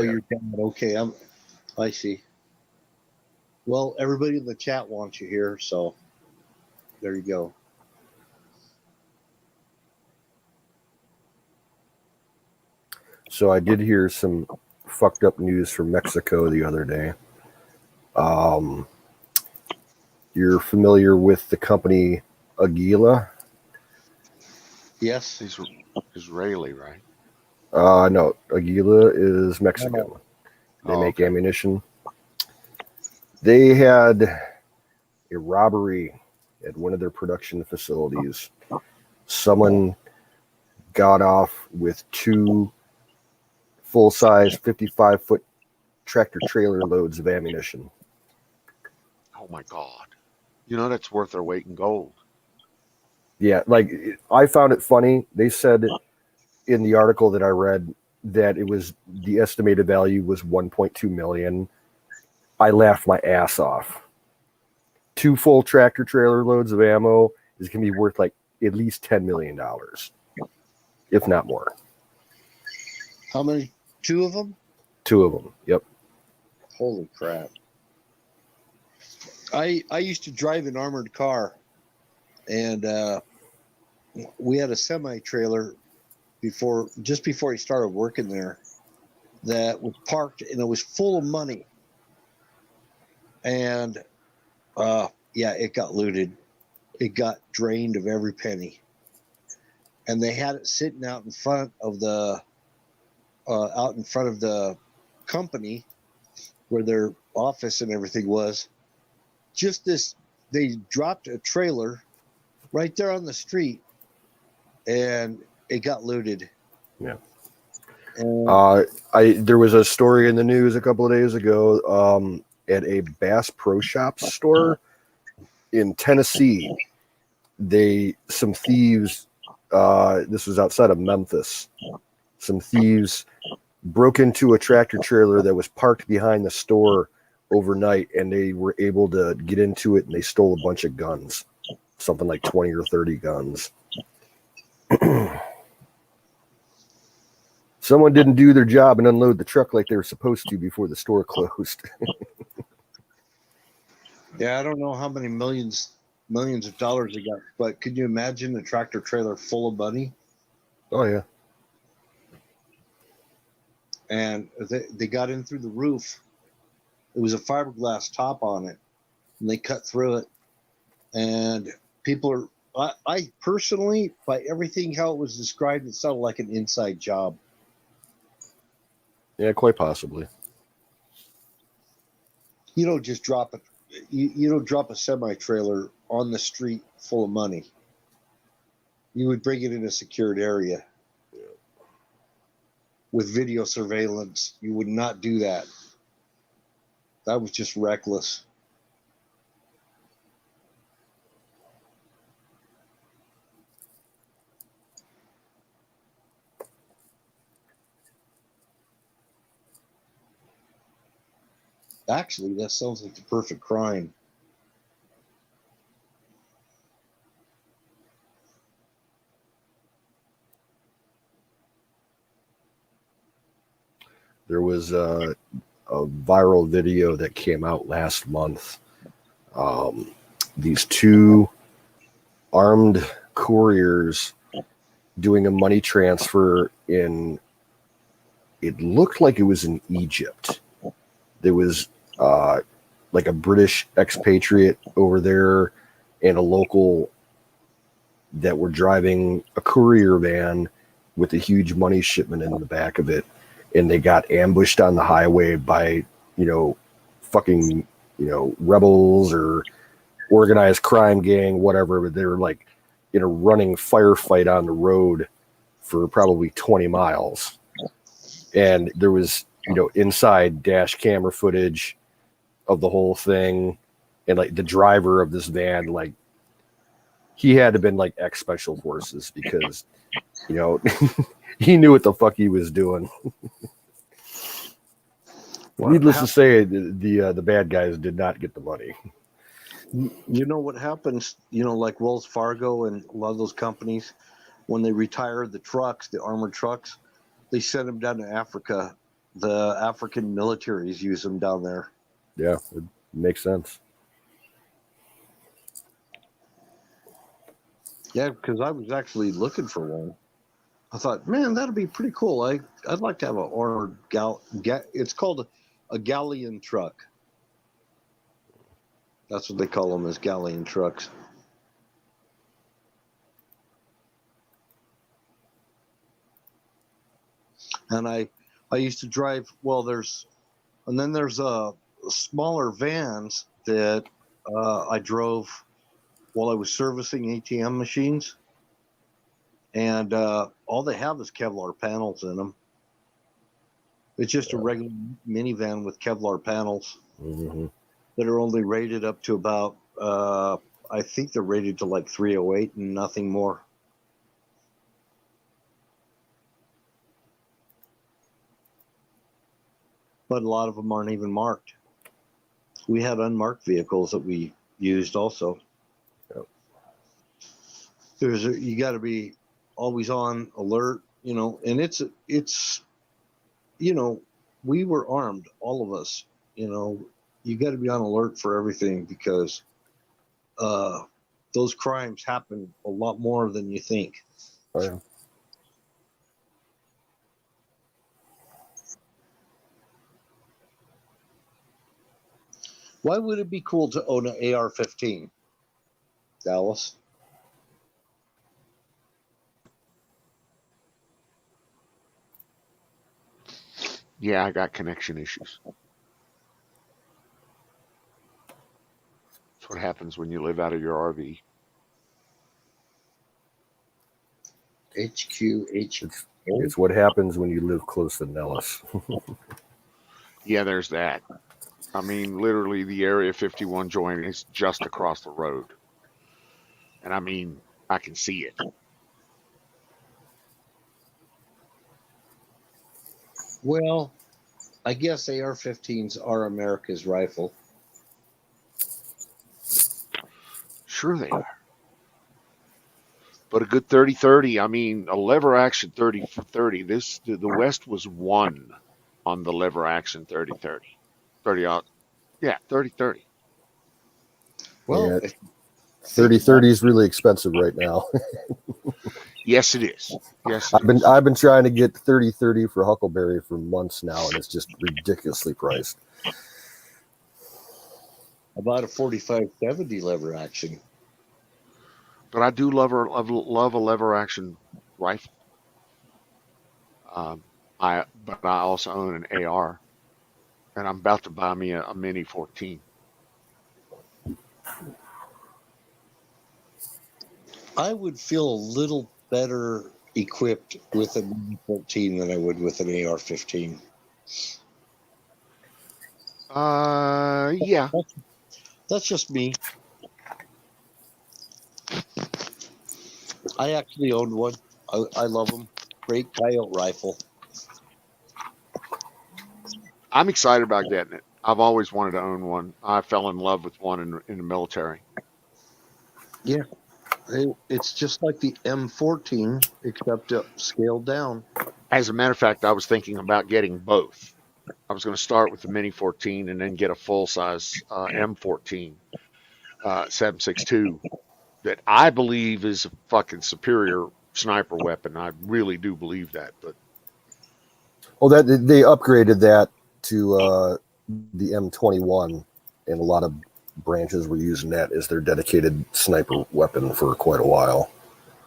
you're down. Okay, I see. Well, everybody in the chat wants you here, so there you go.
So I did hear some fucked up news from Mexico the other day. You're familiar with the company Aguila?
Yes.
He's Israeli, right?
No, Aguila is Mexican.
No.
They make ammunition. They had a robbery at one of their production facilities. Someone got off with 2 full-size 55-foot tractor trailer loads of ammunition.
Oh my God. That's worth their weight in gold.
Yeah, like I found it funny. They said in the article that I read that it was the estimated value was 1.2 million. I laughed my ass off. 2 full tractor trailer loads of ammo is going to be worth like at least $10 million, if not more.
How many? 2 of them?
2 of them. Yep.
Holy crap. I used to drive an armored car, and we had a semi-trailer just before he started working there that was parked, and it was full of money. And it got looted. It got drained of every penny. And they had it sitting out in front of the company where their office and everything was. They dropped a trailer right there on the street, and it got looted.
Yeah.
And
there was a story in the news a couple of days ago at a Bass Pro Shops store in Tennessee. Some thieves, this was outside of Memphis, some thieves broke into a tractor trailer that was parked behind the store overnight, and they were able to get into it, and they stole a bunch of guns, something like 20 or 30 guns. Someone didn't do their job and unload the truck like they were supposed to before the store closed.
Yeah, I don't know how many millions of dollars they got, but could you imagine a tractor trailer full of money?
Oh yeah.
And they got in through the roof. It was a fiberglass top on it, and they cut through it. And people I personally, by everything how it was described, it sounded like an inside job.
Yeah, quite possibly.
You don't just drop it. You don't drop a semi-trailer on the street full of money. You would bring it in a secured area with video surveillance. You would not do that. That was just reckless. Actually, that sounds like the perfect crime.
There was a viral video that came out last month. These two armed couriers doing a money transfer in, it looked like it was in Egypt. There was like a British expatriate over there and a local that were driving a courier van with a huge money shipment in the back of it. And they got ambushed on the highway by, fucking, rebels or organized crime gang, whatever. But they were like in a running firefight on the road for probably 20 miles. And there was, inside dash camera footage of the whole thing. And like the driver of this van, like he had to been like ex special forces because, he knew what the fuck he was doing. Needless to say, the bad guys did not get the money.
You know what happens, like Wells Fargo and a lot of those companies, when they retire the trucks, the armored trucks, they send them down to Africa. The African militaries use them down there.
Yeah, it makes sense.
Yeah, because I was actually looking for one. I thought, man, that'd be pretty cool. I'd like to have an armored it's called a galleon truck. That's what they call them, as galleon trucks. And I used to drive. Well, there's smaller vans that I drove while I was servicing ATM machines, and all they have is Kevlar panels in them. It's just a regular minivan with Kevlar panels that are only rated up to about, I think they're rated to like 308 and nothing more. But a lot of them aren't even marked. We had unmarked vehicles that we used also. Yep. You got to be always on alert, and it's we were armed, all of us. You got to be on alert for everything because those crimes happen a lot more than you think.
Oh, yeah.
Why would it be cool to own an AR-15, Dallas?
Yeah, I got connection issues. That's what happens when you live out of your RV.
It's what happens when you live close to Nellis.
Yeah, there's that. I mean, literally, the Area 51 joint is just across the road. And I mean, I can see it.
Well, I guess AR-15s are America's rifle.
Sure they are. But a good 30-30, I mean, a lever action 30 for 30. The West was won on the lever action 30-30. 30-30.
Well,
yeah. 30-30 is really expensive right now.
Yes, it is. Yes,
I've been trying to get 30-30 for Huckleberry for months now, and it's just ridiculously priced.
About a 45-70 lever action.
But I do love a lever action rifle. But I also own an AR, and I'm about to buy me a Mini 14.
I would feel a little better equipped with a Mini 14 than I would with an AR-15.
Yeah.
That's just me. I actually owned one. I love them. Great coyote rifle.
I'm excited about getting it. I've always wanted to own one. I fell in love with one in the military.
Yeah, it's just like the M14, except scaled down.
As a matter of fact, I was thinking about getting both. I was going to start with the Mini 14 and then get a full size M14 7.62 that I believe is a fucking superior sniper weapon. I really do believe that. But
Oh, that they upgraded that to the M21, and a lot of branches were using that as their dedicated sniper weapon for quite a while.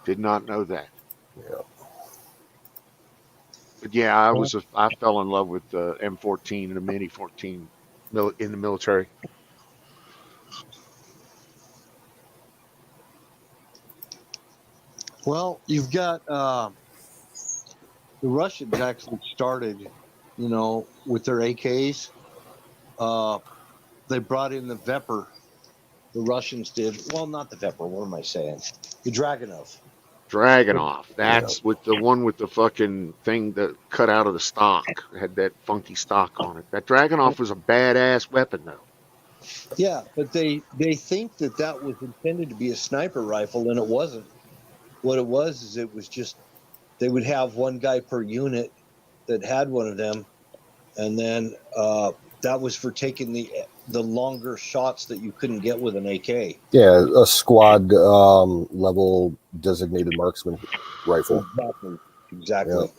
did not know that.
Yeah.
But yeah, I fell in love with the M14 and the Mini 14 in the military.
Well, you've got the Russians actually started, with their AKs. They brought in the Vepr. The Russians did. Well, not the Vepr. What am I saying? The Dragunov.
Dragunov. That's with the one with the fucking thing that cut out of the stock. Had that funky stock on it. That Dragunov was a badass weapon, though.
Yeah, but they think that was intended to be a sniper rifle, and it wasn't. What it was is it was just they would have one guy per unit that had one of them, and then that was for taking the longer shots that you couldn't get with an AK.
Yeah, a squad level designated marksman rifle.
Exactly.
Yeah.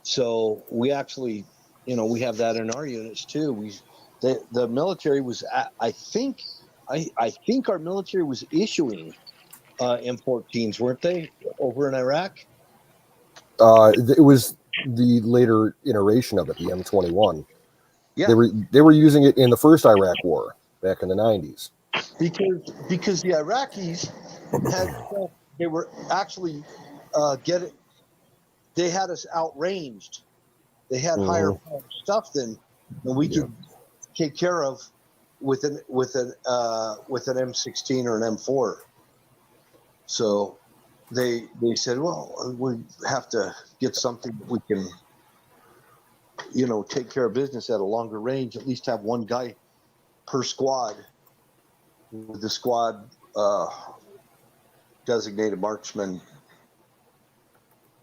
So we actually, we have that in our units too. The military was, I think our military was issuing M14s, weren't they, over in Iraq?
It was the later iteration of it, the M21.
Yeah.
They were using it in the first Iraq War back in the 90s.
Because the Iraqis they were actually they had us outranged. They had higher stuff than we could take care of with an M16 or an M4. So they said, well, we have to get something we can, take care of business at a longer range. At least have one guy per squad with the squad designated marksman.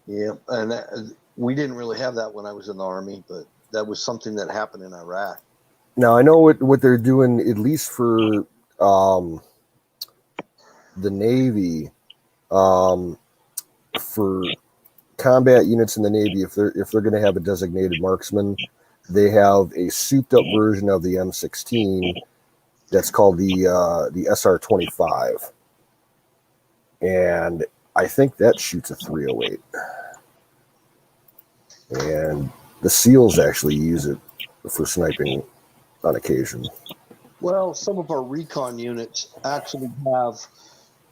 Yeah, and we didn't really have that when I was in the Army, but that was something that happened in Iraq.
Now I know what they're doing, at least for the Navy, for combat units in the Navy. If they're going to have a designated marksman, they have a souped up version of the M16 that's called the SR-25, and I think that shoots a 308. And the SEALs actually use it for sniping on occasion.
Well, some of our recon units actually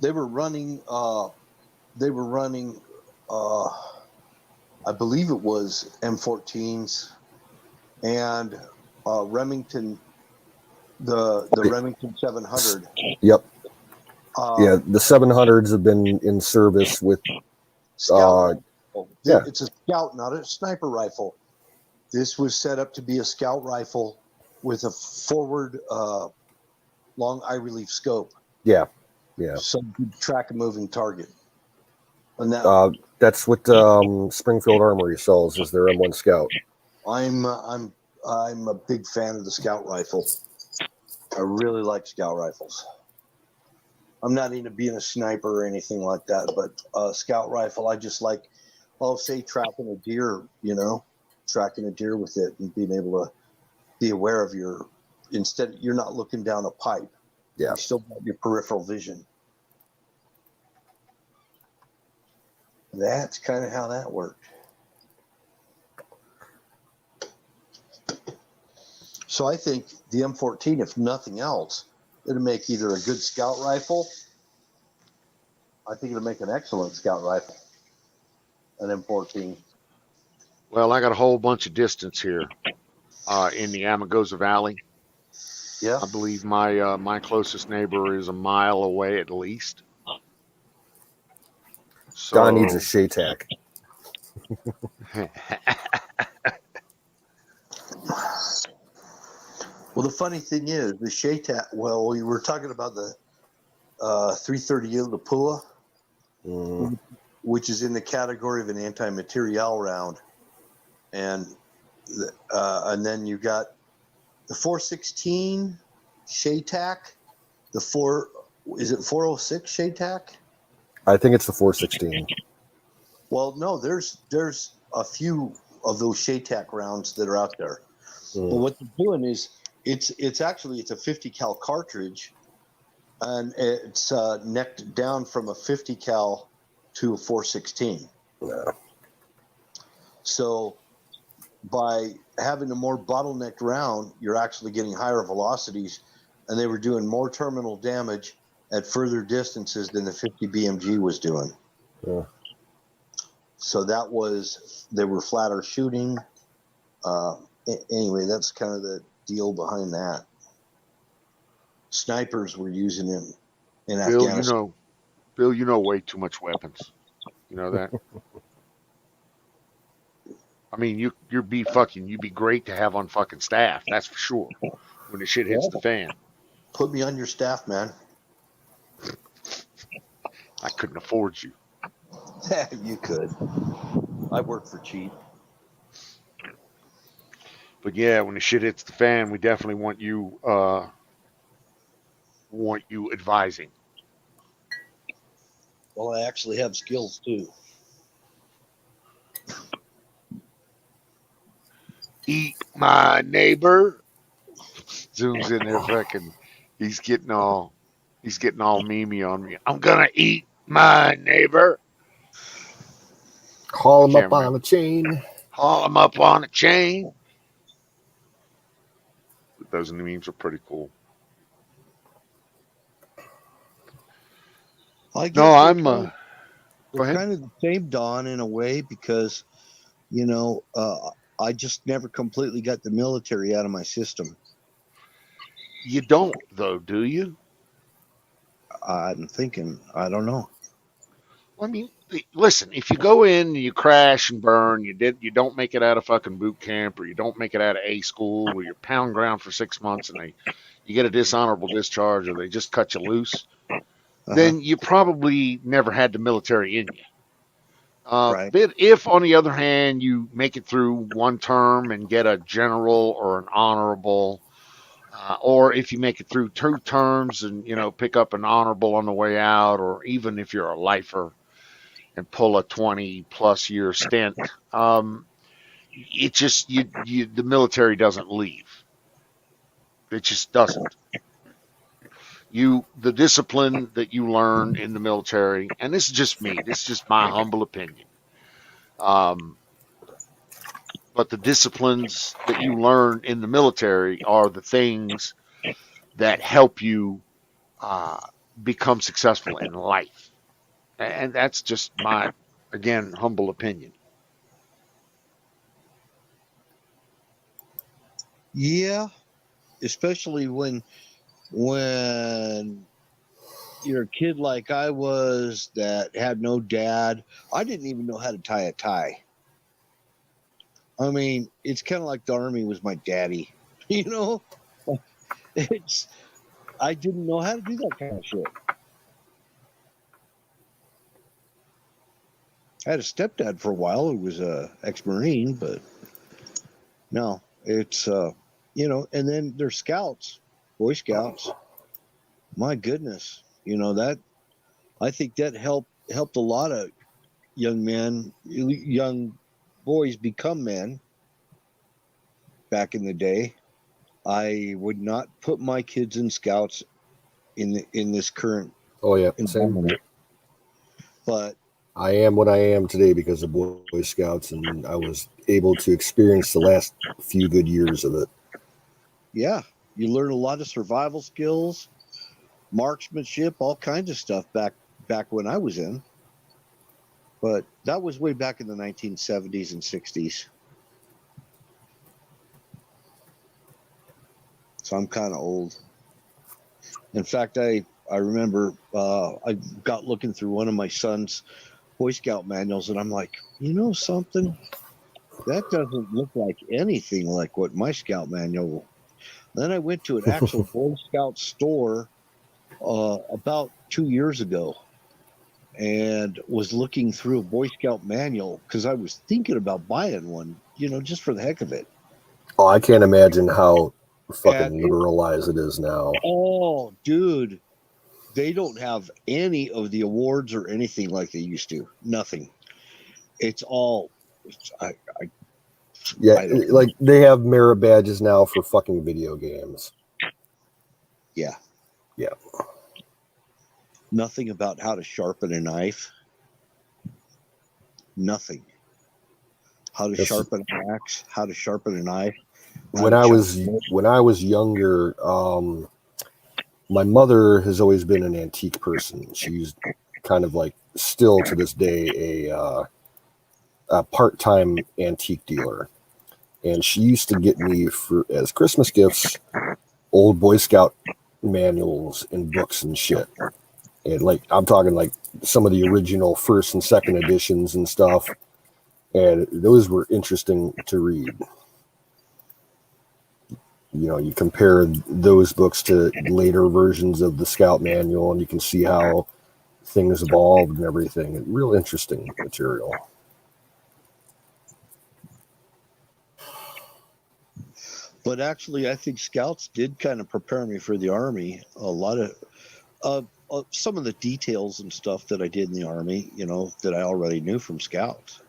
they were running, I believe it was M14s and Remington, the Remington 700.
Yep. Yeah, the 700s have been in service with
Scout.
Yeah.
It's a scout, not a sniper rifle. This was set up to be a scout rifle with a forward long eye relief scope.
Yeah.
So you could track a moving target. And that,
that's what Springfield Armory sells, is their M1 Scout.
I'm a big fan of the scout rifle. I really like scout rifles. I'm not into being a sniper or anything like that, but scout rifle, I just like, say tracking a deer, tracking a deer with it and being able to be aware of you're not looking down a pipe.
Yeah.
You still have your peripheral vision. That's kind of how that worked. So I think the M14, if nothing else, it'll make either a good scout rifle. I think it'll make an excellent scout rifle. An M14.
Well, I got a whole bunch of distance here in the Amargosa Valley.
Yeah.
I believe my closest neighbor is a mile away at least. So,
Don needs a SHATAC.
Well, the funny thing is, the SHATAC, well, we were talking about the 330 Lapua,
Mm.
which is in the category of an anti-material round. And then you got the 416 SHATAC, is it 406 SHATAC?
I think it's the 416.
Well, no, there's a few of those SHATAC rounds that are out there.
Mm.
But what they're doing is it's actually a 50 cal cartridge, and it's necked down from a 50 cal to a 416.
Yeah.
So by having a more bottlenecked round, you're actually getting higher velocities, and they were doing more terminal damage at further distances than the 50 BMG was doing.
Yeah.
So they were flatter shooting. Anyway, that's kind of the deal behind that. Snipers were using them in
Bill,
Afghanistan.
you know way too much weapons. You know that? I mean, you'd be great to have on fucking staff. That's for sure. When the shit hits the fan,
Put me on your staff, man.
I couldn't afford you.
You could. I work for cheap.
But yeah, when the shit hits the fan, we definitely want you advising.
Well, I actually have skills too.
Eat my neighbor. Zooms in there, fucking. He's getting all memey on me. I'm gonna eat my neighbor.
Haul him
Can't
up on
remember.
a chain.
Haul him up on a chain. Those memes are pretty cool.
I guess
No, I'm.
they're
Go ahead.
kind of the same, Don, in a way, because I just never completely got the military out of my system.
You don't though, do you?
I'm thinking, I don't know.
I mean, listen. If you go in and you crash and burn, you don't make it out of fucking boot camp, or you don't make it out of A school, or you're pound ground for 6 months, and you get a dishonorable discharge, or they just cut you loose, then you probably never had the military in you.
Right.
But if, on the other hand, you make it through one term and get a general or an honorable, or if you make it through 2 terms and pick up an honorable on the way out, or even if you're a lifer and pull a 20+ year stint, it just the military doesn't leave. It just doesn't. The discipline that you learn in the military, and this is just me, this is just my humble opinion, but the disciplines that you learn in the military are the things that help you become successful in life. And that's just my, again, humble opinion.
Yeah, especially when you're a kid like I was that had no dad. I didn't even know how to tie a tie. I mean, it's kind of like the Army was my daddy. I didn't know how to do that kind of shit. I had a stepdad for a while who was a ex-Marine, but no, it's and then there's scouts, Boy Scouts. My goodness, that I think that helped a lot of young boys become men back in the day. I would not put my kids in scouts in this current
Oh yeah,
environment.
same.
But
I am what I am today because of Boy Scouts, and I was able to experience the last few good years of it.
yeah, you learn a lot of survival skills, marksmanship, all kinds of stuff back when I was in. But that was way back in the 1970s and 60s. So I'm kind of old. In fact, I remember I got looking through one of my son's Boy Scout manuals, and I'm like, something? That doesn't look like anything like what my Scout manual Then I went to an actual Boy Scout store about 2 years ago and was looking through a Boy Scout manual because I was thinking about buying one, just for the heck of it.
Oh, I can't imagine how fucking
And
liberalized it is now.
oh, dude, they don't have any of the awards or anything like they used to. Nothing. It's all.
Yeah,
I don't-
like they have merit badges now for fucking video games.
Yeah.
Yeah.
Nothing about how to sharpen a knife. Nothing. How to
That's-
sharpen an axe. How to sharpen a knife. how
When
to
I
chop
was younger, my mother has always been an antique person. She's kind of like still to this day a part-time antique dealer, and she used to get me as Christmas gifts old Boy Scout manuals and books and shit. And like I'm talking like some of the original first and second editions and stuff, and those were interesting to read. You compare those books to later versions of the Scout manual, and you can see how things evolved and everything. Real interesting material.
But actually, I think Scouts did kind of prepare me for the Army. A lot of some of the details and stuff that I did in the Army, that I already knew from Scouts.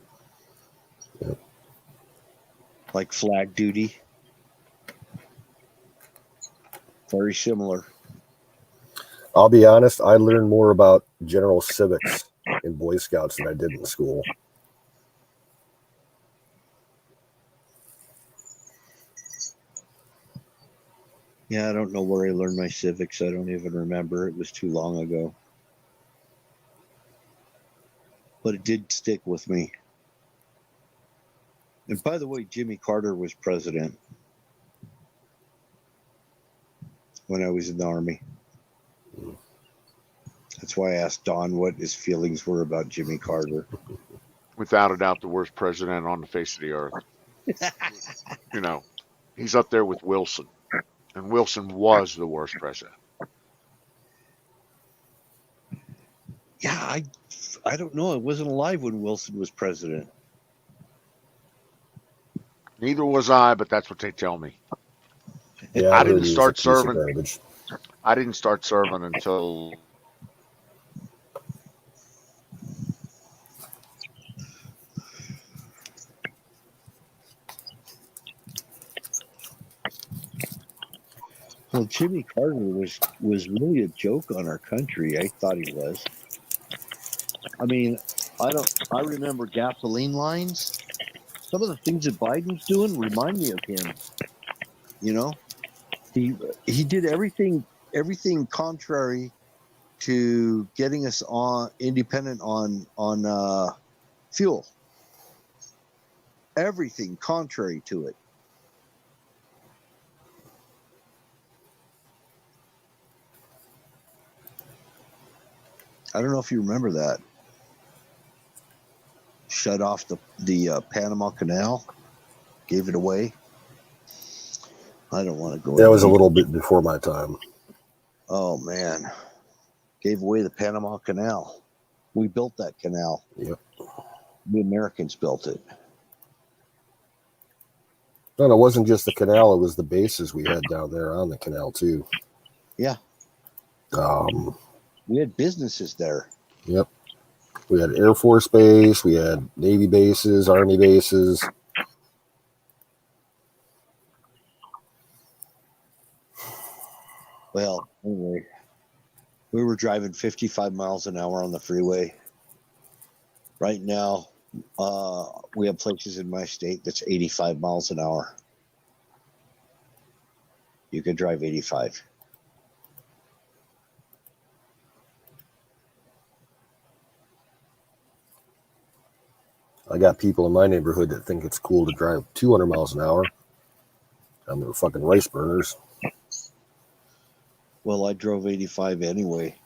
Yep.
Like flag duty. Very similar.
I'll be honest, I learned more about general civics in Boy Scouts than I did in school.
Yeah, I don't know where I learned my civics. I don't even remember. It was too long ago. But it did stick with me. And by the way, Jimmy Carter was president when I was in the Army. That's why I asked Don what his feelings were about Jimmy Carter.
Without a doubt, the worst president on the face of the earth. He's up there with Wilson. And Wilson was the worst president.
Yeah, I don't know. I wasn't alive when Wilson was president.
Neither was I, but that's what they tell me.
Yeah,
I
heard
didn't
he was
start
a piece of
serving.
garbage.
I didn't start serving until
Well, Jimmy Carter was really a joke on our country. I thought he was. I mean, I remember gasoline lines. Some of the things that Biden's doing remind me of him. He did everything contrary to getting us on independent on fuel. Everything contrary to it. I don't know if you remember that. Shut off the Panama Canal, gave it away. I don't want to go.
That was a little bit before my time.
Oh man, gave away the Panama Canal. We built that canal.
Yep.
The Americans built it.
No, it wasn't just the canal; it was the bases we had down there on the canal too.
Yeah. We had businesses there.
Yep. We had Air Force Base, we had Navy bases, Army bases.
Well, anyway, we were driving 55 miles an hour on the freeway. Right now, we have places in my state that's 85 miles an hour. You could drive 85.
I got people in my neighborhood that think it's cool to drive 200 miles an hour. And they're fucking rice burners.
Well, I drove 85 anyway.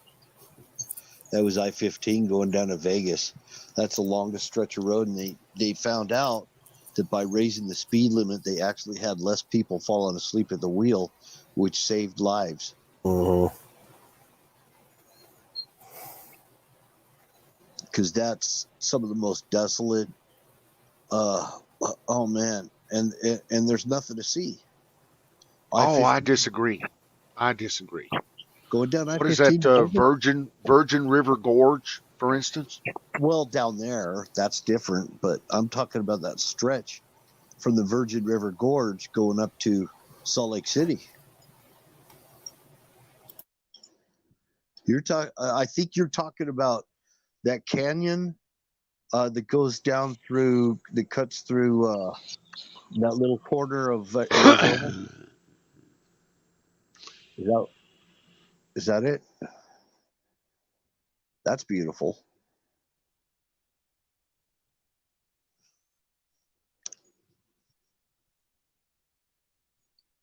That was I-15 going down to Vegas. That's the longest stretch of road, and they found out that by raising the speed limit, they actually had less people falling asleep at the wheel, which saved lives.
Mm-hmm.
Because that's some of the most desolate. Oh man, and there's nothing to see.
I disagree. I disagree.
Going down
What is
I-15.
that? Virgin River Gorge, for instance?
Well, down there, that's different. But I'm talking about that stretch from the Virgin River Gorge going up to Salt Lake City. I think you're talking about that canyon that goes down through, that cuts through that little corner of Arizona. Is that it? That's beautiful.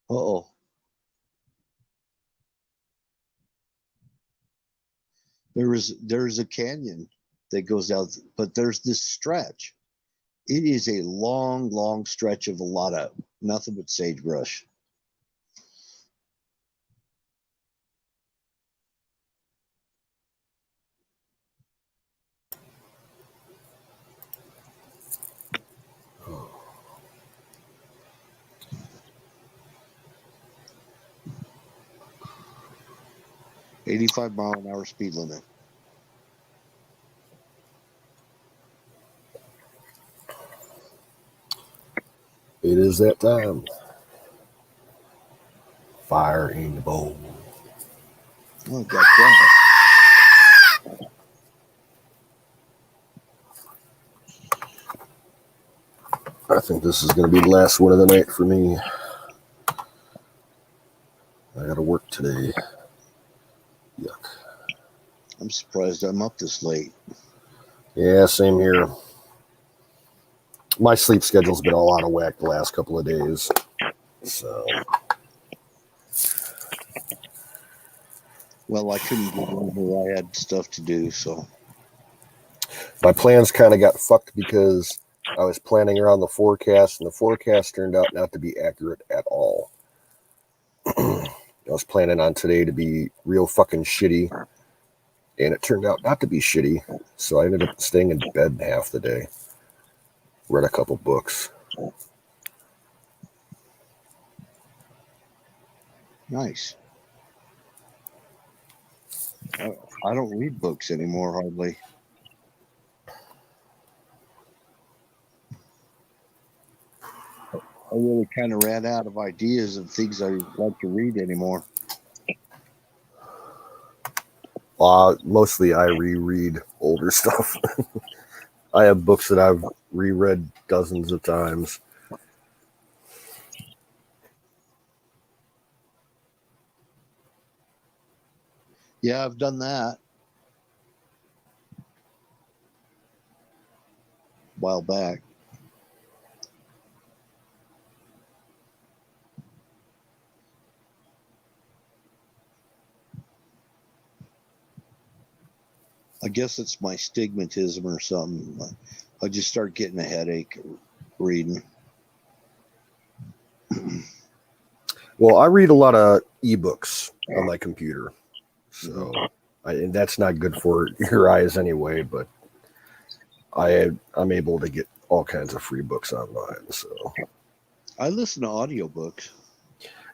Uh-oh. There's a canyon that goes down, but there's this stretch. It is a long, long stretch of a lot of nothing but sagebrush. $85-mile-an-hour speed limit.
It is that time. Fire in the bowl.
Oh, got quiet.
I think this is going to be the last one of the night for me. I got to work today. Yuck.
I'm surprised I'm up this late.
Yeah, same here. My sleep schedule's been all out of whack the last couple of days. So.
Well, I couldn't get over. I had stuff to do, so.
My plans kind of got fucked because I was planning around the forecast, and the forecast turned out not to be accurate at all. I was planning on today to be real fucking shitty, and it turned out not to be shitty, so I ended up staying in bed half the day. Read a couple books.
Nice. I don't read books anymore, hardly. I really kind of ran out of ideas of things I like to read anymore.
Mostly I reread older stuff. I have books that I've reread dozens of times.
Yeah, I've done that a while back. I guess it's my stigmatism or something. I just start getting a headache reading.
Well, I read a lot of ebooks on my computer, so and that's not good for your eyes anyway. But I'm able to get all kinds of free books online. So
I listen to audiobooks.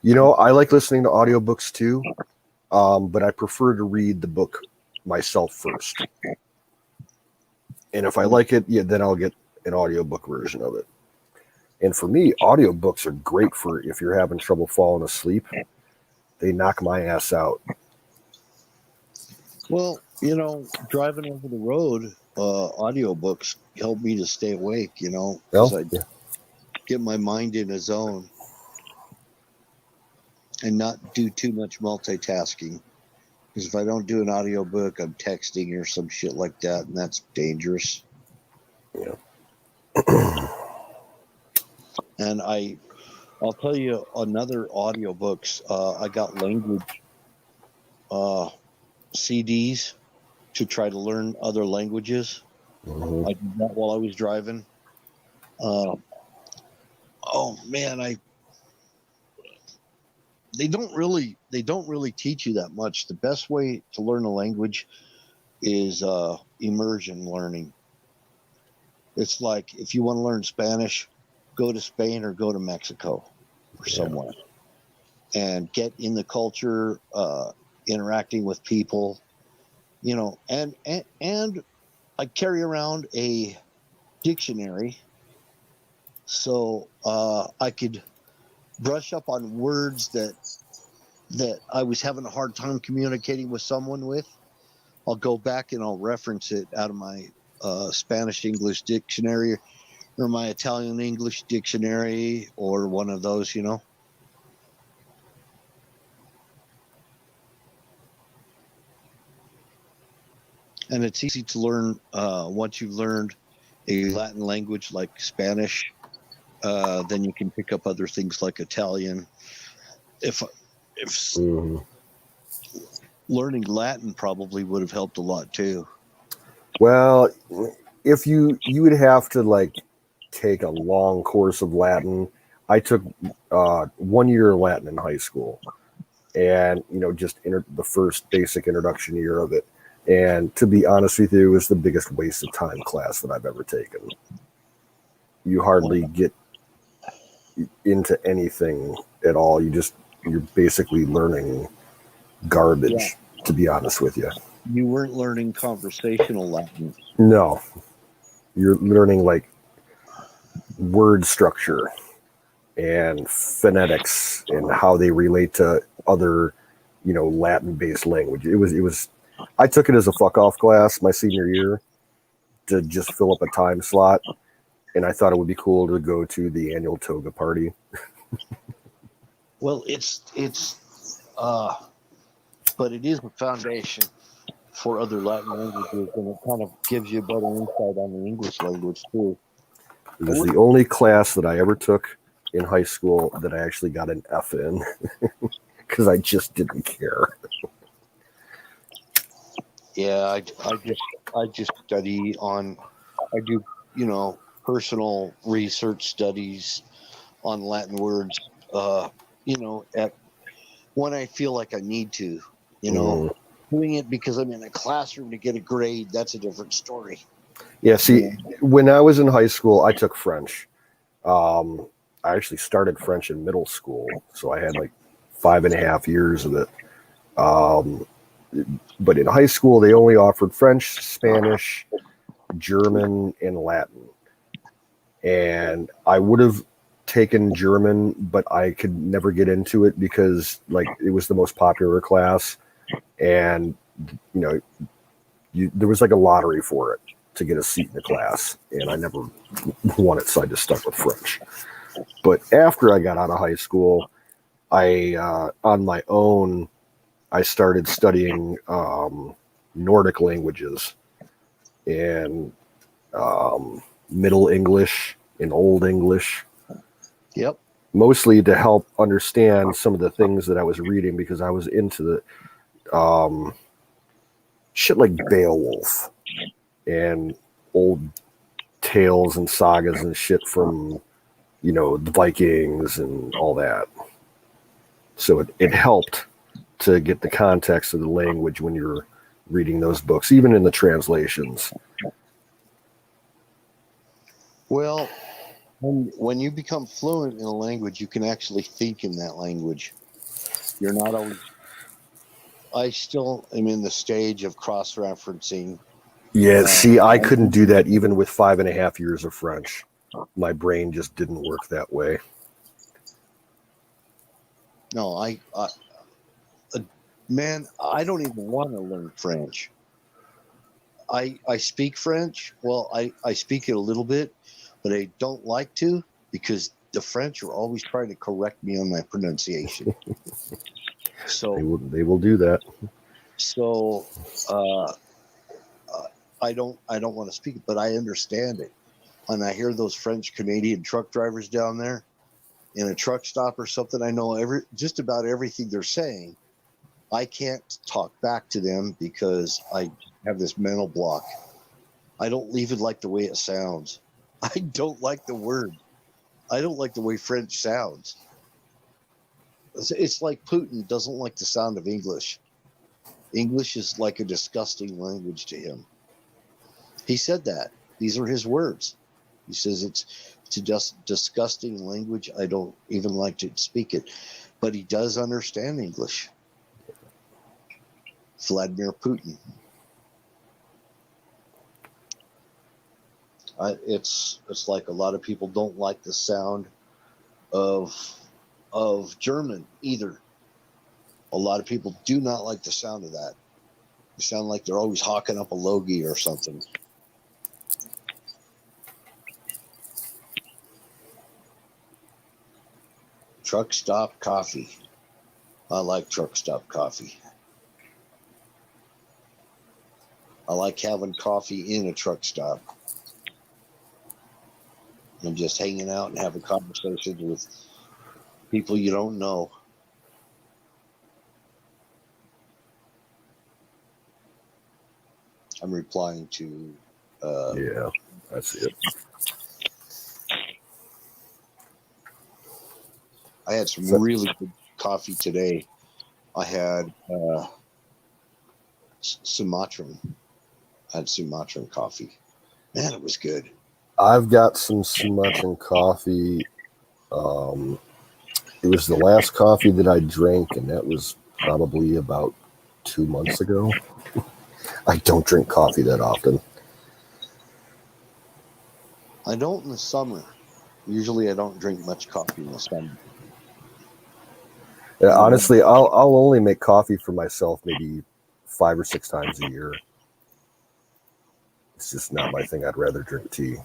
You know, I like listening to audiobooks too, but I prefer to read the book myself first. And if I like it, yeah, then I'll get an audiobook version of it. And for me, audiobooks are great for if you're having trouble falling asleep. They knock my ass out.
Well, you know, driving over the road, audiobooks help me to stay awake, you know, because I get my mind in a zone and not do too much multitasking. Because if I don't do an audiobook, I'm texting or some shit like that, and that's dangerous.
Yeah.
And I'll tell you another audiobooks. I got language CDs to try to learn other languages. I did that while I was driving. Oh man, they don't really teach you that much. The best way to learn a language is immersion learning. It's like if you want to learn Spanish, go to Spain or go to Mexico or somewhere and get in the culture, interacting with people, you know, and I carry around a dictionary so I could brush up on words that I was having a hard time communicating with someone with. I'll go back and I'll reference it out of my Spanish English dictionary or my Italian English dictionary or one of those, you know. And it's easy to learn once you've learned a Latin language like Spanish. Then you can pick up other things like Italian. If learning Latin probably would have helped a lot too.
Well, if you would have to like take a long course of Latin. I took 1 year of Latin in high school, and you know, just the first basic introduction year of it. And to be honest with you, it was the biggest waste of time class that I've ever taken. You hardly get into anything at all. You're basically learning garbage, to be honest with you.
You weren't learning conversational Latin.
No, you're learning like word structure and phonetics and how they relate to other, you know, Latin-based language. It was. I took it as a fuck off class my senior year to just fill up a time slot, and I thought it would be cool to go to the annual toga party.
Well, but it is a foundation for other Latin languages, and it kind of gives you a better insight on the English language too.
It was the only class that I ever took in high school that I actually got an F in because I just didn't care.
Yeah, I just study on. I do, you know, personal research studies on Latin words. You know, at when I feel like I need to. You know, doing it because I'm in a classroom to get a grade, that's a different story.
Yeah, see, when I was in high school, I took French. I actually started French in middle school, so I had like 5.5 years of it. But in high school, they only offered French, Spanish, German, and Latin. And I would have taken German, but I could never get into it because like it was the most popular class. And, you know, there was like a lottery for it to get a seat in the class. And I never won it, so I just stuck with French. But after I got out of high school, on my own, I started studying Nordic languages and Middle English and Old English.
Yep.
Mostly to help understand some of the things that I was reading because I was into the shit like Beowulf and old tales and sagas and shit from, you know, the Vikings and all that. So it helped to get the context of the language when you're reading those books, even in the translations.
Well, when you become fluent in a language, you can actually think in that language. You're not always. I still am in the stage of cross-referencing.
Yeah, see, I couldn't do that even with 5.5 years of French. My brain just didn't work that way.
No, man, I don't even want to learn French. I speak French. Well, I speak it a little bit, but I don't like to because the French are always trying to correct me on my pronunciation. So
they will do that.
So I don't want to speak it, but I understand it. And I hear those French Canadian truck drivers down there in a truck stop or something. I know just about everything they're saying. I can't talk back to them because I have this mental block. I don't even like the way it sounds. I don't like the word. I don't like the way French sounds. It's like Putin doesn't like the sound of English. English is like a disgusting language to him. He said that. These are his words. He says it's a disgusting language. I don't even like to speak it. But he does understand English. Vladimir Putin. It's like a lot of people don't like the sound of German either. A lot of people do not like the sound of that. They sound like they're always hawking up a logie or something. Truck stop coffee. I like truck stop coffee. I like having coffee in a truck stop and just hanging out and having conversations with people you don't know. I'm replying to.
Yeah, I see it.
I had some really good coffee today. I had Sumatran. I had Sumatran coffee. Man, it was good.
I've got some Sumatran coffee. It was the last coffee that I drank, and that was probably about 2 months ago. I don't drink coffee that often.
I don't in the summer. Usually I don't drink much coffee in the summer.
Yeah, honestly, I'll only make coffee for myself maybe 5 or 6 times a year. It's just not my thing. I'd rather drink tea.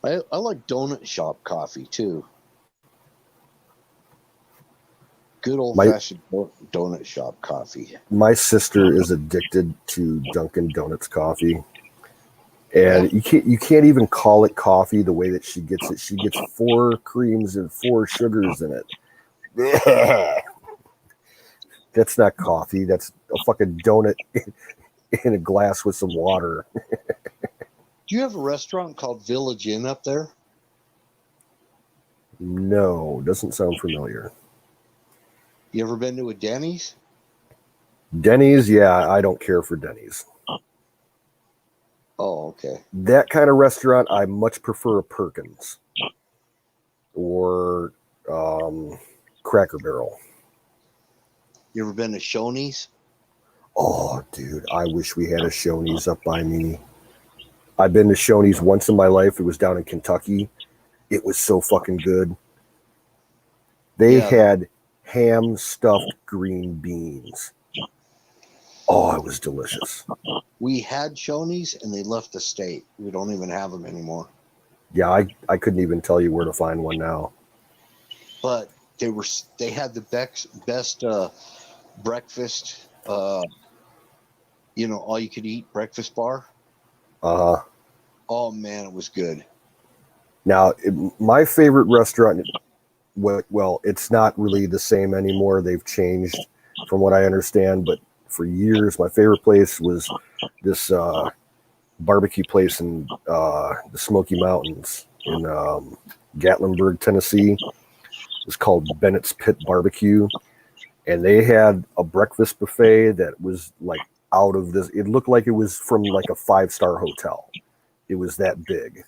I like donut shop coffee too. Good old fashioned donut shop coffee.
My sister is addicted to Dunkin' Donuts coffee. And you can't even call it coffee the way that she gets it. She gets 4 creams and 4 sugars in it. That's not coffee. That's a fucking donut in a glass with some water.
Do you have a restaurant called Village Inn up there?
No, doesn't sound familiar.
You ever been to a Denny's?
Denny's, yeah, I don't care for Denny's.
Oh, okay.
That kind of restaurant, I much prefer a Perkins or Cracker Barrel.
You ever been to Shoney's?
Oh, dude, I wish we had a Shoney's up by me. I've been to Shoney's once in my life. It was down in Kentucky. It was so fucking good. They had ham stuffed green beans. Oh, it was delicious.
We had Shoney's and they left the state. We don't even have them anymore.
Yeah, I couldn't even tell you where to find one now.
But they had the best breakfast, all you could eat breakfast bar. Oh man, it was good.
Now, my favorite restaurant, well, it's not really the same anymore. They've changed from what I understand, but for years, my favorite place was this barbecue place in the Smoky Mountains in Gatlinburg, Tennessee. It's called Bennett's Pit Barbecue. And they had a breakfast buffet that was like out of this. It looked like it was from like a 5-star hotel. It was that big.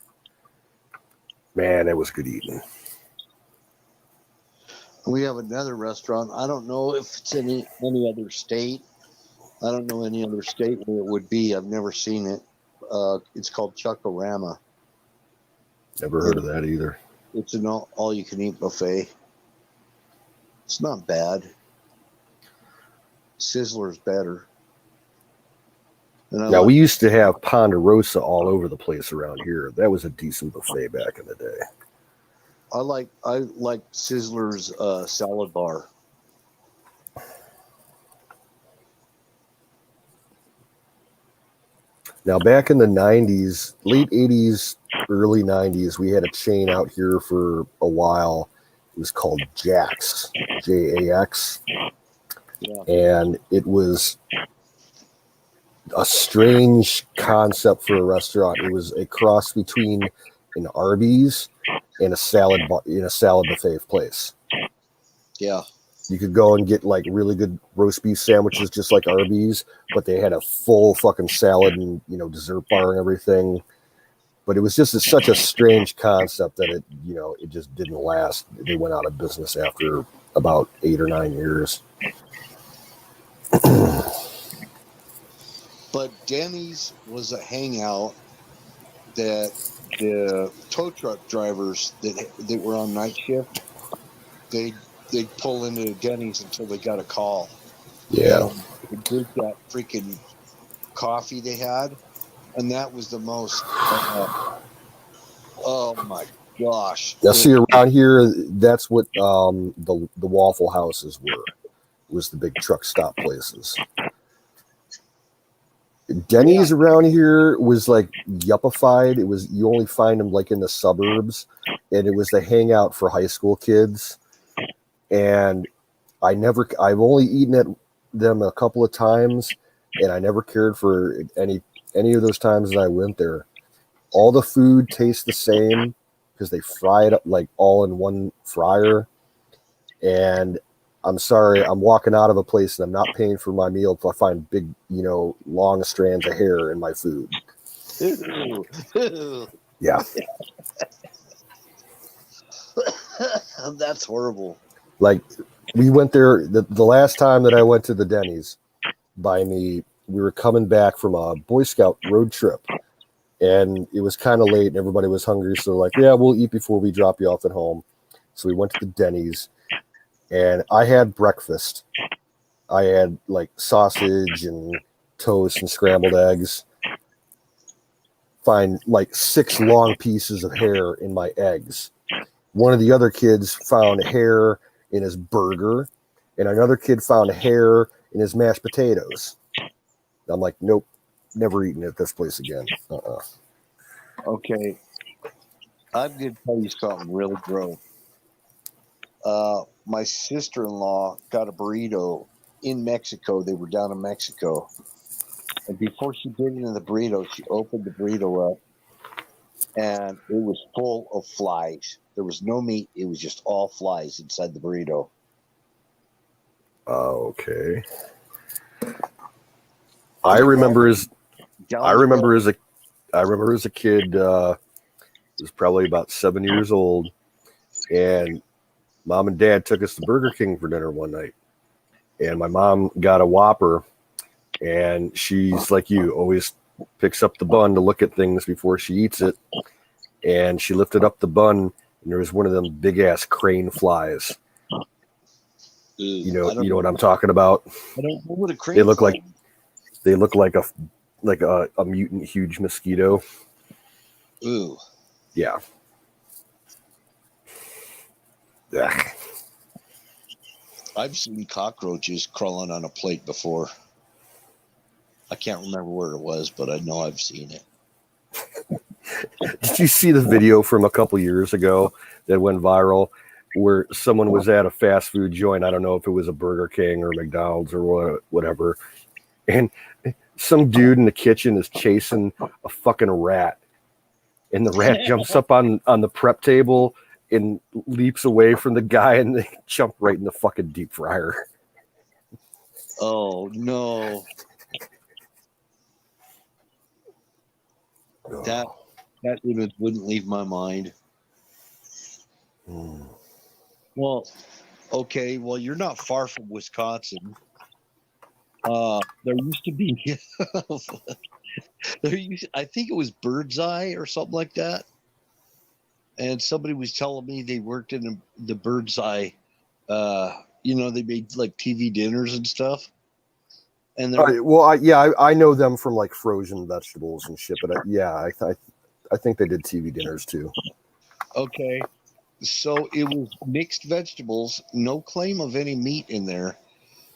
Man, it was good eating.
We have another restaurant. I don't know if it's in any other state. I don't know any other state where it would be. I've never seen it. It's called Chuck-O-Rama.
Never heard of that either.
It's an all-you-can-eat buffet. It's not bad. Sizzler's better.
Now, we used to have Ponderosa all over the place around here. That was a decent buffet back in the day.
I like Sizzler's salad bar.
Now, back in the 90s, late 80s, early 90s, we had a chain out here for a while. It was called Jax, Jax. Yeah. And it was a strange concept for a restaurant. It was a cross between an Arby's and a salad buffet place.
Yeah.
You could go and get like really good roast beef sandwiches, just like Arby's, but they had a full fucking salad and dessert bar and everything. But it was just such a strange concept that it just didn't last. They went out of business after about 8 or 9 years.
But Denny's was a hangout that the tow truck drivers that were on night shift, they'd pull into Denny's until they got a call.
Yeah.
They drink that freaking coffee they had, and that was the most. Oh my gosh!
Now, see, around here, that's what the Waffle Houses was the big truck stop places. Denny's around here was like yuppified. It was, you only find them like in the suburbs, and it was the hangout for high school kids. And I've only eaten at them a couple of times, and I never cared for any of those times that I went there. All the food tastes the same because they fry it up like all in one fryer. And I'm sorry, I'm walking out of a place and I'm not paying for my meal if I find big, long strands of hair in my food. Yeah.
That's horrible.
Like, we went there, the last time that I went to the Denny's by me, we were coming back from a Boy Scout road trip. And it was kind of late and everybody was hungry. So like, yeah, we'll eat before we drop you off at home. So we went to the Denny's. And I had breakfast. I had like sausage and toast and scrambled eggs. Find like 6 long pieces of hair in my eggs. One of the other kids found hair in his burger, and another kid found hair in his mashed potatoes. I'm like, nope, never eating at this place again.
Okay, I'm going to tell you something really gross. My sister-in-law got a burrito in Mexico. They were down in Mexico. And before she did it in the burrito, she opened the burrito up, and it was full of flies. There was no meat. It was just all flies inside the burrito.
Okay. I remember as a kid, was probably about 7 years old, and Mom and Dad took us to Burger King for dinner one night, and my mom got a Whopper, and she's like you, always picks up the bun to look at things before she eats it, and she lifted up the bun, and there was one of them big ass crane flies. You know what I'm talking about?
I don't know what a crane.
They look like a mutant huge mosquito.
Ooh.
Yeah. Ugh.
I've seen cockroaches crawling on a plate before. I can't remember where it was, but I know I've seen it.
Did you see the video from a couple years ago that went viral where someone was at a fast food joint? I don't know if it was a Burger King or McDonald's or whatever. And some dude in the kitchen is chasing a fucking rat. And the rat jumps up on the prep table and leaps away from the guy, and they jump right in the fucking deep fryer.
Oh, no. That image wouldn't leave my mind. Well, okay. Well, you're not far from Wisconsin. There used to be, I think it was Birdseye or something like that. And somebody was telling me they worked in the Birdseye. They made like TV dinners and stuff. And
I know them from like frozen vegetables and shit. But I think they did TV dinners too.
Okay, so it was mixed vegetables, no claim of any meat in there,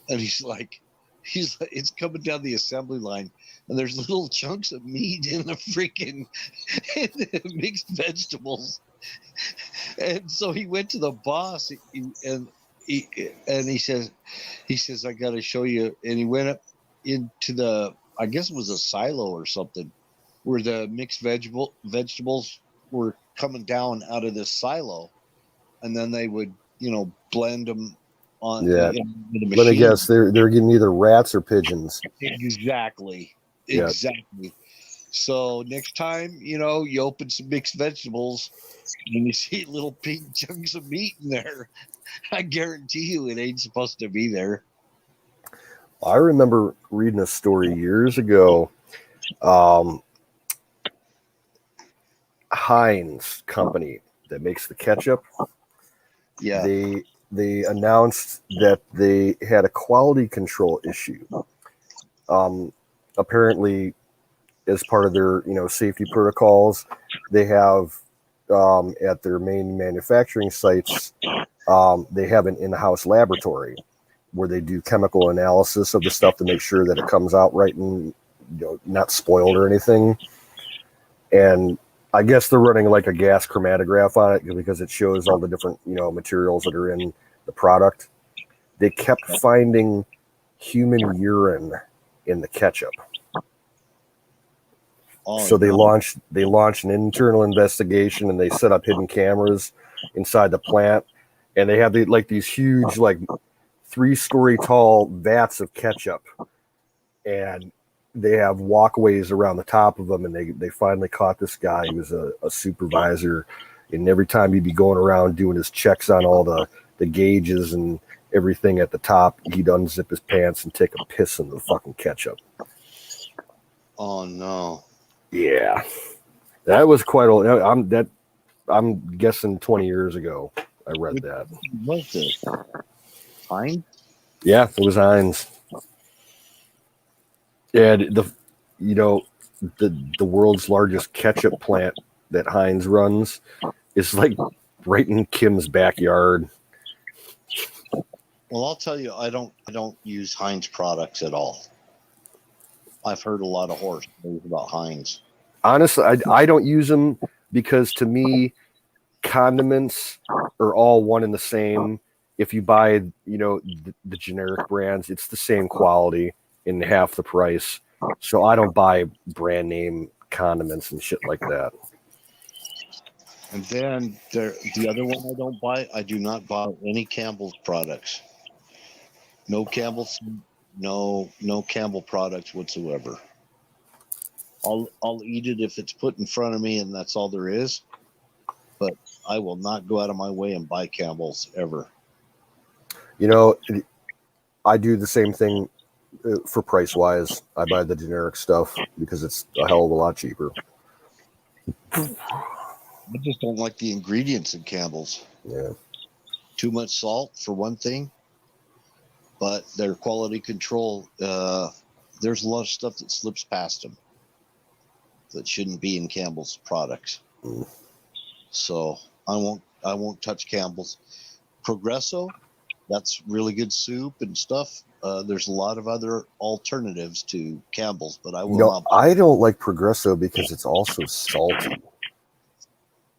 and he's like, it's coming down the assembly line, and there's little chunks of meat in the freaking mixed vegetables. And so he went to the boss, and he says, I got to show you. And he went up into the I guess it was a silo or something, where the mixed vegetables were coming down out of this silo, and then they would, blend them on
Yeah.
the machine.
Let me guess, they're getting either rats or pigeons.
Exactly.
Yeah.
Exactly. So next time, you open some mixed vegetables and you see little pink chunks of meat in there, I guarantee you it ain't supposed to be there.
I remember reading a story years ago. Heinz company that makes the ketchup.
Yeah.
They announced that they had a quality control issue. Apparently, as part of their safety protocols, they have at their main manufacturing sites, they have an in-house laboratory where they do chemical analysis of the stuff to make sure that it comes out right and not spoiled or anything. And I guess they're running like a gas chromatograph on it because it shows all the different materials that are in the product. They kept finding human urine in the ketchup.
Oh,
So they
no.
launched an internal investigation, and they set up hidden cameras inside the plant, and they have these huge 3-story tall vats of ketchup, and they have walkways around the top of them, and they finally caught this guy. He was a supervisor, and every time he'd be going around doing his checks on all the gauges and everything at the top, he'd unzip his pants and take a piss in the fucking ketchup.
Oh no.
Yeah, that was quite old. I'm guessing 20 years ago I read that.
What was this? Fine.
Yeah, it was Heinz. And the world's largest ketchup plant that Heinz runs is like right in Kim's backyard.
Well, I'll tell you, I don't use Heinz products at all. I've heard a lot of horror stories about Heinz.
Honestly, I don't use them because to me, condiments are all one and the same. If you buy, the generic brands, it's the same quality in half the price. So I don't buy brand name condiments and shit like that.
And then the other one I don't buy, I do not buy any Campbell's products. No Campbell's, no Campbell products whatsoever. I'll eat it if it's put in front of me and that's all there is. But I will not go out of my way and buy Campbell's ever.
I do the same thing for price wise. I buy the generic stuff because it's a hell of a lot cheaper.
I just don't like the ingredients in Campbell's.
Yeah.
Too much salt for one thing, but their quality control, there's a lot of stuff that slips past them that shouldn't be in Campbell's products.
Mm.
So I won't touch Campbell's. Progresso, that's really good soup and stuff. There's a lot of other alternatives to Campbell's, but I will not.
I don't like Progresso because it's also salty.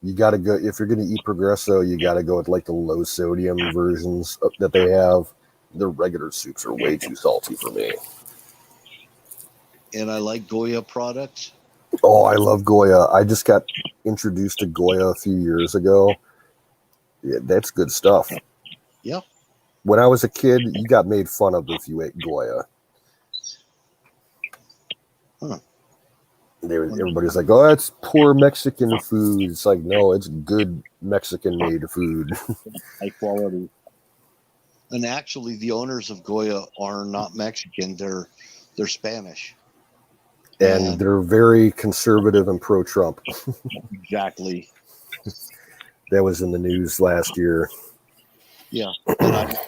You got to go, if you're going to eat Progresso, you got to go with like the low sodium versions that they have. The regular soups are way too salty for me.
And I like Goya products.
Oh, I love Goya. I just got introduced to Goya a few years ago. Yeah, that's good stuff.
Yeah.
When I was a kid, you got made fun of if you ate Goya.
Huh.
Everybody's like, "Oh, that's poor Mexican food." It's like, no, it's good Mexican-made food.
High quality. And actually, the owners of Goya are not Mexican; they're Spanish.
And they're very conservative and pro-Trump.
Exactly.
That was in the news last year.
Yeah. And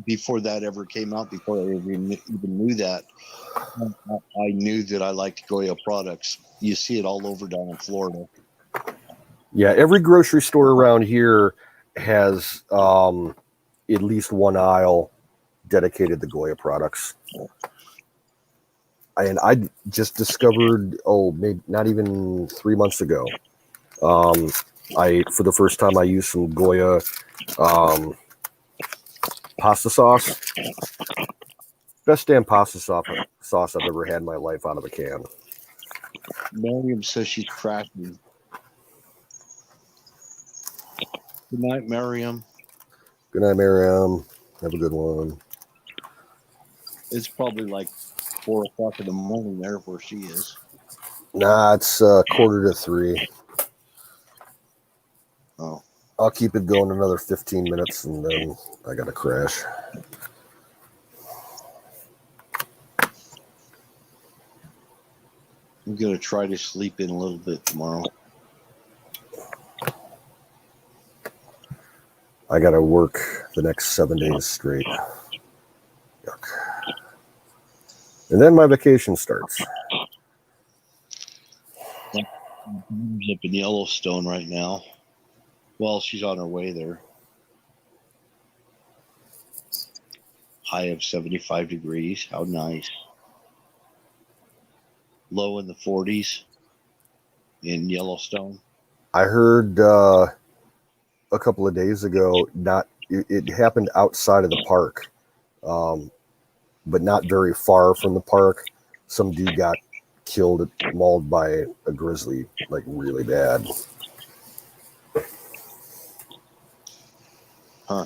before that ever came out, before I even knew that, I knew that I liked Goya products. You see it all over down in Florida.
Yeah, every grocery store around here has at least one aisle dedicated to Goya products. And I just discovered, maybe not even 3 months ago, for the first time I used some Goya pasta sauce. Best damn pasta sauce sauce I've ever had in my life out of a can.
Miriam says she's crashing. Good night, Miriam.
Good night, Miriam. Have a good one.
It's probably like 4 o'clock in the morning there where she is.
Nah, it's 2:45.
Oh,
I'll keep it going another 15 minutes and then I gotta crash.
I'm gonna try to sleep in a little bit tomorrow.
I gotta work the next 7 days straight. Yuck. And then my vacation starts.
She's up in Yellowstone right now. Well, she's on her way there. High of 75 degrees. How nice. Low in the 40s in Yellowstone.
I heard a couple of days ago, it happened outside of the park, but not very far from the park. Some dude got killed, mauled by a grizzly, like really bad.
Huh.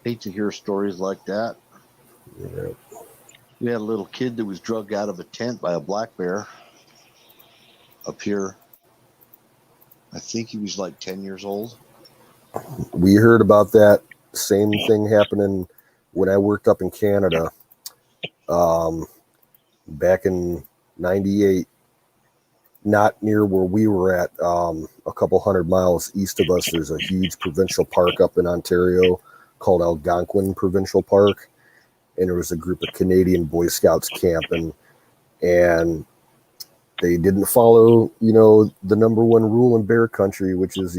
Hate to hear stories like that.
Yeah.
We had a little kid that was drugged out of a tent by a black bear up here. I think he was like 10 years old.
We heard about that same thing happening when I worked up in Canada back in 98, not near where we were at, a couple 100 miles east of us. There's a huge provincial park up in Ontario called Algonquin Provincial Park. And there was a group of Canadian Boy Scouts camping, and they didn't follow, the number one rule in bear country, which is,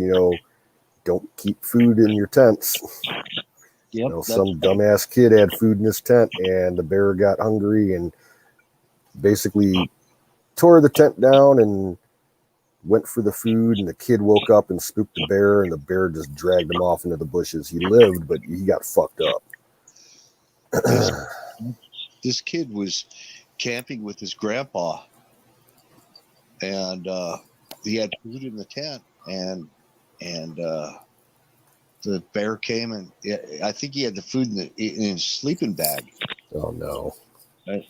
don't keep food in your tents.
Yep,
Some dumbass kid had food in his tent, and the bear got hungry and basically tore the tent down and went for the food. And the kid woke up and spooked the bear, and the bear just dragged him off into the bushes. He lived, but he got fucked up.
This kid was camping with his grandpa, and he had food in the tent, and the bear came, and I think he had the food in his sleeping bag.
Oh no!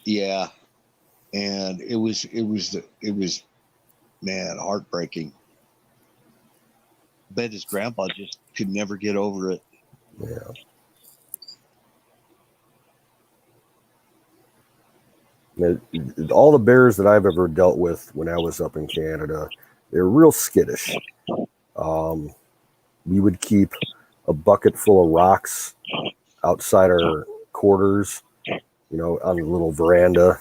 Yeah, and it was man, heartbreaking. Bet his grandpa just could never get over it.
Yeah. All the bears that I've ever dealt with when I was up in Canada, they're real skittish. We would keep a bucket full of rocks outside our quarters, on the little veranda.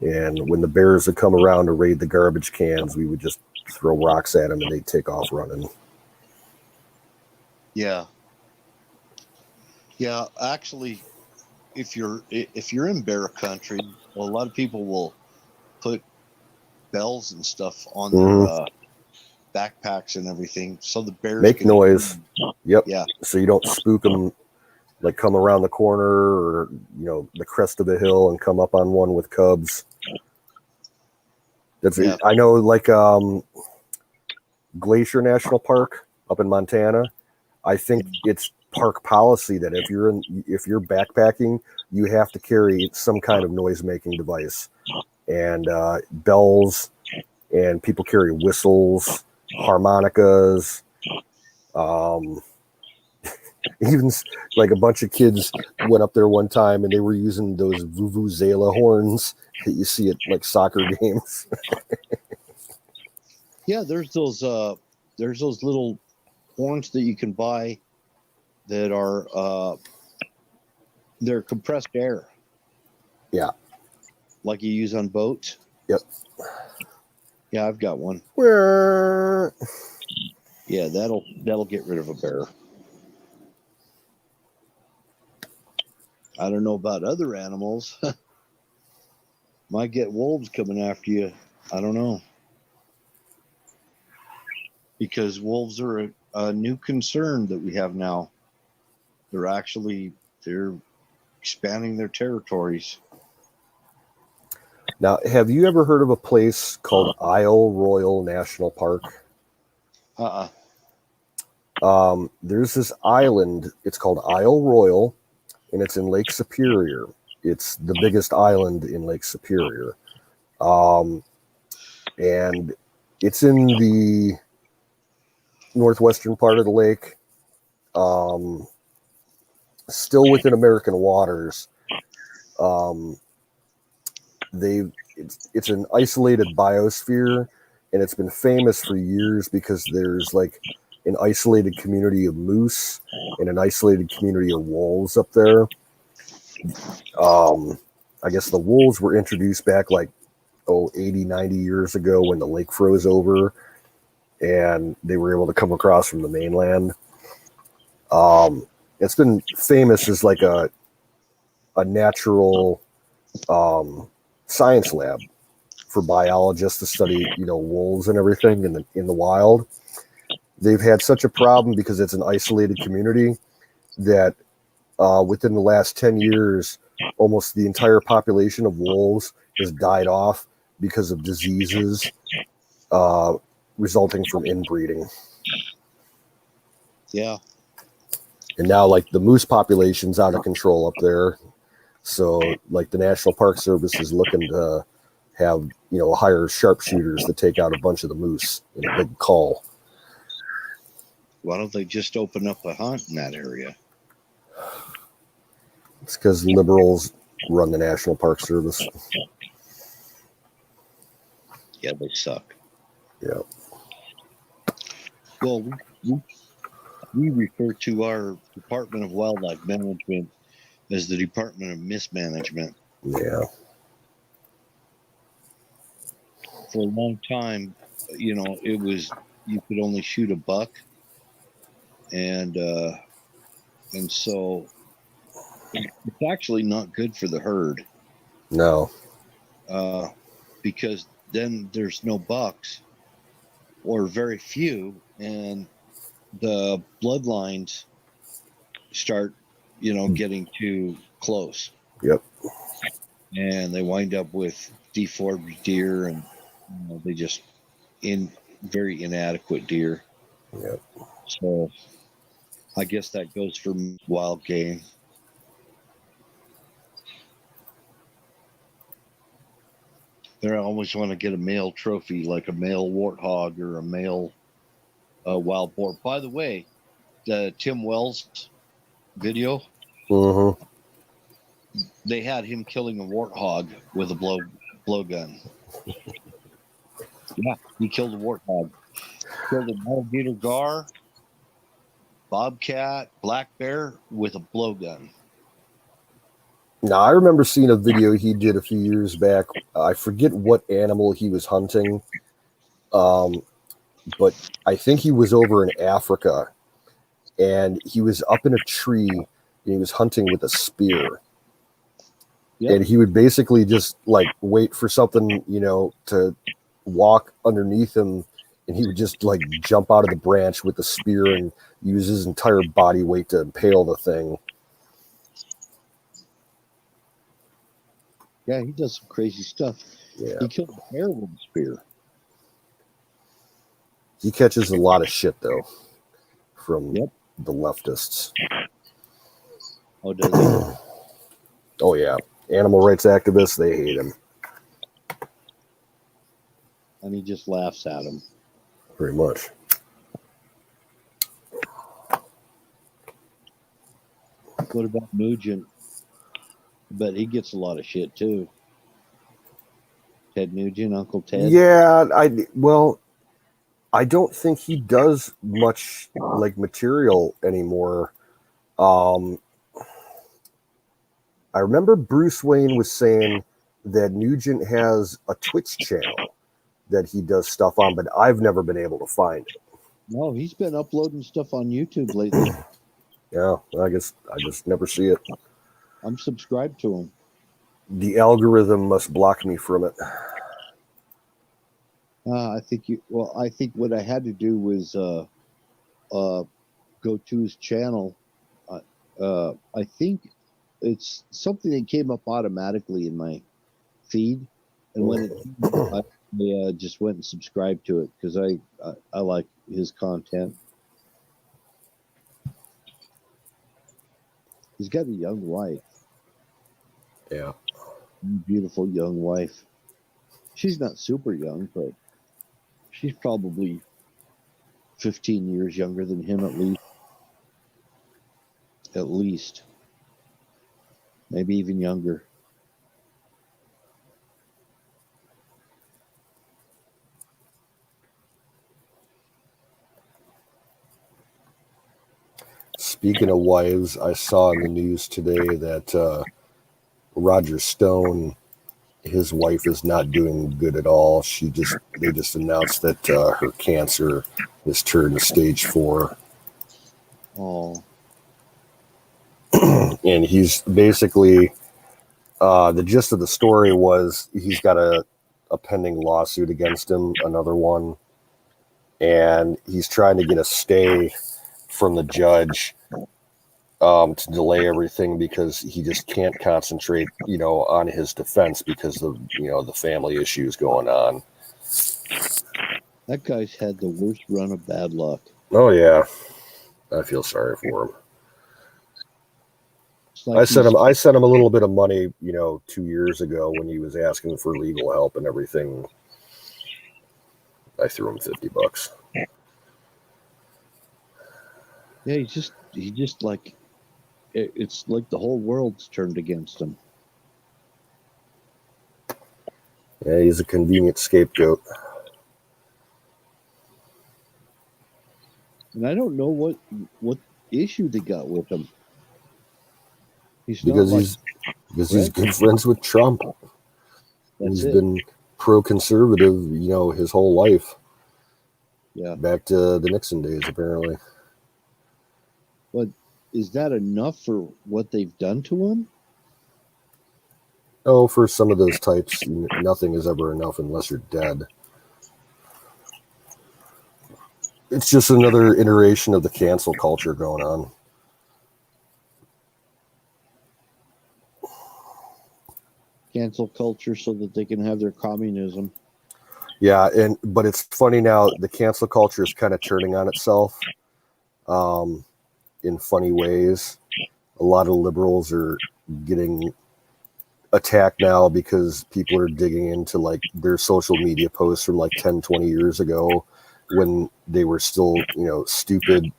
And when the bears would come around to raid the garbage cans, we would just throw rocks at them and they'd take off running.
Yeah. Yeah, actually, if you're in bear country, well, a lot of people will put bells and stuff on their backpacks and everything, so the bears
make noise. Yep.
Yeah.
So you don't spook them, like come around the corner or the crest of the hill and come up on one with cubs. I know, like Glacier National Park up in Montana. I think it's park policy that if you're backpacking, you have to carry some kind of noise making device, and bells, and people carry whistles, harmonicas, even like a bunch of kids went up there one time and they were using those vuvuzela horns that you see at like soccer games.
Yeah, there's those little horns that you can buy that are they're compressed air.
Yeah.
Like you use on boats.
Yep.
Yeah, I've got one. Yeah, that'll get rid of a bear. I don't know about other animals. Might get wolves coming after you. I don't know. Because wolves are a new concern that we have now. they're expanding their territories.
Now, have you ever heard of a place called Isle Royal National Park? There's this island. It's called Isle Royal, and it's in Lake Superior. It's the biggest island in Lake Superior. And it's in the northwestern part of the lake, still within American waters. It's an isolated biosphere, and it's been famous for years because there's like an isolated community of moose and an isolated community of wolves up there. I guess the wolves were introduced back like 80, 90 years ago when the lake froze over and they were able to come across from the mainland. It's been famous as like a natural science lab for biologists to study, wolves and everything in the wild. They've had such a problem because it's an isolated community that within the last 10 years, almost the entire population of wolves has died off because of diseases resulting from inbreeding.
Yeah.
And now, like, the moose population's out of control up there. So, like, the National Park Service is looking to have, hire sharpshooters to take out a bunch of the moose in a big call.
Why don't they just open up a hunt in that area?
It's because liberals run the National Park Service.
Yeah, they suck.
Yeah.
Well, we refer to our Department of Wildlife Management as the Department of Mismanagement.
Yeah.
For a long time, it was you could only shoot a buck, and so it's actually not good for the herd.
No.
Because then there's no bucks, or very few, and the bloodlines start, getting too close.
Yep.
And they wind up with deformed deer, and they just very inadequate deer.
Yep.
So I guess that goes for wild game. They always want to get a male trophy, like a male warthog or a male wild boar. By the way, the Tim Wells video,
Mm-hmm.
they had him killing a warthog with a blowgun. Yeah, he killed a warthog. Killed an alligator gar, bobcat, black bear with a blowgun.
Now, I remember seeing a video he did a few years back. I forget what animal he was hunting, but I think he was over in Africa, and he was up in a tree, and he was hunting with a spear. Yep. And he would basically just, like, wait for something, to walk underneath him, and he would just, like, jump out of the branch with the spear and use his entire body weight to impale the thing.
Yeah, he does some crazy stuff.
Yeah.
He killed a bear with a spear.
He catches a lot of shit, though, from the leftists.
Oh, does he?
Oh, yeah. Animal rights activists, they hate him.
And he just laughs at him.
Pretty much.
What about Nugent? But he gets a lot of shit too. Ted Nugent, Uncle Ted.
Yeah, I don't think he does much like material anymore. I remember Bruce Wayne was saying that Nugent has a Twitch channel that he does stuff on, but I've never been able to find it.
No, he's been uploading stuff on YouTube lately.
Yeah, I guess I just never see it.
I'm subscribed to him.
The algorithm must block me from it.
I think what I had to do was go to his channel I think it's something that came up automatically in my feed, and when it I just went and subscribed to it because I like his content. He's got a young wife,
Yeah.
beautiful young wife. She's not super young, but she's probably 15 years younger than him at least. At least. Maybe even younger.
Speaking of wives, I saw in the news today that Roger Stone, his wife, is not doing good at all. They just announced that her cancer has turned to stage 4.
Oh,
And he's basically the gist of the story was he's got a pending lawsuit against him, another one, and he's trying to get a stay from the judge to delay everything because he just can't concentrate, on his defense because of the family issues going on.
that guy's had the worst run of bad luck.
Oh yeah, I feel sorry for him.
It's like
I sent him a little bit of money, 2 years ago when he was asking for legal help and everything. I threw him $50.
Yeah, he just like it's like the whole world's turned against him.
Yeah, he's a convenient scapegoat.
And I don't know what issue they got with him. He's
Because
not
he's good friends with Trump. He's been pro-conservative, his whole life.
Yeah.
Back to the Nixon days, apparently.
But is that enough for what they've done to him?
Oh, for some of those types, nothing is ever enough unless you're dead. It's just another iteration of the cancel culture going on.
Cancel culture so that they can have their communism.
Yeah, but it's funny now, the cancel culture is kind of turning on itself in funny ways. A lot of liberals are getting attacked now because people are digging into like their social media posts from like 10, 20 years ago when they were still, stupid,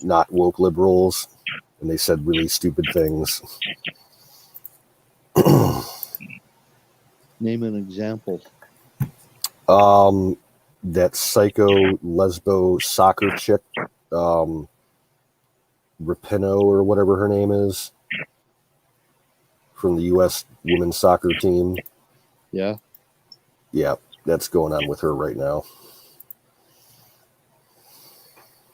not woke liberals, and they said really stupid things.
Name an example.
That psycho lesbo soccer chick, Rapinoe or whatever her name is, from the U.S. women's soccer team.
Yeah.
Yeah, that's going on with her right now.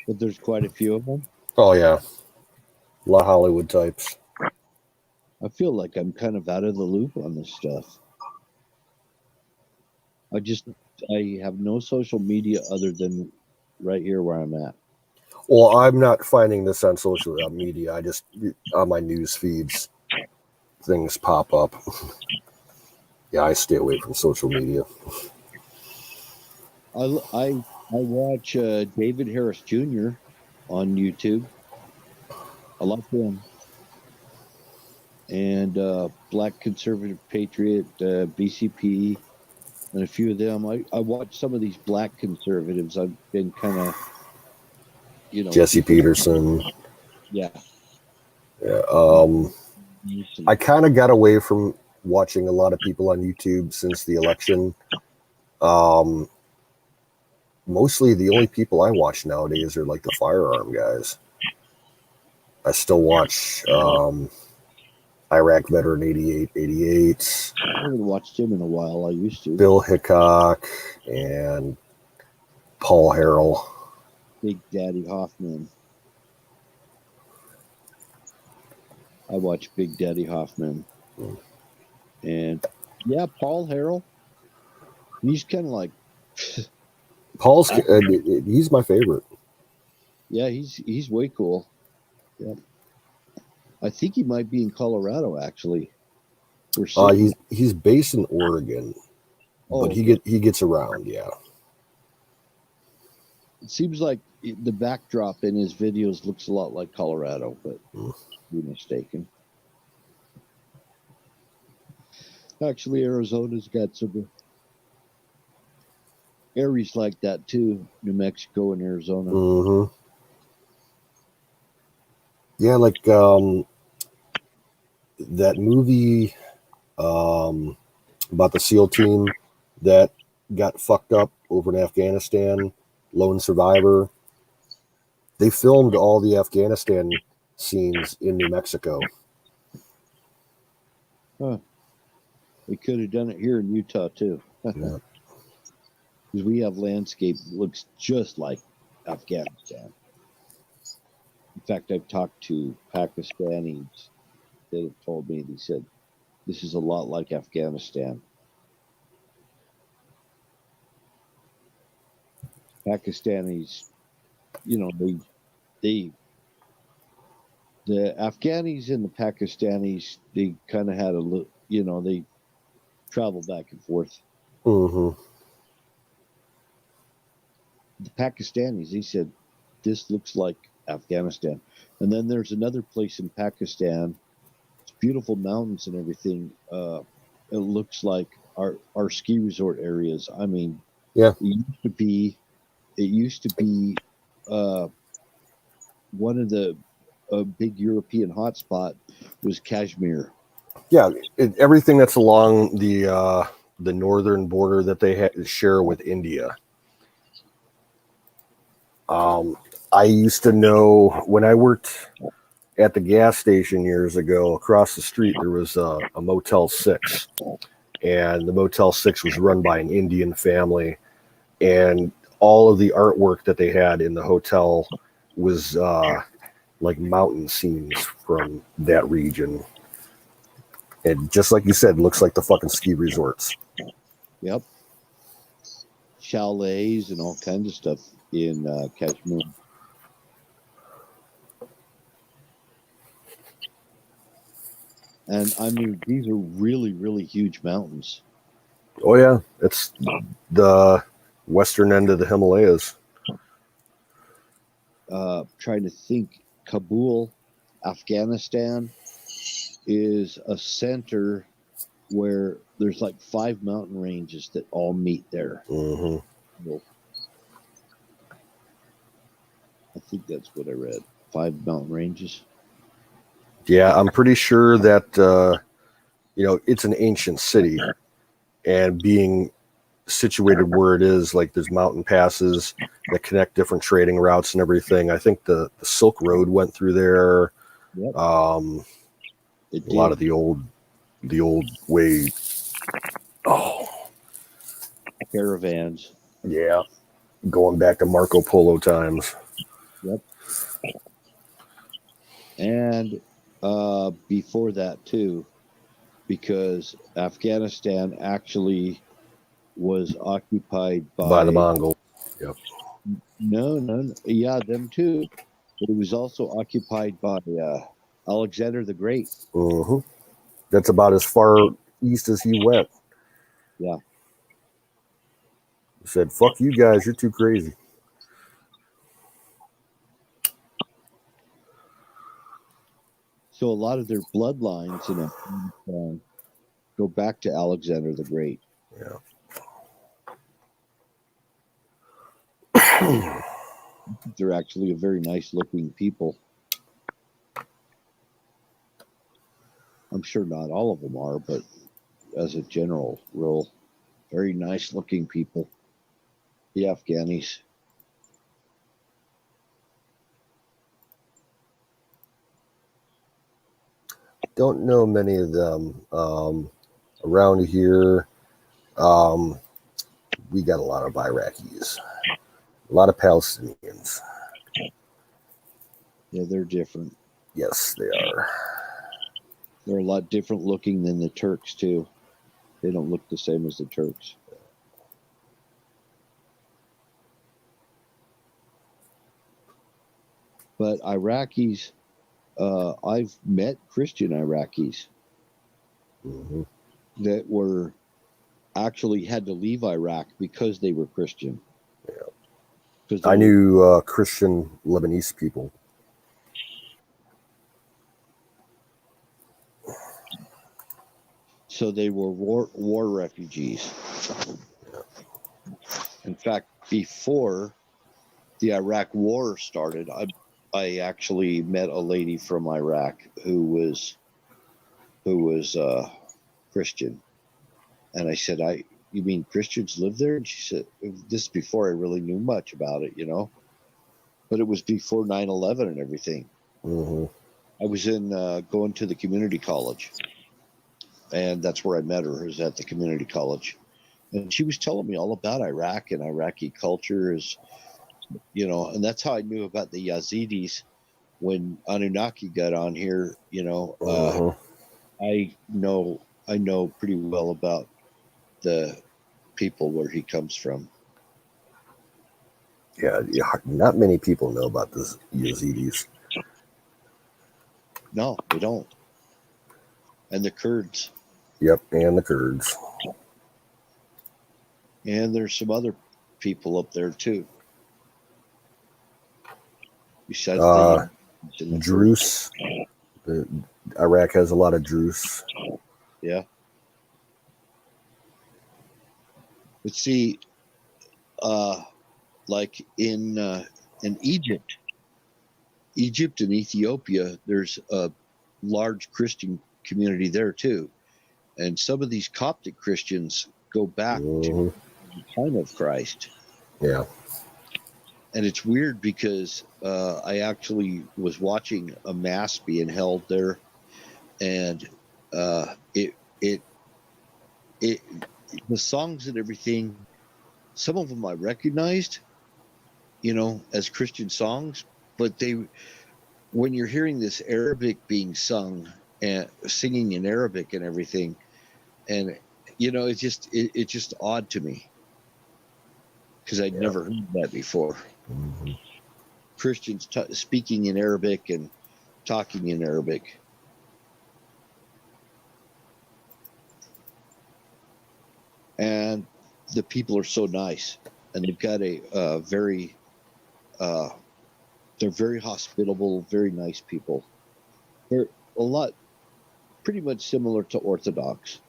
But there's quite a few of them.
Oh yeah, a lot of Hollywood types.
I feel like I'm kind of out of the loop on this stuff. I have no social media other than right here where I'm at.
Well, I'm not finding this on social media. I just, on my news feeds, things pop up. Yeah, I stay away from social media.
I watch David Harris Jr. on YouTube. I like him. And Black Conservative Patriot, BCP, and a few of them. I watch some of these black conservatives. I've been kind of,
Jesse Peterson.
Yeah.
Yeah. I kind of got away from watching a lot of people on YouTube since the election. Mostly the only people I watch nowadays are like the firearm guys. I still watch Iraq Veteran 8888.
I haven't watched him in a while. I used to.
Bill Hickok and Paul Harrell.
Big Daddy Hoffman. I watch Big Daddy Hoffman. And yeah, Paul Harrell. He's kind of like
Paul's he's my favorite.
Yeah, he's way cool. Yeah. I think he might be in Colorado actually. We're seeing,
He's based in Oregon, but he gets around. Yeah.
it seems like the backdrop in his videos looks a lot like Colorado, but be mistaken. Actually, Arizona's got some areas like that too. New Mexico and Arizona.
Mm-hmm. Yeah, like that movie about the SEAL team that got fucked up over in Afghanistan, Lone Survivor. They filmed all the Afghanistan scenes in New Mexico.
Huh. We could have done it here in Utah too.
Yeah.
Because we have landscape that looks just like Afghanistan. In fact, I've talked to Pakistanis that have told me, they said, this is a lot like Afghanistan. Pakistanis, you know, the Afghanis and the Pakistanis, they kind of had a little, you know, they travel back and forth.
Mm-hmm.
The Pakistanis, they said, this looks like Afghanistan. And then there's another place in Pakistan. It's beautiful mountains and everything. It looks like our ski resort areas. I mean,
Yeah.
it used to be one of the big European hotspot was Kashmir.
Yeah, everything that's along the northern border that they share with India. I used to know when I worked at the gas station years ago, across the street, there was a Motel 6. And the Motel 6 was run by an Indian family. And all of the artwork that they had in the hotel was like mountain scenes from that region. And just like you said, looks like the fucking ski resorts.
Yep. Chalets and all kinds of stuff in Kashmir. And I mean, these are really, really huge mountains.
Oh, yeah. It's the western end of the Himalayas.
Trying to think, Kabul, Afghanistan is a center where there's like 5 mountain ranges that all meet there.
Mm-hmm.
I think that's what I read. 5 mountain ranges.
Yeah, I'm pretty sure that, it's an ancient city, and being situated where it is, like there's mountain passes that connect different trading routes and everything. I think the Silk Road went through there.
Yep.
A lot of the old way. Oh,
caravans.
Yeah, going back to Marco Polo times.
Yep. And before that too, because Afghanistan actually was occupied by
the Mongols. Yep.
No. Yeah, them too. But it was also occupied by Alexander the Great.
Mm-hmm. That's about as far east as he went.
Yeah.
He said, "Fuck you guys, you're too crazy."
So a lot of their bloodlines go back to Alexander the Great.
Yeah.
They're actually a very nice looking people. I'm sure not all of them are, but as a general rule, very nice looking people. The Afghanis.
Don't know many of them around here. We got a lot of Iraqis, a lot of Palestinians.
Yeah, they're different.
Yes, they are.
They're a lot different looking than the Turks too. They don't look the same as the Turks. But Iraqis, I've met Christian Iraqis
Mhm.
that were actually had to leave Iraq because they were Christian.
Yeah.
'Cause
I
they-
knew Christian Lebanese people.
So they were war refugees. In fact, before the Iraq War started, I actually met a lady from Iraq who was Christian, and I said, you mean Christians live there? And she said, this is before I really knew much about it, but it was before 9/11 and everything.
Hmm.
I was in going to the community college, and that's where I met her, is at the community college. And she was telling me all about Iraq and Iraqi culture, and that's how I knew about the Yazidis when Anunnaki got on here.
Hmm.
I know pretty well about the people where he comes from.
Yeah, not many people know about the Yazidis.
No, they don't. And the Kurds.
Yep, and the Kurds.
And there's some other people up there too. Besides
Uh,
the
Druze. Iraq has a lot of Druze.
Yeah. But see, like in Egypt and Ethiopia, there's a large Christian community there too. And some of these Coptic Christians go back to
Mhm.
the time of Christ.
Yeah.
And it's weird because I actually was watching a mass being held there, and it the songs and everything, some of them I recognized, as Christian songs, but when you're hearing this Arabic being sung and singing in Arabic and everything, and it's just odd to me because I'd
Yeah.
never heard that before.
Mhm.
Christians speaking in Arabic and talking in Arabic. And the people are so nice, and they've got a very they're very hospitable, very nice people. They're a lot, pretty much similar to Orthodox.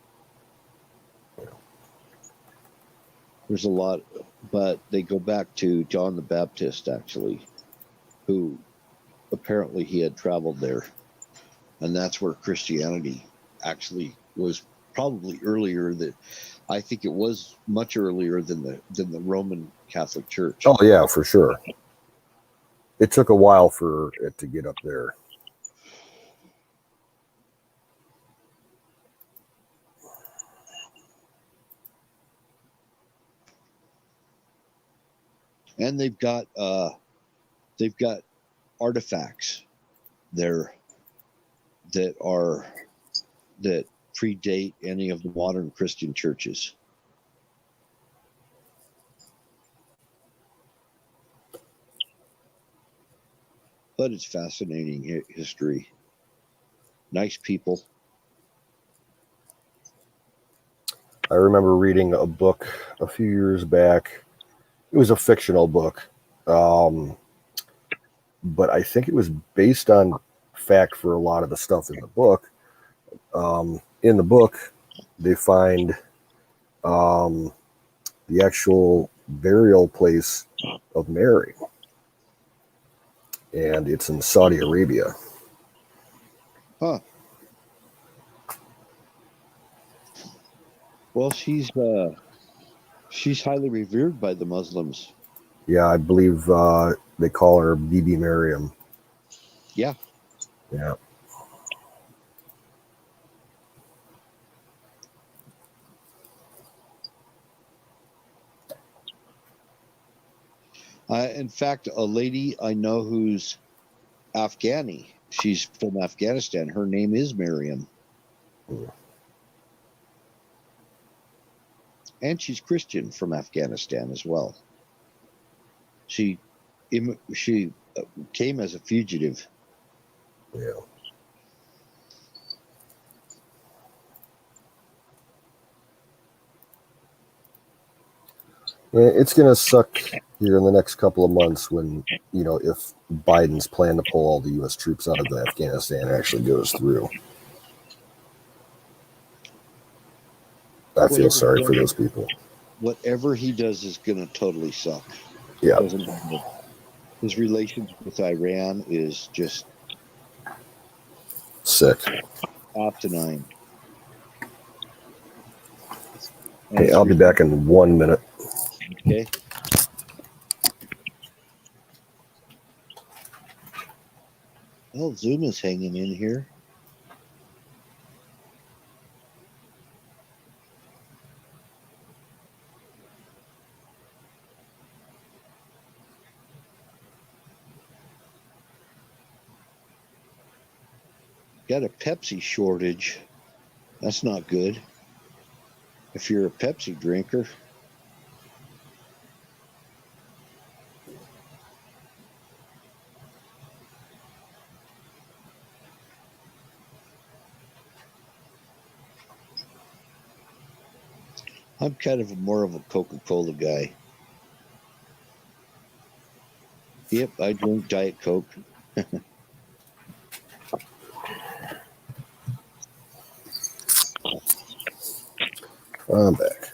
There's a lot, but they go back to John the Baptist, actually, who apparently he had traveled there, and that's where Christianity actually was probably earlier. That I think it was much earlier than the Roman Catholic Church.
Oh yeah, for sure. It took a while for it to get up there.
And they've got artifacts there that predate any of the modern Christian churches. But it's fascinating history. Nice people.
I remember reading a book a few years back. It was a fictional book, but I think it was based on fact for a lot of the stuff in the book. In the book, they find the actual burial place of Mary, and it's in Saudi Arabia.
Huh. Well, she's highly revered by the Muslims.
Yeah, I believe they call her Bibi Mariam.
Yeah.
Yeah.
In fact, a lady I know who's Afghani. She's from Afghanistan. Her name is Miriam. And she's Christian from Afghanistan as well. She came as a fugitive
Yeah. It's going to suck here in the next couple of months when, if Biden's plan to pull all the U.S. troops out of Afghanistan actually goes through. I feel sorry for those people.
Whatever he does is going to totally suck.
Yeah.
Doesn't matter. His relations with Iran is just
sick.
Asinine.
Hey, I'll be back in 1 minute.
Okay. Well, Zoom is hanging in here. Got a Pepsi shortage. That's not good. If you're a Pepsi drinker. I'm kind of more of a Coca-Cola guy. Yep, I drink Diet Coke.
I'm back.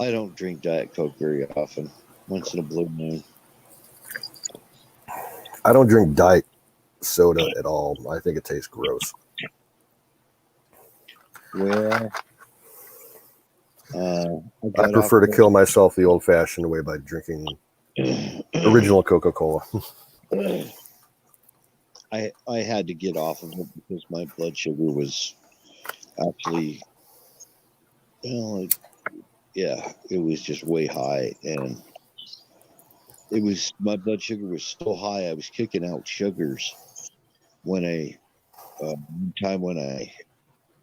I don't drink Diet Coke very often. Once in a blue moon.
I don't drink diet soda at all. I think it tastes gross.
Well,
I prefer to kill myself the old-fashioned way by drinking original Coca-Cola.
I had to get off of it because my blood sugar was actually, it was just way high, and my blood sugar was so high I was kicking out sugars when I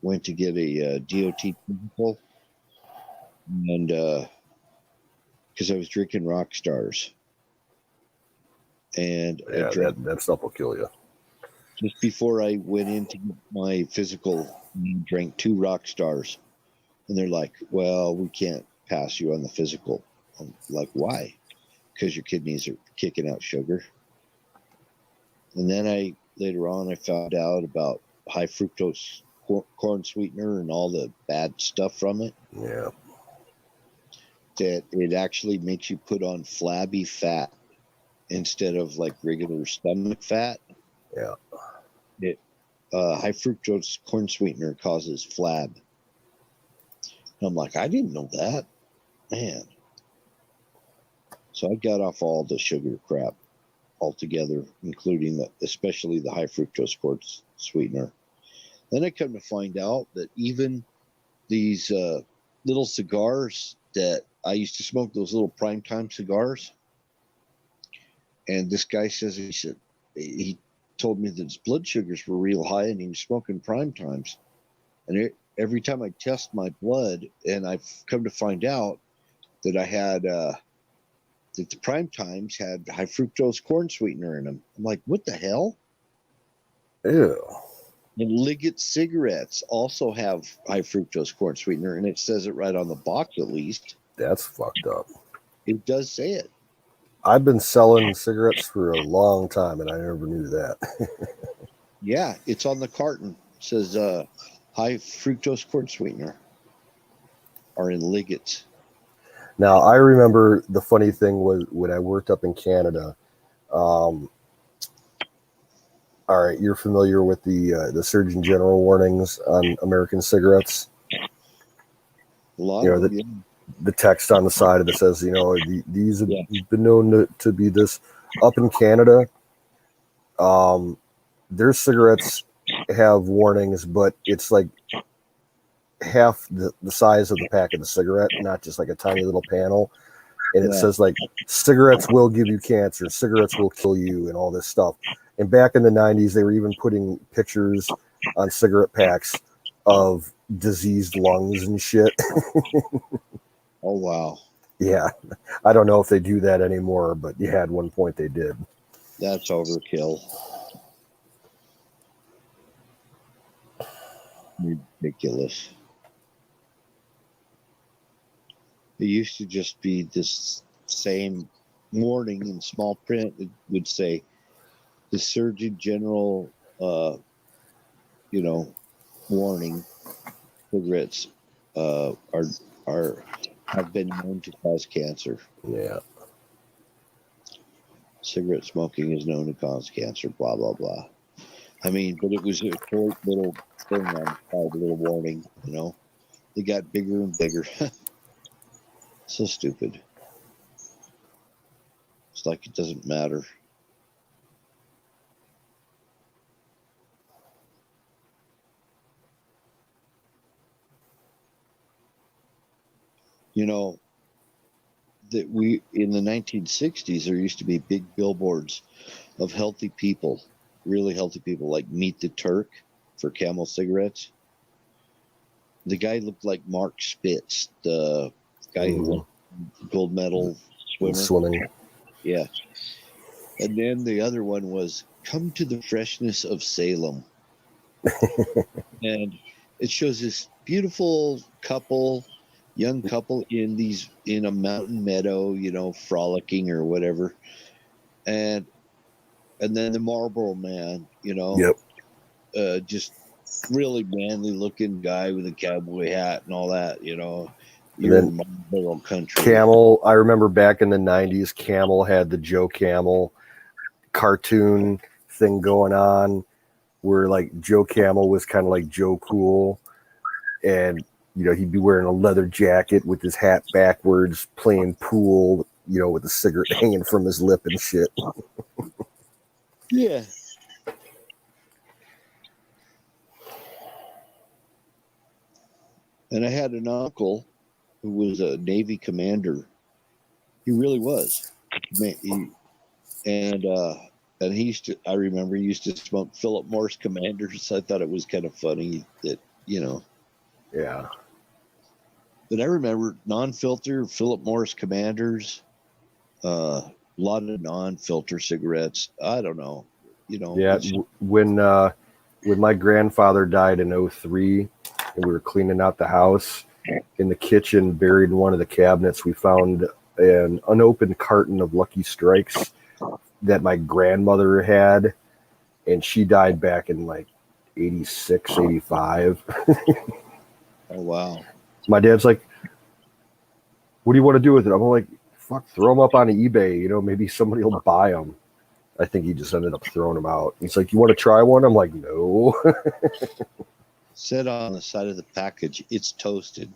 went to get a DOT physical, and because I was drinking Rock Stars, and
that stuff will kill you.
Just before I went in to get my physical, I drank 2 Rock Stars, and they're like, "Well, we can't pass you on the physical." I'm like, "Why?" Because your kidneys are kicking out sugar. And then later on I found out about high fructose corn sweetener and all the bad stuff from it.
Yeah.
That it actually makes you put on flabby fat instead of like regular stomach fat.
Yeah.
High fructose corn sweetener causes flab. And I'm like, I didn't know that, man. So I got off all the sugar crap altogether, including especially the high fructose corn sweetener. Then I come to find out that even these little cigars that I used to smoke, those little primetime cigars, and this guy says he told me that his blood sugars were real high and he was smoking prime times. And every time I test my blood, and I've come to find out that I had that the prime times had high fructose corn sweetener in them. I'm like, what the hell?
Ew.
And Liggett cigarettes also have high fructose corn sweetener, and it says it right on the box at least.
That's fucked up.
It does say it.
I've been selling cigarettes for a long time, and I never knew that.
Yeah, it's on the carton. It says high fructose corn sweetener are in Liggett's.
Now, I remember the funny thing was when I worked up in Canada. All right, you're familiar with the Surgeon General warnings on American cigarettes? The text on the side of it says, these have been known to be this. Up in Canada, their cigarettes have warnings, but it's like half the size of the pack of the cigarette, not just like a tiny little panel. And it says like, cigarettes will give you cancer, cigarettes will kill you, and all this stuff. And back in the 90s, they were even putting pictures on cigarette packs of diseased lungs and shit.
Oh wow,
Yeah, I don't know if they do that anymore, but yeah, at one point they did.
that's overkill. Ridiculous. It used to just be this same warning in small print. It would say the Surgeon General, warning: cigarettes are have been known to cause cancer.
Yeah, Cigarette
smoking is known to cause cancer. Blah blah blah. I mean, but it was a short little thing on the side, a little warning. They got bigger and bigger. So stupid. It's like it doesn't matter. That we in the 1960s there used to be big billboards of healthy people, really healthy people, like Meet the Turk for Camel cigarettes. The guy looked like Mark Spitz, the guy who won gold medal swimmer.
swimming.
Yeah. And then the other one was "Come to the Freshness of Salem." And it shows this beautiful young couple in a mountain meadow, frolicking or whatever. And then the Marlboro Man,
Yep.
just really manly looking guy with a cowboy hat and all that, You're
then
in Marlboro country.
Camel, I remember back in the 90s, Camel had the Joe Camel cartoon thing going on where like Joe Camel was kind of like Joe Cool, and he'd be wearing a leather jacket with his hat backwards, playing pool, with a cigarette hanging from his lip and shit.
Yeah. And I had an uncle who was a Navy commander. He really was. And he I remember he used to smoke Philip Morris Commanders. I thought it was kind of funny that,
Yeah.
But I remember non-filter Philip Morris Commanders, a lot of non-filter cigarettes. I don't know,
Yeah. When my grandfather died in 2003 and we were cleaning out the house, in the kitchen, buried in one of the cabinets, we found an unopened carton of Lucky Strikes that my grandmother had, and she died back in like 86, 85.
Oh, wow.
My dad's like, "What do you want to do with it?" I'm like, "Fuck, throw them up on eBay. Maybe somebody will buy them." I think he just ended up throwing them out. He's like, "You want to try one?" I'm like, "No."
Said on the side of the package, "It's toasted."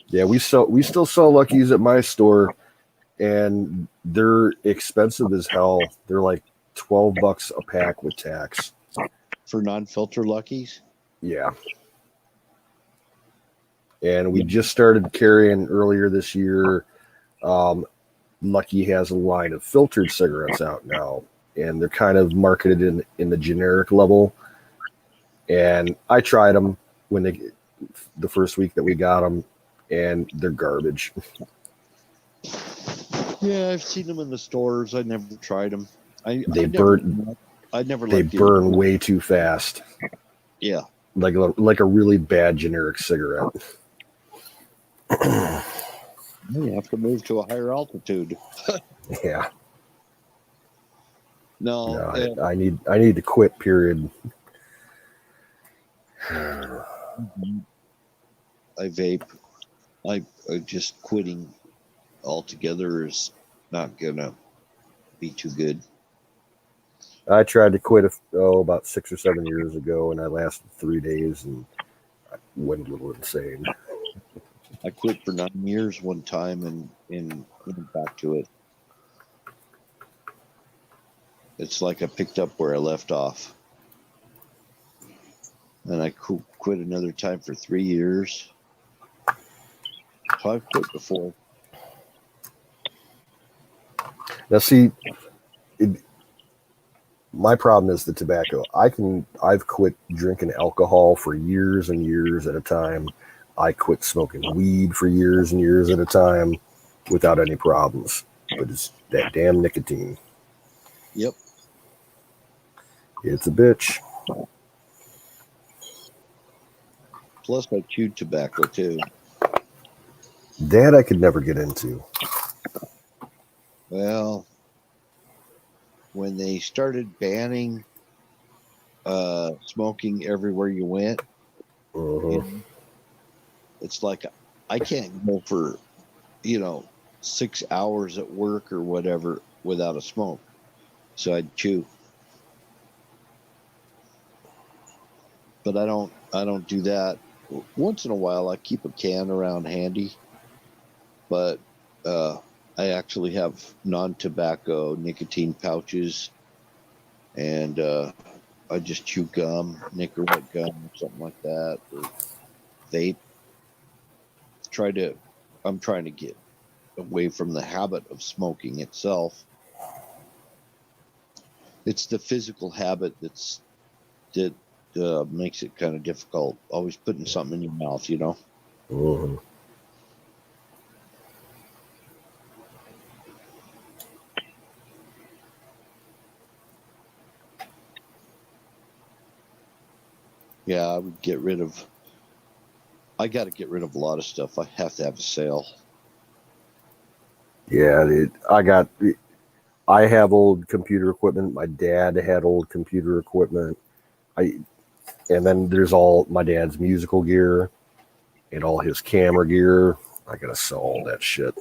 Yeah, we still sell Luckies at my store, and they're expensive as hell. They're like $12 a pack with tax.
For non-filter Luckies?
Yeah. And we just started carrying earlier this year. Lucky has a line of filtered cigarettes out now, and they're kind of marketed in the generic level. And I tried them the first week that we got them, and they're garbage.
Yeah, I've seen them in the stores. I never tried them.
They burn way too fast.
Yeah.
Like a really bad generic cigarette.
You have to move to a higher altitude.
Yeah.
No,
I need to quit, period.
I vape. I just quitting altogether is not gonna be too good.
I tried to quit about 6 or 7 years ago, and I lasted 3 days and I went a little insane.
I quit for 9 years one time and went back to it. It's like I picked up where I left off. And I quit another time for 3 years. So I've quit before.
Now, see, my problem is the tobacco. I've quit drinking alcohol for years and years at a time. I quit smoking weed for years and years at a time without any problems. But it's that damn nicotine.
Yep.
It's a bitch.
Plus, I chewed tobacco too.
That I could never get into.
Well, when they started banning smoking everywhere you went, it's like I can't go for 6 hours at work or whatever without a smoke. So I'd chew. But I don't do that. Once in a while I keep a can around handy. But I actually have non-tobacco nicotine pouches, and I just chew gum, Nicorette gum, or something like that, or vape. I'm trying to get away from the habit of smoking itself. It's the physical habit that makes it kind of difficult. Always putting something in your mouth,
Mm-hmm.
Yeah, I would get rid of. I got to get rid of a lot of stuff. I have to have a sale.
Yeah, I have old computer equipment. My dad had old computer equipment. And then there's all my dad's musical gear and all his camera gear. I gotta sell all that shit.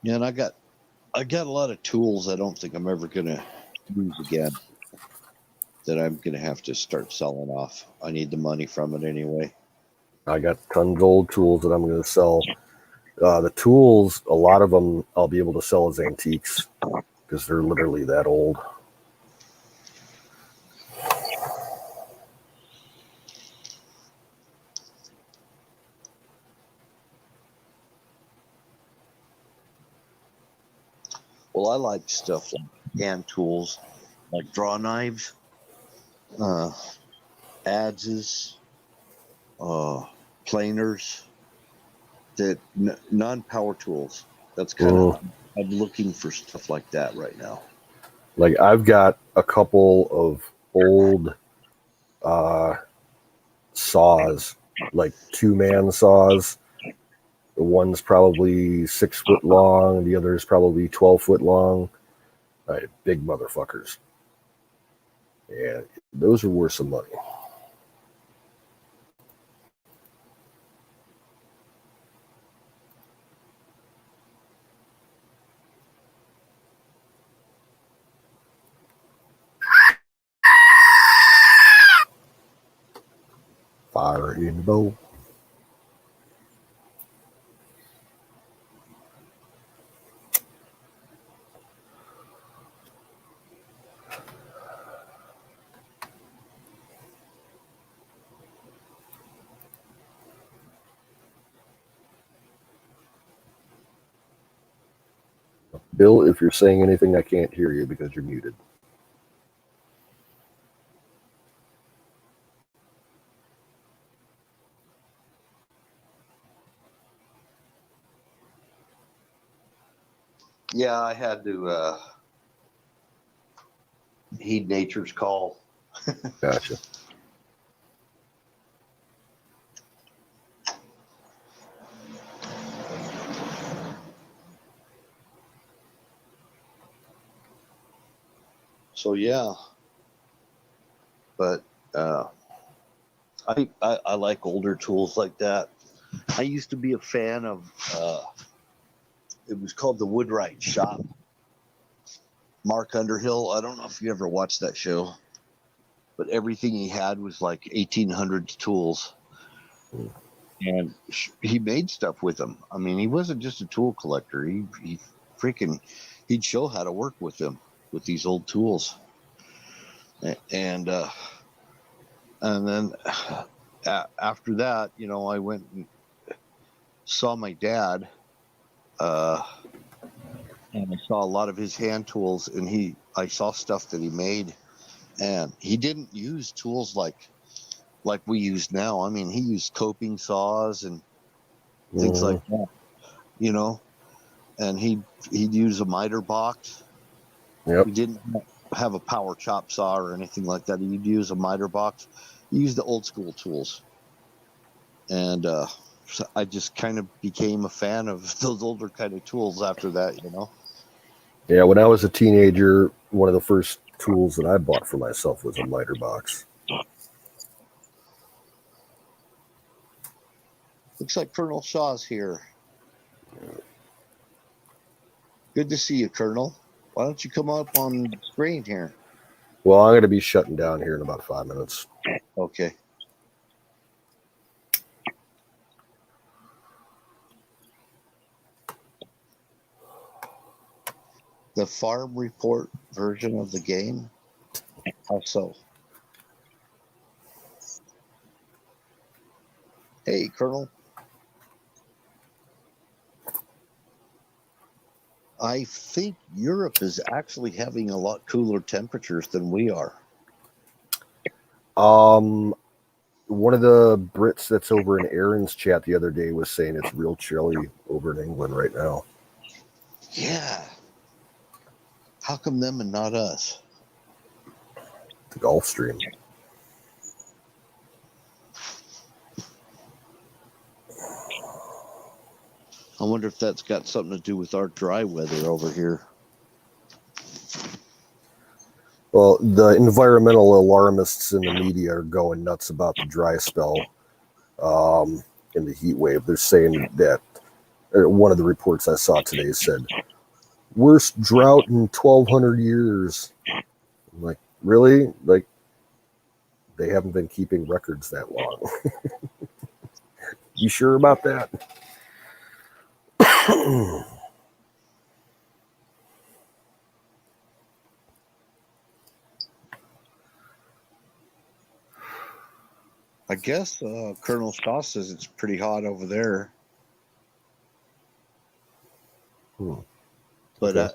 Yeah, and I got a lot of tools I don't think I'm ever gonna use again, that I'm gonna have to start selling off. I need the money from it anyway.
I got tons of old tools that I'm gonna sell. The tools, a lot of them I'll be able to sell as antiques because they're literally that old.
Well, I like stuff like hand tools, like draw knives, adzes, planers, that non-power tools. That's kind of I'm looking for stuff like that right now.
Like I've got a couple of old saws, like 2-man saws. The one's probably 6 foot long, the other's probably 12 foot long. Big motherfuckers. Yeah, those are worth some money. Fire in the bowl. Bill, if you're saying anything, I can't hear you because you're muted.
Yeah, I had to heed nature's call.
Gotcha.
So yeah, but I like older tools like that. I used to be a fan of it was called the Woodwright Shop. Mark Underhill. I don't know if you ever watched that show, but everything he had was like 1800s tools, and he made stuff with them. I mean, he wasn't just a tool collector. He'd show how to work with them, with these old tools. And then after that, I went and saw my dad, and I saw a lot of his hand tools, and I saw stuff that he made, and he didn't use tools like like we use now. I mean, he used coping saws and things
Mhm.
like that, you know. And he'd use a miter box.
Yep.
He didn't have a power chop saw or anything like that. He'd use a miter box. He used the old school tools. And so I just kind of became a fan of those older kind of tools after that, you know.
Yeah, when I was a teenager, one of the first tools that I bought for myself was a miter box.
Looks like Colonel Shaw's here. Good to see you, Colonel. Why don't you come up on the screen here?
Well, I'm going to be shutting down here in about 5 minutes.
Okay. The farm report version of the game? How so? Hey, Colonel. I think Europe is actually having a lot cooler temperatures than we are.
One of the Brits that's over in Aaron's chat the other day was saying it's real chilly over in England right now.
Yeah. How come them and not us?
The Gulf Stream.
I wonder if that's got something to do with our dry weather over here.
Well, the environmental alarmists in the media are going nuts about the dry spell in the heat wave. They're saying that one of the reports I saw today said worst drought in 1,200 years. I'm like, really? Like, they haven't been keeping records that long. You sure about that?
I guess Colonel Shaw says it's pretty hot over there. But
Okay.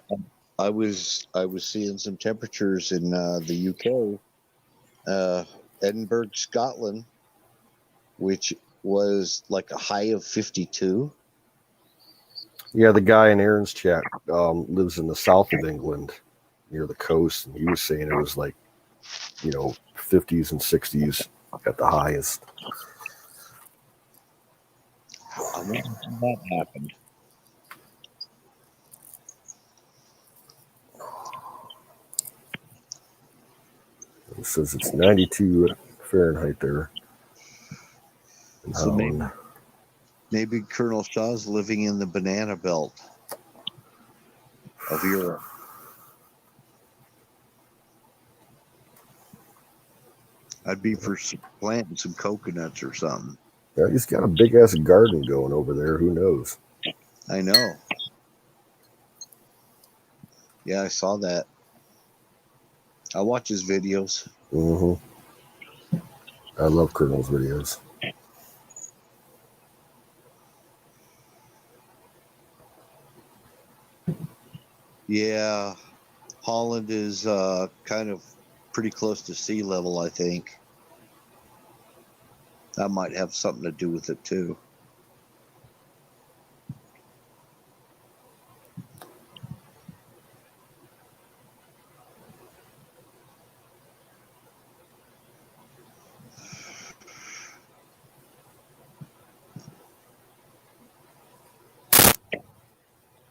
I was seeing some temperatures in the UK, Edinburgh, Scotland, which was like a high of 52.
Yeah, the guy in Aaron's chat lives in the south of England near the coast, and he was saying it was like, 50s and 60s at the highest.
I wonder how that happened.
It says it's 92 Fahrenheit there in
So
Holland.
maybe Colonel Shaw's living in the banana belt of Europe. I'd be for planting some coconuts or something.
Yeah, he's got a big ass garden going over there. Who knows?
I know. Yeah, I saw that. I watch his videos.
Mm-hmm. I love Colonel's videos.
Yeah, Holland is kind of pretty close to sea level, I think. That might have something to do with it too.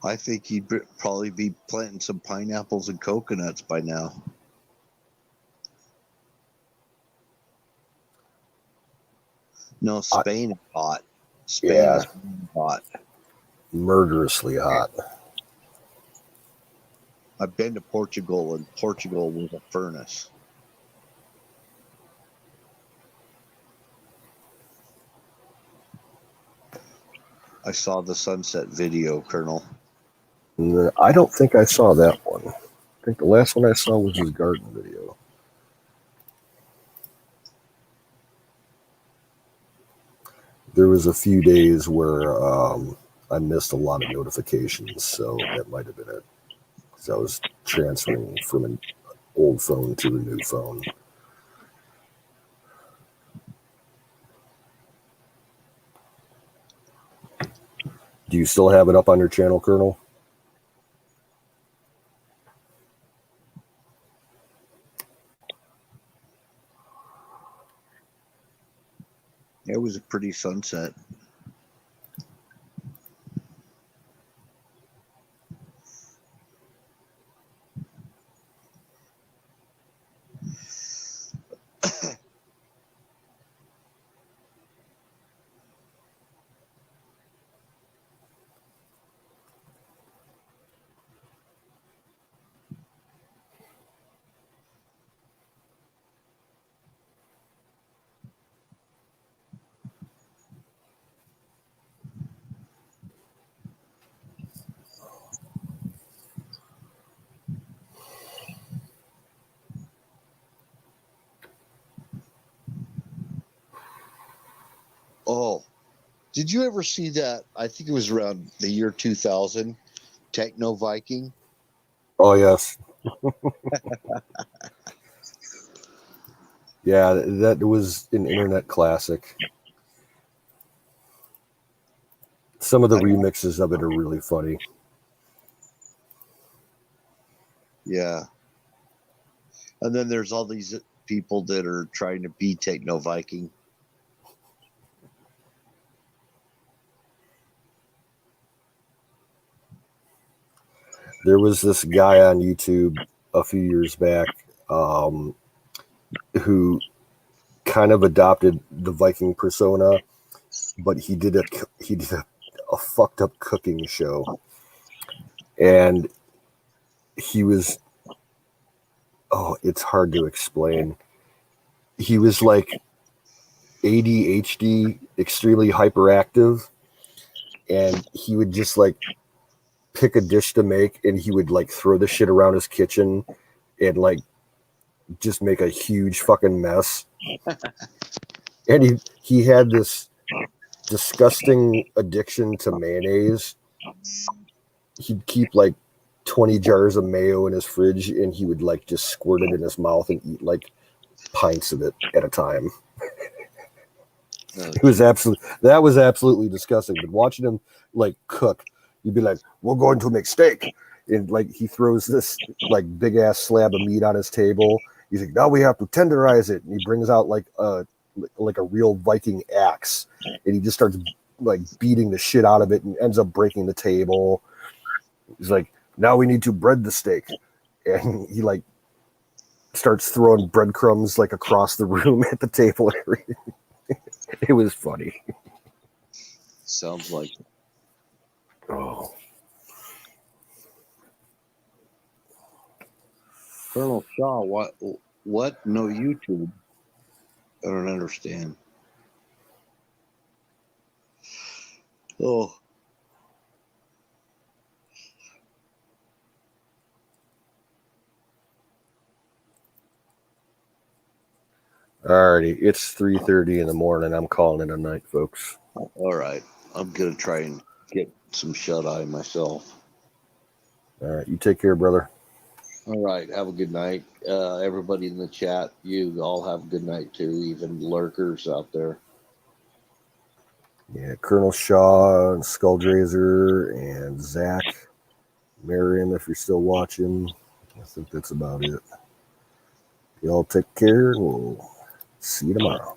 I think he'd probably be planting some pineapples and coconuts by now. No, Spain is hot. Spain
Yeah.
is hot.
Murderously hot.
I've been to Portugal, and Portugal was a furnace. I saw the sunset video, Colonel.
I don't think I saw that one. I think the last one I saw was his garden video. There was a few days where I missed a lot of notifications, so that might have been it. Because I was transferring from an old phone to a new phone. Do you still have it up on your channel, Colonel?
It was a pretty sunset. Oh, did you ever see that? I think it was around the year 2000, Techno Viking.
Oh, yes. Yeah, that was an internet classic. Some of the remixes of it are really funny.
Yeah. And then there's all these people that are trying to be Techno Viking.
There was this guy on YouTube a few years back who kind of adopted the Viking persona, but he did a fucked up cooking show, and he was, oh, it's hard to explain. He was like ADHD, extremely hyperactive, and he would just like pick a dish to make, and he would like throw the shit around his kitchen and like just make a huge fucking mess. And he had this disgusting addiction to mayonnaise. He'd keep like 20 jars of mayo in his fridge, and he would like just squirt it in his mouth and eat like pints of it at a time. That was absolutely disgusting. But watching him like cook, you'd be like, we're going to make steak. And like he throws this like big ass slab of meat on his table. He's like, now we have to tenderize it. And he brings out like a real Viking axe, and he just starts like beating the shit out of it and ends up breaking the table. He's like, now we need to bread the steak. And he like starts throwing breadcrumbs like across the room at the table. It was funny.
Sounds like it.
Oh.
Colonel Shaw, what? No YouTube. I don't understand. Oh.
Alrighty, it's 3:30 in the morning. I'm calling it a night, folks.
All right. I'm going to try and get some shut-eye myself.
All right, you take care, brother.
All right. Have a good night. Everybody in the chat, you all have a good night too, even lurkers out there.
Yeah, Colonel Shaw and Skulldrazer and Zach, Miriam, if you're still watching. I think that's about it. Y'all take care, and we'll see you tomorrow.